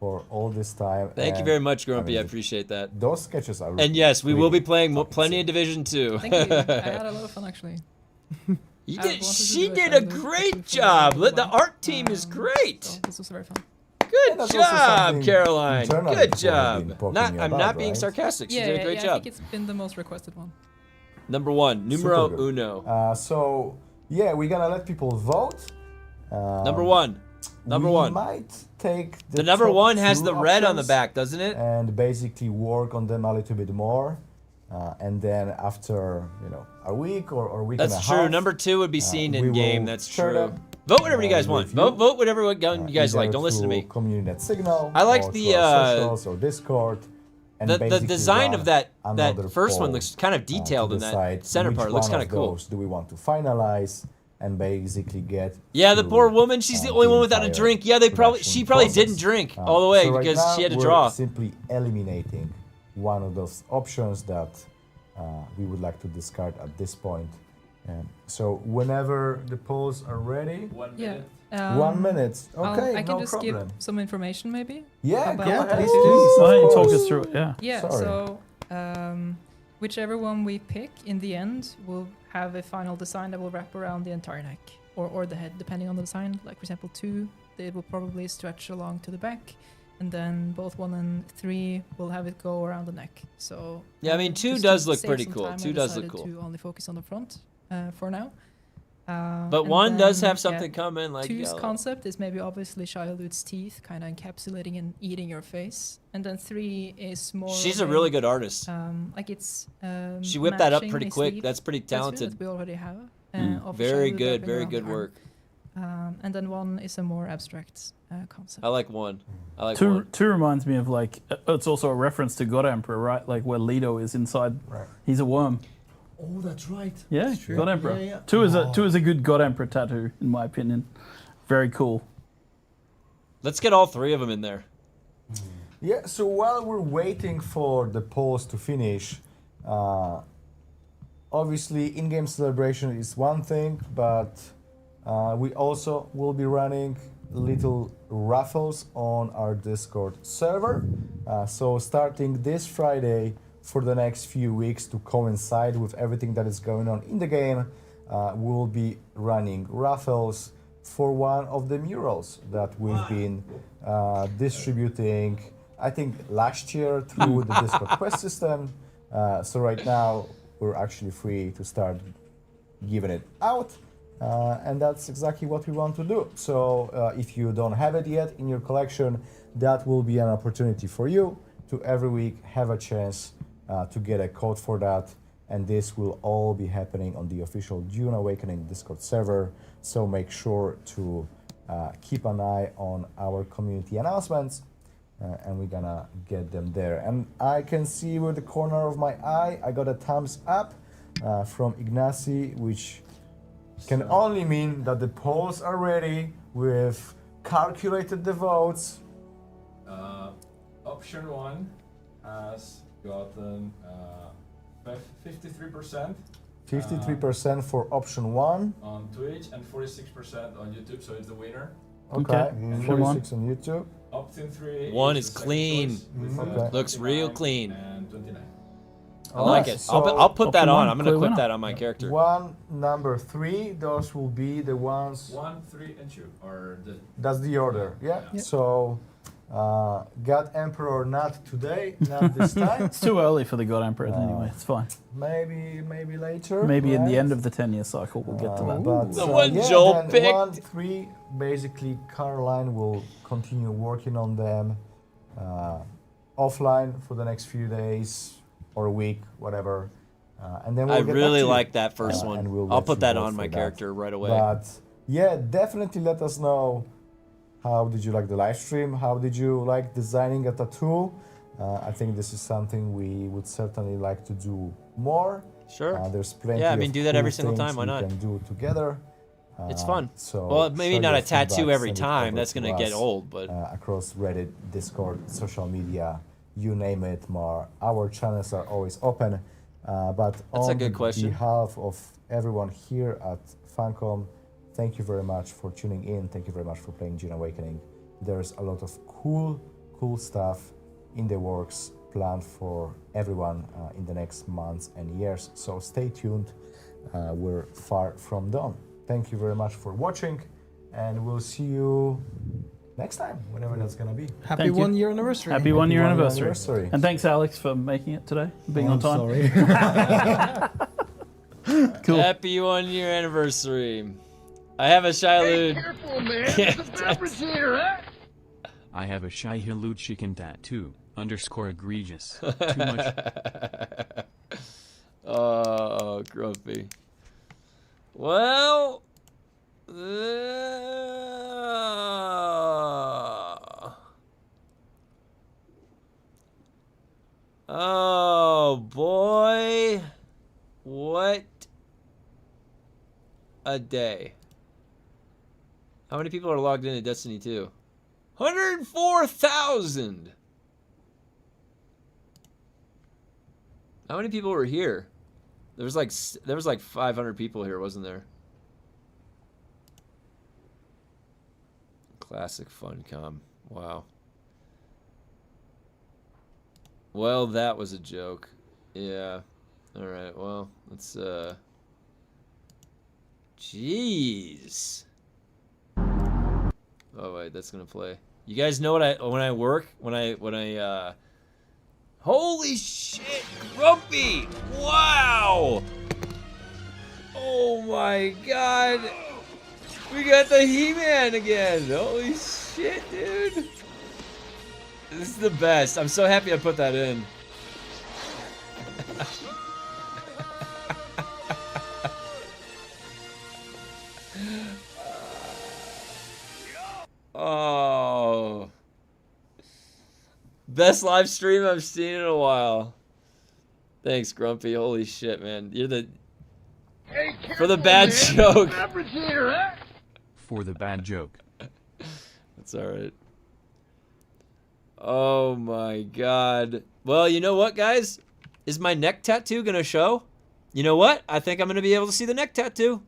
Speaker 2: for all this time.
Speaker 1: Thank you
Speaker 2: and,
Speaker 1: very much, Grumpy. I
Speaker 2: mean,
Speaker 1: appreciate that.
Speaker 2: Those sketches are
Speaker 1: And yes, we will be
Speaker 2: really
Speaker 1: playing
Speaker 2: fucking
Speaker 1: plenty
Speaker 2: sick.
Speaker 1: of Division 2.
Speaker 5: Thank you. I had a lot of fun actually.
Speaker 1: You
Speaker 5: I
Speaker 1: did,
Speaker 5: wanted to
Speaker 1: she
Speaker 5: do it
Speaker 1: did
Speaker 5: for
Speaker 1: a
Speaker 5: the-
Speaker 1: great
Speaker 5: for the
Speaker 1: job.
Speaker 5: one.
Speaker 1: The art team is great.
Speaker 5: So this was very fun.
Speaker 1: Good
Speaker 2: that's also
Speaker 1: job,
Speaker 2: something
Speaker 1: Caroline.
Speaker 2: internally
Speaker 1: Good
Speaker 2: people have been
Speaker 1: job.
Speaker 2: poking
Speaker 1: Not,
Speaker 2: you
Speaker 1: I'm
Speaker 2: about,
Speaker 1: not being
Speaker 2: right?
Speaker 1: sarcastic. She
Speaker 5: Yeah,
Speaker 1: did a great
Speaker 5: I
Speaker 1: job.
Speaker 5: think it's been the most requested one.
Speaker 1: Number one, numero
Speaker 2: Super good.
Speaker 1: uno.
Speaker 2: So yeah, we're gonna let people vote.
Speaker 1: Number one. Number
Speaker 2: we
Speaker 1: one.
Speaker 2: might take
Speaker 1: The number
Speaker 2: top
Speaker 1: one has
Speaker 2: 2
Speaker 1: the red on the
Speaker 2: options
Speaker 1: back, doesn't it?
Speaker 2: and basically work on them a little bit more. And then after a week or week
Speaker 1: That's
Speaker 2: and a
Speaker 1: true.
Speaker 2: half,
Speaker 1: Number two would be seen
Speaker 2: we
Speaker 1: in game.
Speaker 2: will
Speaker 1: That's
Speaker 2: share
Speaker 1: true.
Speaker 2: them,
Speaker 1: Vote whatever you guys want.
Speaker 2: with you.
Speaker 1: Vote whatever gun you guys like.
Speaker 2: either
Speaker 1: Don't listen to
Speaker 2: through
Speaker 1: me.
Speaker 2: Community Net Signal.
Speaker 1: I like
Speaker 2: or
Speaker 1: the,
Speaker 2: through our socials or Discord. And
Speaker 1: The
Speaker 2: basically
Speaker 1: design
Speaker 2: run
Speaker 1: of that
Speaker 2: another
Speaker 1: first one
Speaker 2: poll,
Speaker 1: looks kind of
Speaker 2: to
Speaker 1: detailed in that
Speaker 2: decide
Speaker 1: center
Speaker 2: which
Speaker 1: part. It looks
Speaker 2: one
Speaker 1: kind
Speaker 2: of
Speaker 1: of cool.
Speaker 2: those do we want to finalize and basically get
Speaker 1: Yeah, the
Speaker 2: through,
Speaker 1: poor woman. She's the only one without a
Speaker 2: entire
Speaker 1: drink. Yeah, she probably
Speaker 2: production
Speaker 1: didn't
Speaker 2: process.
Speaker 1: drink all the way
Speaker 2: So right
Speaker 1: because
Speaker 2: now
Speaker 1: she had to
Speaker 2: we're
Speaker 1: draw.
Speaker 2: simply eliminating one of those options that we would like to discard at this point. So whenever the polls are ready,
Speaker 6: 1
Speaker 5: Yeah.
Speaker 6: minute.
Speaker 2: 1 minute. Okay,
Speaker 5: I can
Speaker 2: no
Speaker 5: just
Speaker 2: problem.
Speaker 5: give some information maybe.
Speaker 2: Yeah,
Speaker 5: about
Speaker 2: go
Speaker 5: the
Speaker 2: ahead,
Speaker 5: pages.
Speaker 2: please.
Speaker 3: Why don't you
Speaker 2: of
Speaker 3: talk
Speaker 2: course.
Speaker 3: us through it? Yeah.
Speaker 5: Yeah,
Speaker 2: Sorry.
Speaker 5: so whichever one we pick in the end will have a final design that will wrap around the entire neck or the head, depending on the design. Like, for example, 2, they will probably stretch along to the back, and then both 1 and 3 will have it go around the neck. So
Speaker 1: Yeah, I mean, 2
Speaker 5: just
Speaker 1: does
Speaker 5: to
Speaker 1: look
Speaker 5: save
Speaker 1: pretty
Speaker 5: some
Speaker 1: cool.
Speaker 5: time, I
Speaker 1: 2 does look
Speaker 5: decided
Speaker 1: cool.
Speaker 5: to only focus on the front for now.
Speaker 1: But
Speaker 5: And
Speaker 1: 1 does
Speaker 5: then,
Speaker 1: have something coming, like
Speaker 5: 2's
Speaker 1: yellow.
Speaker 5: concept is maybe obviously Shia teeth, kind of encapsulating and eating your face, and then 3 is more.
Speaker 1: She's
Speaker 5: of
Speaker 1: a really good artist.
Speaker 5: like it's.
Speaker 1: She whipped that up
Speaker 5: matching
Speaker 1: pretty
Speaker 5: a
Speaker 1: quick.
Speaker 5: sleeve
Speaker 1: That's pretty
Speaker 5: tattoo
Speaker 1: talented.
Speaker 5: That we already have. of
Speaker 1: Very
Speaker 5: Shia
Speaker 1: good,
Speaker 5: wrapping
Speaker 1: very
Speaker 5: around the
Speaker 1: good
Speaker 5: arm.
Speaker 1: work.
Speaker 5: And then 1 is a more abstract concept.
Speaker 1: I like 1. I like
Speaker 3: Two
Speaker 1: 1.
Speaker 3: two reminds me of like it's also a reference to God Emperor, right? Like where Leto is inside.
Speaker 2: Right.
Speaker 3: He's a worm.
Speaker 7: Oh, that's right.
Speaker 3: Yeah, God Emperor.
Speaker 7: Yeah, yeah.
Speaker 3: Two is a good God Emperor tattoo in my opinion. Very cool.
Speaker 1: Let's get all 3 of them in there.
Speaker 2: Yeah, so while we're waiting for the polls to finish, obviously in-game celebration is one thing, but we also will be running little raffles on our Discord server. So starting this Friday for the next few weeks to coincide with everything that is going on in the game, we'll be running raffles for one of the murals that we've been distributing, I think last year through the Discord quest system. So right now we're actually free to start giving it out. And that's exactly what we want to do. So if you don't have it yet in your collection, that will be an opportunity for you to every week have a chance to get a code for that. and this will all be happening on the official Dune Awakening Discord server. So make sure to keep an eye on our community announcements, and we're gonna get them there. And I can see with the corner of my eye, I got a thumbs up from Ignacy, which can only mean that the polls are ready. We've calculated the votes.
Speaker 6: Option 1 has gotten 53%
Speaker 2: 53% for option 1.
Speaker 6: on Twitch and 46% on YouTube, so it's the winner.
Speaker 2: Okay,
Speaker 3: Okay.
Speaker 2: 46 on YouTube.
Speaker 6: Option 3
Speaker 1: One
Speaker 6: is
Speaker 1: is
Speaker 6: the second
Speaker 1: clean.
Speaker 6: choice with,
Speaker 2: Okay.
Speaker 1: Looks real
Speaker 6: 29
Speaker 1: clean.
Speaker 6: And 29.
Speaker 1: I like it.
Speaker 2: So
Speaker 1: I'll put that
Speaker 3: option
Speaker 1: on.
Speaker 3: one,
Speaker 1: I'm gonna
Speaker 3: clear
Speaker 1: put
Speaker 3: winner.
Speaker 1: that on my character.
Speaker 2: 1, number 3, those will be the ones.
Speaker 6: 1, 3, and 2 are the.
Speaker 2: That's the order, yeah?
Speaker 5: Yeah.
Speaker 2: So, God Emperor not today, not this time.
Speaker 3: It's too early for the God Emperor anyway. It's fine.
Speaker 2: Maybe later.
Speaker 3: Maybe in the
Speaker 2: right?
Speaker 3: end of the 10-year cycle we'll get to that.
Speaker 2: But,
Speaker 1: The one
Speaker 2: yeah,
Speaker 1: Joel
Speaker 2: then
Speaker 1: picked.
Speaker 2: 1, 3, basically Caroline will continue working on them offline for the next few days or a week, whatever. And then we'll
Speaker 1: I
Speaker 2: get back
Speaker 1: really
Speaker 2: to you.
Speaker 1: like that first
Speaker 2: and
Speaker 1: one.
Speaker 2: we'll
Speaker 1: I'll
Speaker 2: let
Speaker 1: put
Speaker 2: you
Speaker 1: that
Speaker 2: vote
Speaker 1: on
Speaker 2: for
Speaker 1: my
Speaker 2: that.
Speaker 1: character right away.
Speaker 2: But yeah, definitely let us know how did you like the live stream? How did you like designing a tattoo? I think this is something we would certainly like to do more.
Speaker 1: Sure.
Speaker 2: There's plenty
Speaker 1: Yeah, I mean,
Speaker 2: of
Speaker 1: do that
Speaker 2: cool
Speaker 1: every single
Speaker 2: things
Speaker 1: time, why
Speaker 2: we
Speaker 1: not?
Speaker 2: can do together.
Speaker 1: It's fun.
Speaker 2: So
Speaker 1: Well, maybe
Speaker 2: share
Speaker 1: not
Speaker 2: your
Speaker 1: a tattoo
Speaker 2: feedback,
Speaker 1: every
Speaker 2: send it
Speaker 1: time.
Speaker 2: over
Speaker 1: That's
Speaker 2: to
Speaker 1: gonna get
Speaker 2: us,
Speaker 1: old, but
Speaker 2: across Reddit, Discord, social media, you name it. Our channels are always open. But
Speaker 1: That's a
Speaker 2: on
Speaker 1: good question.
Speaker 2: behalf of everyone here at FUNCOM, thank you very much for tuning in. Thank you very much for playing Dune Awakening. There's a lot of cool stuff in the works planned for everyone in the next months and years. So stay tuned. We're far from done. Thank you very much for watching, and we'll see you next time, whenever that's gonna be.
Speaker 4: Happy
Speaker 3: Thank you.
Speaker 4: 1 year anniversary.
Speaker 3: Happy 1-year
Speaker 2: one-year
Speaker 3: anniversary.
Speaker 2: anniversary.
Speaker 3: And thanks, Alex, for making it today, being on time.
Speaker 7: Sorry.
Speaker 3: Cool.
Speaker 1: happy 1-year anniversary. I have a Shiloh.
Speaker 8: I have a Shai-Hulud chicken tattoo, _egregious. Too much.
Speaker 1: Oh, grumpy. Well. Oh boy. What a day. How many people are logged into Destiny 2? 104,000. How many people were here? There was like 500 people here, wasn't there? Classic FUNCOM. Wow. Well, that was a joke. Yeah. All right. Well, let's jeez. Oh wait, that's gonna play. You guys know what when I work, holy shit, Grumpy! Wow! Oh my god! We got the He-Man again! Holy shit, dude! This is the best. I'm so happy I put that in. Oh. Best live stream I've seen in a while. Thanks, Grumpy. Holy shit, man. You're the... For the bad joke.
Speaker 8: For the bad joke.
Speaker 1: That's alright. Oh my god. Well, you know what, guys? Is my neck tattoo gonna show? You know what? I think I'm gonna be able to see the neck tattoo.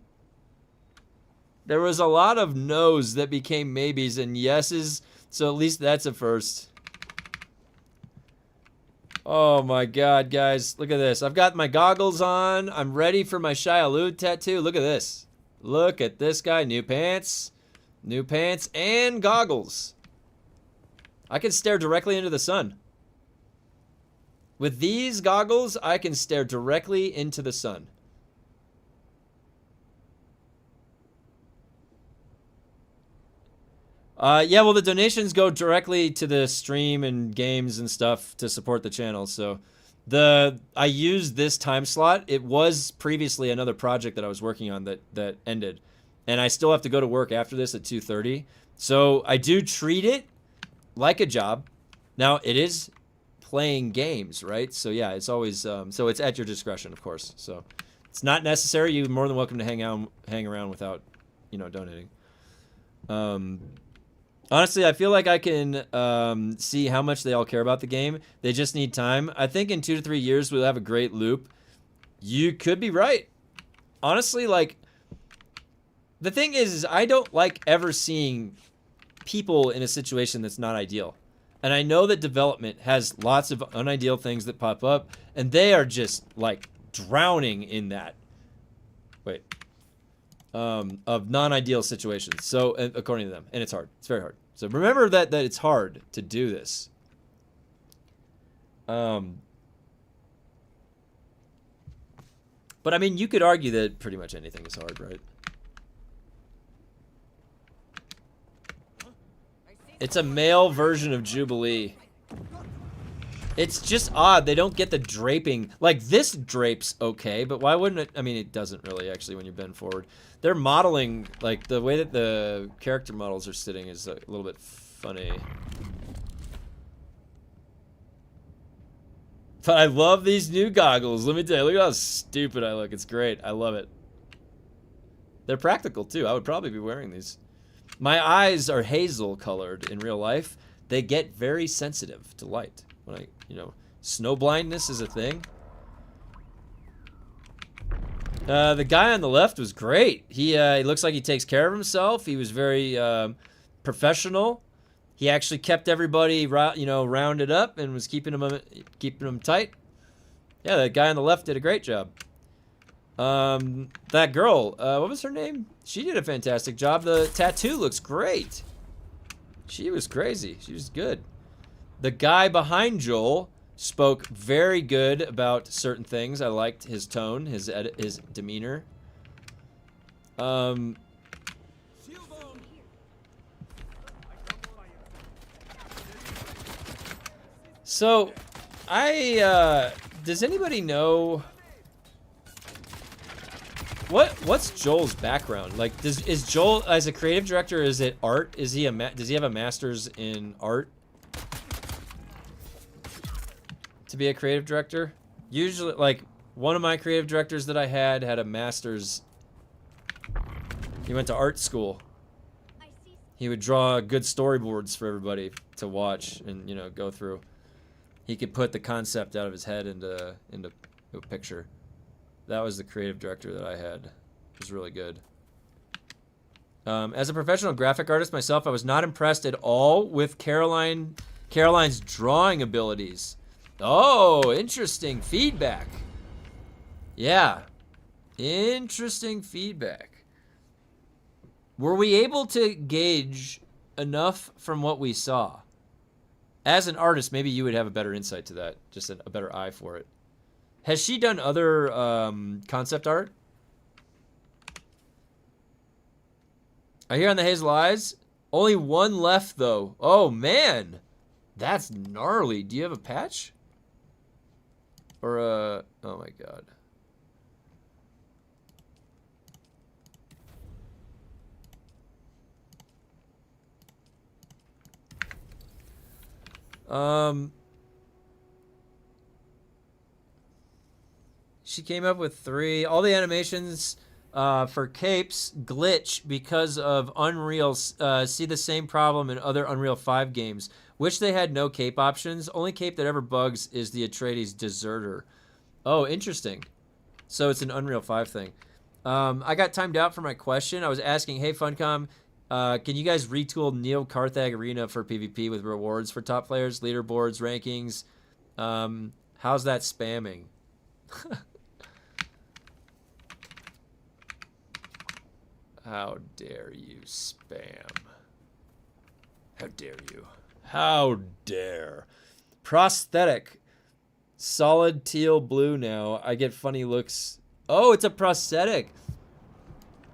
Speaker 1: There was a lot of no's that became maybes and yeses, so at least that's a first. Oh my god, guys. Look at this. I've got my goggles on. I'm ready for my Shai-Hulud tattoo. Look at this. Look at this guy. New pants. New pants and goggles. I can stare directly into the sun. With these goggles, I can stare directly into the sun. Yeah, well, the donations go directly to the stream and games and stuff to support the channel. So I used this time slot. It was previously another project that I was working on that ended, and I still have to go to work after this at 2:30. So I do treat it like a job. Now it is playing games, right? So yeah, it's always so it's at your discretion, of course. So it's not necessary. You're more than welcome to hang around without, donating. Honestly, I feel like I can see how much they all care about the game. They just need time. I think in 2 to 3 years we'll have a great loop. You could be right. Honestly, like, the thing is I don't like ever seeing people in a situation that's not ideal. And I know that development has lots of unideal things that pop up, and they are just, like, drowning in that. Wait. Of non-ideal situations. So, according to them. And it's hard. It's very hard. So remember that it's hard to do this. But I mean, you could argue that pretty much anything is hard, right? It's a male version of Jubilee. It's just odd. They don't get the draping. Like, this drapes okay, but why wouldn't it? I mean, it doesn't really, actually, when you bend forward. They're modeling, like, the way that the character models are sitting is a little bit funny. But I love these new goggles. Let me tell you, look at how stupid I look. It's great. I love it. They're practical, too. I would probably be wearing these. My eyes are hazel colored in real life. They get very sensitive to light. When I, snow blindness is a thing. The guy on the left was great. He looks like he takes care of himself. He was very professional. He actually kept everybody, rounded up and was keeping them tight. Yeah, that guy on the left did a great job. That girl, what was her name? She did a fantastic job. The tattoo looks great. She was crazy. She was good. The guy behind Joel spoke very good about certain things. I liked his tone, his demeanor. So, does anybody know what's Joel's background? Like, is Joel, as a creative director, is it art? Does he have a master's in art? To be a creative director? Usually, like, one of my creative directors that I had a master's. He went to art school. He would draw good storyboards for everybody to watch and, go through. He could put the concept out of his head into a picture. That was the creative director that I had. It was really good. As a professional graphic artist myself, I was not impressed at all with Caroline's drawing abilities. Oh, interesting feedback. Yeah. Interesting feedback. Were we able to gauge enough from what we saw? As an artist, maybe you would have a better insight to that, just a better eye for it. Has she done other concept art? I hear on the Hazel Eyes. Only one left, though. Oh, man. That's gnarly. Do you have a patch? Or oh my god. She came up with 3. All the animations for capes glitch because of Unreal. See the same problem in other Unreal 5 games. Wish they had no cape options. Only cape that ever bugs is the Atreides Deserter. Oh, interesting. So it's an Unreal 5 thing. I got timed out for my question. I was asking, hey, Funcom, can you guys retool Neo Carthag Arena for PvP with rewards for top players, leaderboards, rankings? How's that spamming? How dare you spam? How dare you? How dare. Prosthetic. Solid teal blue now. I get funny looks. Oh, it's a prosthetic.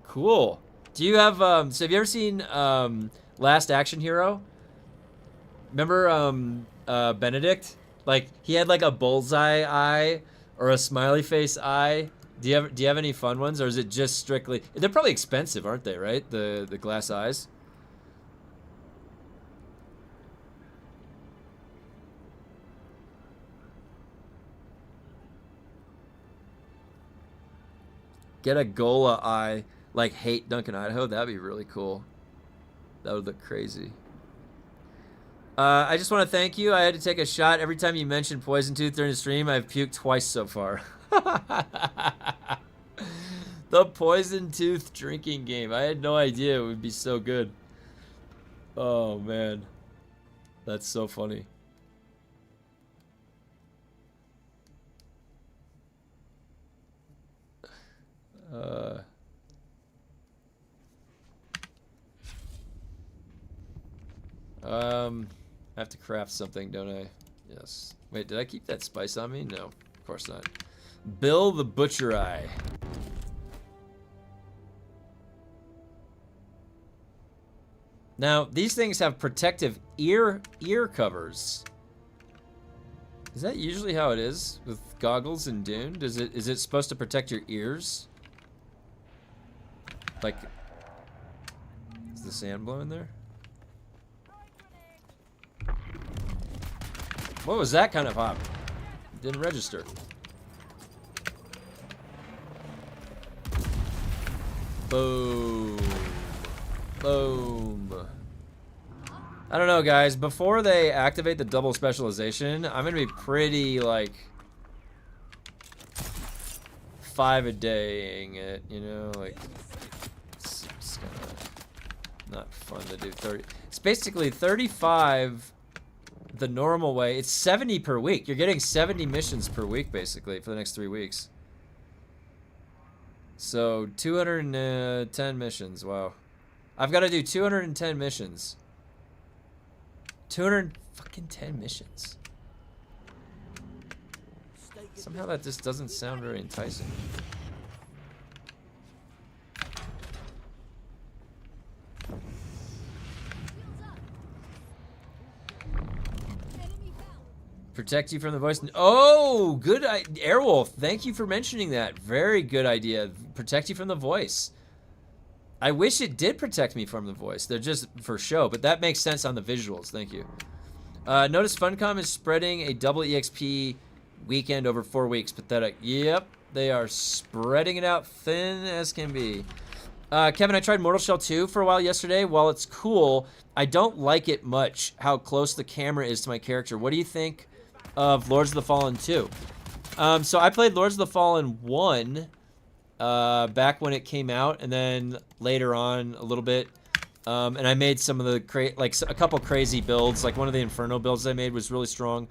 Speaker 1: Cool. Do you have, so have you ever seen Last Action Hero? Remember Benedict? Like he had like a bullseye eye or a smiley face eye. Do you have any fun ones, or is it just strictly? They're probably expensive, aren't they? Right, the glass eyes. Get a Gola eye, like hate Duncan, Idaho. That'd be really cool. That would look crazy. I just want to thank you. I had to take a shot every time you mentioned Poison Tooth during the stream. I've puked twice so far. The Poison Tooth drinking game. I had no idea it would be so good. Oh, man. That's so funny. I have to craft something, don't I? Yes. Wait, did I keep that spice on me? No, of course not. Bill the Butcher Eye. Now, these things have protective ear covers. Is that usually how it is with goggles in Dune? Is it supposed to protect your ears? Like, is the sand blowing there? What was that kind of hop? Didn't register. Boom. Boom. I don't know, guys. Before they activate the double specialization, I'm gonna be pretty, like, 5-a-daying it, you know? Like, it's kind of not fun to do 30. It's basically 35 the normal way. It's 70 per week. You're getting 70 missions per week, basically, for the next 3 weeks. So, 210 missions. Wow. I've got to do 210 missions. 210 missions. Somehow that just doesn't sound very enticing. Protect you from the voice. Oh, good. Airwolf, thank you for mentioning that. Very good idea. Protect you from the voice. I wish it did protect me from the voice. They're just for show, but that makes sense on the visuals. Thank you. Notice FUNCOM is spreading a double EXP weekend over 4 weeks. Pathetic. Yep, they are spreading it out thin as can be. Kevin, I tried Mortal Shell 2 for a while yesterday. While it's cool, I don't like it much how close the camera is to my character. What do you think of Lords of the Fallen 2? So I played Lords of the Fallen 1 back when it came out, and then later on a little bit. And I made some of the like a couple crazy builds. Like one of the Inferno builds I made was really strong,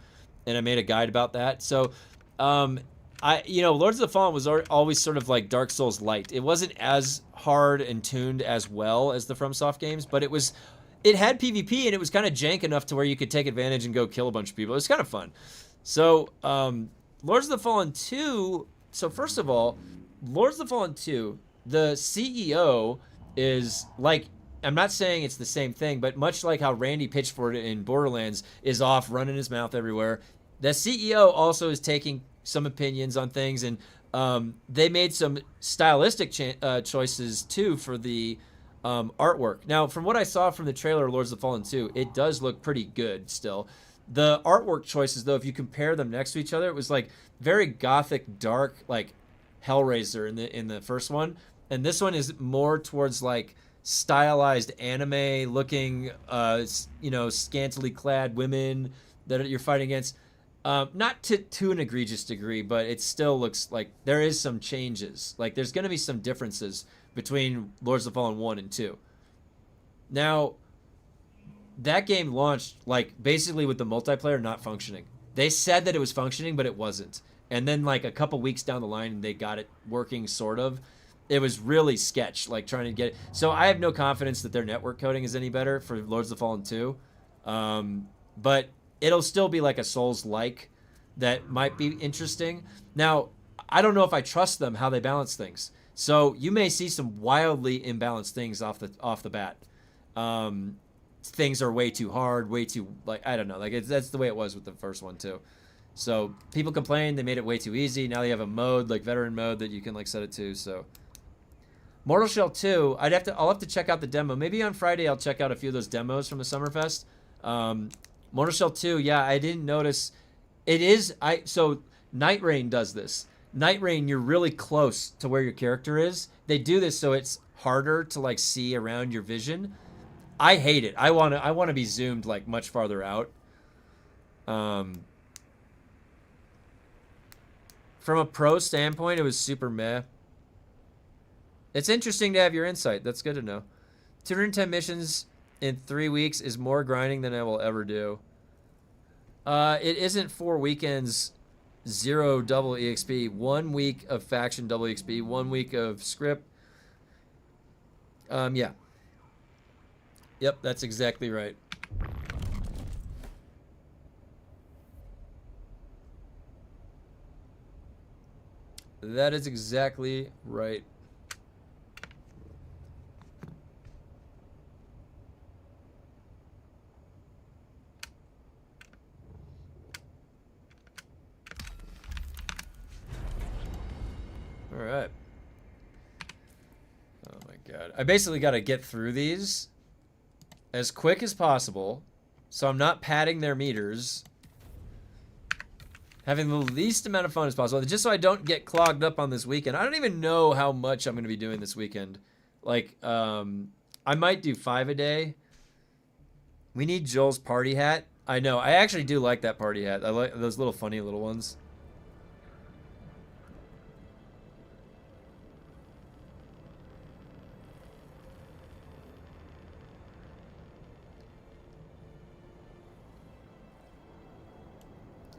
Speaker 1: and I made a guide about that. So, Lords of the Fallen was always sort of like Dark Souls light. It wasn't as hard and tuned as well as the FromSoft games, but it had PvP, and it was kind of jank enough to where you could take advantage and go kill a bunch of people. It was kind of fun. So, Lords of the Fallen 2. So first of all, Lords of the Fallen 2, the CEO is like, I'm not saying it's the same thing, but much like how Randy Pitchford in Borderlands is off running his mouth everywhere, the CEO also is taking some opinions on things, and they made some stylistic choices too for the artwork. Now, from what I saw from the trailer of Lords of the Fallen 2, it does look pretty good still. The artwork choices, though, if you compare them next to each other, it was like very gothic, dark, like Hellraiser in the first one, and this one is more towards like stylized anime looking, scantily clad women that you're fighting against. Not to an egregious degree, but it still looks like there is some changes. Like there's going to be some differences between Lords of the Fallen 1 and 2. Now, that game launched like basically with the multiplayer not functioning. They said that it was functioning, but it wasn't. And then like a couple weeks down the line, they got it working sort of. It was really sketch, like trying to get it. So I have no confidence that their network coding is any better for Lords of the Fallen 2. But it'll still be like a Souls-like that might be interesting. Now, I don't know if I trust them, how they balance things. So you may see some wildly imbalanced things off the bat. things are way too hard, way too, like, I don't know. Like, that's the way it was with the first one, too. So people complained they made it way too easy. Now they have a mode, like veteran mode, that you can, like, set it to, so. Mortal Shell 2, I'll have to check out the demo. Maybe on Friday I'll check out a few of those demos from the Summerfest. Mortal Shell 2, yeah, I didn't notice. So Night Rain does this. Night Rain, you're really close to where your character is. They do this so it's harder to, like, see around your vision. I hate it. I want to be zoomed, like, much farther out. From a pro standpoint, it was super meh. It's interesting to have your insight. That's good to know. 210 missions in 3 weeks is more grinding than I will ever do. It isn't 4 weekends, 0 double EXP, 1 week of faction double EXP, 1 week of script. Yeah. Yep, that's exactly right. That is exactly right. All right. Oh my God. I basically got to get through these as quick as possible, so I'm not padding their meters, having the least amount of fun as possible, just so I don't get clogged up on this weekend. I don't even know how much I'm going to be doing this weekend. Like, I might do 5 a day. We need Joel's party hat. I know. I actually do like that party hat. I like those little funny little ones.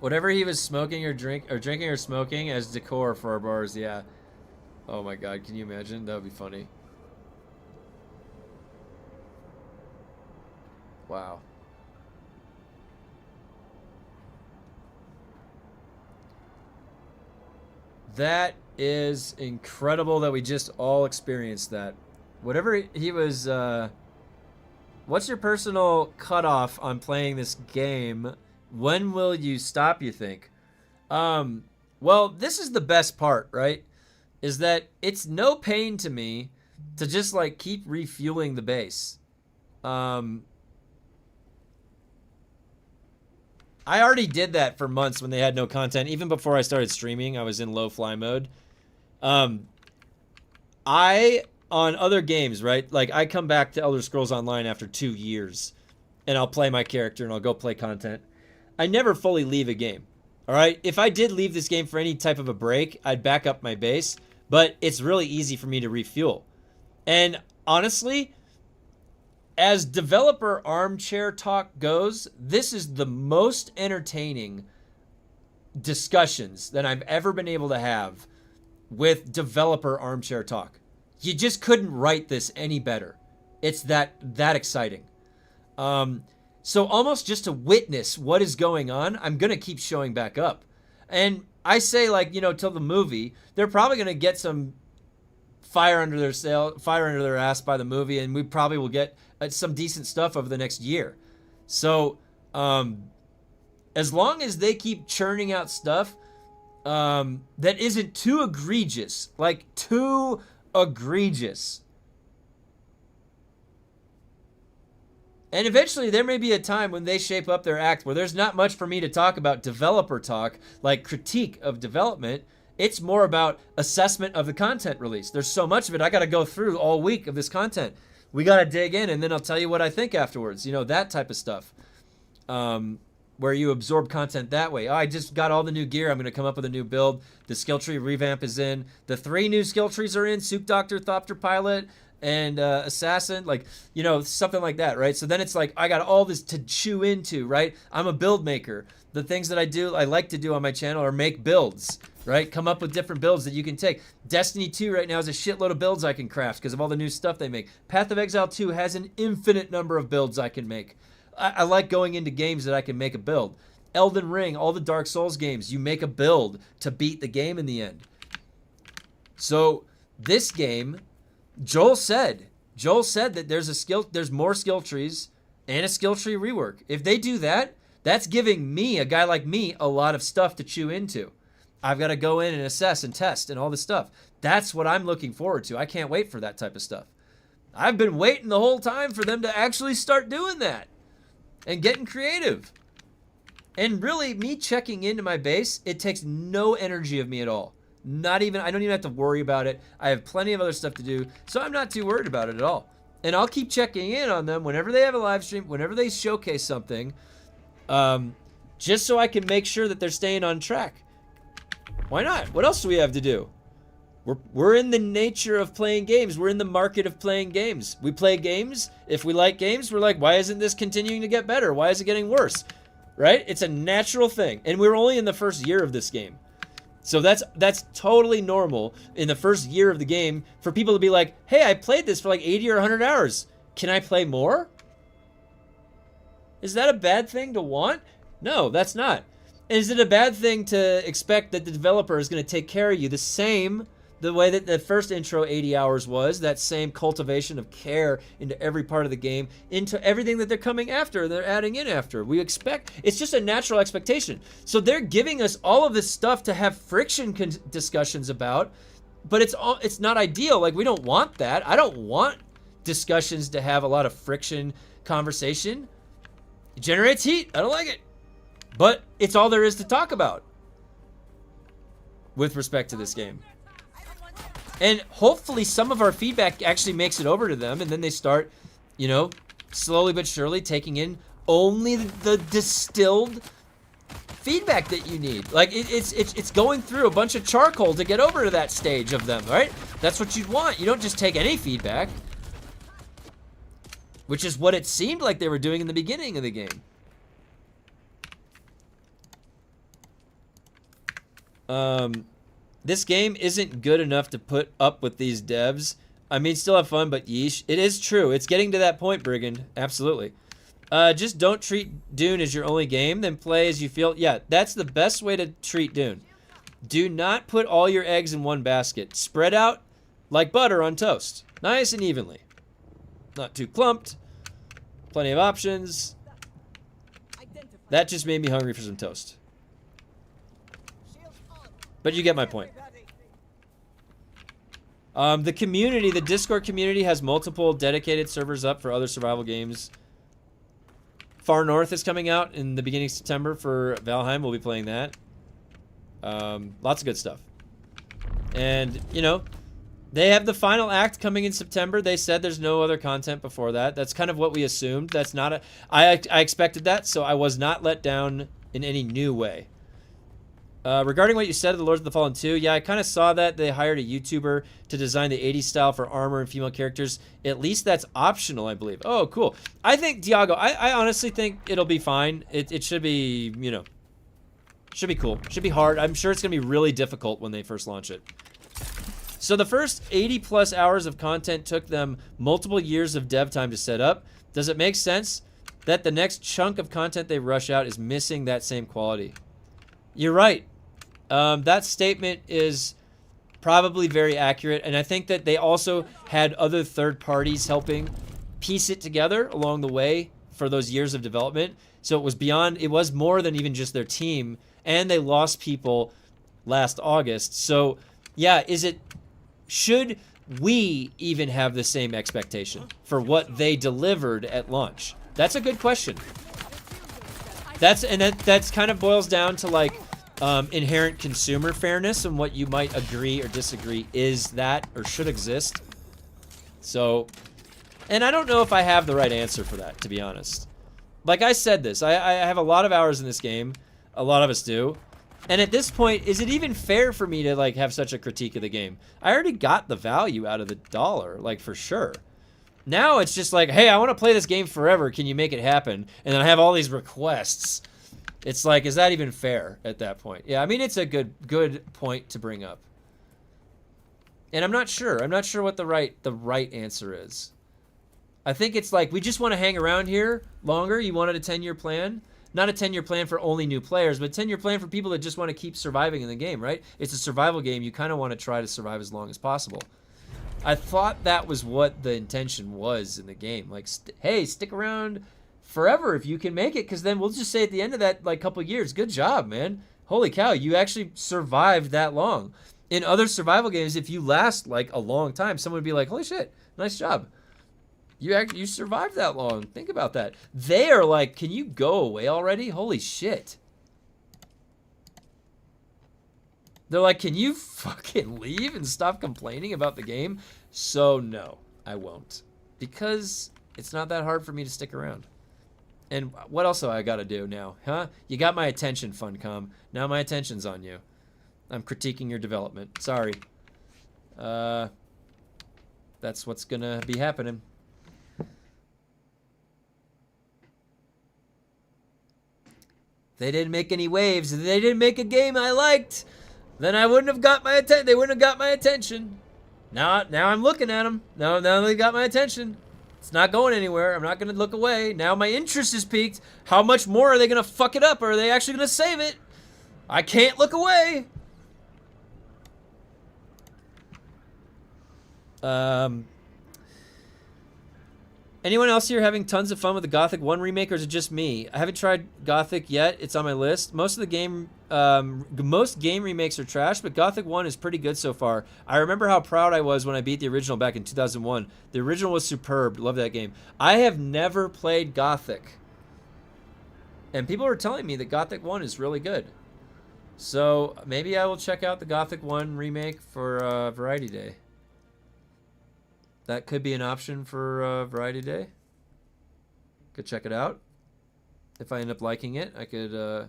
Speaker 1: Whatever he was smoking or drinking or smoking as decor for our bars, yeah. Oh my God, can you imagine? That would be funny. Wow. That is incredible that we just all experienced that. Whatever he was, what's your personal cutoff on playing this game? When will you stop, you think? Well, this is the best part, right? Is that it's no pain to me to just, like, keep refueling the base. I already did that for months when they had no content. Even before I started streaming, I was in low fly mode. On other games, right? Like, I come back to Elder Scrolls Online after 2 years, and I'll play my character, and I'll go play content. I never fully leave a game, all right? If I did leave this game for any type of a break, I'd back up my base, but it's really easy for me to refuel. And honestly, as developer armchair talk goes, this is the most entertaining discussions that I've ever been able to have with developer armchair talk. You just couldn't write this any better. It's that exciting. So almost just to witness what is going on, I'm going to keep showing back up. And I say, like, you know, till the movie, they're probably going to get some fire under their ass by the movie, and we probably will get some decent stuff over the next year. So as long as they keep churning out stuff that isn't too egregious, like too egregious. And eventually there may be a time when they shape up their act where there's not much for me to talk about developer talk, like critique of development. It's more about assessment of the content release. There's so much of it, I got to go through all week of this content. We got to dig in, and then I'll tell you what I think afterwards. You know, that type of stuff. Where you absorb content that way. Oh, I just got all the new gear. I'm going to come up with a new build. The skill tree revamp is in. The 3 new skill trees are in. Souk Doctor, Thopter Pilot, and Assassin. Like, you know, something like that, right? So then it's like, I got all this to chew into, right? I'm a build maker. The things that I like to do on my channel are make builds, right? Come up with different builds that you can take. Destiny 2 right now has a shitload of builds I can craft because of all the new stuff they make. Path of Exile 2 has an infinite number of builds I can make. I like going into games that I can make a build. Elden Ring, all the Dark Souls games, you make a build to beat the game in the end. So this game, Joel said that there's more skill trees and a skill tree rework. If they do that, that's giving me, a guy like me, a lot of stuff to chew into. I've got to go in and assess and test and all this stuff. That's what I'm looking forward to. I can't wait for that type of stuff. I've been waiting the whole time for them to actually start doing that and getting creative. And really, me checking into my base, it takes no energy of me at all. Not even, I don't even have to worry about it. I have plenty of other stuff to do, so I'm not too worried about it at all. And I'll keep checking in on them whenever they have a live stream, whenever they showcase something, just so I can make sure that they're staying on track. Why not? What else do we have to do? We're in the nature of playing games. We're in the market of playing games. We play games. If we like games, we're like, why isn't this continuing to get better? Why is it getting worse? Right? It's a natural thing. And we're only in the first year of this game. So that's totally normal in the first year of the game for people to be like, hey, I played this for like 80 or 100 hours. Can I play more? Is that a bad thing to want? No, that's not. Is it a bad thing to expect that the developer is going to take care of you the way that the first intro 80 hours was, that same cultivation of care into every part of the game, into everything that they're coming after, they're adding in after. We expect, it's just a natural expectation. So they're giving us all of this stuff to have friction discussions about, but it's not ideal. Like, we don't want that. I don't want discussions to have a lot of friction conversation. It generates heat. I don't like it. But it's all there is to talk about with respect to this game. And hopefully some of our feedback actually makes it over to them, and then they start, you know, slowly but surely taking in only the distilled feedback that you need. Like, it's going through a bunch of charcoal to get over to that stage of them, right? That's what you'd want. You don't just take any feedback, which is what it seemed like they were doing in the beginning of the game. This game isn't good enough to put up with these devs. I mean, still have fun, but yeesh. It is true. It's getting to that point, Brigand. Absolutely. Just don't treat Dune as your only game, then play as you feel. Yeah, that's the best way to treat Dune. Do not put all your eggs in one basket. Spread out like butter on toast. Nice and evenly. Not too clumped. Plenty of options. That just made me hungry for some toast. But you get my point. The community, the Discord community has multiple dedicated servers up for other survival games. Far North is coming out in the beginning of September for Valheim. We'll be playing that. Lots of good stuff. And, you know, they have the final act coming in September. They said there's no other content before that. That's kind of what we assumed. That's not a... I expected that, so I was not let down in any new way. Regarding what you said of the Lords of the Fallen 2, yeah, I kind of saw that they hired a YouTuber to design the 80s style for armor and female characters. At least that's optional, I believe. Oh, cool. I think, Diago, I honestly think it'll be fine. It should be, you know, should be cool. Should be hard. I'm sure it's going to be really difficult when they first launch it. So the first 80 plus hours of content took them multiple years of dev time to set up. Does it make sense that the next chunk of content they rush out is missing that same quality? You're right. That statement is probably very accurate, and I think that they also had other third parties helping piece it together along the way for those years of development. So it was beyond, it was more than even just their team, and they lost people last August. So yeah, should we even have the same expectation for what they delivered at launch? That's a good question. That's kind of boils down to like inherent consumer fairness and what you might agree or disagree is that or should exist. So, and I don't know if I have the right answer for that, to be honest. Like I said this, I have a lot of hours in this game. A lot of us do. And at this point, is it even fair for me to like have such a critique of the game? I already got the value out of the dollar, like for sure. Now it's just like, hey, I want to play this game forever. Can you make it happen? And then I have all these requests. It's like, is that even fair at that point? Yeah, I mean, it's a good point to bring up. And I'm not sure. I'm not sure what the right answer is. I think it's like, we just want to hang around here longer. You wanted a 10-year plan? Not a 10-year plan for only new players, but a 10-year plan for people that just want to keep surviving in the game, right? It's a survival game. You kind of want to try to survive as long as possible. I thought that was what the intention was in the game. Like, hey, stick around forever if you can make it, because then we'll just say at the end of that like couple years, good job, man. Holy cow, you actually survived that long. In other survival games, if you last like a long time, someone would be like, holy shit, nice job. You survived that long. Think about that. They are like, can you go away already? Holy shit. They're like, can you fucking leave and stop complaining about the game? So no, I won't. Because it's not that hard for me to stick around. And what else do I gotta do now, huh? You got my attention, FUNCOM. Now my attention's on you. I'm critiquing your development. Sorry. That's what's gonna be happening. They didn't make any waves. They didn't make a game I liked. Then I wouldn't have got my attention. They wouldn't have got my attention. Now I'm looking at them. Now they got my attention. It's not going anywhere. I'm not gonna look away. Now my interest is piqued. How much more are they gonna fuck it up, or are they actually gonna save it? I can't look away. Anyone else here having tons of fun with the Gothic 1 remake, or is it just me? I haven't tried Gothic yet. It's on my list. Most game remakes are trash, but Gothic 1 is pretty good so far. I remember how proud I was when I beat the original back in 2001. The original was superb. Love that game. I have never played Gothic. And people are telling me that Gothic 1 is really good. So maybe I will check out the Gothic 1 remake for Variety Day. That could be an option for Variety Day. Could check it out. If I end up liking it, I could.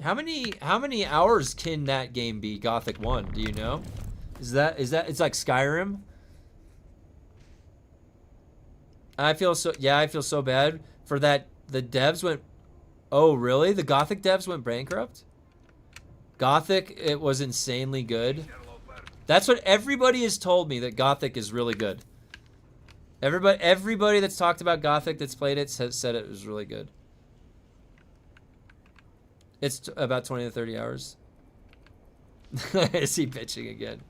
Speaker 1: How many hours can that game be? Gothic 1, do you know? Is that it's like Skyrim? I feel so bad for that. The devs went. Oh really? The Gothic devs went bankrupt. Gothic, it was insanely good. That's what everybody has told me, that Gothic is really good. Everybody that's talked about Gothic that's played it said it was really good. It's about 20 to 30 hours. Is he bitching again?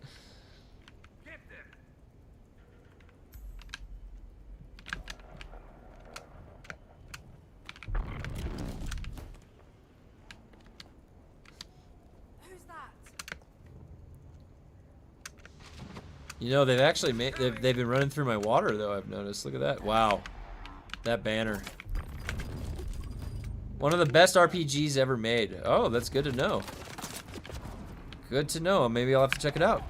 Speaker 1: You know, they've actually made, they've been running through my water though, I've noticed. Look at that. Wow. That banner. One of the best RPGs ever made. Oh, that's good to know. Good to know. Maybe I'll have to check it out.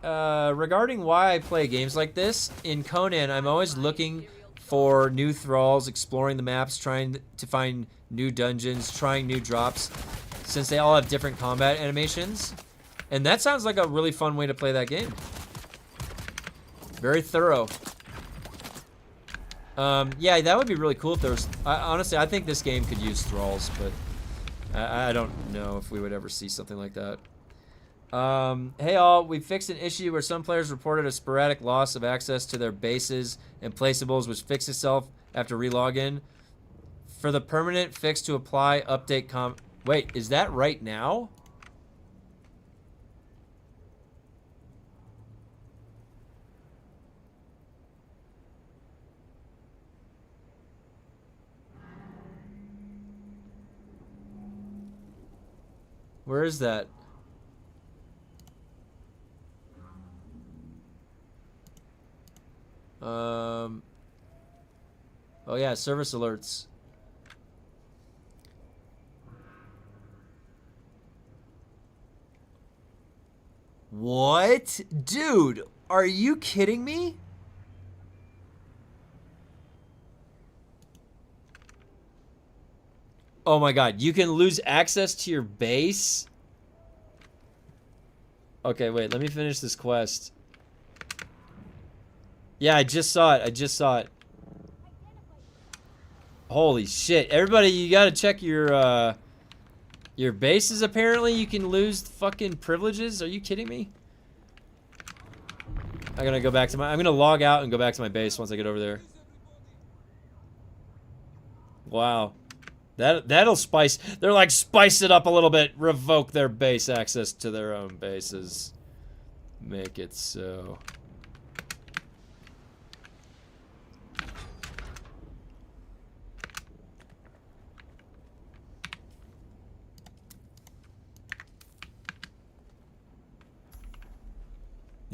Speaker 1: Regarding why I play games like this, in Conan, I'm always looking for new thralls, exploring the maps, trying to find new dungeons, trying new drops, since they all have different combat animations. And that sounds like a really fun way to play that game. Very thorough. Yeah, that would be really cool if there was... honestly, I think this game could use thralls, but I don't know if we would ever see something like that. Hey all, we fixed an issue where some players reported a sporadic loss of access to their bases and placeables, which fixed itself after relogin. For the permanent fix to apply, update Wait, is that right now? Where is that? Oh yeah, service alerts. What? Dude, are you kidding me? Oh my god, you can lose access to your base? Okay, wait, let me finish this quest. Yeah, I just saw it. Holy shit. Everybody, you gotta check your bases, apparently. You can lose fucking privileges. Are you kidding me? I'm gonna log out and go back to my base once I get over there. Wow. That'll spice. They're like, spice it up a little bit. Revoke their base access to their own bases. Make it so.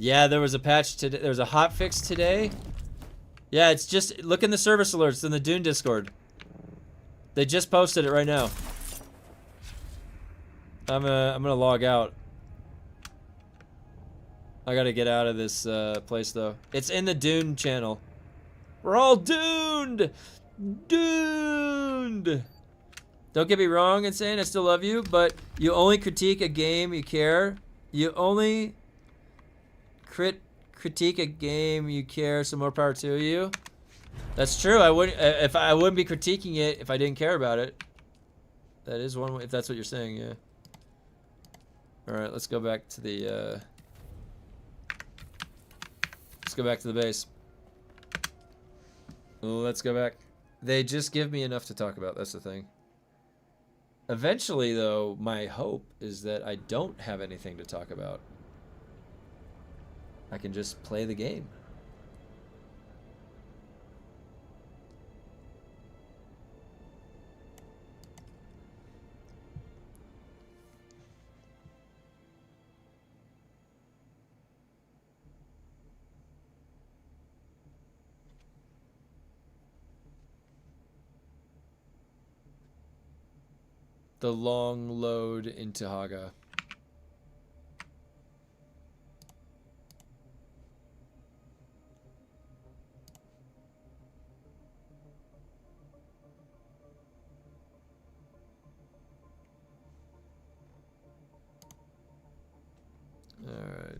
Speaker 1: Yeah, there was a patch today. There was a hot fix today. Yeah, it's just look in the service alerts in the Dune Discord. They just posted it right now. I'm gonna log out. I gotta get out of this place though. It's in the Dune channel. We're all doomed! Doomed! Don't get me wrong, Insane, I still love you, but you only critique a game you care. You only critique a game you care, so more power to you. That's true. I wouldn't be critiquing it if I didn't care about it. That is one way, if that's what you're saying, yeah. Alright, let's go back to the let's go back to the base. Let's go back. They just give me enough to talk about, that's the thing. Eventually, though, my hope is that I don't have anything to talk about. I can just play the game. The long load into Haga. All right.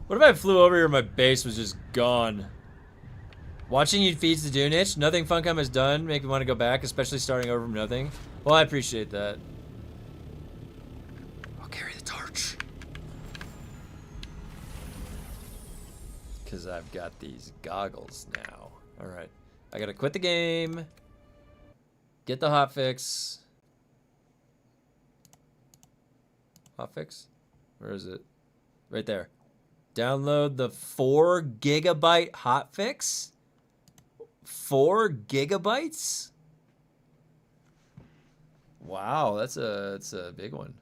Speaker 1: What if I flew over here and my base was just gone? Watching you feeds the Dune itch. Nothing FUNCOM has done make me want to go back, especially starting over from nothing. Well, I appreciate that. I'll carry the torch. Because I've got these goggles now. Alright. I gotta quit the game. Get the hotfix. Hotfix? Where is it? Right there. Download the 4 gigabyte hotfix? 4 gigabytes? Wow, that's a big one.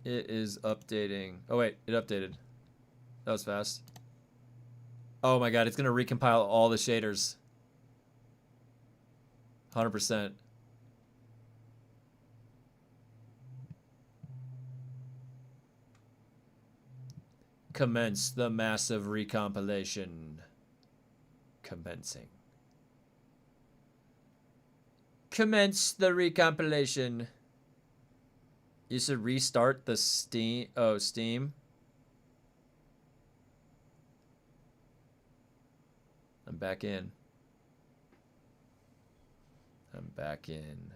Speaker 1: It is updating. Oh wait, it updated. That was fast. Oh my god, it's gonna recompile all the shaders. 100%. Commence the massive recompilation. Commencing. Commence the recompilation. You should restart the Steam. Oh, Steam. I'm back in. I'm back in.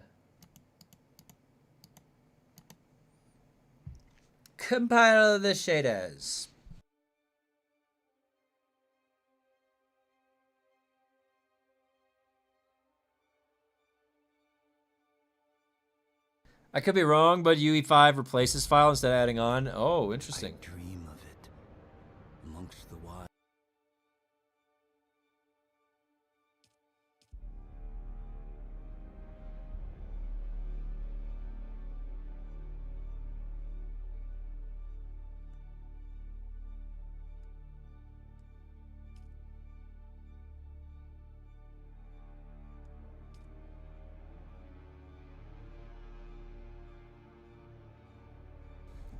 Speaker 1: Compile the shaders. I could be wrong, but UE5 replaces file instead of adding on. Oh, interesting.
Speaker 9: I dream of it amongst the wild.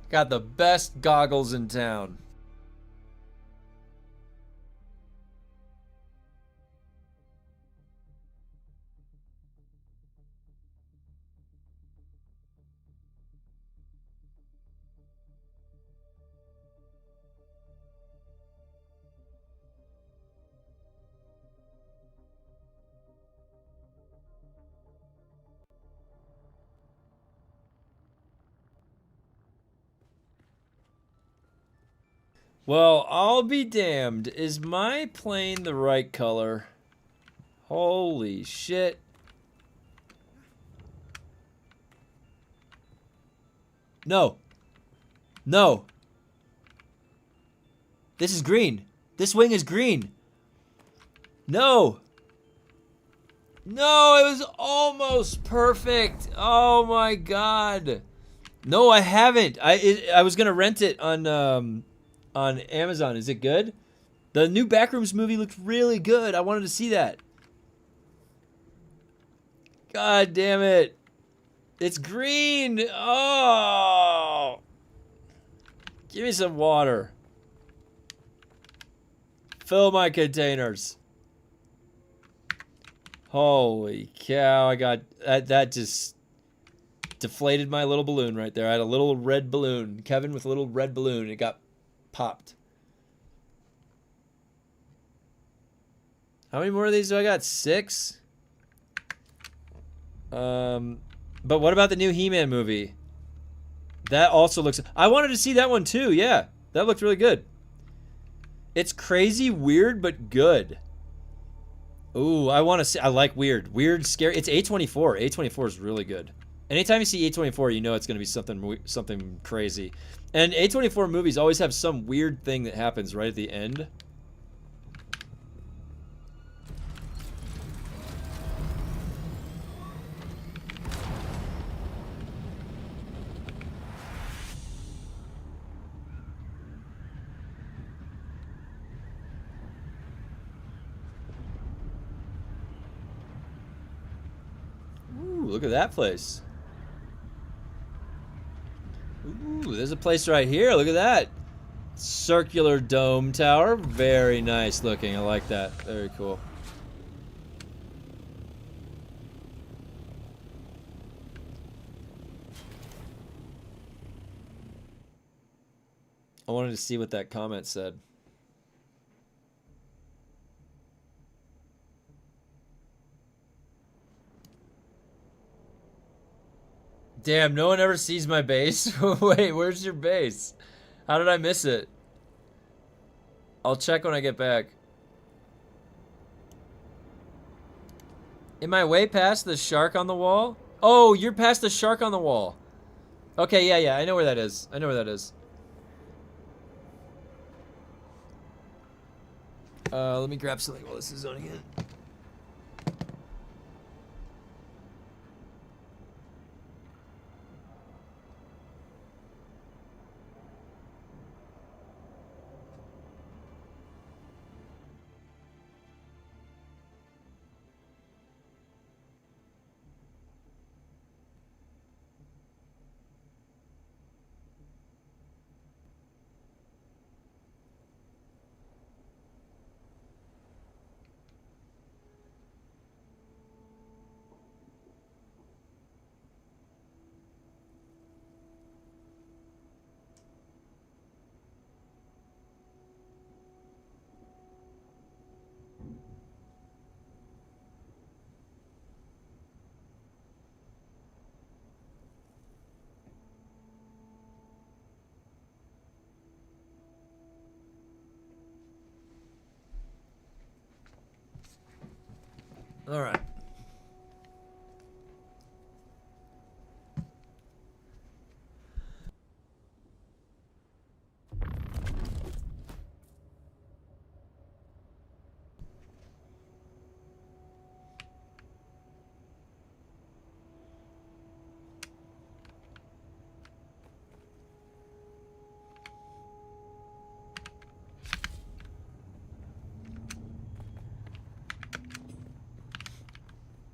Speaker 1: Got the best goggles in town. Well, I'll be damned. Is my plane the right color? Holy shit. No. No. This is green. This wing is green. No. No, it was almost perfect. Oh my god. No, I haven't. I was gonna rent it on Amazon. Is it good? The new Backrooms movie looked really good. I wanted to see that. God damn it. It's green. Oh. Give me some water. Fill my containers. Holy cow, I got that just deflated my little balloon right there. I had a little red balloon. Kevin with a little red balloon. It got popped. How many more of these do I got? 6? But what about the new He-Man movie? That also looks... I wanted to see that one too, yeah. That looked really good. It's crazy, weird, but good. Ooh, I want to see... I like weird. Weird, scary. It's A24. A24 is really good. Anytime you see A24, you know it's going to be something crazy. And A24 movies always have some weird thing that happens right at the end. Ooh, look at that place. Ooh, there's a place right here. Look at that. Circular dome tower. Very nice looking. I like that. Very cool. I wanted to see what that comment said. Damn, no one ever sees my base? Wait, where's your base? How did I miss it? I'll check when I get back. Am I way past the shark on the wall? Oh, you're past the shark on the wall. Okay, yeah, I know where that is. I know where that is. Let me grab something while this is zoning in. All right.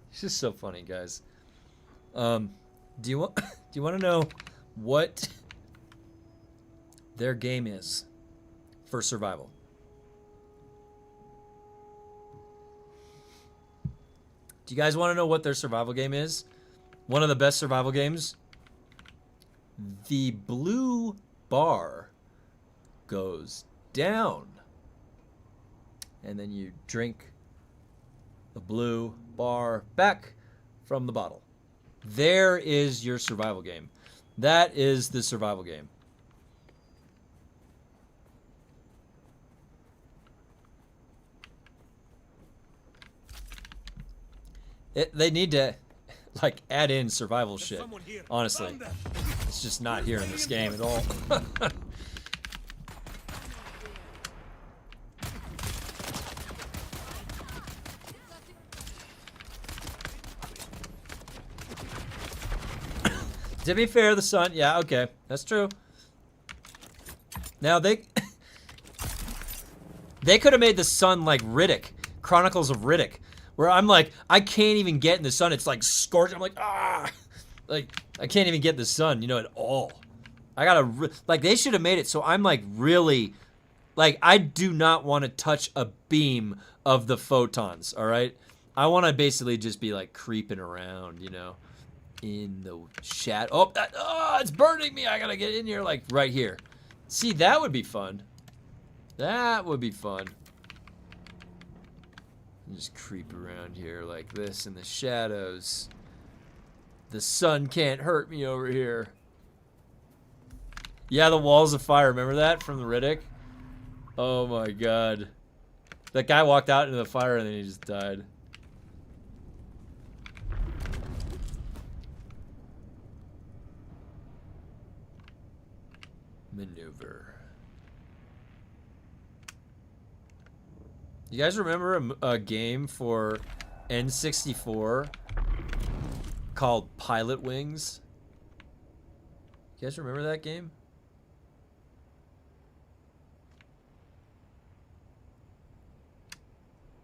Speaker 1: It's just so funny, guys. Do you want to know what their game is for survival? Do you guys want to know what their survival game is? One of the best survival games? The blue bar goes down. And then you drink the blue bar back from the bottle. There is your survival game. That is the survival game. They need to, like, add in survival shit. Honestly, it's just not here in this game at all. To be fair, the sun, yeah, okay, that's true. Now they could have made the sun like Riddick, Chronicles of Riddick, where I'm like, I can't even get in the sun. It's like scorching. I'm like, ah, like I can't even get in the sun, you know, at all. I gotta like they should have made it so I'm like really, like I do not want to touch a beam of the photons. All right, I want to basically just be like creeping around, you know. In the shadow. Oh, it's burning me. I gotta get in here, like right here. See, that would be fun. That would be fun. Just creep around here like this in the shadows. The sun can't hurt me over here. Yeah, the walls of fire. Remember that from the Riddick? Oh my god. That guy walked out into the fire and then he just died. Maneuver. You guys remember a game for N64 called Pilot Wings? You guys remember that game?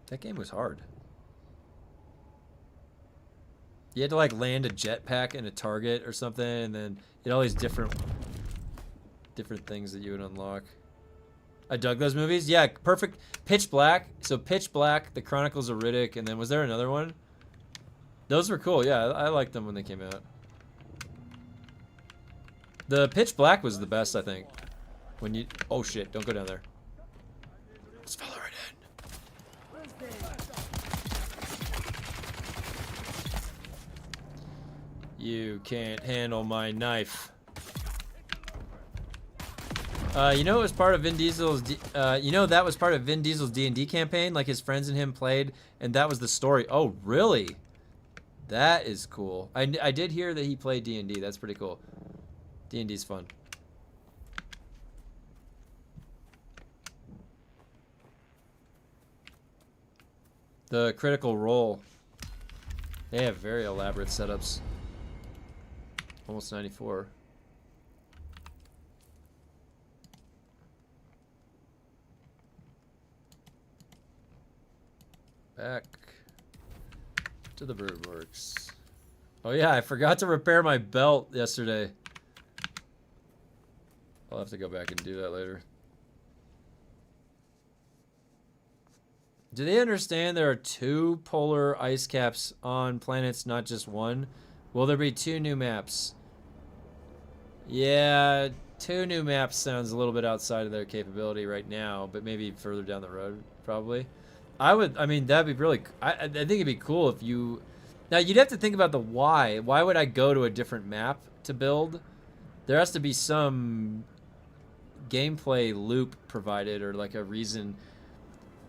Speaker 1: That game was hard. You had to like land a jetpack in a target or something, and then you had all these different things that you would unlock. I dug those movies. Yeah, perfect. Pitch Black. So Pitch Black, The Chronicles of Riddick, and then was there another one? Those were cool. Yeah, I liked them when they came out. The Pitch Black was the best, I think. When you... Oh shit, don't go down there. Just follow right in. You can't handle my knife. You know, it was part of Vin Diesel's. You know, that was part of Vin Diesel's D&D campaign. Like his friends and him played, and that was the story. Oh, really? That is cool. I did hear that he played D&D. That's pretty cool. D&D's fun. The Critical Role. They have very elaborate setups. Almost 94. Back to the Bird Works. Oh yeah, I forgot to repair my belt yesterday. I'll have to go back and do that later. Do they understand there are 2 polar ice caps on planets, not just 1? Will there be 2 new maps? Yeah, 2 new maps sounds a little bit outside of their capability right now, but maybe further down the road, probably. I mean, that'd be really, I think it'd be cool if you, now you'd have to think about the why. Why would I go to a different map to build? There has to be some gameplay loop provided or like a reason.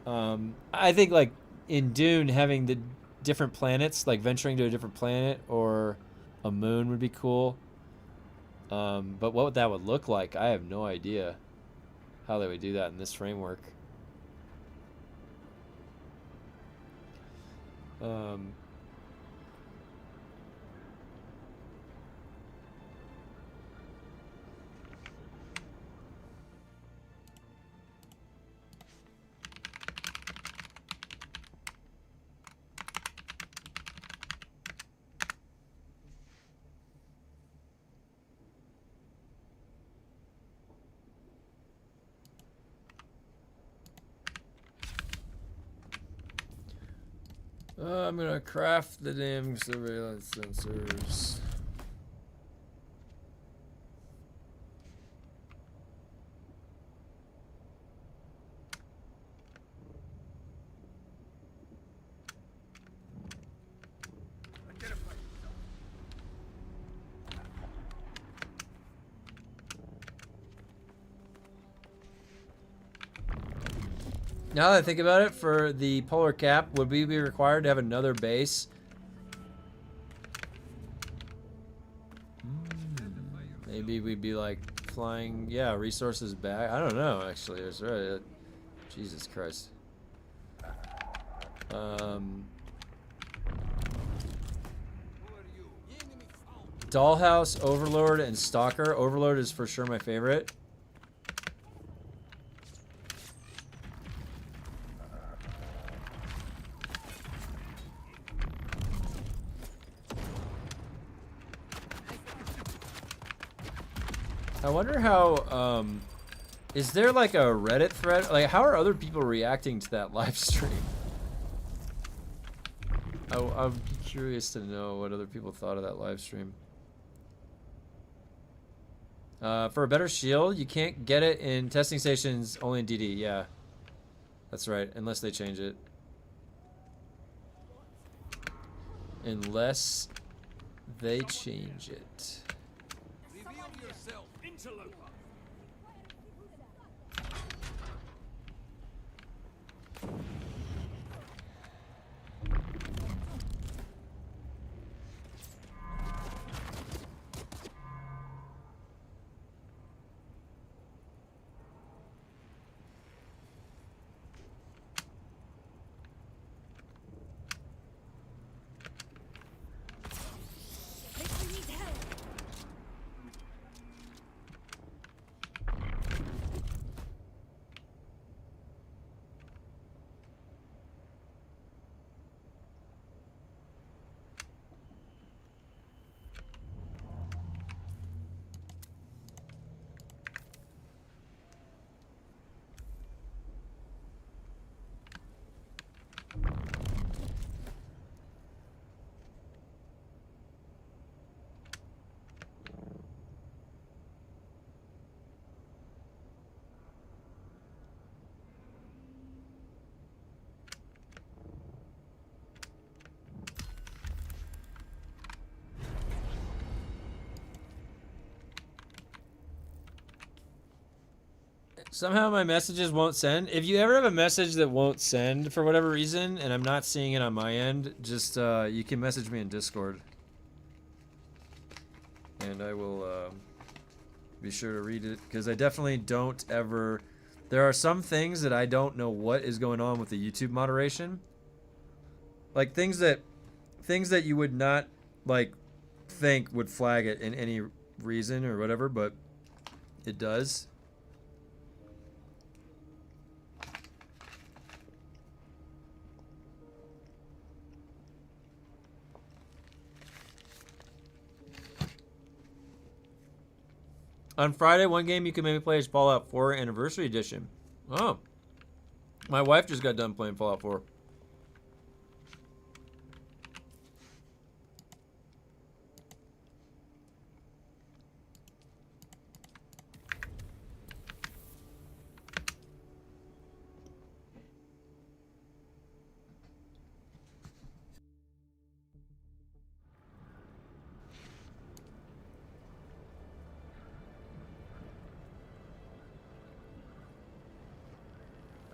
Speaker 1: I think like in Dune, having the different planets, like venturing to a different planet or a moon would be cool. But what that would look like, I have no idea how they would do that in this framework. I'm gonna craft the damn surveillance sensors. Now that I think about it, for the polar cap, would we be required to have another base Maybe we'd be like flying, yeah, resources back. I don't know, actually. It's right. Jesus Christ. Dollhouse, Overlord, and Stalker. Overlord is for sure my favorite. I wonder how, is there like a Reddit thread? Like, how are other people reacting to that live stream? I'm curious to know what other people thought of that live stream. For a better shield, you can't get it in testing stations, only in DD. Yeah, that's right, unless they change it. Unless they change it. Somehow my messages won't send. If you ever have a message that won't send for whatever reason, and I'm not seeing it on my end, just you can message me in Discord, and I will be sure to read it, because I definitely don't ever. There are some things that I don't know what is going on with the YouTube moderation, like things that you would not like think would flag it in any reason or whatever, but it does. On Friday, one game you can maybe play is Fallout 4 Anniversary Edition. Oh. My wife just got done playing Fallout 4.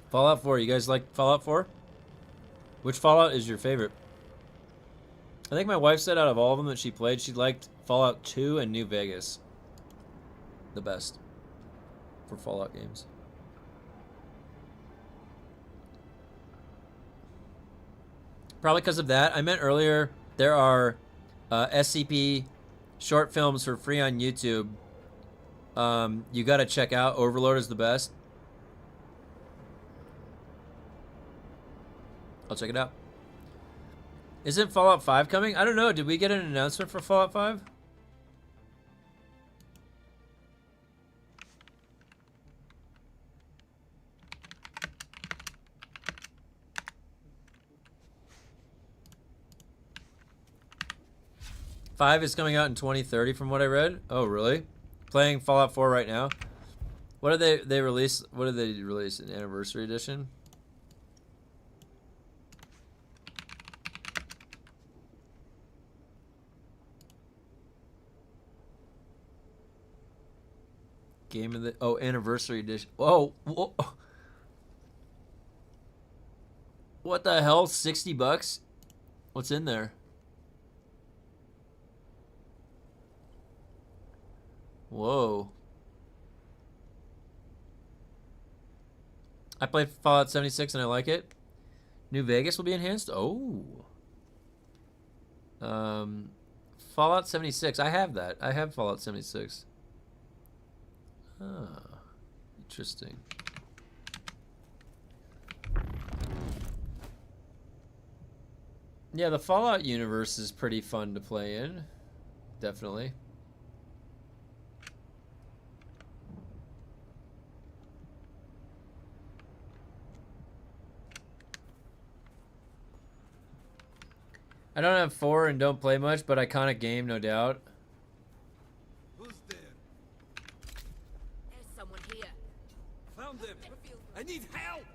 Speaker 1: Fallout 4, you guys like Fallout 4? Which Fallout is your favorite? I think my wife said out of all of them that she played, she liked Fallout 2 and New Vegas the best for Fallout games. Probably because of that. I meant earlier, there are SCP short films for free on YouTube. You gotta check out. Overlord is the best. I'll check it out. Isn't Fallout 5 coming? I don't know. Did we get an announcement for Fallout 5? Five is coming out in 2030 from what I read. Oh, really? Playing Fallout 4 right now. What did they release? What did they release? An anniversary edition? Game of the anniversary edition. Oh, whoa. What the hell? $60? What's in there? Whoa. I played Fallout 76 and I like it. New Vegas will be enhanced? Oh. Fallout 76. I have that. I have Fallout 76. Ah. Interesting. Yeah, the Fallout universe is pretty fun to play in. Definitely. I don't have 4 and don't play much, but iconic game, no doubt.
Speaker 9: Who's there? There's someone here. Found them. I need help.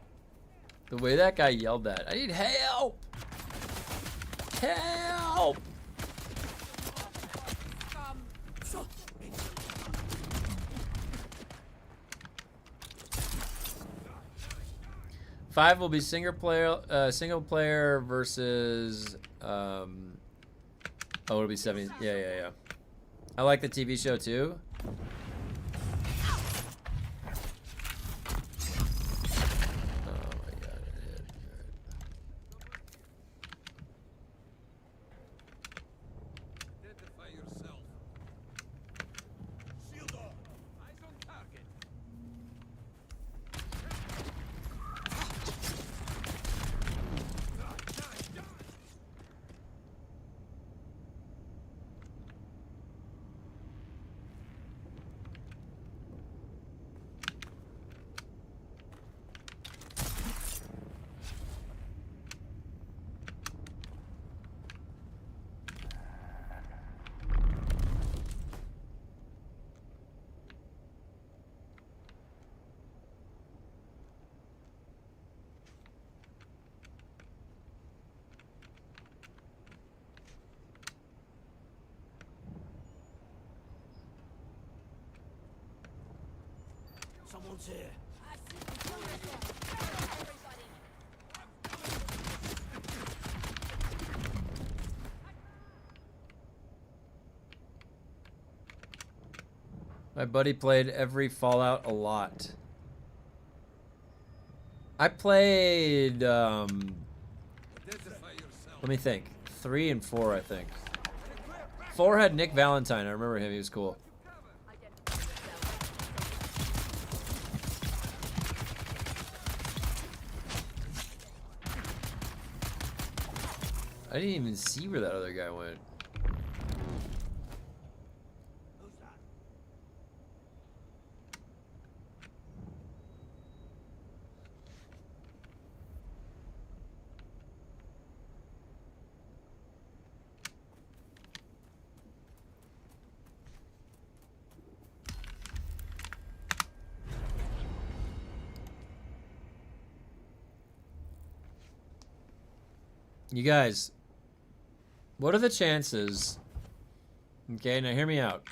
Speaker 1: The way that guy yelled that. I need help! Help! Five will be single player versus oh, it'll be 70. Yeah. I like the TV show too. Oh my god, it hit.
Speaker 9: Identify yourself. Shield off. Eyes on target. Someone's here.
Speaker 1: My buddy played every Fallout a lot. I played, let me think. 3 and 4, I think. 4 had Nick Valentine. I remember him. He was cool. I didn't even see where that other guy went. You guys, what are the chances? Okay, now hear me out.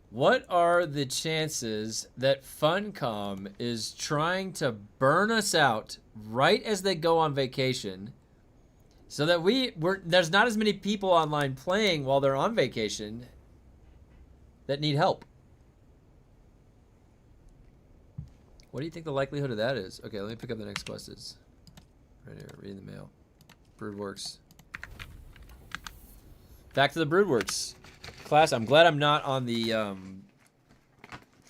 Speaker 1: What are the chances that FUNCOM is trying to burn us out right as they go on vacation so that there's not as many people online playing while they're on vacation that need help? What do you think the likelihood of that is? Okay, let me pick up the next quest. Is right here, reading the mail. Broodworks. Back to the Broodworks. Class, I'm glad I'm not on the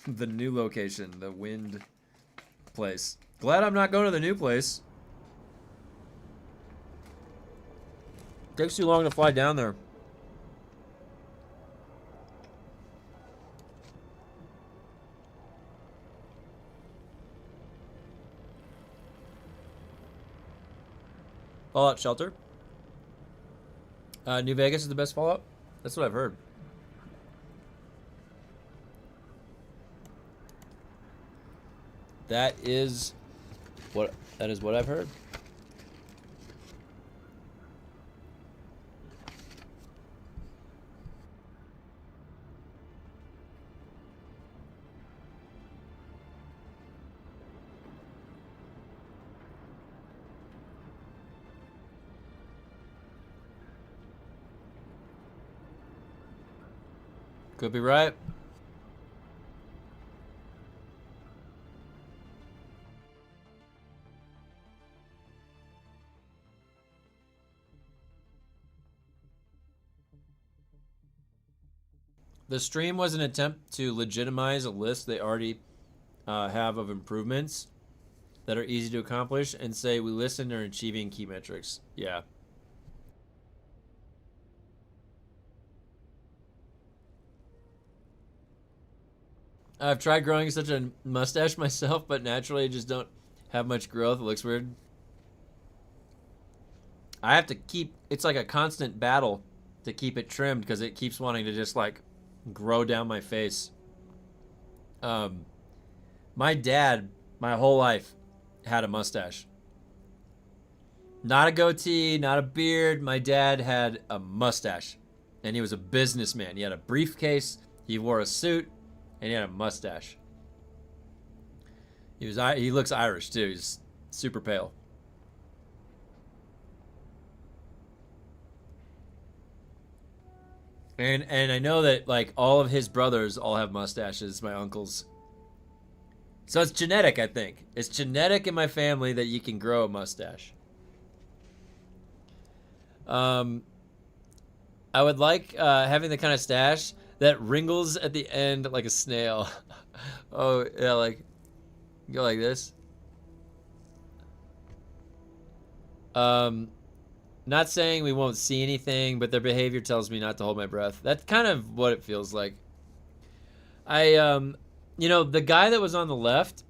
Speaker 1: new location, the wind place. Glad I'm not going to the new place. Takes too long to fly down there. Fallout Shelter. New Vegas is the best Fallout? That's what I've heard. That is what I've heard. Could be right. The stream was an attempt to legitimize a list they already have of improvements that are easy to accomplish and say we listen and are achieving key metrics. Yeah. I've tried growing such a mustache myself, but naturally I just don't have much growth. It looks weird. I have to keep, it's like a constant battle to keep it trimmed because it keeps wanting to just like grow down my face. My dad, my whole life, had a mustache. Not a goatee, not a beard. My dad had a mustache, and he was a businessman. He had a briefcase, he wore a suit, and he had a mustache. He looks Irish too. He's super pale. And I know that like all of his brothers all have mustaches, my uncles. So it's genetic, I think. It's genetic in my family that you can grow a mustache. I would like having the kind of stash that wrinkles at the end like a snail. Oh, yeah, like go like this. Not saying we won't see anything, but their behavior tells me not to hold my breath. That's kind of what it feels like. You know, the guy that was on the left,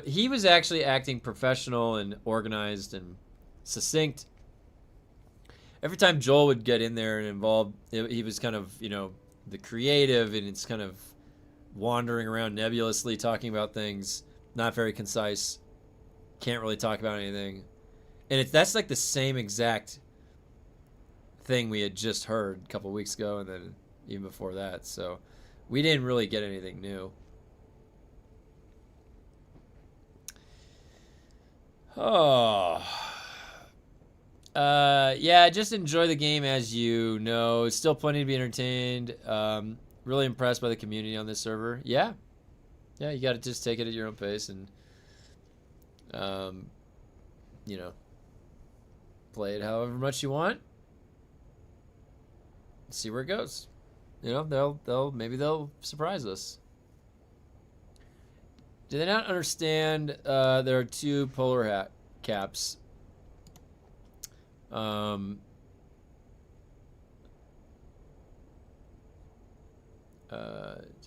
Speaker 1: he was actually acting professional and organized and succinct. Every time Joel would get in there and involved, he was kind of, you know, the creative, and it's kind of wandering around nebulously talking about things, not very concise, can't really talk about anything. And that's like the same exact thing we had just heard a couple weeks ago, and then even before that. So we didn't really get anything new. Oh. Yeah, just enjoy the game as you know. Still plenty to be entertained. Really impressed by the community on this server. Yeah. Yeah, you got to just take it at your own pace and, you know, play it however much you want. See where it goes. You know, maybe they'll surprise us. Do they not understand there are two polar hat caps? Do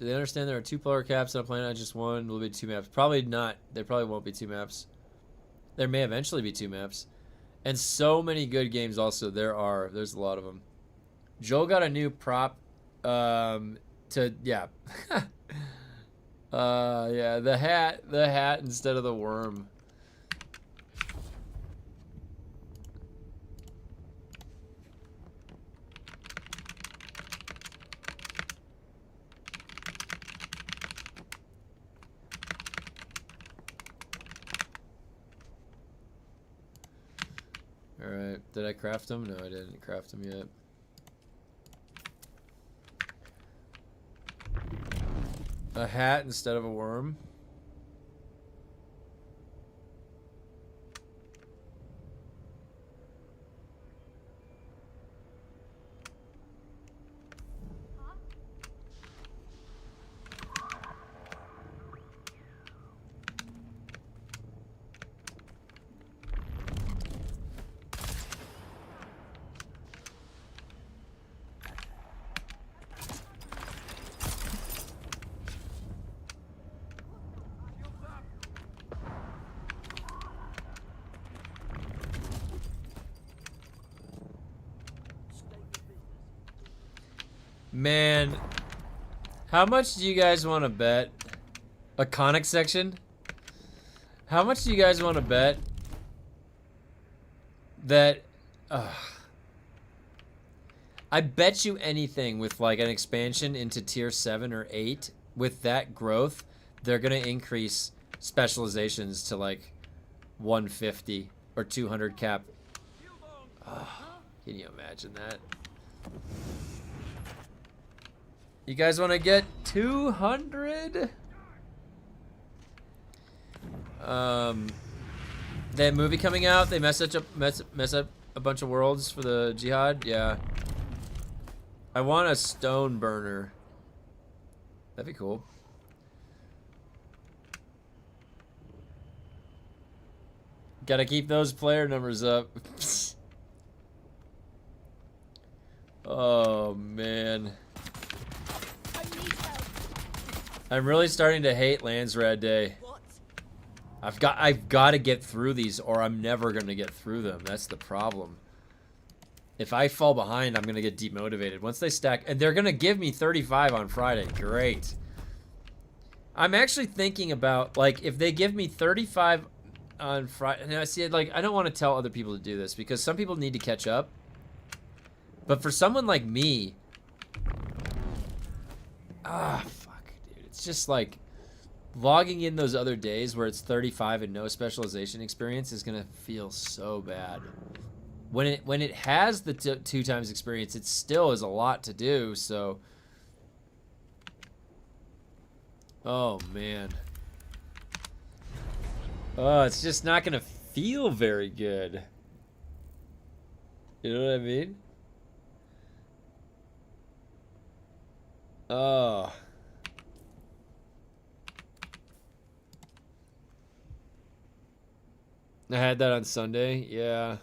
Speaker 1: they understand there are two polar caps on a planet, not just one? Will be two maps? Probably not. There probably won't be two maps. There may eventually be two maps. And so many good games also. There's a lot of them. Joel got a new prop yeah. Yeah, the hat instead of the worm. All right, did I craft them? No, I didn't craft them yet. A hat instead of a worm. Man, how much do you guys want to bet? A conic section? How much do you guys want to bet that... I bet you anything with like an expansion into tier 7 or 8, with that growth, they're going to increase specializations to like 150 or 200 cap. Can you imagine that? You guys want to get 200? That movie coming out, they mess up a bunch of worlds for the Jihad. Yeah. I want a stone burner. That'd be cool. Gotta keep those player numbers up. Oh man. I'm really starting to hate Landsrad Day. I've got to get through these or I'm never going to get through them. That's the problem. If I fall behind, I'm going to get demotivated. Once they stack, and they're going to give me 35 on Friday. Great. I'm actually thinking about, like, if they give me 35 on Friday, and I see it, like, I don't want to tell other people to do this because some people need to catch up. But for someone like me, fuck, dude. It's just like logging in those other days where it's 35 and no specialization experience is gonna feel so bad. When it has the 2 times experience, it still is a lot to do. So, oh man, oh, it's just not gonna feel very good. You know what I mean? Oh. I had that on Sunday. Yeah.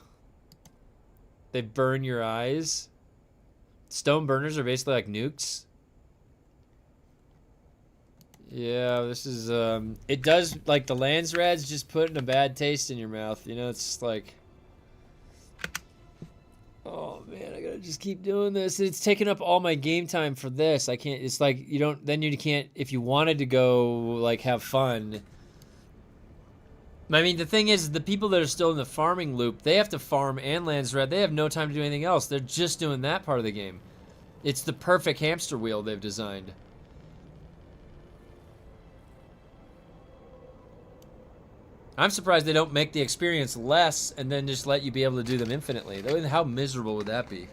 Speaker 1: They burn your eyes. Stone burners are basically like nukes. Yeah, this is it does, like, the Landsrads just putting a bad taste in your mouth. You know, it's just like, oh man, I gotta just keep doing this. It's taking up all my game time for this. I can't, it's like, you don't, then you can't, if you wanted to go, like, have fun. I mean, the thing is, the people that are still in the farming loop, they have to farm and Landsrad. They have no time to do anything else. They're just doing that part of the game. It's the perfect hamster wheel they've designed. I'm surprised they don't make the experience less and then just let you be able to do them infinitely. How miserable would that be?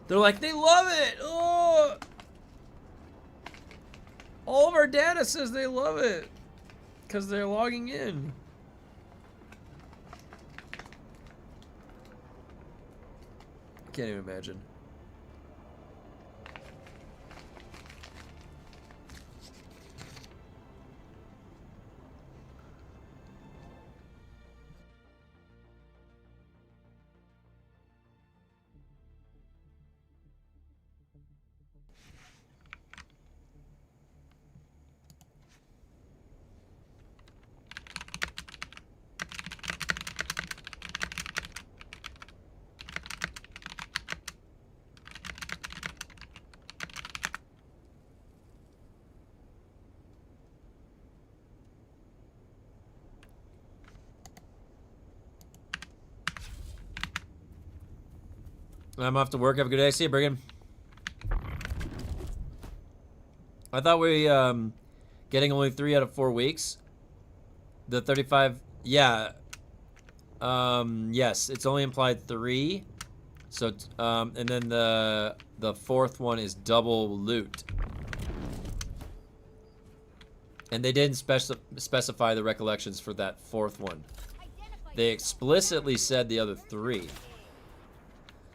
Speaker 1: They're like, they love it! Oh! All of our data says they love it. Because they're logging in. I can't even imagine. I'm off to work. Have a good day. See you, Brigham. I thought we getting only 3 out of 4 weeks. The 35, yeah. Yes, it's only implied 3. So and then the 4th one is double loot. And they didn't specify the recollections for that 4th one. They explicitly said the other 3.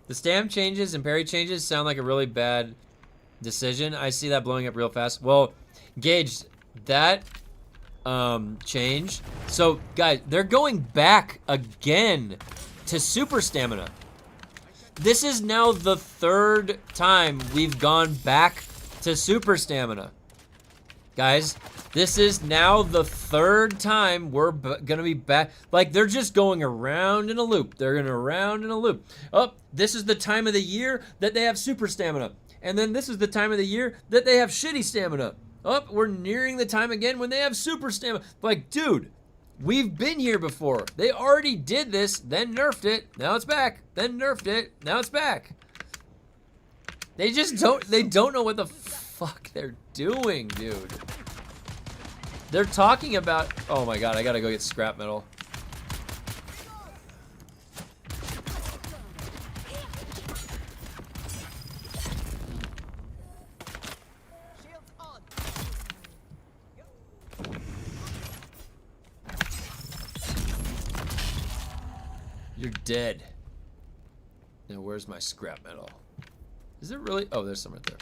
Speaker 1: The stam changes and parry changes sound like a really bad decision. I see that blowing up real fast. Well, Gage, that change. So, guys, they're going back again to super stamina. This is now the 3rd time we've gone back to super stamina. Guys, this is now the 3rd time we're gonna be back. Like, they're just going around in a loop. They're going around in a loop. Oh, this is the time of the year that they have super stamina. And then this is the time of the year that they have shitty stamina. Oh, we're nearing the time again when they have super stamina. Like, dude, we've been here before. They already did this, then nerfed it. Now it's back. Then nerfed it. Now it's back. They just don't know what the fuck they're doing, dude. They're talking about, oh my god, I gotta go get scrap metal. You're dead. Now where's my scrap metal? Is it really? Oh, there's some right there.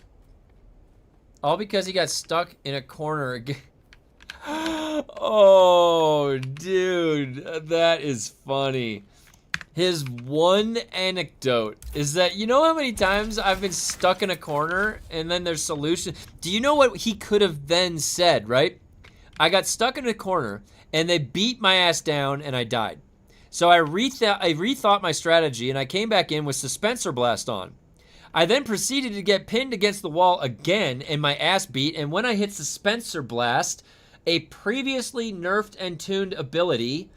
Speaker 1: All because he got stuck in a corner again. Oh, dude, that is funny. His one anecdote is that, you know how many times I've been stuck in a corner and then there's solution? Do you know what he could have then said, right? I got stuck in a corner and they beat my ass down and I died. So I rethought my strategy and I came back in with Suspensor Blast on. I then proceeded to get pinned against the wall again and my ass beat, and when I hit Suspensor Blast, a previously nerfed and tuned ability,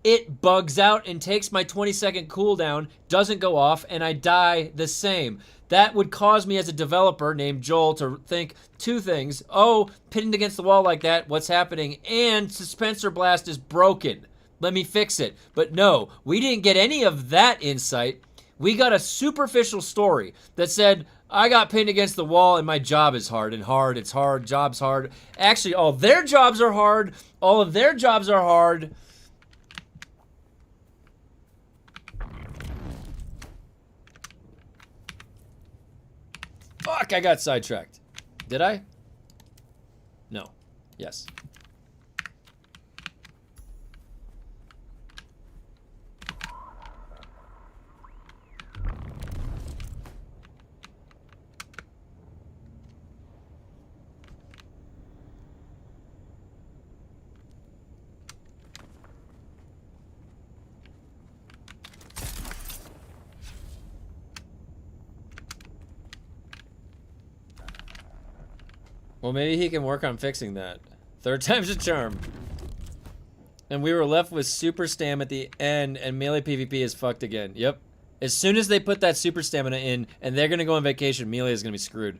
Speaker 1: it bugs out and takes my 20-second cooldown, doesn't go off, and I die the same. That would cause me as a developer named Joel to think two things. Oh, pinned against the wall like that, what's happening? And Suspensor Blast is broken. Let me fix it. But no, we didn't get any of that insight. We got a superficial story that said, I got pinned against the wall and my job is hard, and hard, it's hard, job's hard. Actually, all their jobs are hard. All of their jobs are hard. Fuck, I got sidetracked. Did I? No. Yes. Well, maybe he can work on fixing that. Third time's a charm. And we were left with super stam at the end, and melee PvP is fucked again. Yep. As soon as they put that super stamina in, and they're gonna go on vacation, melee is gonna be screwed.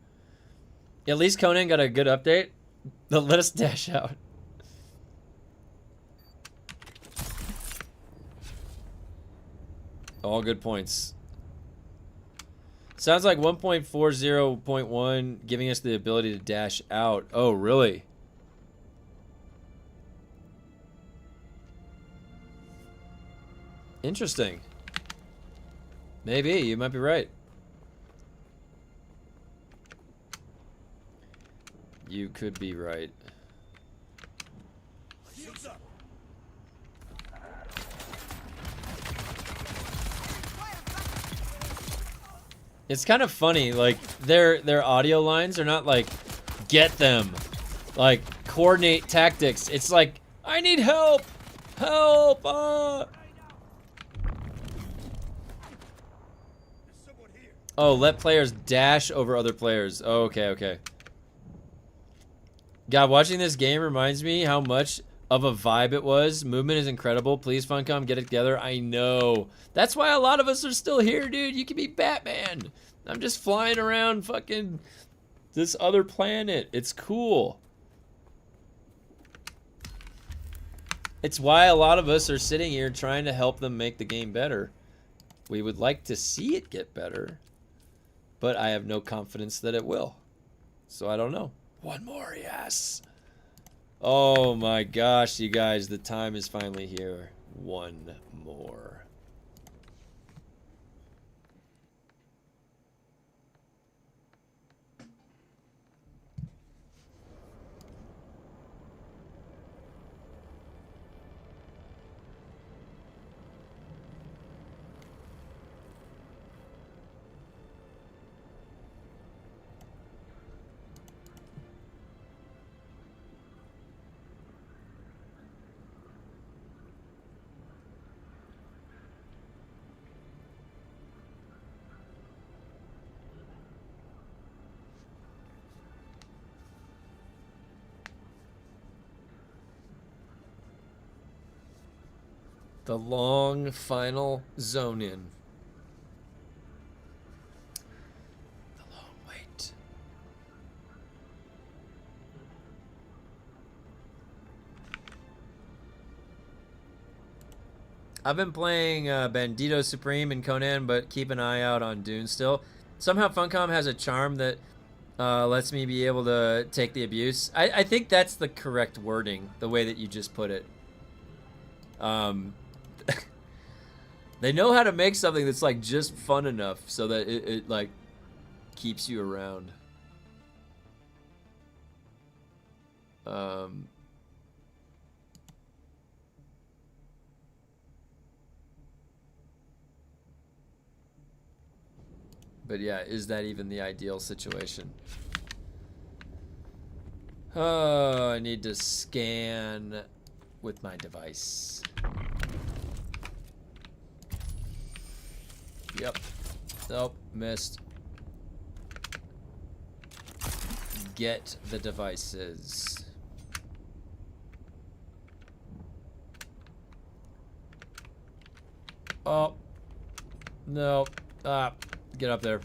Speaker 1: At least Conan got a good update. They'll let us dash out. All good points. Sounds like 1.40.1 giving us the ability to dash out. Oh, really? Interesting. Maybe, you might be right. You could be right. It's kind of funny, like, their audio lines are not like, get them, like, coordinate tactics. It's like, I need help! Help! Oh, let players dash over other players. Oh, okay, okay. God, watching this game reminds me how much of a vibe it was. Movement is incredible. Please, FUNCOM, get it together. I know. That's why a lot of us are still here, dude. You can be Batman. I'm just flying around fucking this other planet. It's cool. It's why a lot of us are sitting here trying to help them make the game better. We would like to see it get better, but I have no confidence that it will. So I don't know. One more, yes. Oh my gosh, you guys, the time is finally here. One more. The long final zone in. The long wait. I've been playing Bandito Supreme and Conan, but keep an eye out on Dune still. Somehow FUNCOM has a charm that lets me be able to take the abuse. I think that's the correct wording, the way that you just put it. They know how to make something that's like just fun enough so that it like keeps you around. But yeah, is that even the ideal situation? Oh, I need to scan with my device. Yep. Nope, missed. Get the devices. Oh. No. Ah. Get up there.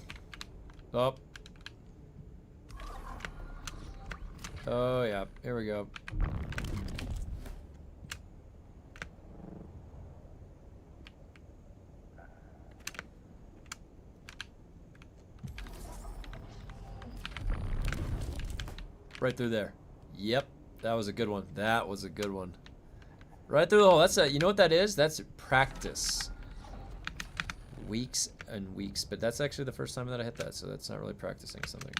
Speaker 1: Oh. Oh, yeah. Here we go. Right through there. Yep. That was a good one. That was a good one. Right through the hole. That's a, you know what that is? That's practice. Weeks and weeks. But that's actually the first time that I hit that, so that's not really practicing something.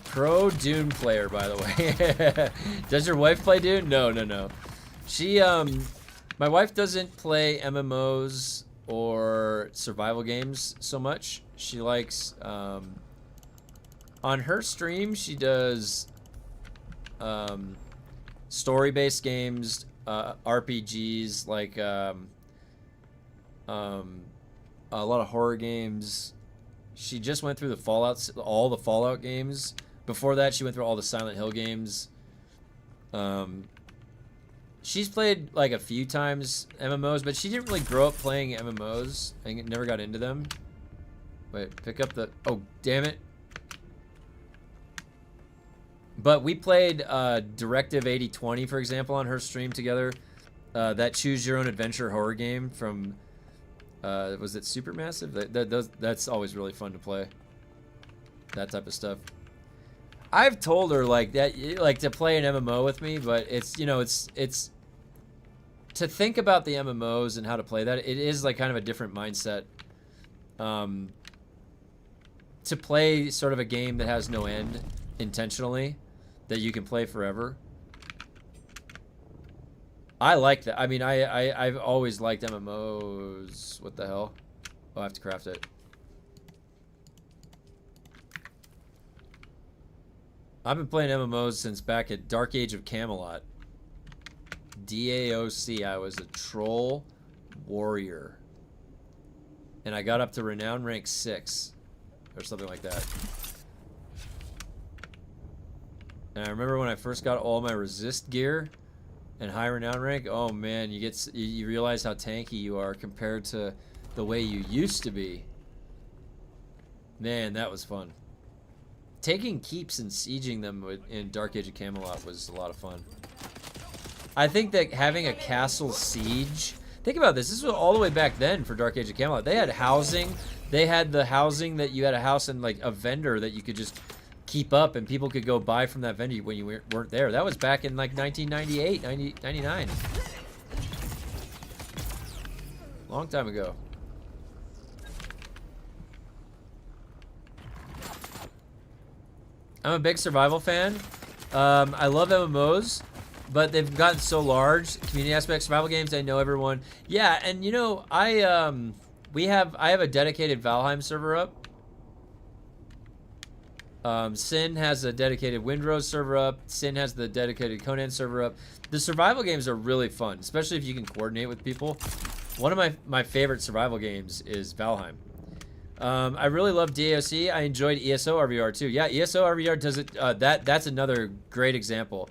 Speaker 1: Pro Dune player, by the way. Does your wife play Dune? No, no, no. She, my wife doesn't play MMOs or survival games so much. She likes, on her stream, she does, story-based games, RPGs, like, a lot of horror games. She just went through the Fallout, all the Fallout games. Before that, she went through all the Silent Hill games. She's played like a few times MMOs, but she didn't really grow up playing MMOs and never got into them. Wait, pick up the, oh, damn it. But we played Directive 8020, for example, on her stream together. That choose your own adventure horror game from, was it Supermassive? That's always really fun to play. That type of stuff. I've told her like that, like to play an MMO with me, but it's, you know, it's to think about the MMOs and how to play that. It is like kind of a different mindset. To play sort of a game that has no end intentionally, that you can play forever. I like that. I mean, I've always liked MMOs. What the hell? Oh, I have to craft it. I've been playing MMOs since back at Dark Age of Camelot. DAOC. I was a troll warrior. And I got up to renown rank 6. Or something like that. And I remember when I first got all my resist gear and high renown rank, oh man, you realize how tanky you are compared to the way you used to be. Man, that was fun. Taking keeps and sieging them in Dark Age of Camelot was a lot of fun. I think that having a castle siege, think about this, this was all the way back then for Dark Age of Camelot. They had housing, they had the housing that you had a house and like a vendor that you could just keep up and people could go buy from that vendor when you weren't there. That was back in like 1998, 99. Long time ago. I'm a big survival fan. I love MMOs, but they've gotten so large. Community aspect, survival games, I know everyone. Yeah, and you know, I have a dedicated Valheim server up. Sin has a dedicated Windrose server up. Sin has the dedicated Conan server up. The survival games are really fun, especially if you can coordinate with people. One of my favorite survival games is Valheim. I really love DAOC. I enjoyed ESO RVR too. Yeah, ESO RVR does it. That's another great example.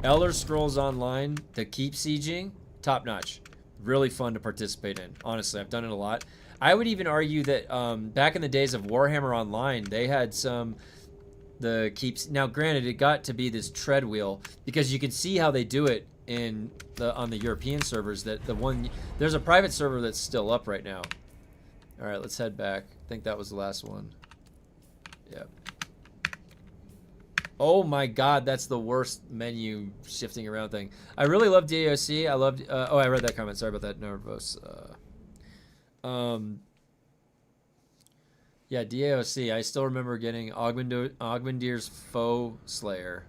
Speaker 1: Elder Scrolls Online, the keep sieging, top notch. Really fun to participate in. Honestly, I've done it a lot. I would even argue that back in the days of Warhammer Online, they had the keeps. Now, granted, it got to be this tread wheel because you can see how they do it on the European servers. There's a private server that's still up right now. All right, let's head back. I think that was the last one. Yep. Oh my god, that's the worst menu shifting around thing. I really love DAOC. I loved. Oh, I read that comment. Sorry about that, Nervous. Yeah, DAOC. I still remember getting Augmendir's Foe Slayer.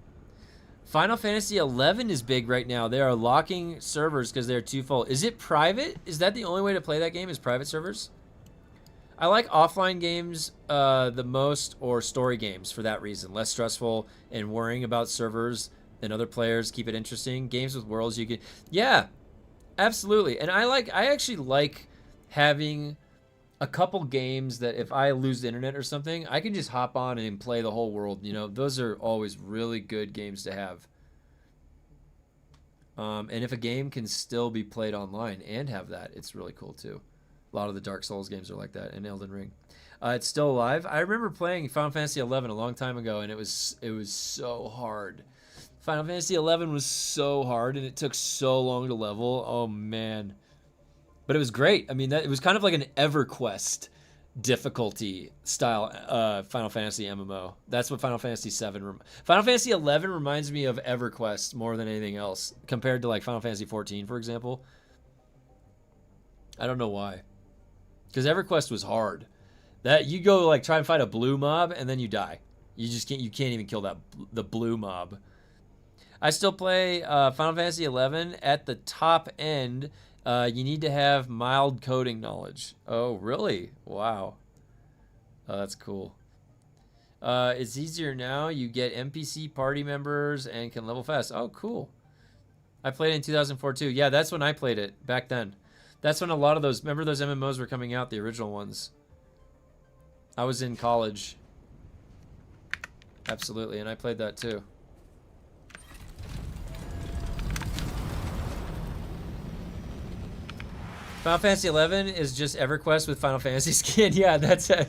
Speaker 1: Final Fantasy 11 is big right now. They are locking servers because they're too full. Is it private? Is that the only way to play that game? Is private servers? I like offline games the most, or story games for that reason. Less stressful and worrying about servers and other players. Keep it interesting. Games with worlds you can... Yeah, absolutely. And I actually like having a couple games that if I lose the internet or something, I can just hop on and play the whole world. You know, those are always really good games to have. And if a game can still be played online and have that, it's really cool too. A lot of the Dark Souls games are like that, and Elden Ring. It's still alive. I remember playing Final Fantasy 11 a long time ago, and it was so hard. Final Fantasy 11 was so hard, and it took so long to level. Oh man, but it was great. I mean, it was kind of like an EverQuest difficulty style Final Fantasy MMO. That's what Final Fantasy 7. Final Fantasy 11 reminds me of EverQuest more than anything else, compared to like Final Fantasy 14, for example. I don't know why. Because EverQuest was hard. That you go like try and fight a blue mob and then you die. You just can't. You can't even kill the blue mob. I still play Final Fantasy 11 at the top end. You need to have mild coding knowledge. Oh, really? Wow. Oh, that's cool. It's easier now. You get NPC party members and can level fast. Oh, cool. I played it in 2004 too. Yeah, that's when I played it back then. That's when a lot of those, remember those MMOs were coming out, the original ones. I was in college. Absolutely, and I played that too. Final Fantasy 11 is just EverQuest with Final Fantasy skin. Yeah, that's a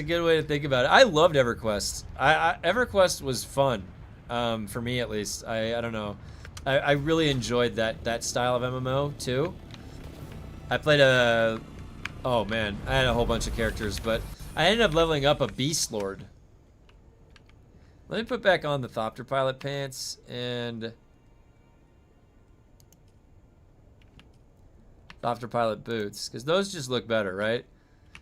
Speaker 1: good way to think about it. I loved EverQuest. EverQuest was fun, for me at least. I don't know. I really enjoyed that style of MMO too. I played oh man, I had a whole bunch of characters, but I ended up leveling up a Beast Lord. Let me put back on the Thopter Pilot pants and Thopter Pilot boots, because those just look better, right?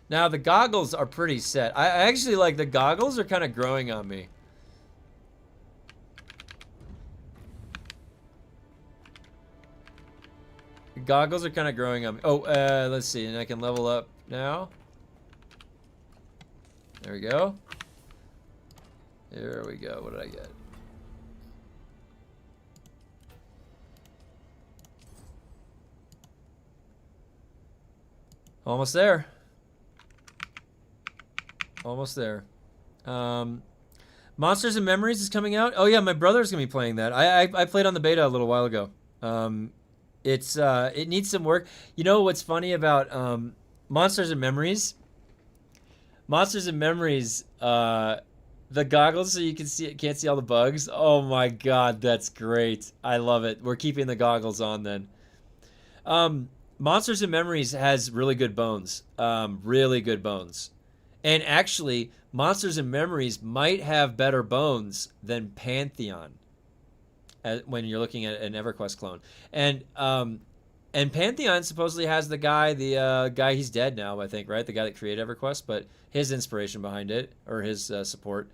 Speaker 1: Now the goggles are pretty set. I actually like the goggles are kind of growing on me. Goggles are kind of growing on me. Oh, let's see. And I can level up now. There we go. There we go. What did I get? Almost there. Almost there. Monsters and Memories is coming out. Oh yeah, my brother's gonna be playing that. I played on the beta a little while ago. It needs some work. You know what's funny about Monsters and Memories? Monsters and Memories, the goggles so you can't see all the bugs. Oh my god, that's great. I love it. We're keeping the goggles on then. Monsters and Memories has really good bones. Really good bones. And actually, Monsters and Memories might have better bones than Pantheon. When you're looking at an EverQuest clone, and Pantheon supposedly has the guy he's dead now, I think, right? The guy that created EverQuest, but his inspiration behind it, or his support.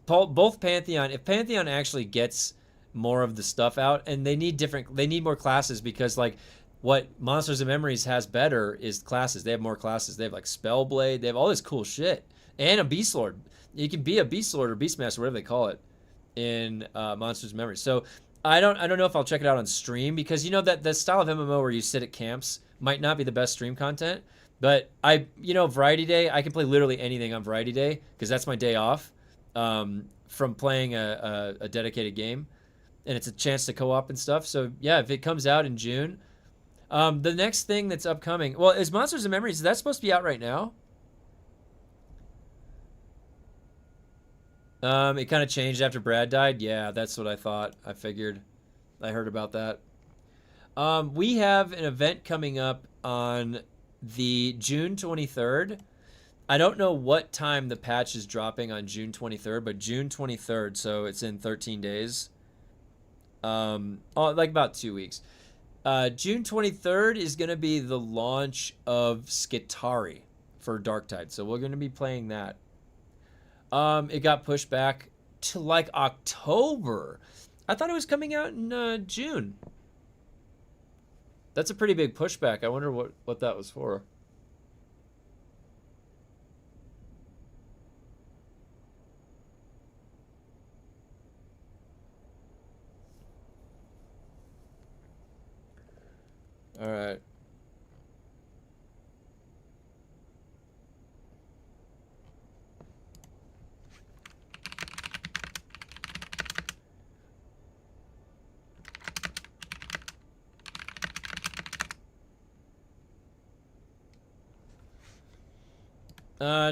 Speaker 1: Both Pantheon, if Pantheon actually gets more of the stuff out, and they need more classes, because like what Monsters and Memories has better is classes. They have more classes. They have like Spellblade. They have all this cool shit, and a Beast Lord. You can be a Beast Lord or Beastmaster, whatever they call it, in Monsters and Memories. So I don't know if I'll check it out on stream, because you know that the style of MMO where you sit at camps might not be the best stream content. But Variety Day, I can play literally anything on Variety Day, because that's my day off from playing a dedicated game, and it's a chance to co-op and stuff. So yeah, if it comes out in June, the next thing that's upcoming, well, is Monsters and Memories. Is that supposed to be out right now? It kind of changed after Brad died. Yeah, that's what I thought. I figured. I heard about that. We have an event coming up on the June 23rd. I don't know what time the patch is dropping on June 23rd, but June 23rd, so it's in 13 days. Like about 2 weeks. June 23rd is going to be the launch of Skitari for Darktide, so we're going to be playing that. It got pushed back to like October. I thought it was coming out in June. That's a pretty big pushback. I wonder what that was for. All right.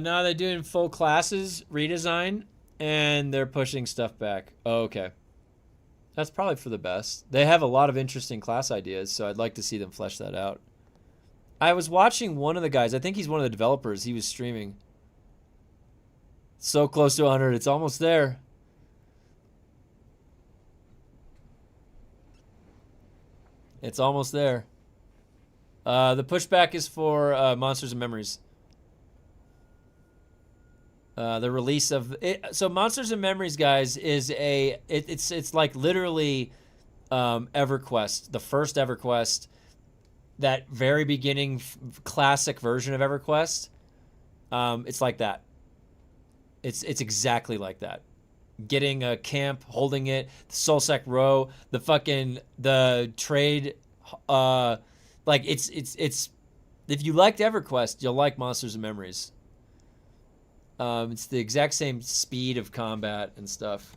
Speaker 1: Now they're doing full classes redesign, and they're pushing stuff back. Oh, okay. That's probably for the best. They have a lot of interesting class ideas, so I'd like to see them flesh that out. I was watching one of the guys. I think he's one of the developers. He was streaming. So close to 100. It's almost there. It's almost there. The pushback is for Monsters and Memories. The release of it. So Monsters and Memories, guys, is it's like literally EverQuest, the first EverQuest, that very beginning classic version of EverQuest. It's like that. It's exactly like that. Getting a camp, holding it, the Soulsec Row, the trade, like it's if you liked EverQuest, you'll like Monsters and Memories. It's the exact same speed of combat and stuff.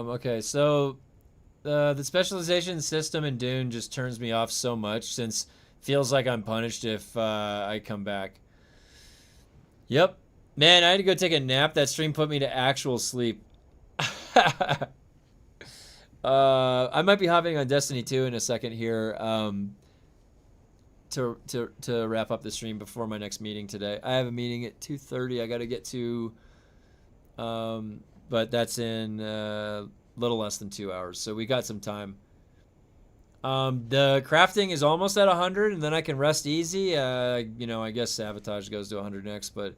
Speaker 1: Okay, so the specialization system in Dune just turns me off so much, since feels like I'm punished if I come back. Yep. Man, I had to go take a nap. That stream put me to actual sleep. I might be hopping on Destiny 2 in a second here to wrap up the stream before my next meeting today. I have a meeting at 2:30 I got to get to, but that's in little less than 2 hours, so we got some time. The crafting is almost at 100, and then I can rest easy. You know, I guess Sabotage goes to 100 next, but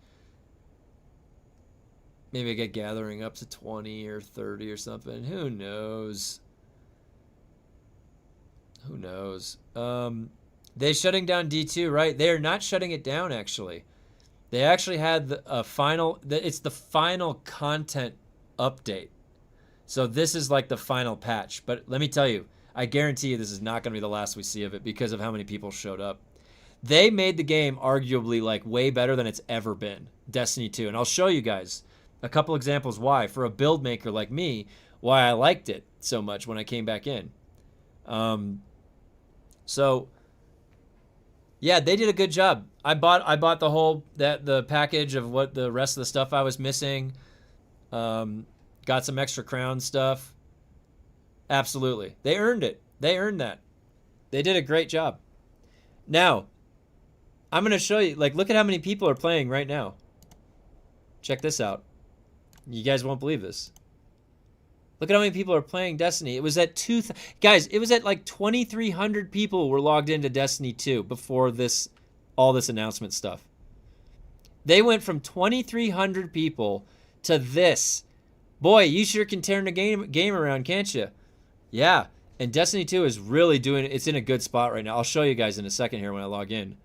Speaker 1: maybe I get Gathering up to 20 or 30 or something. Who knows? Who knows? They shutting down D2, right? They are not shutting it down, actually. They actually had a final... It's the final content update. So this is like the final patch. But let me tell you, I guarantee you this is not going to be the last we see of it because of how many people showed up. They made the game arguably like way better than it's ever been, Destiny 2. And I'll show you guys a couple examples why, for a build maker like me, why I liked it so much when I came back in. So yeah, they did a good job. I bought the package of what the rest of the stuff I was missing. Got some extra crown stuff. Absolutely. They earned it. They earned that. They did a great job. Now, I'm going to show you, like, look at how many people are playing right now. Check this out. You guys won't believe this. Look at how many people are playing Destiny. It was at guys, it was at like 2,300 people were logged into Destiny 2 before all this announcement stuff. They went from 2,300 people to this. Boy, you sure can turn the game around, can't you? Yeah, and Destiny 2 is really doing it. It's in a good spot right now. I'll show you guys in a second here when I log in.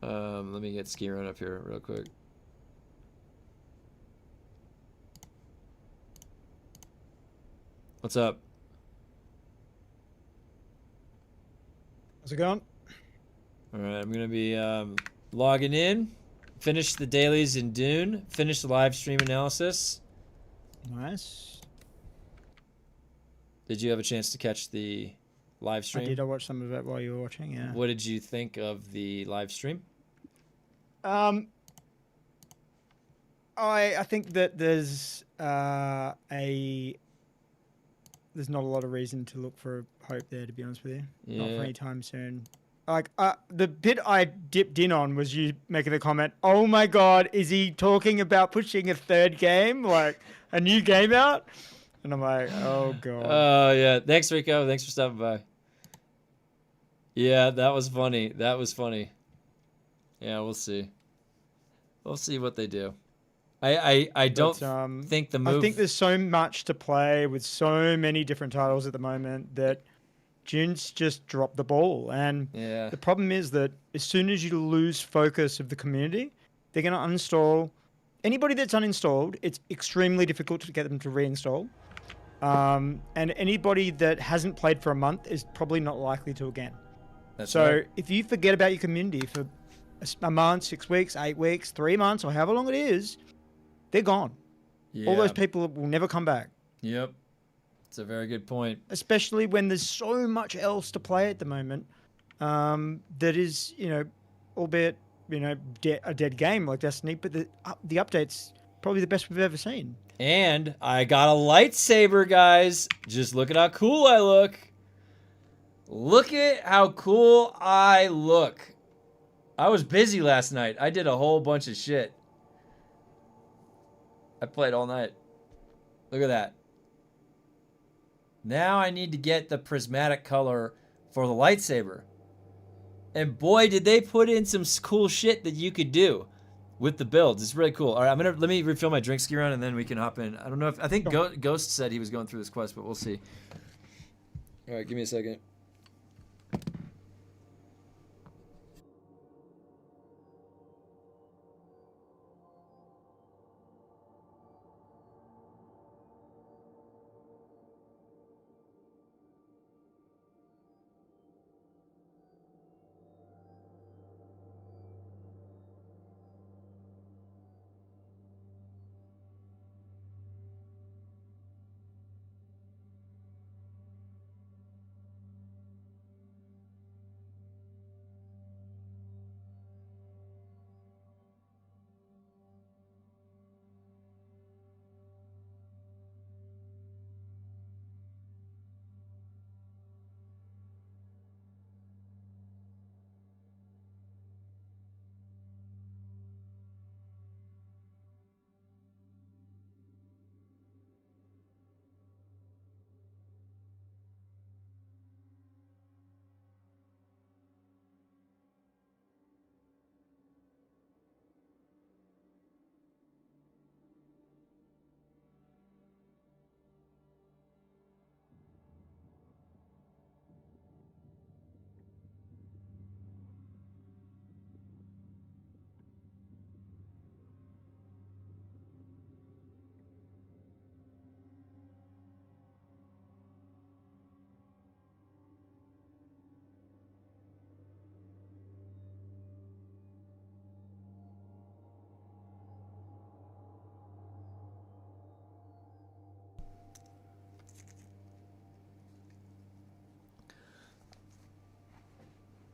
Speaker 1: Let me get Ski Run up here real quick. What's up?
Speaker 10: How's it going?
Speaker 1: All right, I'm going to be logging in. Finished the dailies in Dune. Finished the live stream analysis.
Speaker 10: Nice.
Speaker 1: Did you have a chance to catch the live stream?
Speaker 10: I did. I watched some of it while you were watching. Yeah.
Speaker 1: What did you think of the live stream?
Speaker 10: I think that there's not a lot of reason to look for hope there, to be honest with you. Not for
Speaker 1: Yeah.
Speaker 10: any time soon. Like the bit I dipped in on was you making the comment, "Oh my God, is he talking about pushing a third game, like a new game out?" And I'm like, "Oh God."
Speaker 1: Oh, yeah. Thanks, Rico. Thanks for stopping by. Yeah, that was funny. That was funny. Yeah, we'll see. We'll see what they do. I don't think the move...
Speaker 10: I think there's so much to play with so many different titles at the moment that Dune's just dropped the ball. And
Speaker 1: Yeah.
Speaker 10: the problem is that as soon as you lose focus of the community, they're going to uninstall. Anybody that's uninstalled, it's extremely difficult to get them to reinstall. And anybody that hasn't played for a month is probably not likely to again.
Speaker 1: That's
Speaker 10: So
Speaker 1: right.
Speaker 10: if you forget about your community for a month, 6 weeks, 8 weeks, 3 months, or however long it is, they're gone.
Speaker 1: Yeah.
Speaker 10: All those people will never come back.
Speaker 1: Yep. It's a very good point.
Speaker 10: Especially when there's so much else to play at the moment that is, albeit, a dead game like Destiny, but the update's probably the best we've ever seen.
Speaker 1: And I got a lightsaber, guys. Just look at how cool I look. Look at how cool I look. I was busy last night. I did a whole bunch of shit. I played all night. Look at that. Now I need to get the prismatic color for the lightsaber. And boy, did they put in some cool shit that you could do with the builds. It's really cool. All right, let me refill my drink ski run and then we can hop in. I don't know if I think Ghost said he was going through this quest, but we'll see. All right, give me a second.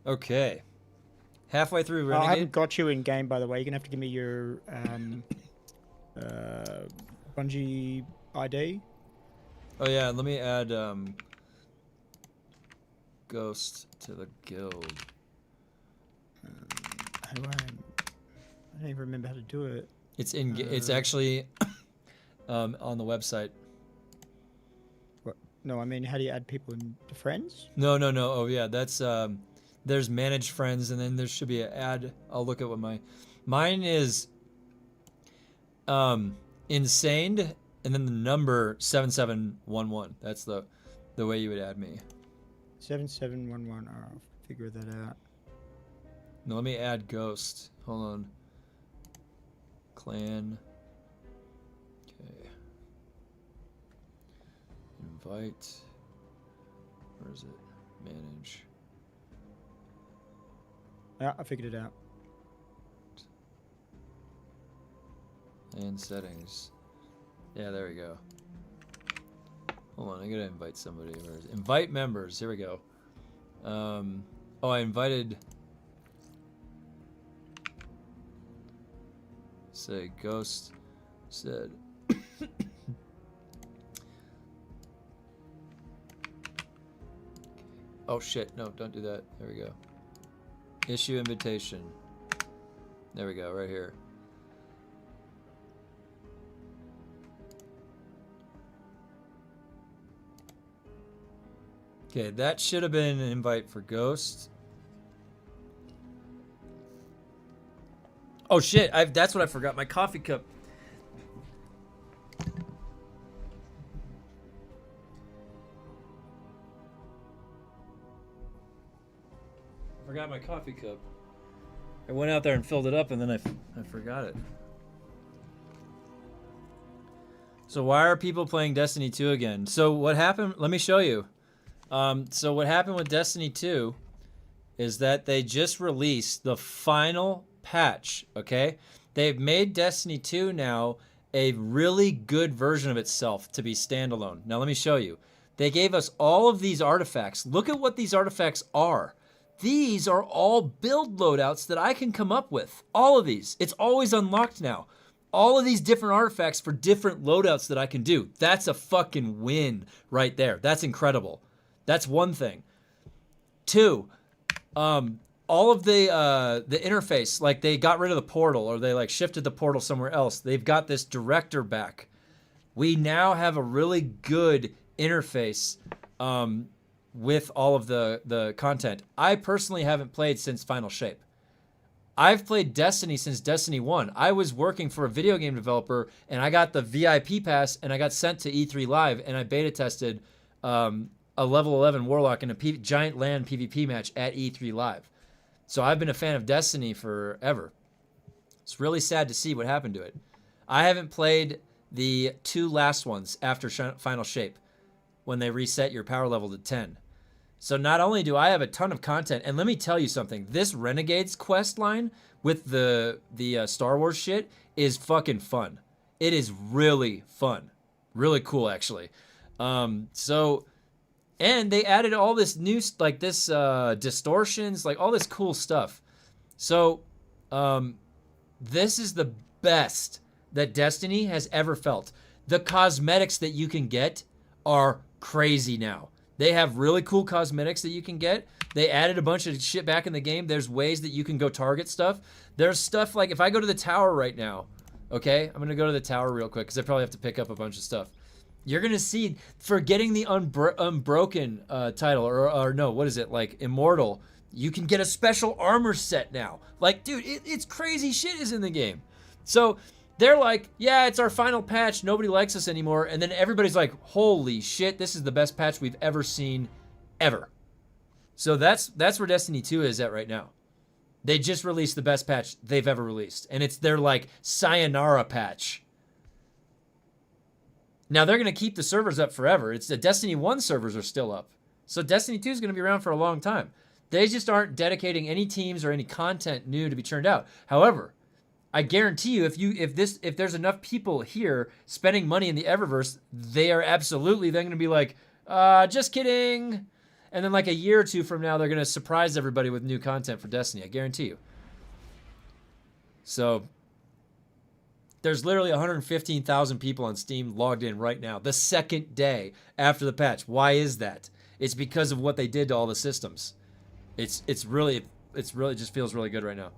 Speaker 1: Okay. Halfway through
Speaker 10: I haven't
Speaker 1: Renegade.
Speaker 10: got you in game, by the way. You're gonna have to give me your Bungie ID.
Speaker 1: Oh yeah, let me add Ghost to the guild.
Speaker 10: How do I don't even remember how to do it.
Speaker 1: It's in. It's actually on the website.
Speaker 10: What? No, I mean, how do you add people into friends?
Speaker 1: No. Oh yeah, that's there's manage friends, and then there should be an add. I'll look at what mine is. Insane, and then the number 7711. That's the way you would add me.
Speaker 10: 7711. I'll figure that out.
Speaker 1: No, let me add Ghost. Hold on. Clan. Okay. Invite. Where is it? Manage.
Speaker 10: Yeah, I figured it out.
Speaker 1: And settings. Yeah, there we go. Hold on, I gotta invite somebody. Invite members. Here we go. Oh, I invited. Say Ghost said. Oh shit! No, don't do that. There we go. Issue invitation. There we go. Right here. Okay, that should have been an invite for Ghost. Oh shit, that's what I forgot, my coffee cup. I forgot my coffee cup. I went out there and filled it up and then I forgot it. So why are people playing Destiny 2 again? So what happened, let me show you. So what happened with Destiny 2 is that they just released the final patch, okay? They've made Destiny 2 now a really good version of itself to be standalone. Now let me show you. They gave us all of these artifacts. Look at what these artifacts are. These are all build loadouts that I can come up with. All of these. It's always unlocked now. All of these different artifacts for different loadouts that I can do. That's a fucking win right there. That's incredible. That's one thing. Two, all of the interface, like they got rid of the portal or they like shifted the portal somewhere else. They've got this director back. We now have a really good interface with all of the content. I personally haven't played since Final Shape. I've played Destiny since Destiny 1. I was working for a video game developer and I got the VIP pass and I got sent to E3 Live and I beta tested a level 11 Warlock in a giant LAN PvP match at E3 Live. So I've been a fan of Destiny forever. It's really sad to see what happened to it. I haven't played the 2 last ones after Final Shape when they reset your power level to 10. So not only do I have a ton of content, and let me tell you something, this Renegades quest line with the Star Wars shit is fucking fun. It is really fun. Really cool, actually. And they added all this new, like this distortions, like all this cool stuff. So this is the best that Destiny has ever felt. The cosmetics that you can get are crazy now. They have really cool cosmetics that you can get. They added a bunch of shit back in the game. There's ways that you can go target stuff. There's stuff like, if I go to the tower right now, okay? I'm gonna go to the tower real quick because I probably have to pick up a bunch of stuff. You're gonna see, for getting the Unbroken title, or no, what is it, like Immortal, you can get a special armor set now. Like, dude, it's crazy shit is in the game. So they're like, yeah, it's our final patch, nobody likes us anymore, and then everybody's like, holy shit, this is the best patch we've ever seen, ever. So that's where Destiny 2 is at right now. They just released the best patch they've ever released, and it's their like sayonara patch. Now they're gonna keep the servers up forever. It's the Destiny 1 servers are still up. So Destiny 2 is gonna be around for a long time. They just aren't dedicating any teams or any content new to be churned out. However, I guarantee you, if there's enough people here spending money in the Eververse, they are absolutely then gonna be like, just kidding. And then like a year or two from now, they're gonna surprise everybody with new content for Destiny. I guarantee you. So there's literally 115,000 people on Steam logged in right now, the second day after the patch. Why is that? It's because of what they did to all the systems. It's really just feels really good right now.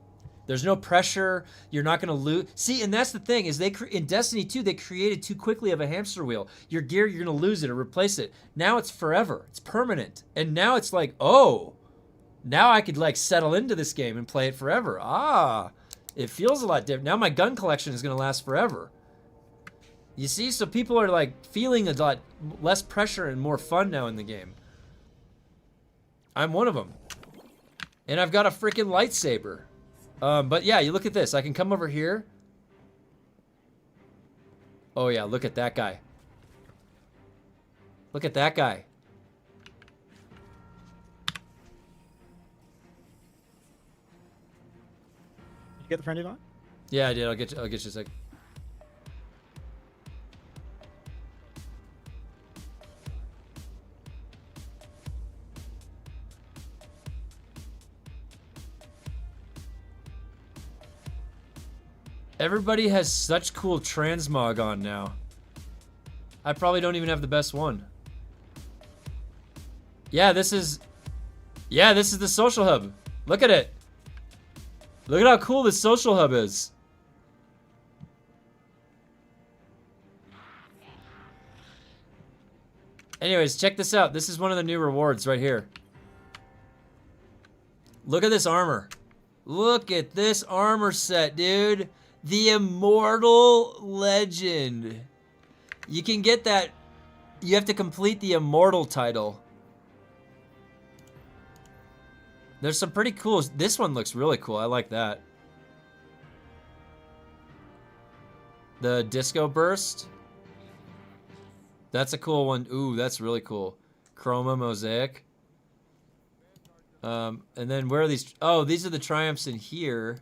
Speaker 1: There's no pressure. You're not going to lose. See, and that's the thing is in Destiny 2, they created too quickly of a hamster wheel. Your gear, you're going to lose it or replace it. Now it's forever. It's permanent. And now it's like, oh, now I could like settle into this game and play it forever. It feels a lot different. Now my gun collection is going to last forever. You see? So people are like feeling a lot less pressure and more fun now in the game. I'm one of them. And I've got a freaking lightsaber. But yeah, you look at this. I can come over here. Oh yeah, look at that guy. Look at that guy.
Speaker 10: You get the friendly line?
Speaker 1: Yeah, I did. I'll get you a sec. Everybody has such cool transmog on now. I probably don't even have the best one. Yeah, this is the social hub. Look at it. Look at how cool this social hub is. Anyways, check this out. This is one of the new rewards right here. Look at this armor. Look at this armor set, dude. The Immortal Legend. You can get that. You have to complete the Immortal title. There's some pretty cool. This one looks really cool. I like that. The Disco Burst. That's a cool one. Ooh, that's really cool. Chroma Mosaic. And then where are these? Oh, these are the triumphs in here.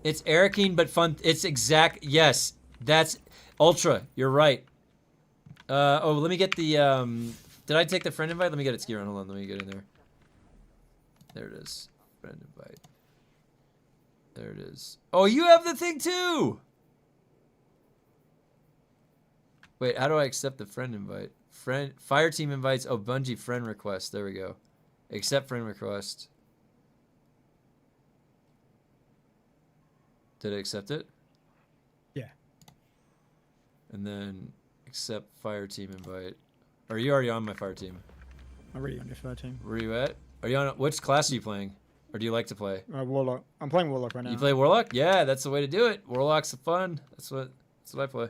Speaker 1: It's Arakeen, but fun. It's exact. Yes, that's Ultra. You're right. Oh, let me get the. Did I take the friend invite? Let me get it, Skiron. Hold on. Let me get in there. There it is. Friend invite. There it is. Oh, you have the thing too. Wait, how do I accept the friend invite? Friend Fire Team invites. Oh, Bungie friend request. There we go. Accept friend request. Did I accept it?
Speaker 10: Yeah.
Speaker 1: And then accept Fire Team invite. Or are you already on my Fire Team?
Speaker 10: I'm already on your fire team.
Speaker 1: Where are you at? Are you on? Which class are you playing? Or do you like to play?
Speaker 10: Warlock. I'm playing Warlock right now.
Speaker 1: You play Warlock? Yeah, that's the way to do it. Warlock's fun. That's what I play.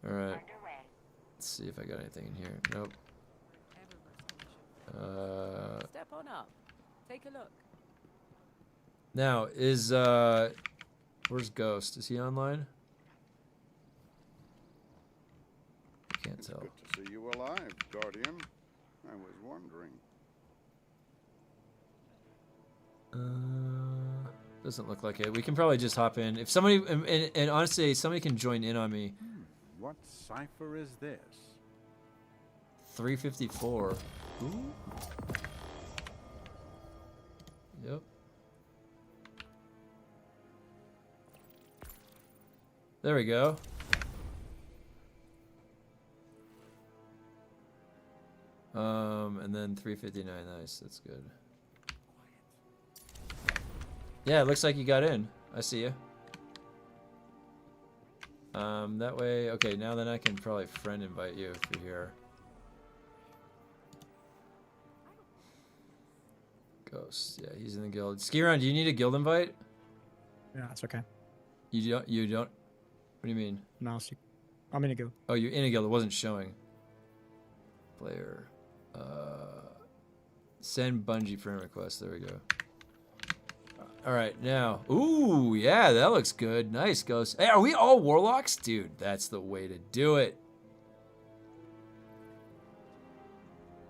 Speaker 1: All right. Let's see if I got anything in here. Nope.
Speaker 11: Step on up. Take a look.
Speaker 1: Now is where's Ghost? Is he online? I can't tell.
Speaker 12: Good to see you alive, Guardian. I was wondering.
Speaker 1: Doesn't look like it. We can probably just hop in. If somebody and honestly, somebody can join in on me.
Speaker 12: What cipher is this?
Speaker 1: 354. Ooh. Yep. There we go. And then 359. Nice. That's good. Yeah, it looks like you got in. I see you. That way. Okay, now then I can probably friend invite you if you're here. Ghost. Yeah, he's in the guild. Skiron, do you need a guild invite?
Speaker 10: Yeah, that's okay.
Speaker 1: You don't? You don't? What do you mean?
Speaker 10: No, I'm in a guild.
Speaker 1: Oh, you're in a guild. It wasn't showing. Player. Send Bungie friend request. There we go. All right, now. Ooh, yeah, that looks good. Nice, Ghost. Hey, are we all Warlocks? Dude, that's the way to do it.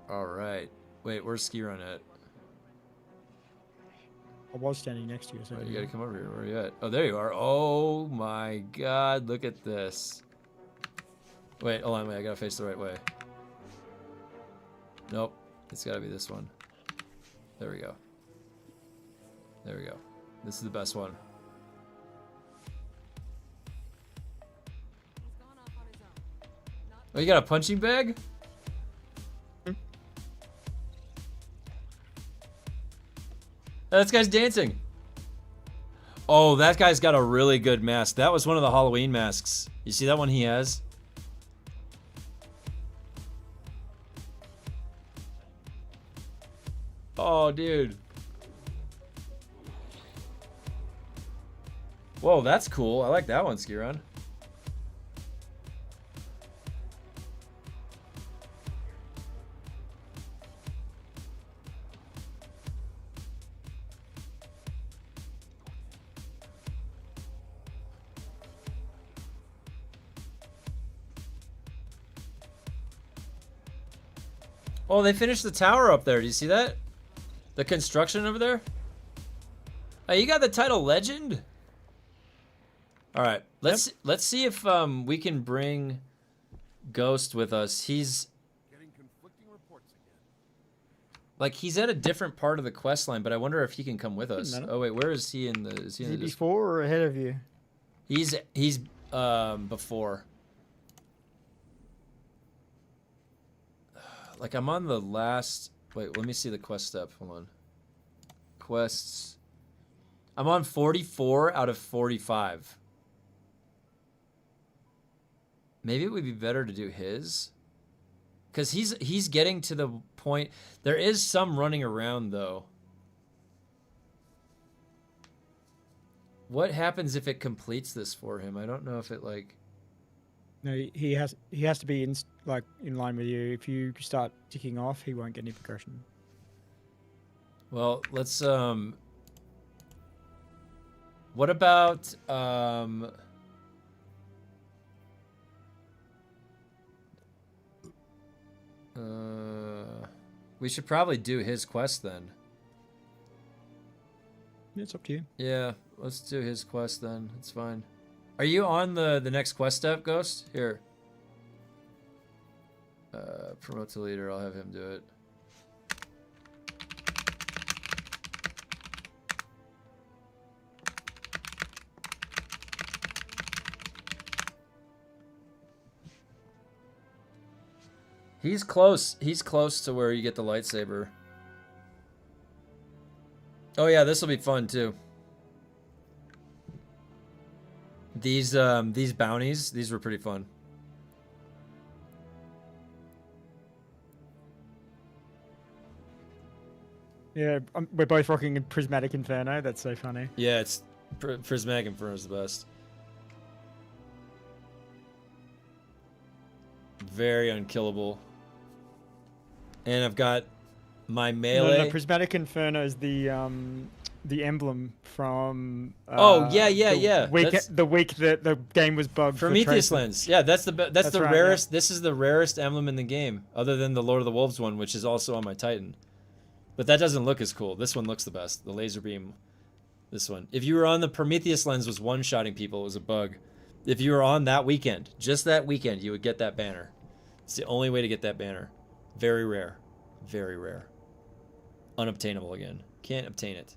Speaker 1: All right. Wait, where's Skiron at?
Speaker 10: I was standing next to you. So
Speaker 1: Oh, you gotta come over here. Where are you at? Oh, there you are. Oh my God, look at this. Wait, hold on, wait, I gotta face the right way. Nope, it's gotta be this one. There we go. There we go. This is the best one. Oh, you got a punching bag? Oh, this guy's dancing. Oh, that guy's got a really good mask. That was one of the Halloween masks. You see that one he has? Oh, dude. Whoa, that's cool. I like that one, Skiron. Oh, they finished the tower up there. Do you see that? The construction over there? Oh, you got the title Legend? All right, let's see if we can bring Ghost with us. He's
Speaker 12: Getting conflicting reports again.
Speaker 1: Like, he's at a different part of the quest line, but I wonder if he can come with us.
Speaker 10: matter.
Speaker 1: Oh wait, where is he in the? Is he,
Speaker 10: Is
Speaker 1: in
Speaker 10: he
Speaker 1: the
Speaker 10: before or ahead of you?
Speaker 1: He's before. Like, I'm on the last. Wait, let me see the quest step. Hold on. Quests. I'm on 44 out of 45. Maybe it would be better to do his. Because he's getting to the point. There is some running around, though. What happens if it completes this for him? I don't know if it, like...
Speaker 10: No, he has to be in line with you. If you start ticking off, he won't get any progression.
Speaker 1: Well, let's, what about, we should probably do his quest then.
Speaker 10: Yeah, it's up to you.
Speaker 1: Yeah, let's do his quest then. It's fine. Are you on the next quest step, Ghost? Here. Promote to leader. I'll have him do it. He's close. He's close to where you get the lightsaber. Oh yeah, this will be fun too. These bounties, these were pretty fun.
Speaker 10: Yeah, we're both rocking a Prismatic Inferno. That's so funny.
Speaker 1: Yeah, it's Prismatic Inferno is the best. Very unkillable. And I've got my melee.
Speaker 10: No, Prismatic Inferno is the emblem from.
Speaker 1: The
Speaker 10: week that the game was bugged.
Speaker 1: Prometheus lens. Yeah, that's the
Speaker 10: right,
Speaker 1: rarest.
Speaker 10: Yeah.
Speaker 1: This is the rarest emblem in the game, other than the Lord of the Wolves one, which is also on my Titan. But that doesn't look as cool. This one looks the best. The laser beam. This one. If you were on the Prometheus lens, was one-shotting people. It was a bug. If you were on that weekend, just that weekend, you would get that banner. It's the only way to get that banner. Very rare. Very rare. Unobtainable again. Can't obtain it.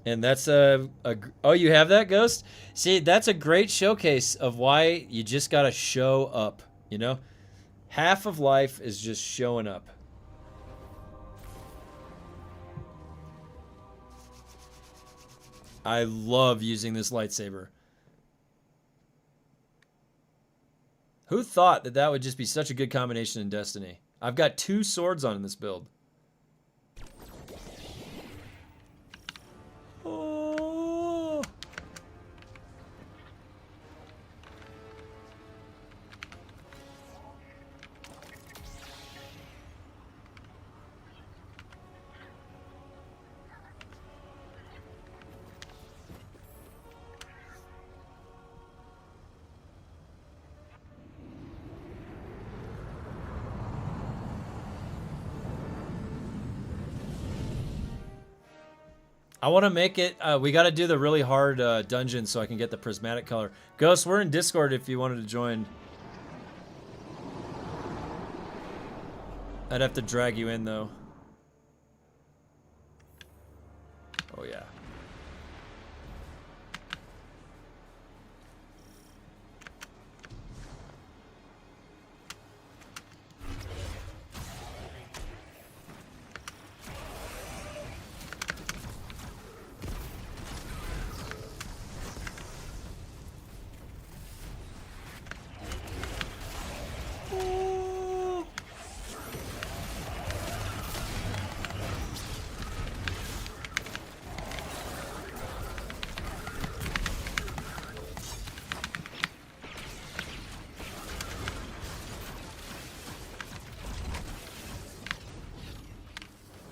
Speaker 1: And that's oh, you have that, Ghost? See, that's a great showcase of why you just gotta show up, you know? Half of life is just showing up. I love using this lightsaber. Who thought that that would just be such a good combination in Destiny? I've got 2 swords on in this build. Oh. I want to make it, we got to do the really hard dungeon so I can get the prismatic color. Ghost, we're in Discord if you wanted to join. I'd have to drag you in, though. Oh, yeah.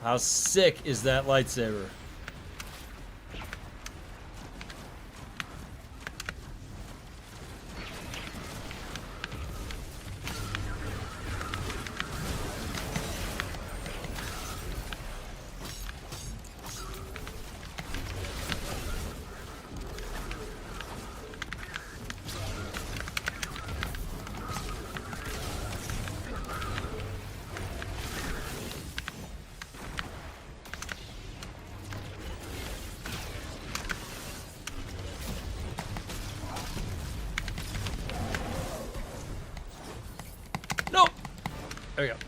Speaker 1: How sick is that lightsaber? There we go.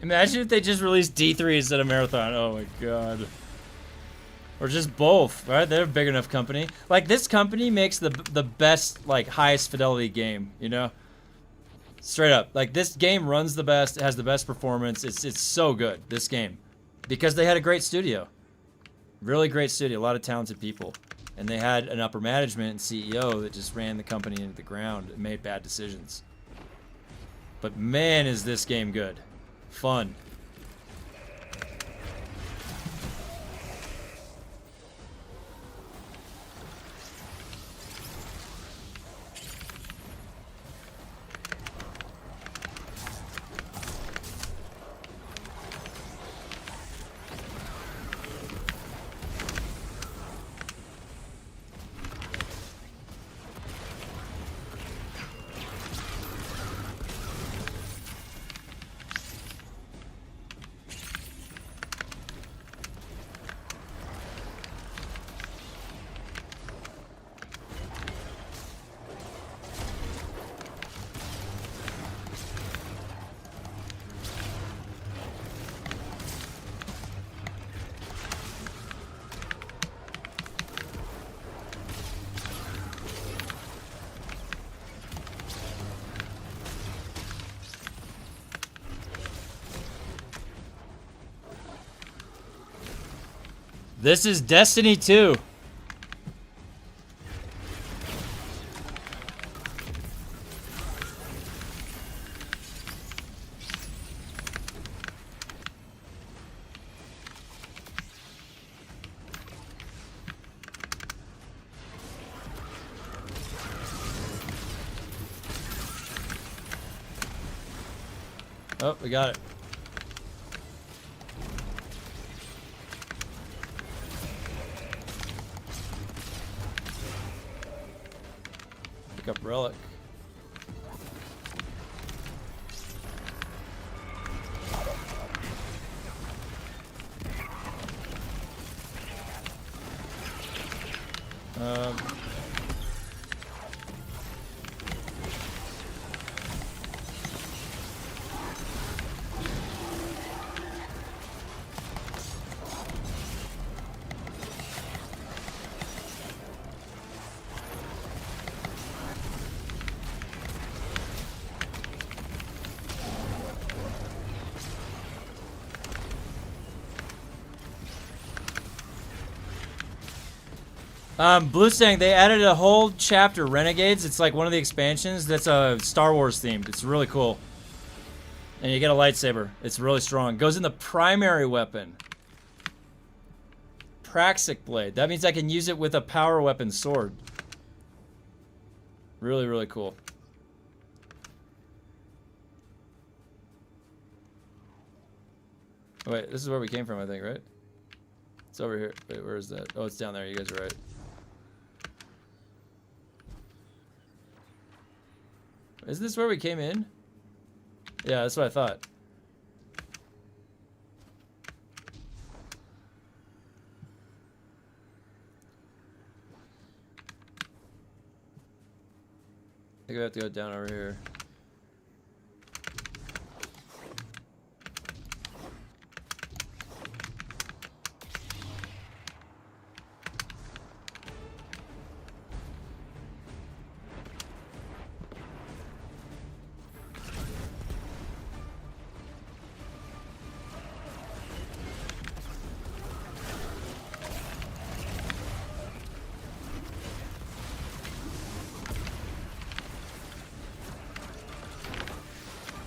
Speaker 1: Imagine if they just released D3 instead of Marathon. Oh my god. Or just both, right? They're a big enough company. Like, this company makes the best, like, highest fidelity game, you know? Straight up. Like, this game runs the best, it has the best performance. It's so good, this game. Because they had a great studio. Really great studio, a lot of talented people. And they had an upper management and CEO that just ran the company into the ground and made bad decisions. But man, is this game good. Fun. This is Destiny 2. Oh, we got it. Pick up relic. Blue's saying they added a whole chapter, Renegades. It's like one of the expansions that's Star Wars themed. It's really cool. And you get a lightsaber. It's really strong. Goes in the primary weapon. Praxic Blade. That means I can use it with a power weapon sword. Really, really cool. Wait, this is where we came from, I think, right? It's over here. Wait, where is that? Oh, it's down there. You guys are right. Is this where we came in? Yeah, that's what I thought. I think I have to go down over here.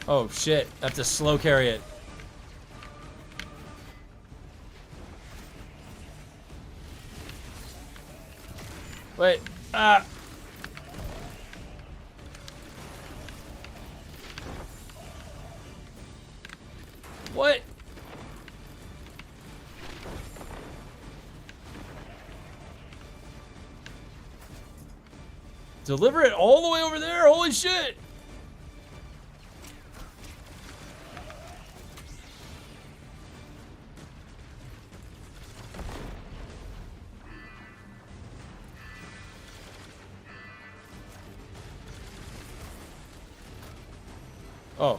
Speaker 1: Oh shit, I have to slow carry it. Wait, ah! What? Deliver it all the way over there? Holy shit! Oh.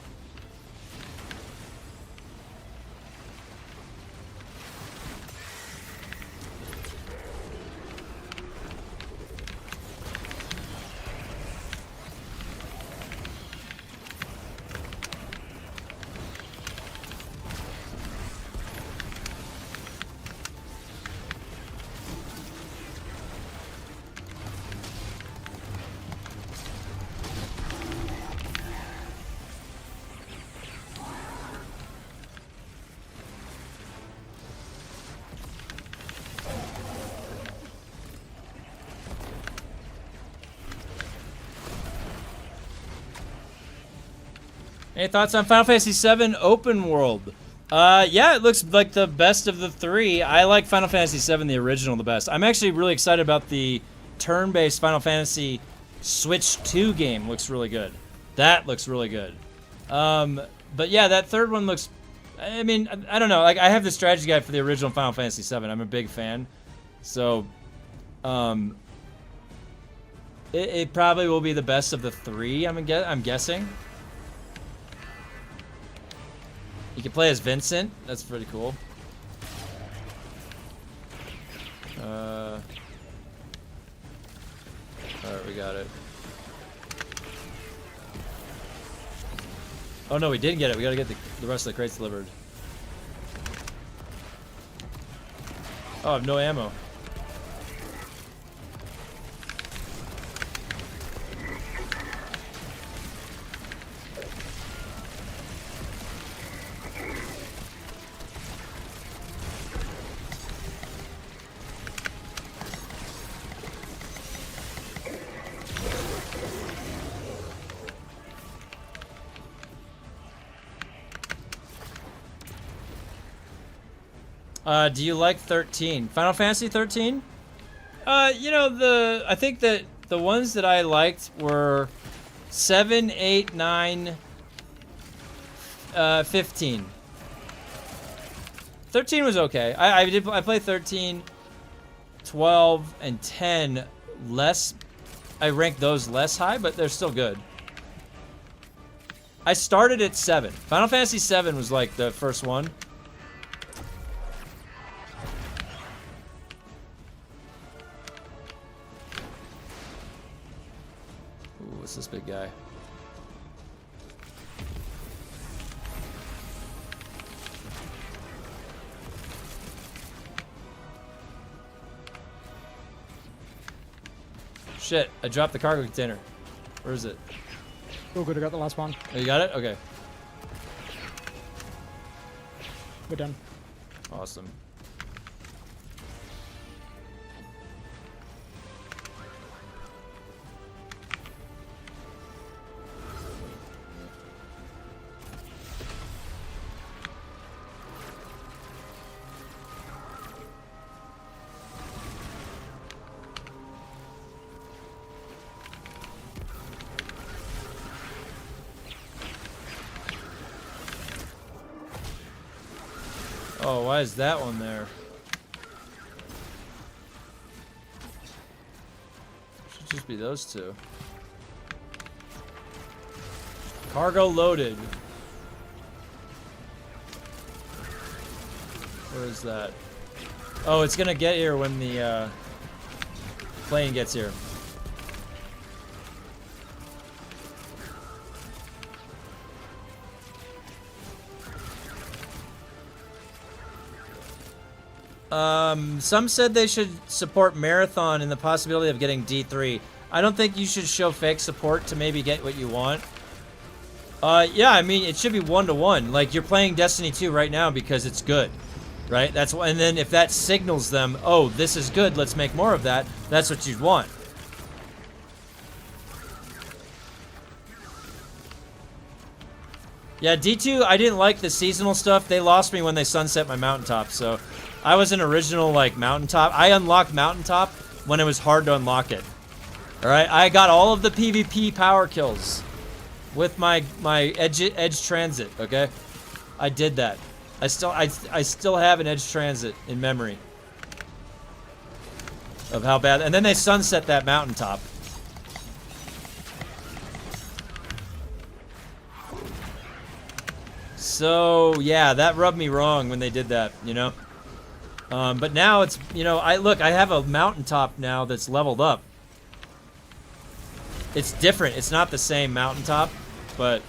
Speaker 1: Any thoughts on Final Fantasy VII Open World? Yeah, it looks like the best of the three. I like Final Fantasy VII, the original, the best. I'm actually really excited about the turn-based Final Fantasy Switch 2 game. Looks really good. That looks really good. But yeah, that third one looks... I mean, I don't know. Like, I have the strategy guide for the original Final Fantasy VII. I'm a big fan. So, it probably will be the best of the three, I'm guessing. You can play as Vincent. That's pretty cool. Alright, we got it. Oh no, we didn't get it. We gotta get the rest of the crates delivered. Oh, I have no ammo. Do you like 13? Final Fantasy 13? You know, I think that the ones that I liked were 7, 8, 9, 15. 13 was okay. I played 13, 12, and 10 less. I ranked those less high, but they're still good. I started at 7. Final Fantasy 7 was like the first one. What's this big guy? Shit, I dropped the cargo container. Where is it?
Speaker 10: Oh, good, I got the last one.
Speaker 1: Oh, you got it? Okay.
Speaker 10: We're done.
Speaker 1: Awesome. Oh, why is that one there? Should just be those two. Cargo loaded. Where is that? Oh, it's gonna get here when the plane gets here. Some said they should support Marathon and the possibility of getting D3. I don't think you should show fake support to maybe get what you want. Yeah, I mean, it should be 1-to-1. Like, you're playing Destiny 2 right now because it's good, right? That's why, and then if that signals them, oh, this is good, let's make more of that, that's what you'd want. Yeah, D2, I didn't like the seasonal stuff. They lost me when they sunset my mountaintop, so I was an original, like, mountaintop. I unlocked mountaintop when it was hard to unlock it. Alright, I got all of the PvP power kills with my edge transit, okay? I did that. I still have an edge transit in memory of how bad. And then they sunset that mountaintop. So yeah, that rubbed me wrong when they did that, you know. But now it's, you know, I have a mountaintop now that's leveled up. It's different. It's not the same mountaintop, but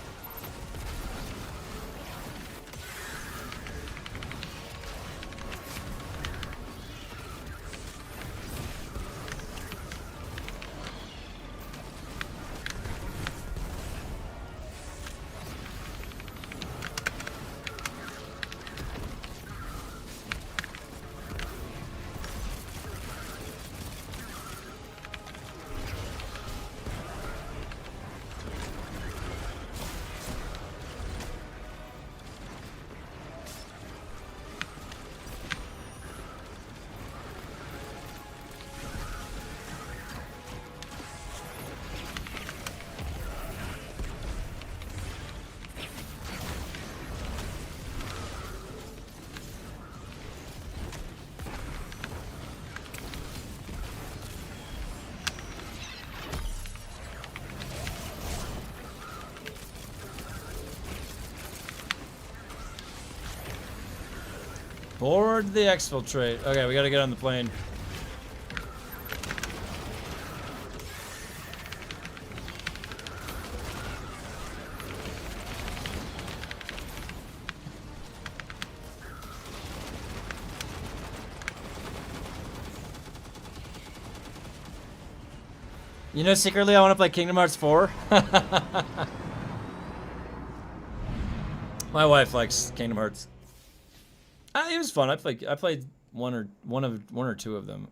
Speaker 1: board the exfiltrate. Okay, we gotta get on the plane. You know, secretly I want to play Kingdom Hearts 4. My wife likes Kingdom Hearts. It was fun. I played one or two of them.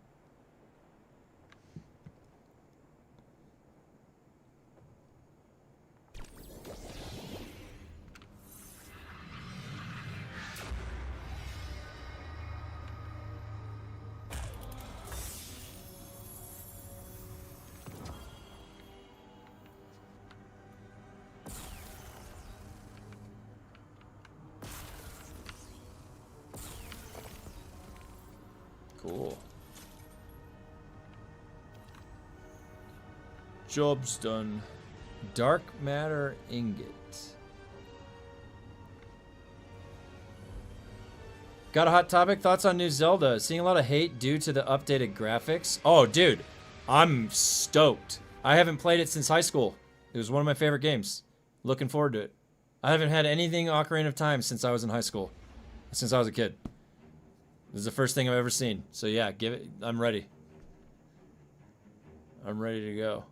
Speaker 1: Cool. Job's done. Dark matter ingot. Got a hot topic? Thoughts on new Zelda? Seeing a lot of hate due to the updated graphics. Oh, dude. I'm stoked. I haven't played it since high school. It was one of my favorite games. Looking forward to it. I haven't had anything Ocarina of Time since I was in high school. Since I was a kid. This is the first thing I've ever seen. So yeah, give it. I'm ready. I'm ready to go.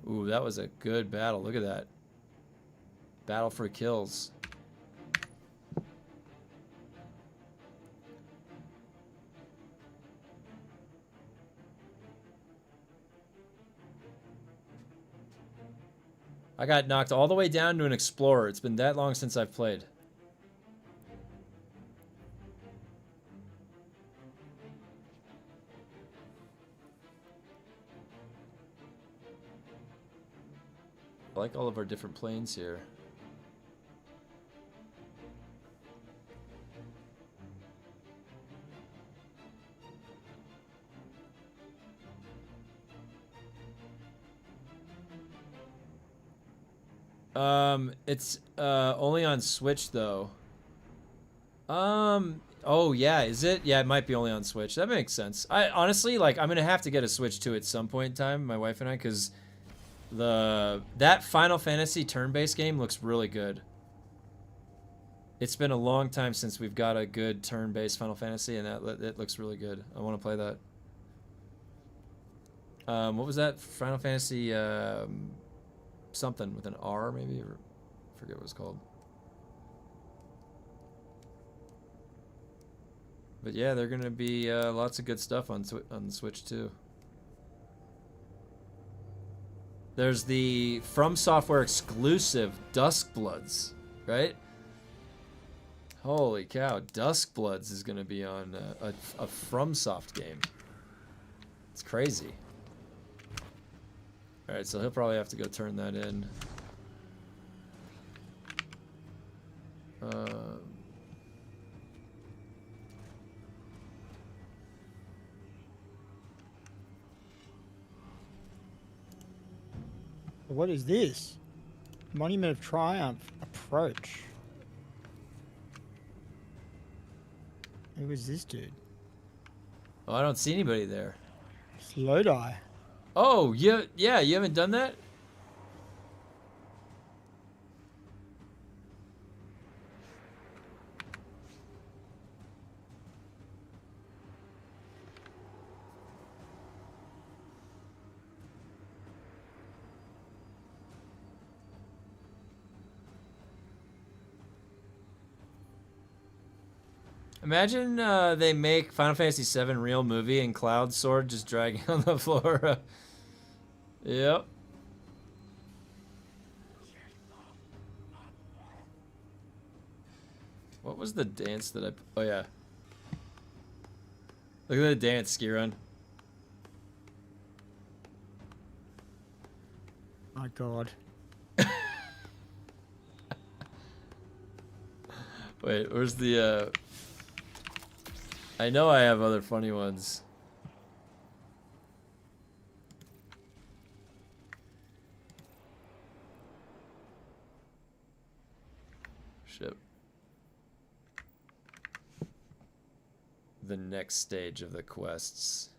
Speaker 1: Ooh, that was a good battle. Look at that. Battle for kills. I got knocked all the way down to an explorer. It's been that long since I've played. I like all of our different planes here. It's only on Switch though. Oh yeah, is it? Yeah, it might be only on Switch. That makes sense. I honestly, like, I'm gonna have to get a Switch 2 at some point in time, my wife and I, because that Final Fantasy turn-based game looks really good. It's been a long time since we've got a good turn-based Final Fantasy, and that looks really good. I want to play that. What was that? Final Fantasy something with an R maybe, or I forget what it was called. But yeah, they're gonna be lots of good stuff on the Switch too. There's the From Software exclusive Duskbloods, right? Holy cow, Duskbloods is gonna be on a FromSoft game. It's crazy. All right, so he'll probably have to go turn that in.
Speaker 10: What is this? Monument of Triumph approach. Who is this dude?
Speaker 1: Oh, I don't see anybody there.
Speaker 10: It's Lodi.
Speaker 1: Oh, yeah, you haven't done that? Imagine they make Final Fantasy VII real movie and Cloud Sword just dragging on the floor. Yep. What was the dance that I... Oh, yeah. Look at the dance, Ski-Run.
Speaker 10: My God.
Speaker 1: Wait, where's the... I know I have other funny ones. Shit. The next stage of the quests.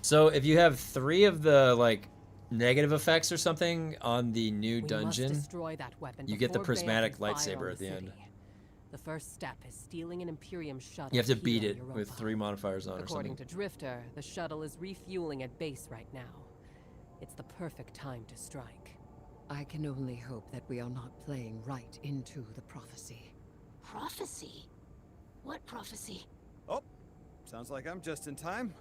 Speaker 1: So if you have 3 of the like negative effects or something on the new dungeon, you get the prismatic lightsaber at the end.
Speaker 11: The first step is stealing an Imperium shuttle.
Speaker 1: You have to beat it with 3 modifiers on or something.
Speaker 11: According to Drifter, the shuttle is refueling at base right now. It's the perfect time to strike.
Speaker 13: I can only hope that we are not playing right into the prophecy.
Speaker 14: Prophecy? What prophecy?
Speaker 6: Oh, sounds like I'm just in time.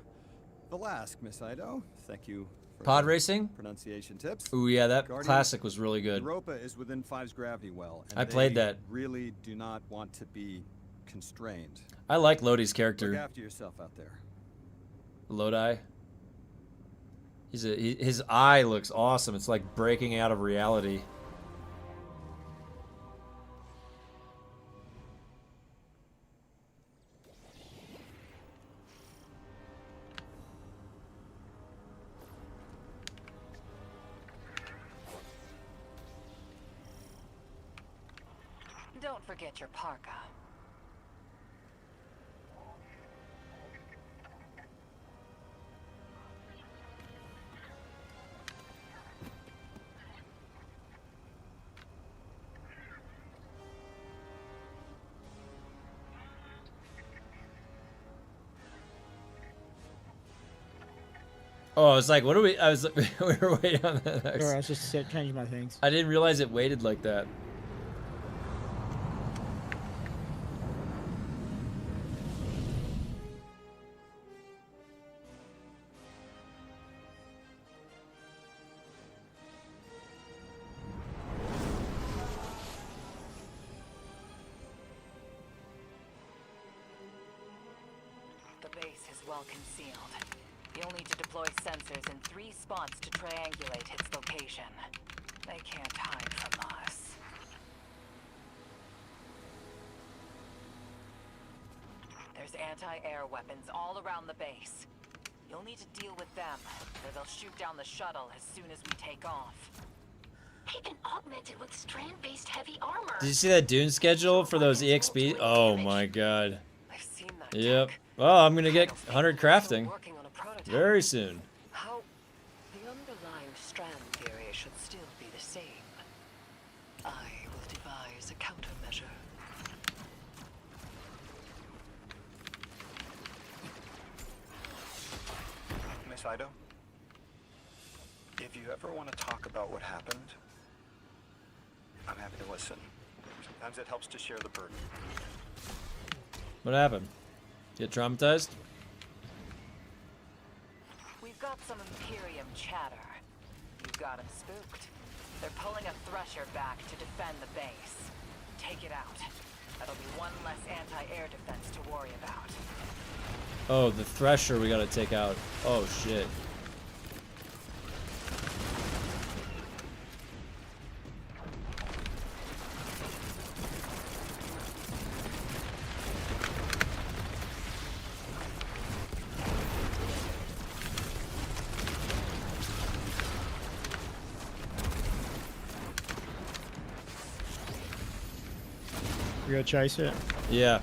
Speaker 6: Velasque, Miss Ido. Thank you for
Speaker 1: Pod
Speaker 6: the
Speaker 1: racing?
Speaker 6: pronunciation tips.
Speaker 1: Ooh, yeah, that
Speaker 6: Guardian,
Speaker 1: classic was really good.
Speaker 6: Europa is within 5's gravity well. And
Speaker 1: I played
Speaker 6: they
Speaker 1: that.
Speaker 6: Really do not want to be constrained.
Speaker 1: I like Lodi's character.
Speaker 6: Look after yourself out there.
Speaker 1: Lodi. His eye looks awesome. It's like breaking out of reality.
Speaker 15: Don't forget your parka.
Speaker 1: Oh, it's like, what are we? I was, we were waiting on that.
Speaker 10: Sorry, I was just changing my things.
Speaker 1: I didn't realize it waited like that.
Speaker 15: The base is well concealed. You'll need to deploy sensors in 3 spots to triangulate its location. They can't hide from us. There's anti-air weapons all around the base. You'll need to deal with them, or they'll shoot down the shuttle as soon as we take off.
Speaker 14: They've been augmented with strand-based heavy armor.
Speaker 1: Did you see that Dune schedule for those EXP? Oh my god.
Speaker 15: I've seen that.
Speaker 1: Yep. Well, I'm gonna get 100 crafting very soon.
Speaker 11: How? The underlying strand theory should still be the same. I will devise a countermeasure.
Speaker 16: Miss Ido, if you ever want to talk about what happened, I'm happy to listen. Sometimes it helps to share the burden.
Speaker 1: What happened? Get traumatized?
Speaker 15: We've got some Imperium chatter. You got them spooked. They're pulling a Thresher back to defend the base. Take it out. That'll be one less anti-air defense to worry about.
Speaker 1: Oh, the Thresher we gotta take out. Oh shit.
Speaker 10: We gotta chase it.
Speaker 1: Yeah.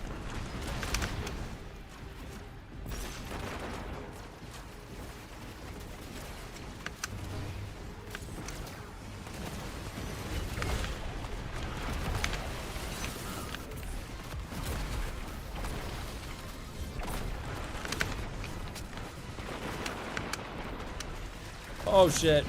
Speaker 1: Oh shit.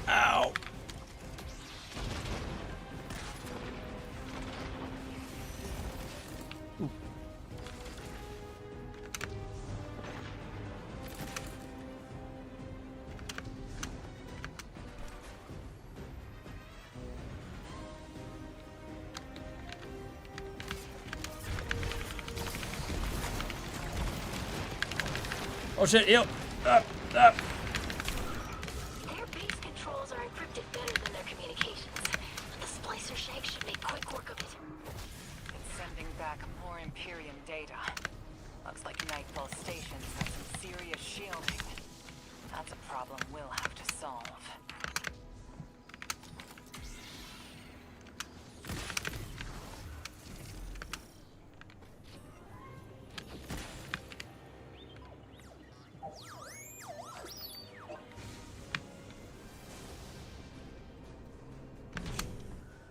Speaker 1: Ow. Oh shit, yep. Up.
Speaker 14: Their base controls are encrypted better than their communications. The splicer shake should make quick work of it.
Speaker 15: It's sending back more Imperium data. Looks like Nightfall Station's got some serious shielding. That's a problem we'll have to solve.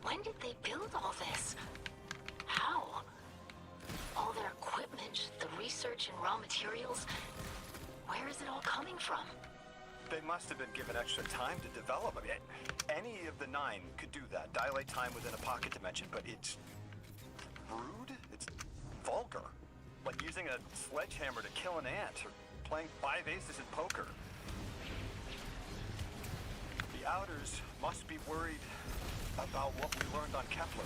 Speaker 14: When did they build all this? How? All their equipment, the research and raw materials. Where is it all coming from?
Speaker 16: They must have been given extra time to develop. I mean, any of the 9 could do that. Dilate time within a pocket dimension, but it's rude. It's vulgar. Like using a sledgehammer to kill an ant, or playing 5 aces in poker. The Outers must be worried about what we learned on Kepler.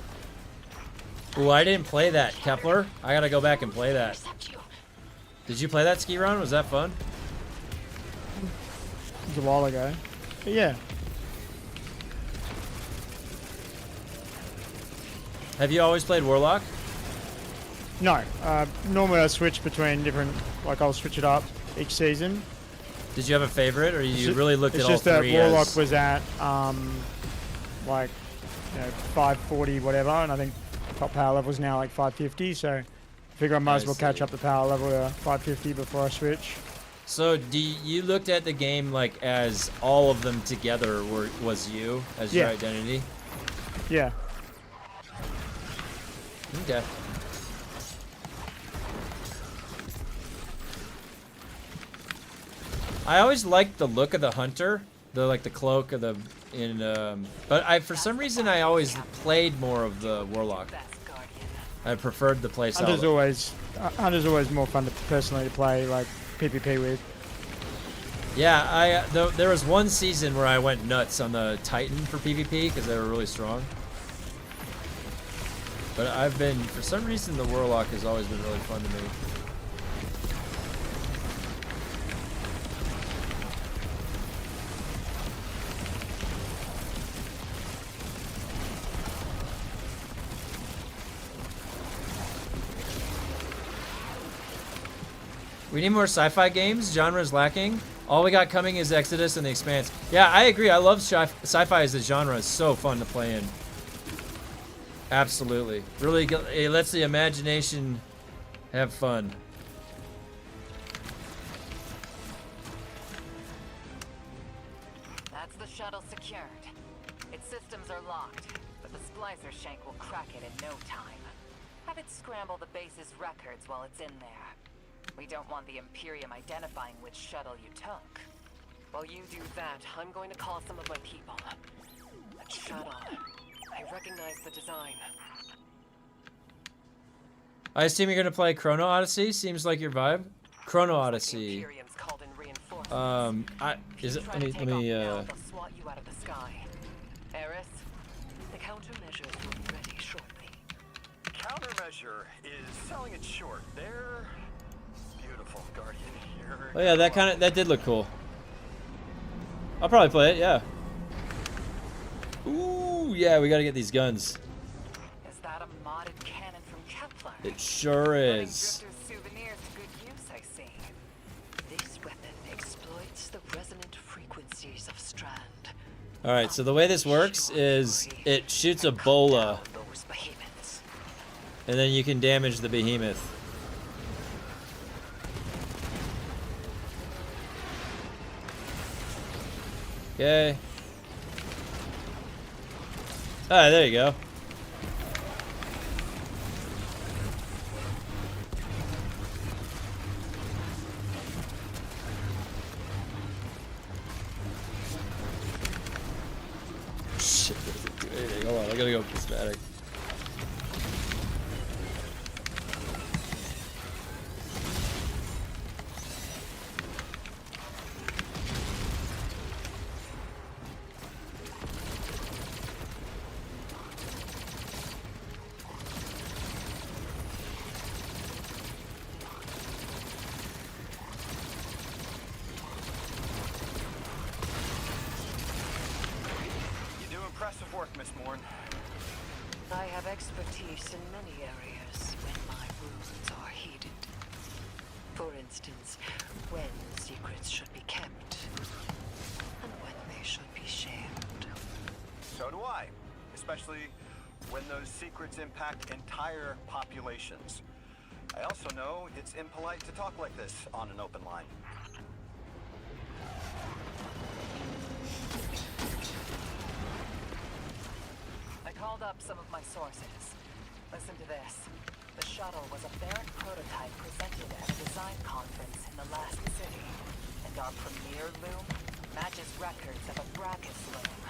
Speaker 1: Ooh, I didn't play that, Kepler. I gotta go back and play that. Did you play that ski run? Was that fun?
Speaker 10: It was a while ago. But yeah.
Speaker 1: Have you always played Warlock?
Speaker 10: No. Normally I switch between different, like I'll switch it up each season.
Speaker 1: Did you have a favorite, or you really looked at all
Speaker 10: three? It's just that Warlock
Speaker 1: as...
Speaker 10: was at, like, you know, 540 whatever, and I think top power level is now like 550, so I figure I might as well catch up the power level to 550 before I switch.
Speaker 1: So you looked at the game like as all of them together was you as your identity?
Speaker 10: Yeah.
Speaker 1: Okay. I always liked the look of the hunter, the cloak of the but for some reason I always played more of the warlock. I preferred the play style.
Speaker 10: Hunter's always more fun to personally play like PvP with.
Speaker 1: Yeah, there was one season where I went nuts on the Titan for PvP because they were really strong. But for some reason the warlock has always been really fun to me. We need more sci-fi games. Genre is lacking. All we got coming is Exodus and The Expanse. Yeah, I agree. I love sci-fi as a genre. It's so fun to play in. Absolutely. Really, it lets the imagination have fun.
Speaker 15: That's the shuttle secured. Its systems are locked, but the splicer shank will crack it in no time. Have it scramble the base's records while it's in there. We don't want the Imperium identifying which shuttle you took.
Speaker 11: While you do that, I'm going to call some of my people. That shuttle. I recognize the design.
Speaker 1: I assume you're gonna play Chrono Odyssey. Seems like your vibe. Chrono Odyssey. Is it? Let me.
Speaker 11: They'll swat you out of the sky. Eris, the countermeasures will be ready shortly.
Speaker 16: Countermeasure is selling it short. They're beautiful, Guardian.
Speaker 1: Oh yeah, that did look cool. I'll probably play it. Yeah. Ooh, yeah. We gotta get these guns.
Speaker 15: Is that a modded cannon from Kepler?
Speaker 1: It sure is.
Speaker 15: Souvenirs to good use, I see.
Speaker 11: This weapon exploits the resonant frequencies of Strand.
Speaker 1: All right. So the way this works is it shoots a bola, and then you can damage the behemoth. Okay. Ah, there you go. Shit, doesn't do anything. Hold on, I gotta go prismatic.
Speaker 16: Impressive work, Miss Morn.
Speaker 11: I have expertise in many areas when my rules are heeded. For instance, when secrets should be kept, and when they should be shared.
Speaker 16: So do I, especially when those secrets impact entire populations. I also know it's impolite to talk like this on an open line.
Speaker 15: I called up some of my sources. Listen to this. The shuttle was a Barrack prototype presented at a design conference in the last city. And our premier loom matches records of a Brachus loom.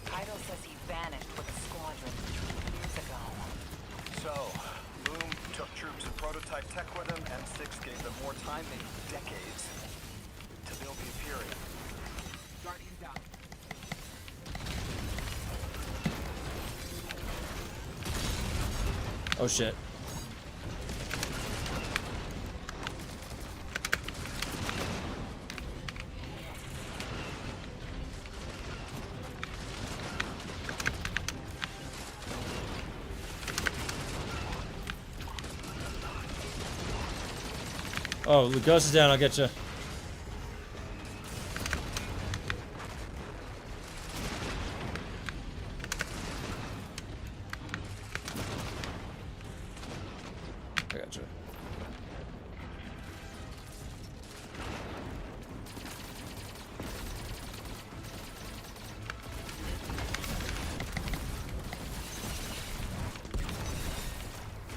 Speaker 15: Kaido says he vanished with a squadron 2 years ago.
Speaker 16: So, Loom took troops and prototype tech with him, and Six gave them more time, maybe decades, to build the Imperium.
Speaker 9: Guardian down.
Speaker 1: Oh shit. Oh, the ghost is down. I'll get you. I got you.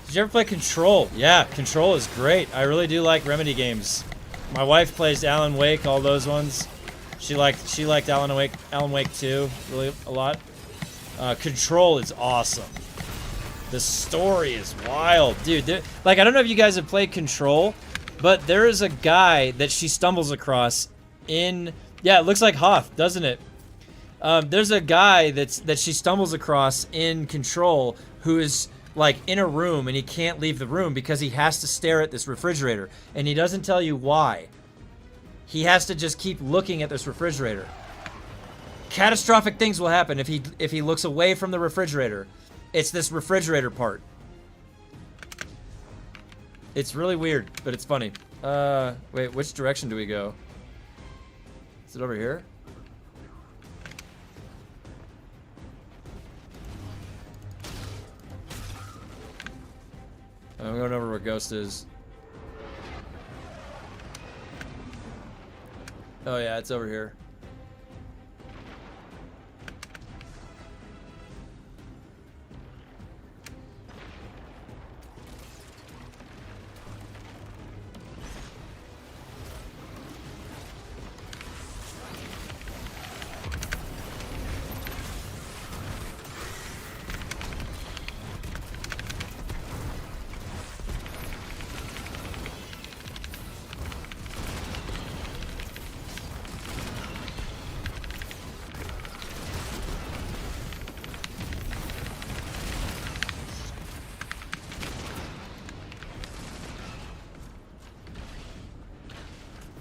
Speaker 1: Did you ever play Control? Yeah, Control is great. I really do like Remedy games. My wife plays Alan Wake, all those ones. She liked Alan Wake 2 really a lot. Control is awesome. The story is wild, dude. Like, I don't know if you guys have played Control, but there is a guy that she stumbles across in, yeah, it looks like Hoth, doesn't it? There's a guy that she stumbles across in Control who is like in a room, and he can't leave the room because he has to stare at this refrigerator, and he doesn't tell you why. He has to just keep looking at this refrigerator. Catastrophic things will happen if he looks away from the refrigerator. It's this refrigerator part. It's really weird, but it's funny. Wait, which direction do we go? Is it over here? I'm going over where Ghost is. Oh yeah, it's over here.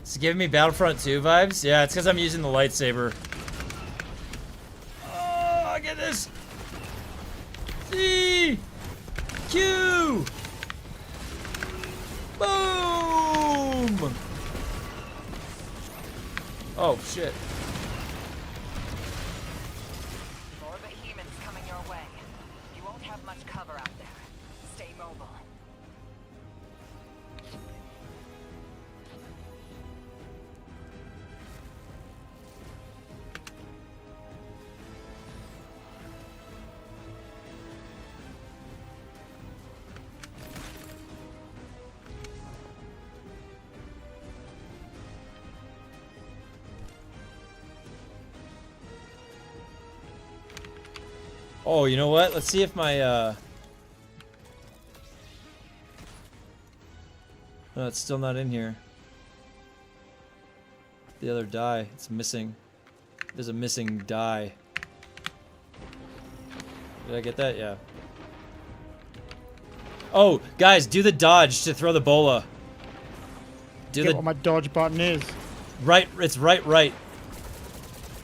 Speaker 1: It's giving me Battlefront 2 vibes. Yeah, it's because I'm using the lightsaber. Oh, get this! C! Q! Boom! Oh, shit.
Speaker 15: More behemoths coming your way. You won't have much cover out there. Stay mobile.
Speaker 1: Oh, you know what? Let's see if my, No, it's still not in here. The other die. It's missing. There's a missing die. Did I get that? Yeah. Oh, guys, do the dodge to throw the bola. Do
Speaker 10: Get what my dodge button is.
Speaker 1: Right, it's right.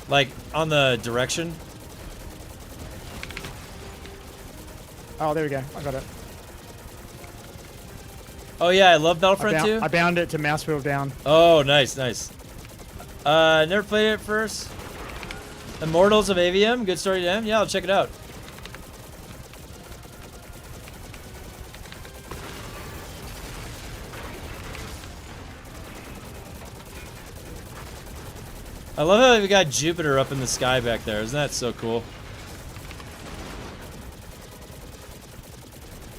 Speaker 1: Like, on the direction.
Speaker 10: Oh, there we go. I got it.
Speaker 1: Oh yeah, I love Battlefront 2.
Speaker 10: I bound it to mouse wheel down.
Speaker 1: Oh, nice. Never played it first. Immortals of AVM, good story to them. Yeah, I'll check it out. I love how we got Jupiter up in the sky back there. Isn't that so cool?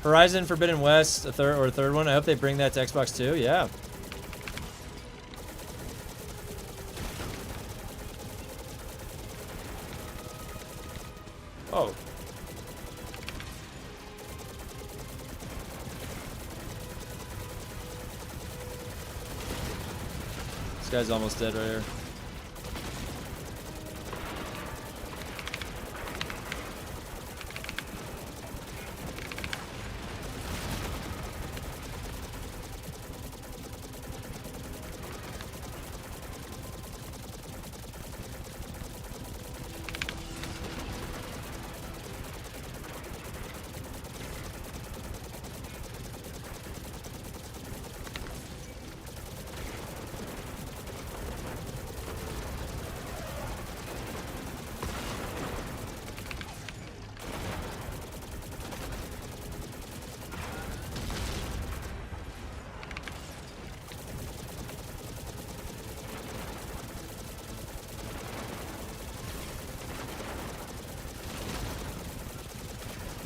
Speaker 1: Horizon Forbidden West, a third one. I hope they bring that to Xbox too. Yeah. Oh. This guy's almost dead right here.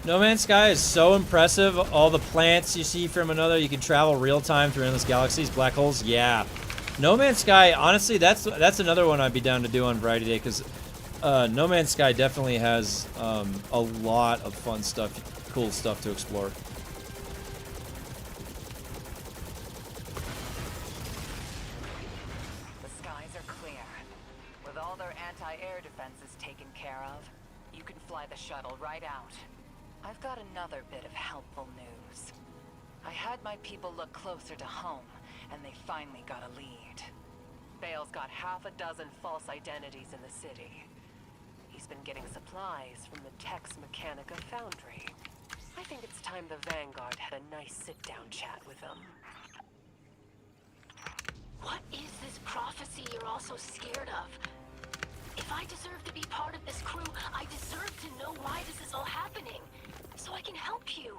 Speaker 1: No Man's Sky is so impressive. All the plants you see from another, you can travel real time through endless galaxies, black holes. Yeah, No Man's Sky. Honestly, that's another one I'd be down to do on Variety Day because No Man's Sky definitely has a lot of fun stuff, cool stuff to explore.
Speaker 15: The skies are clear. With all their anti-air defenses taken care of, you can fly the shuttle right out. I've got another bit of helpful news. I had my people look closer to home, and they finally got a lead. Bale's got half a dozen false identities in the city. He's been getting supplies from the Tex Mechanica foundry. I think it's time the Vanguard had a nice sit-down chat with him.
Speaker 14: What is this prophecy you're all so scared of? If I deserve to be part of this crew, I deserve to know why this is all happening, so I can help you.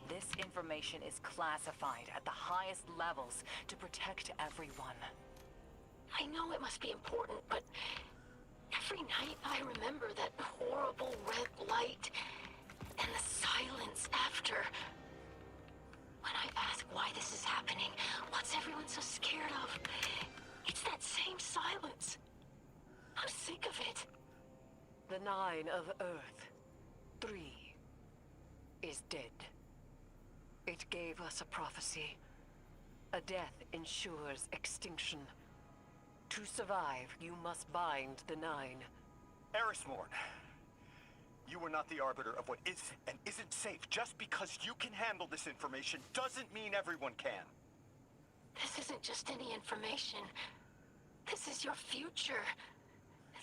Speaker 15: This information is classified at the highest levels to protect everyone.
Speaker 14: I know it must be important, but every night I remember that horrible red light and the silence after. When I ask why this is happening, what's everyone so scared of? It's that same silence. I'm sick of it.
Speaker 11: The 9 of Earth, 3, is dead. It gave us a prophecy. A death ensures extinction. To survive, you must bind the 9.
Speaker 16: Erismorn, you are not the arbiter of what is and isn't safe. Just because you can handle this information doesn't mean everyone can.
Speaker 14: This isn't just any information. This is your future.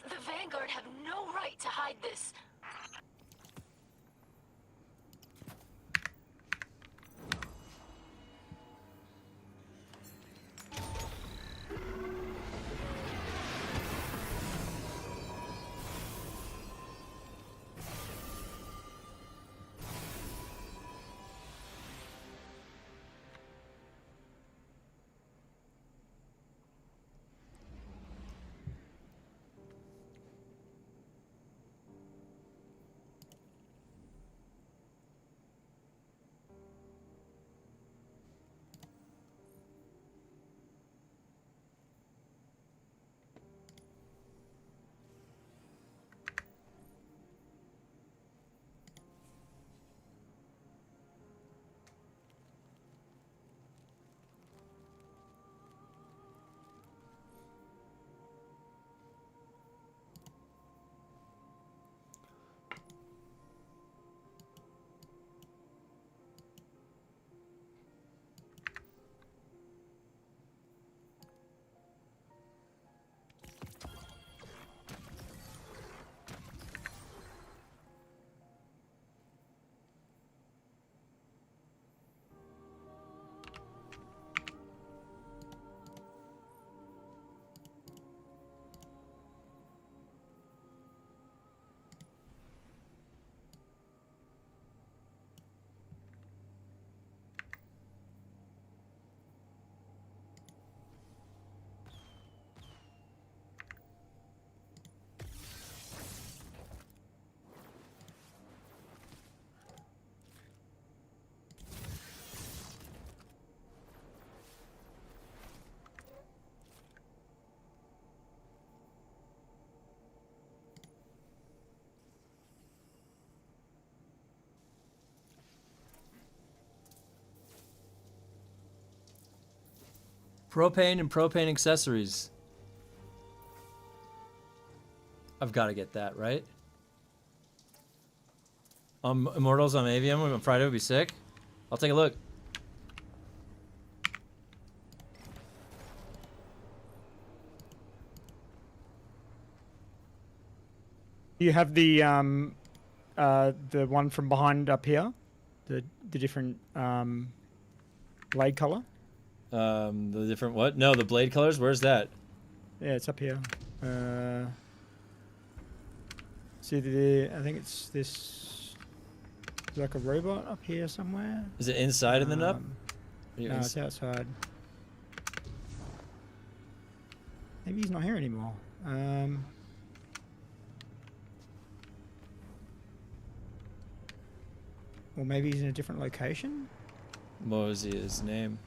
Speaker 14: The Vanguard have no right to hide this.
Speaker 1: Propane and propane accessories. I've got to get that, right? Immortals on Avium on Friday would be sick. I'll take a look.
Speaker 10: You have the one from behind up here, the different blade color.
Speaker 1: The different what? No, the blade colors. Where's that?
Speaker 10: Yeah, it's up here. See I think it's this, like a robot up here somewhere.
Speaker 1: Is it inside in the nub?
Speaker 10: No, it's outside. Maybe he's not here anymore. Or maybe he's in a different location.
Speaker 1: What was his name?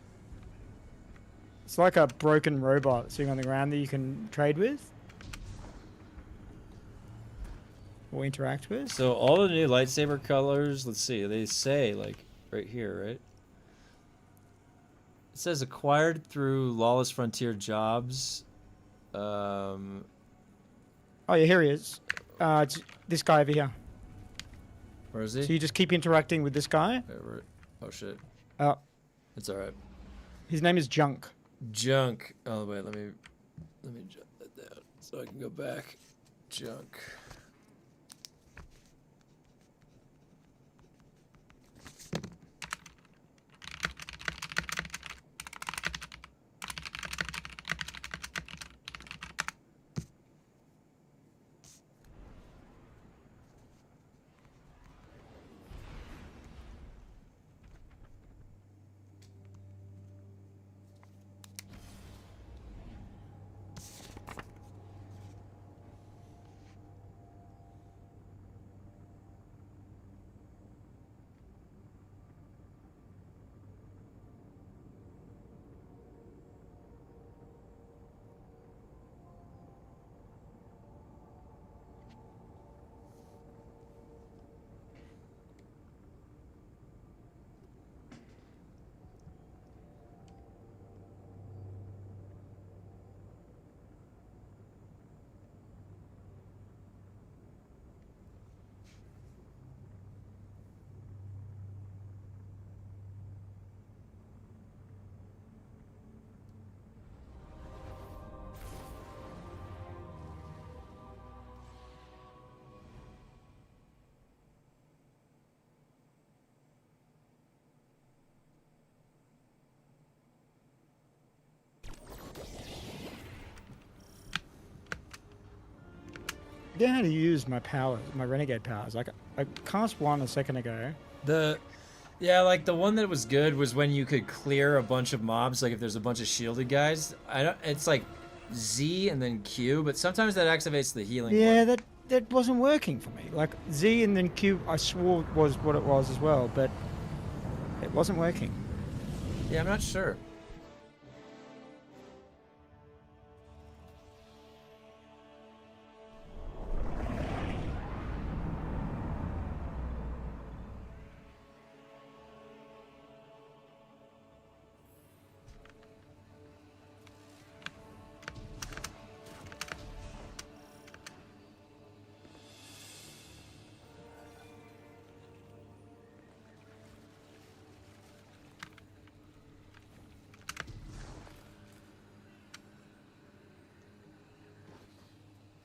Speaker 10: It's like a broken robot sitting on the ground that you can trade with or interact with.
Speaker 1: So all the new lightsaber colors, let's see, they say like right here, right? It says acquired through Lawless Frontier jobs.
Speaker 10: Oh yeah, here he is. It's this guy over here.
Speaker 1: Where is he?
Speaker 10: So you just keep interacting with this guy.
Speaker 1: Oh shit.
Speaker 10: Oh.
Speaker 1: It's alright.
Speaker 10: His name is Junk.
Speaker 1: Junk. Oh wait, let me jot that down so I can go back. Junk.
Speaker 10: forget how to use my powers, my renegade powers. Like I cast one a second ago.
Speaker 1: Yeah, like the one that was good was when you could clear a bunch of mobs. Like if there's a bunch of shielded guys, it's like Z and then Q, but sometimes that activates the healing.
Speaker 10: Yeah,
Speaker 1: one.
Speaker 10: that wasn't working for me. Like Z and then Q, I swore was what it was as well, but it wasn't working.
Speaker 1: Yeah, I'm not sure.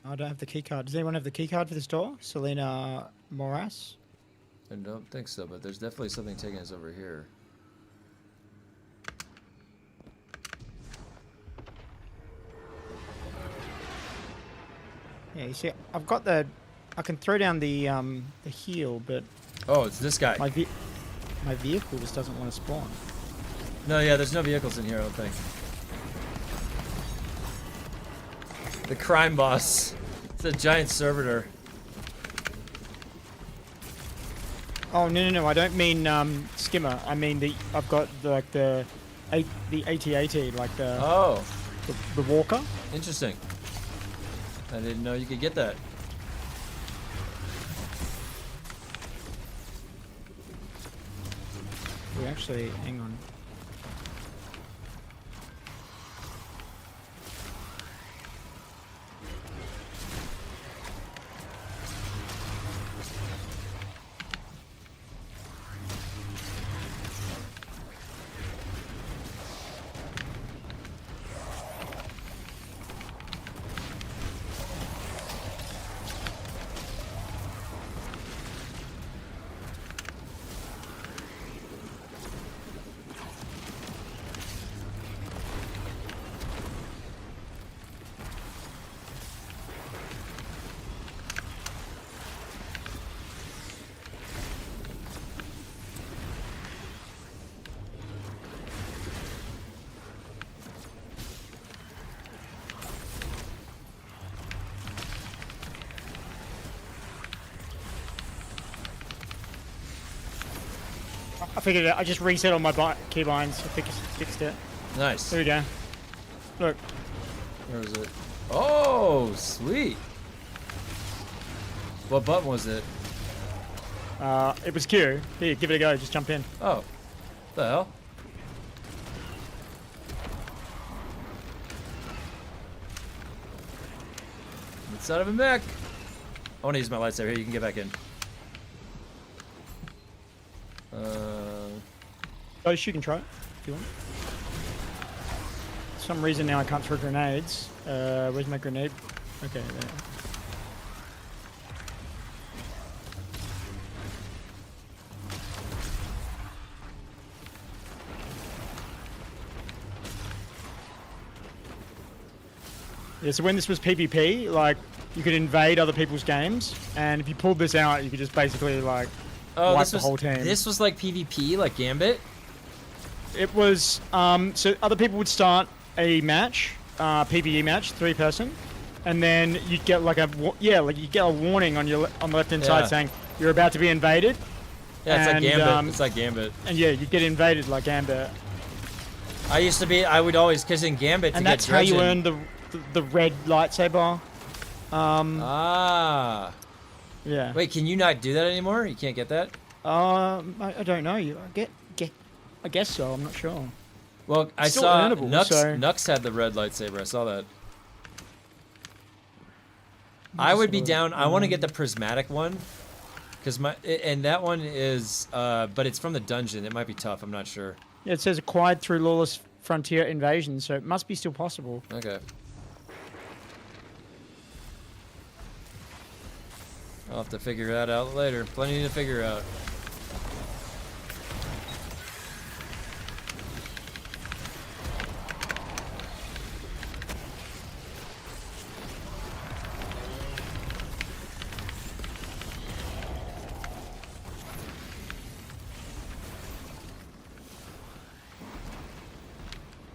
Speaker 10: I don't have the key card. Does anyone have the key card for this door? Selena Moras?
Speaker 1: I don't think so, but there's definitely something taking us over here.
Speaker 10: Yeah, you see, I've got the... I can throw down the heal, but...
Speaker 1: Oh, it's this guy.
Speaker 10: My vehicle just doesn't want to spawn.
Speaker 1: No, yeah, there's no vehicles in here, I don't think. The crime boss. It's a giant servitor.
Speaker 10: Oh no! I don't mean skimmer. I mean I've got the AT-AT, like the the walker.
Speaker 1: Interesting. I didn't know you could get that.
Speaker 10: We actually, hang on. I figured it out. I just reset all my keybinds. I fixed it.
Speaker 1: Nice.
Speaker 10: There we go. Look.
Speaker 1: Where is it? Oh, sweet. What button was it?
Speaker 10: It was Q. Here, give it a go. Just jump in.
Speaker 1: Oh. What the hell? Inside of a mech. I want to use my lightsaber. Here, you can get back in.
Speaker 10: Oh, you can try it if you want. For some reason now I can't throw grenades. Where's my grenade? Okay, there. Yeah, so when this was PvP, like, you could invade other people's games, and if you pulled this out, you could just basically, like, wipe the whole team.
Speaker 1: This was like PvP, like Gambit?
Speaker 10: It was, so other people would start a match, PvE match, 3-person, and then you'd get like you'd get a warning on the left-hand side saying you're about to be invaded.
Speaker 1: Yeah, it's like Gambit. It's like Gambit.
Speaker 10: And yeah, you get invaded like Gambit.
Speaker 1: I would always, because in Gambit,
Speaker 10: and that's how you earn the red lightsaber. Yeah.
Speaker 1: Wait, can you not do that anymore? You can't get that?
Speaker 10: I don't know. I guess so. I'm not sure.
Speaker 1: Well, I
Speaker 10: Still
Speaker 1: saw
Speaker 10: earnable,
Speaker 1: Nux had the red lightsaber. I saw that. I would be down. I want to get the prismatic one, because that one is, but it's from the dungeon. It might be tough. I'm not sure.
Speaker 10: Yeah, it says acquired through lawless frontier invasion, so it must be still possible.
Speaker 1: Okay. I'll have to figure that out later. Plenty to figure out.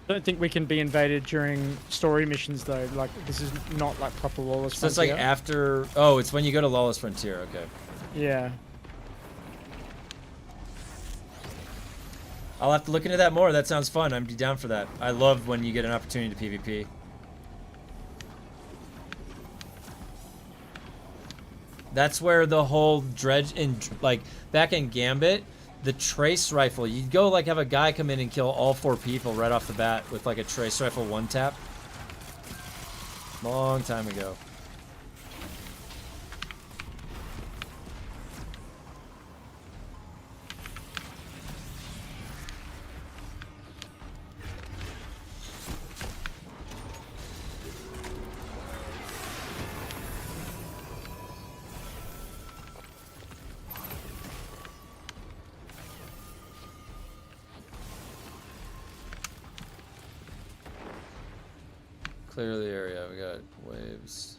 Speaker 10: I don't think we can be invaded during story missions though. Like this is not like proper Lawless
Speaker 1: So it's like
Speaker 10: Frontier.
Speaker 1: after. Oh, it's when you go to Lawless Frontier. Okay.
Speaker 10: Yeah.
Speaker 1: I'll have to look into that more. That sounds fun. I'd be down for that. I love when you get an opportunity to PvP. That's where the whole dredge in like back in Gambit, the trace rifle. You'd go like have a guy come in and kill all 4 people right off the bat with like a trace rifle 1-tap. Long time ago. Clear the area. We got waves.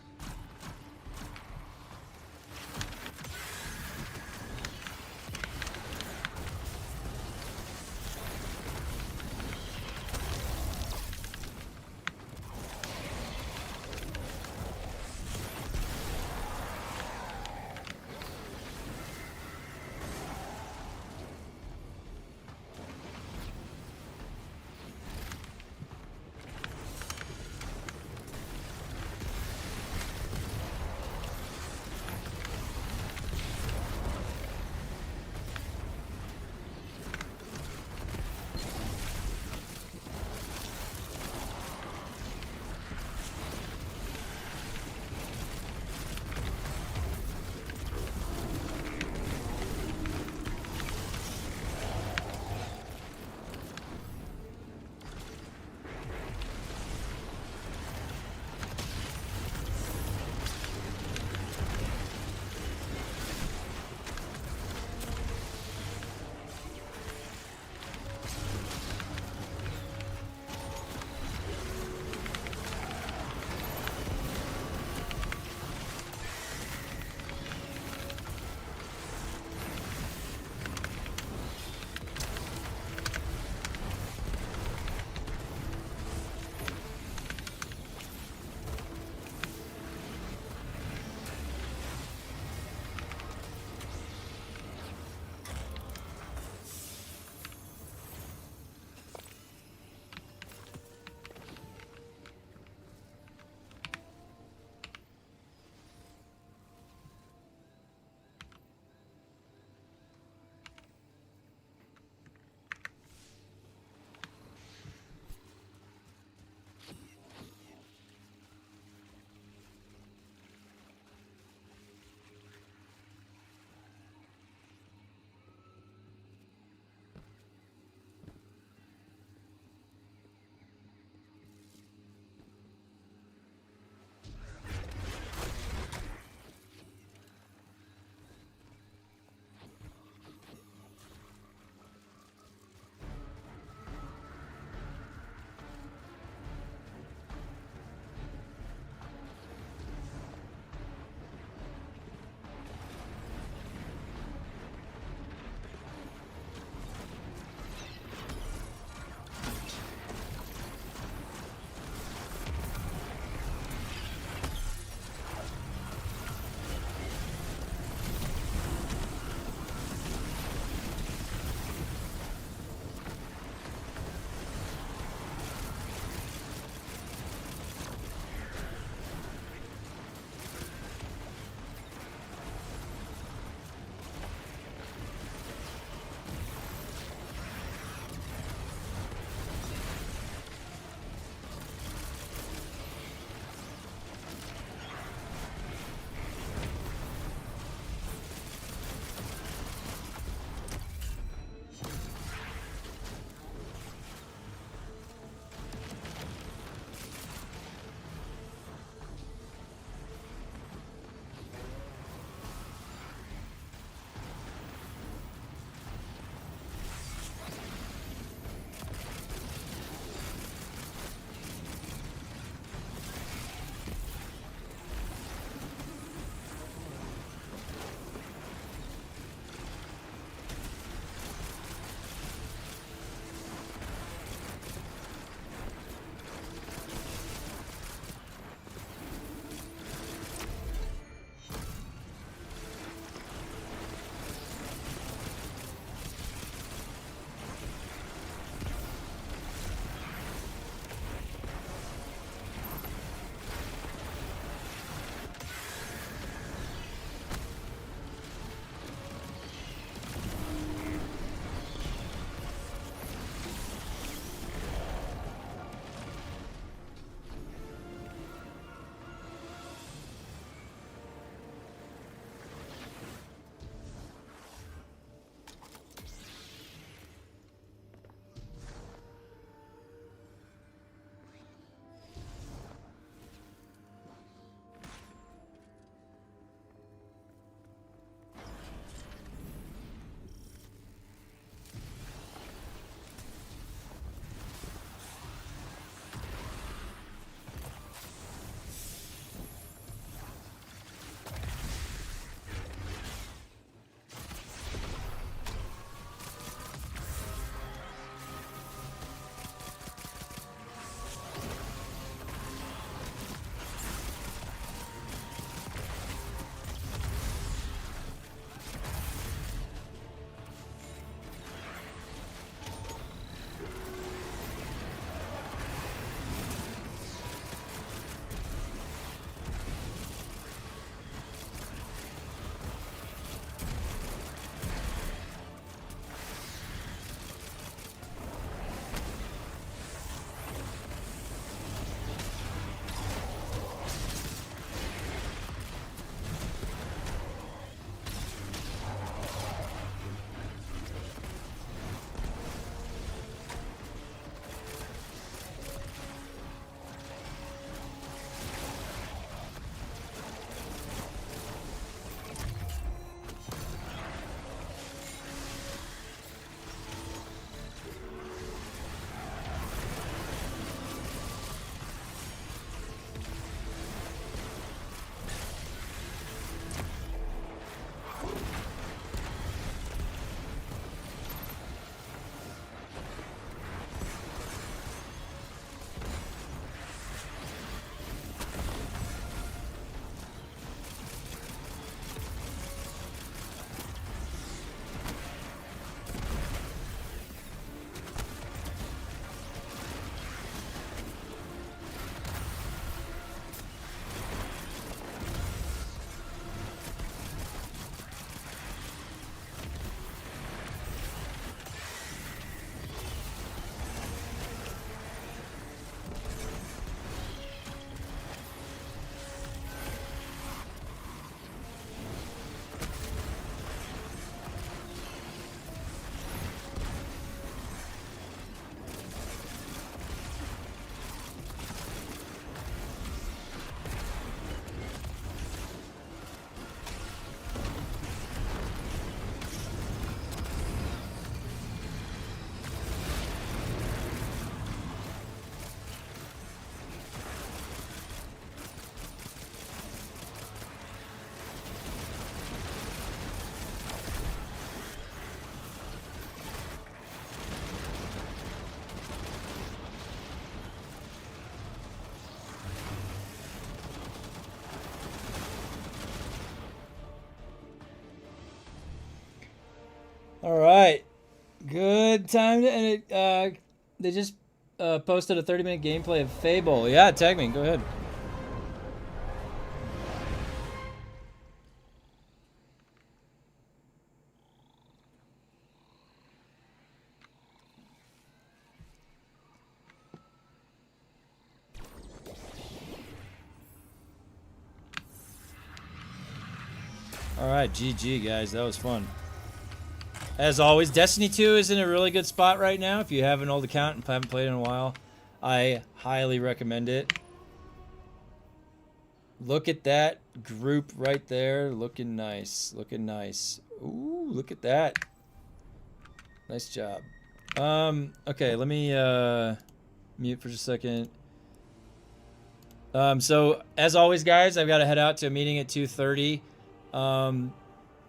Speaker 1: All right. Good time to end it. They just posted a 30-minute gameplay of Fable. Yeah, tag me. Go ahead. All right, GG, guys. That was fun. As always, Destiny 2 is in a really good spot right now. If you have an old account and haven't played in a while, I highly recommend it. Look at that group right there. Looking nice. Looking nice. Ooh, look at that. Nice job. Okay, let me mute for just a second. So, as always, guys, I've got to head out to a meeting at 2:30.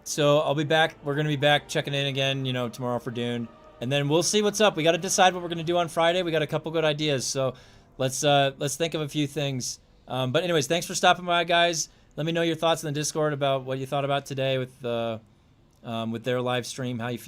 Speaker 1: So I'll be back. We're going to be back checking in again, you know, tomorrow for Dune. And then we'll see what's up. We got to decide what we're going to do on Friday. We got a couple good ideas. So let's think of a few things. But anyways, thanks for stopping by, guys. Let me know your thoughts in the Discord about what you thought about today with their live stream, how you feel.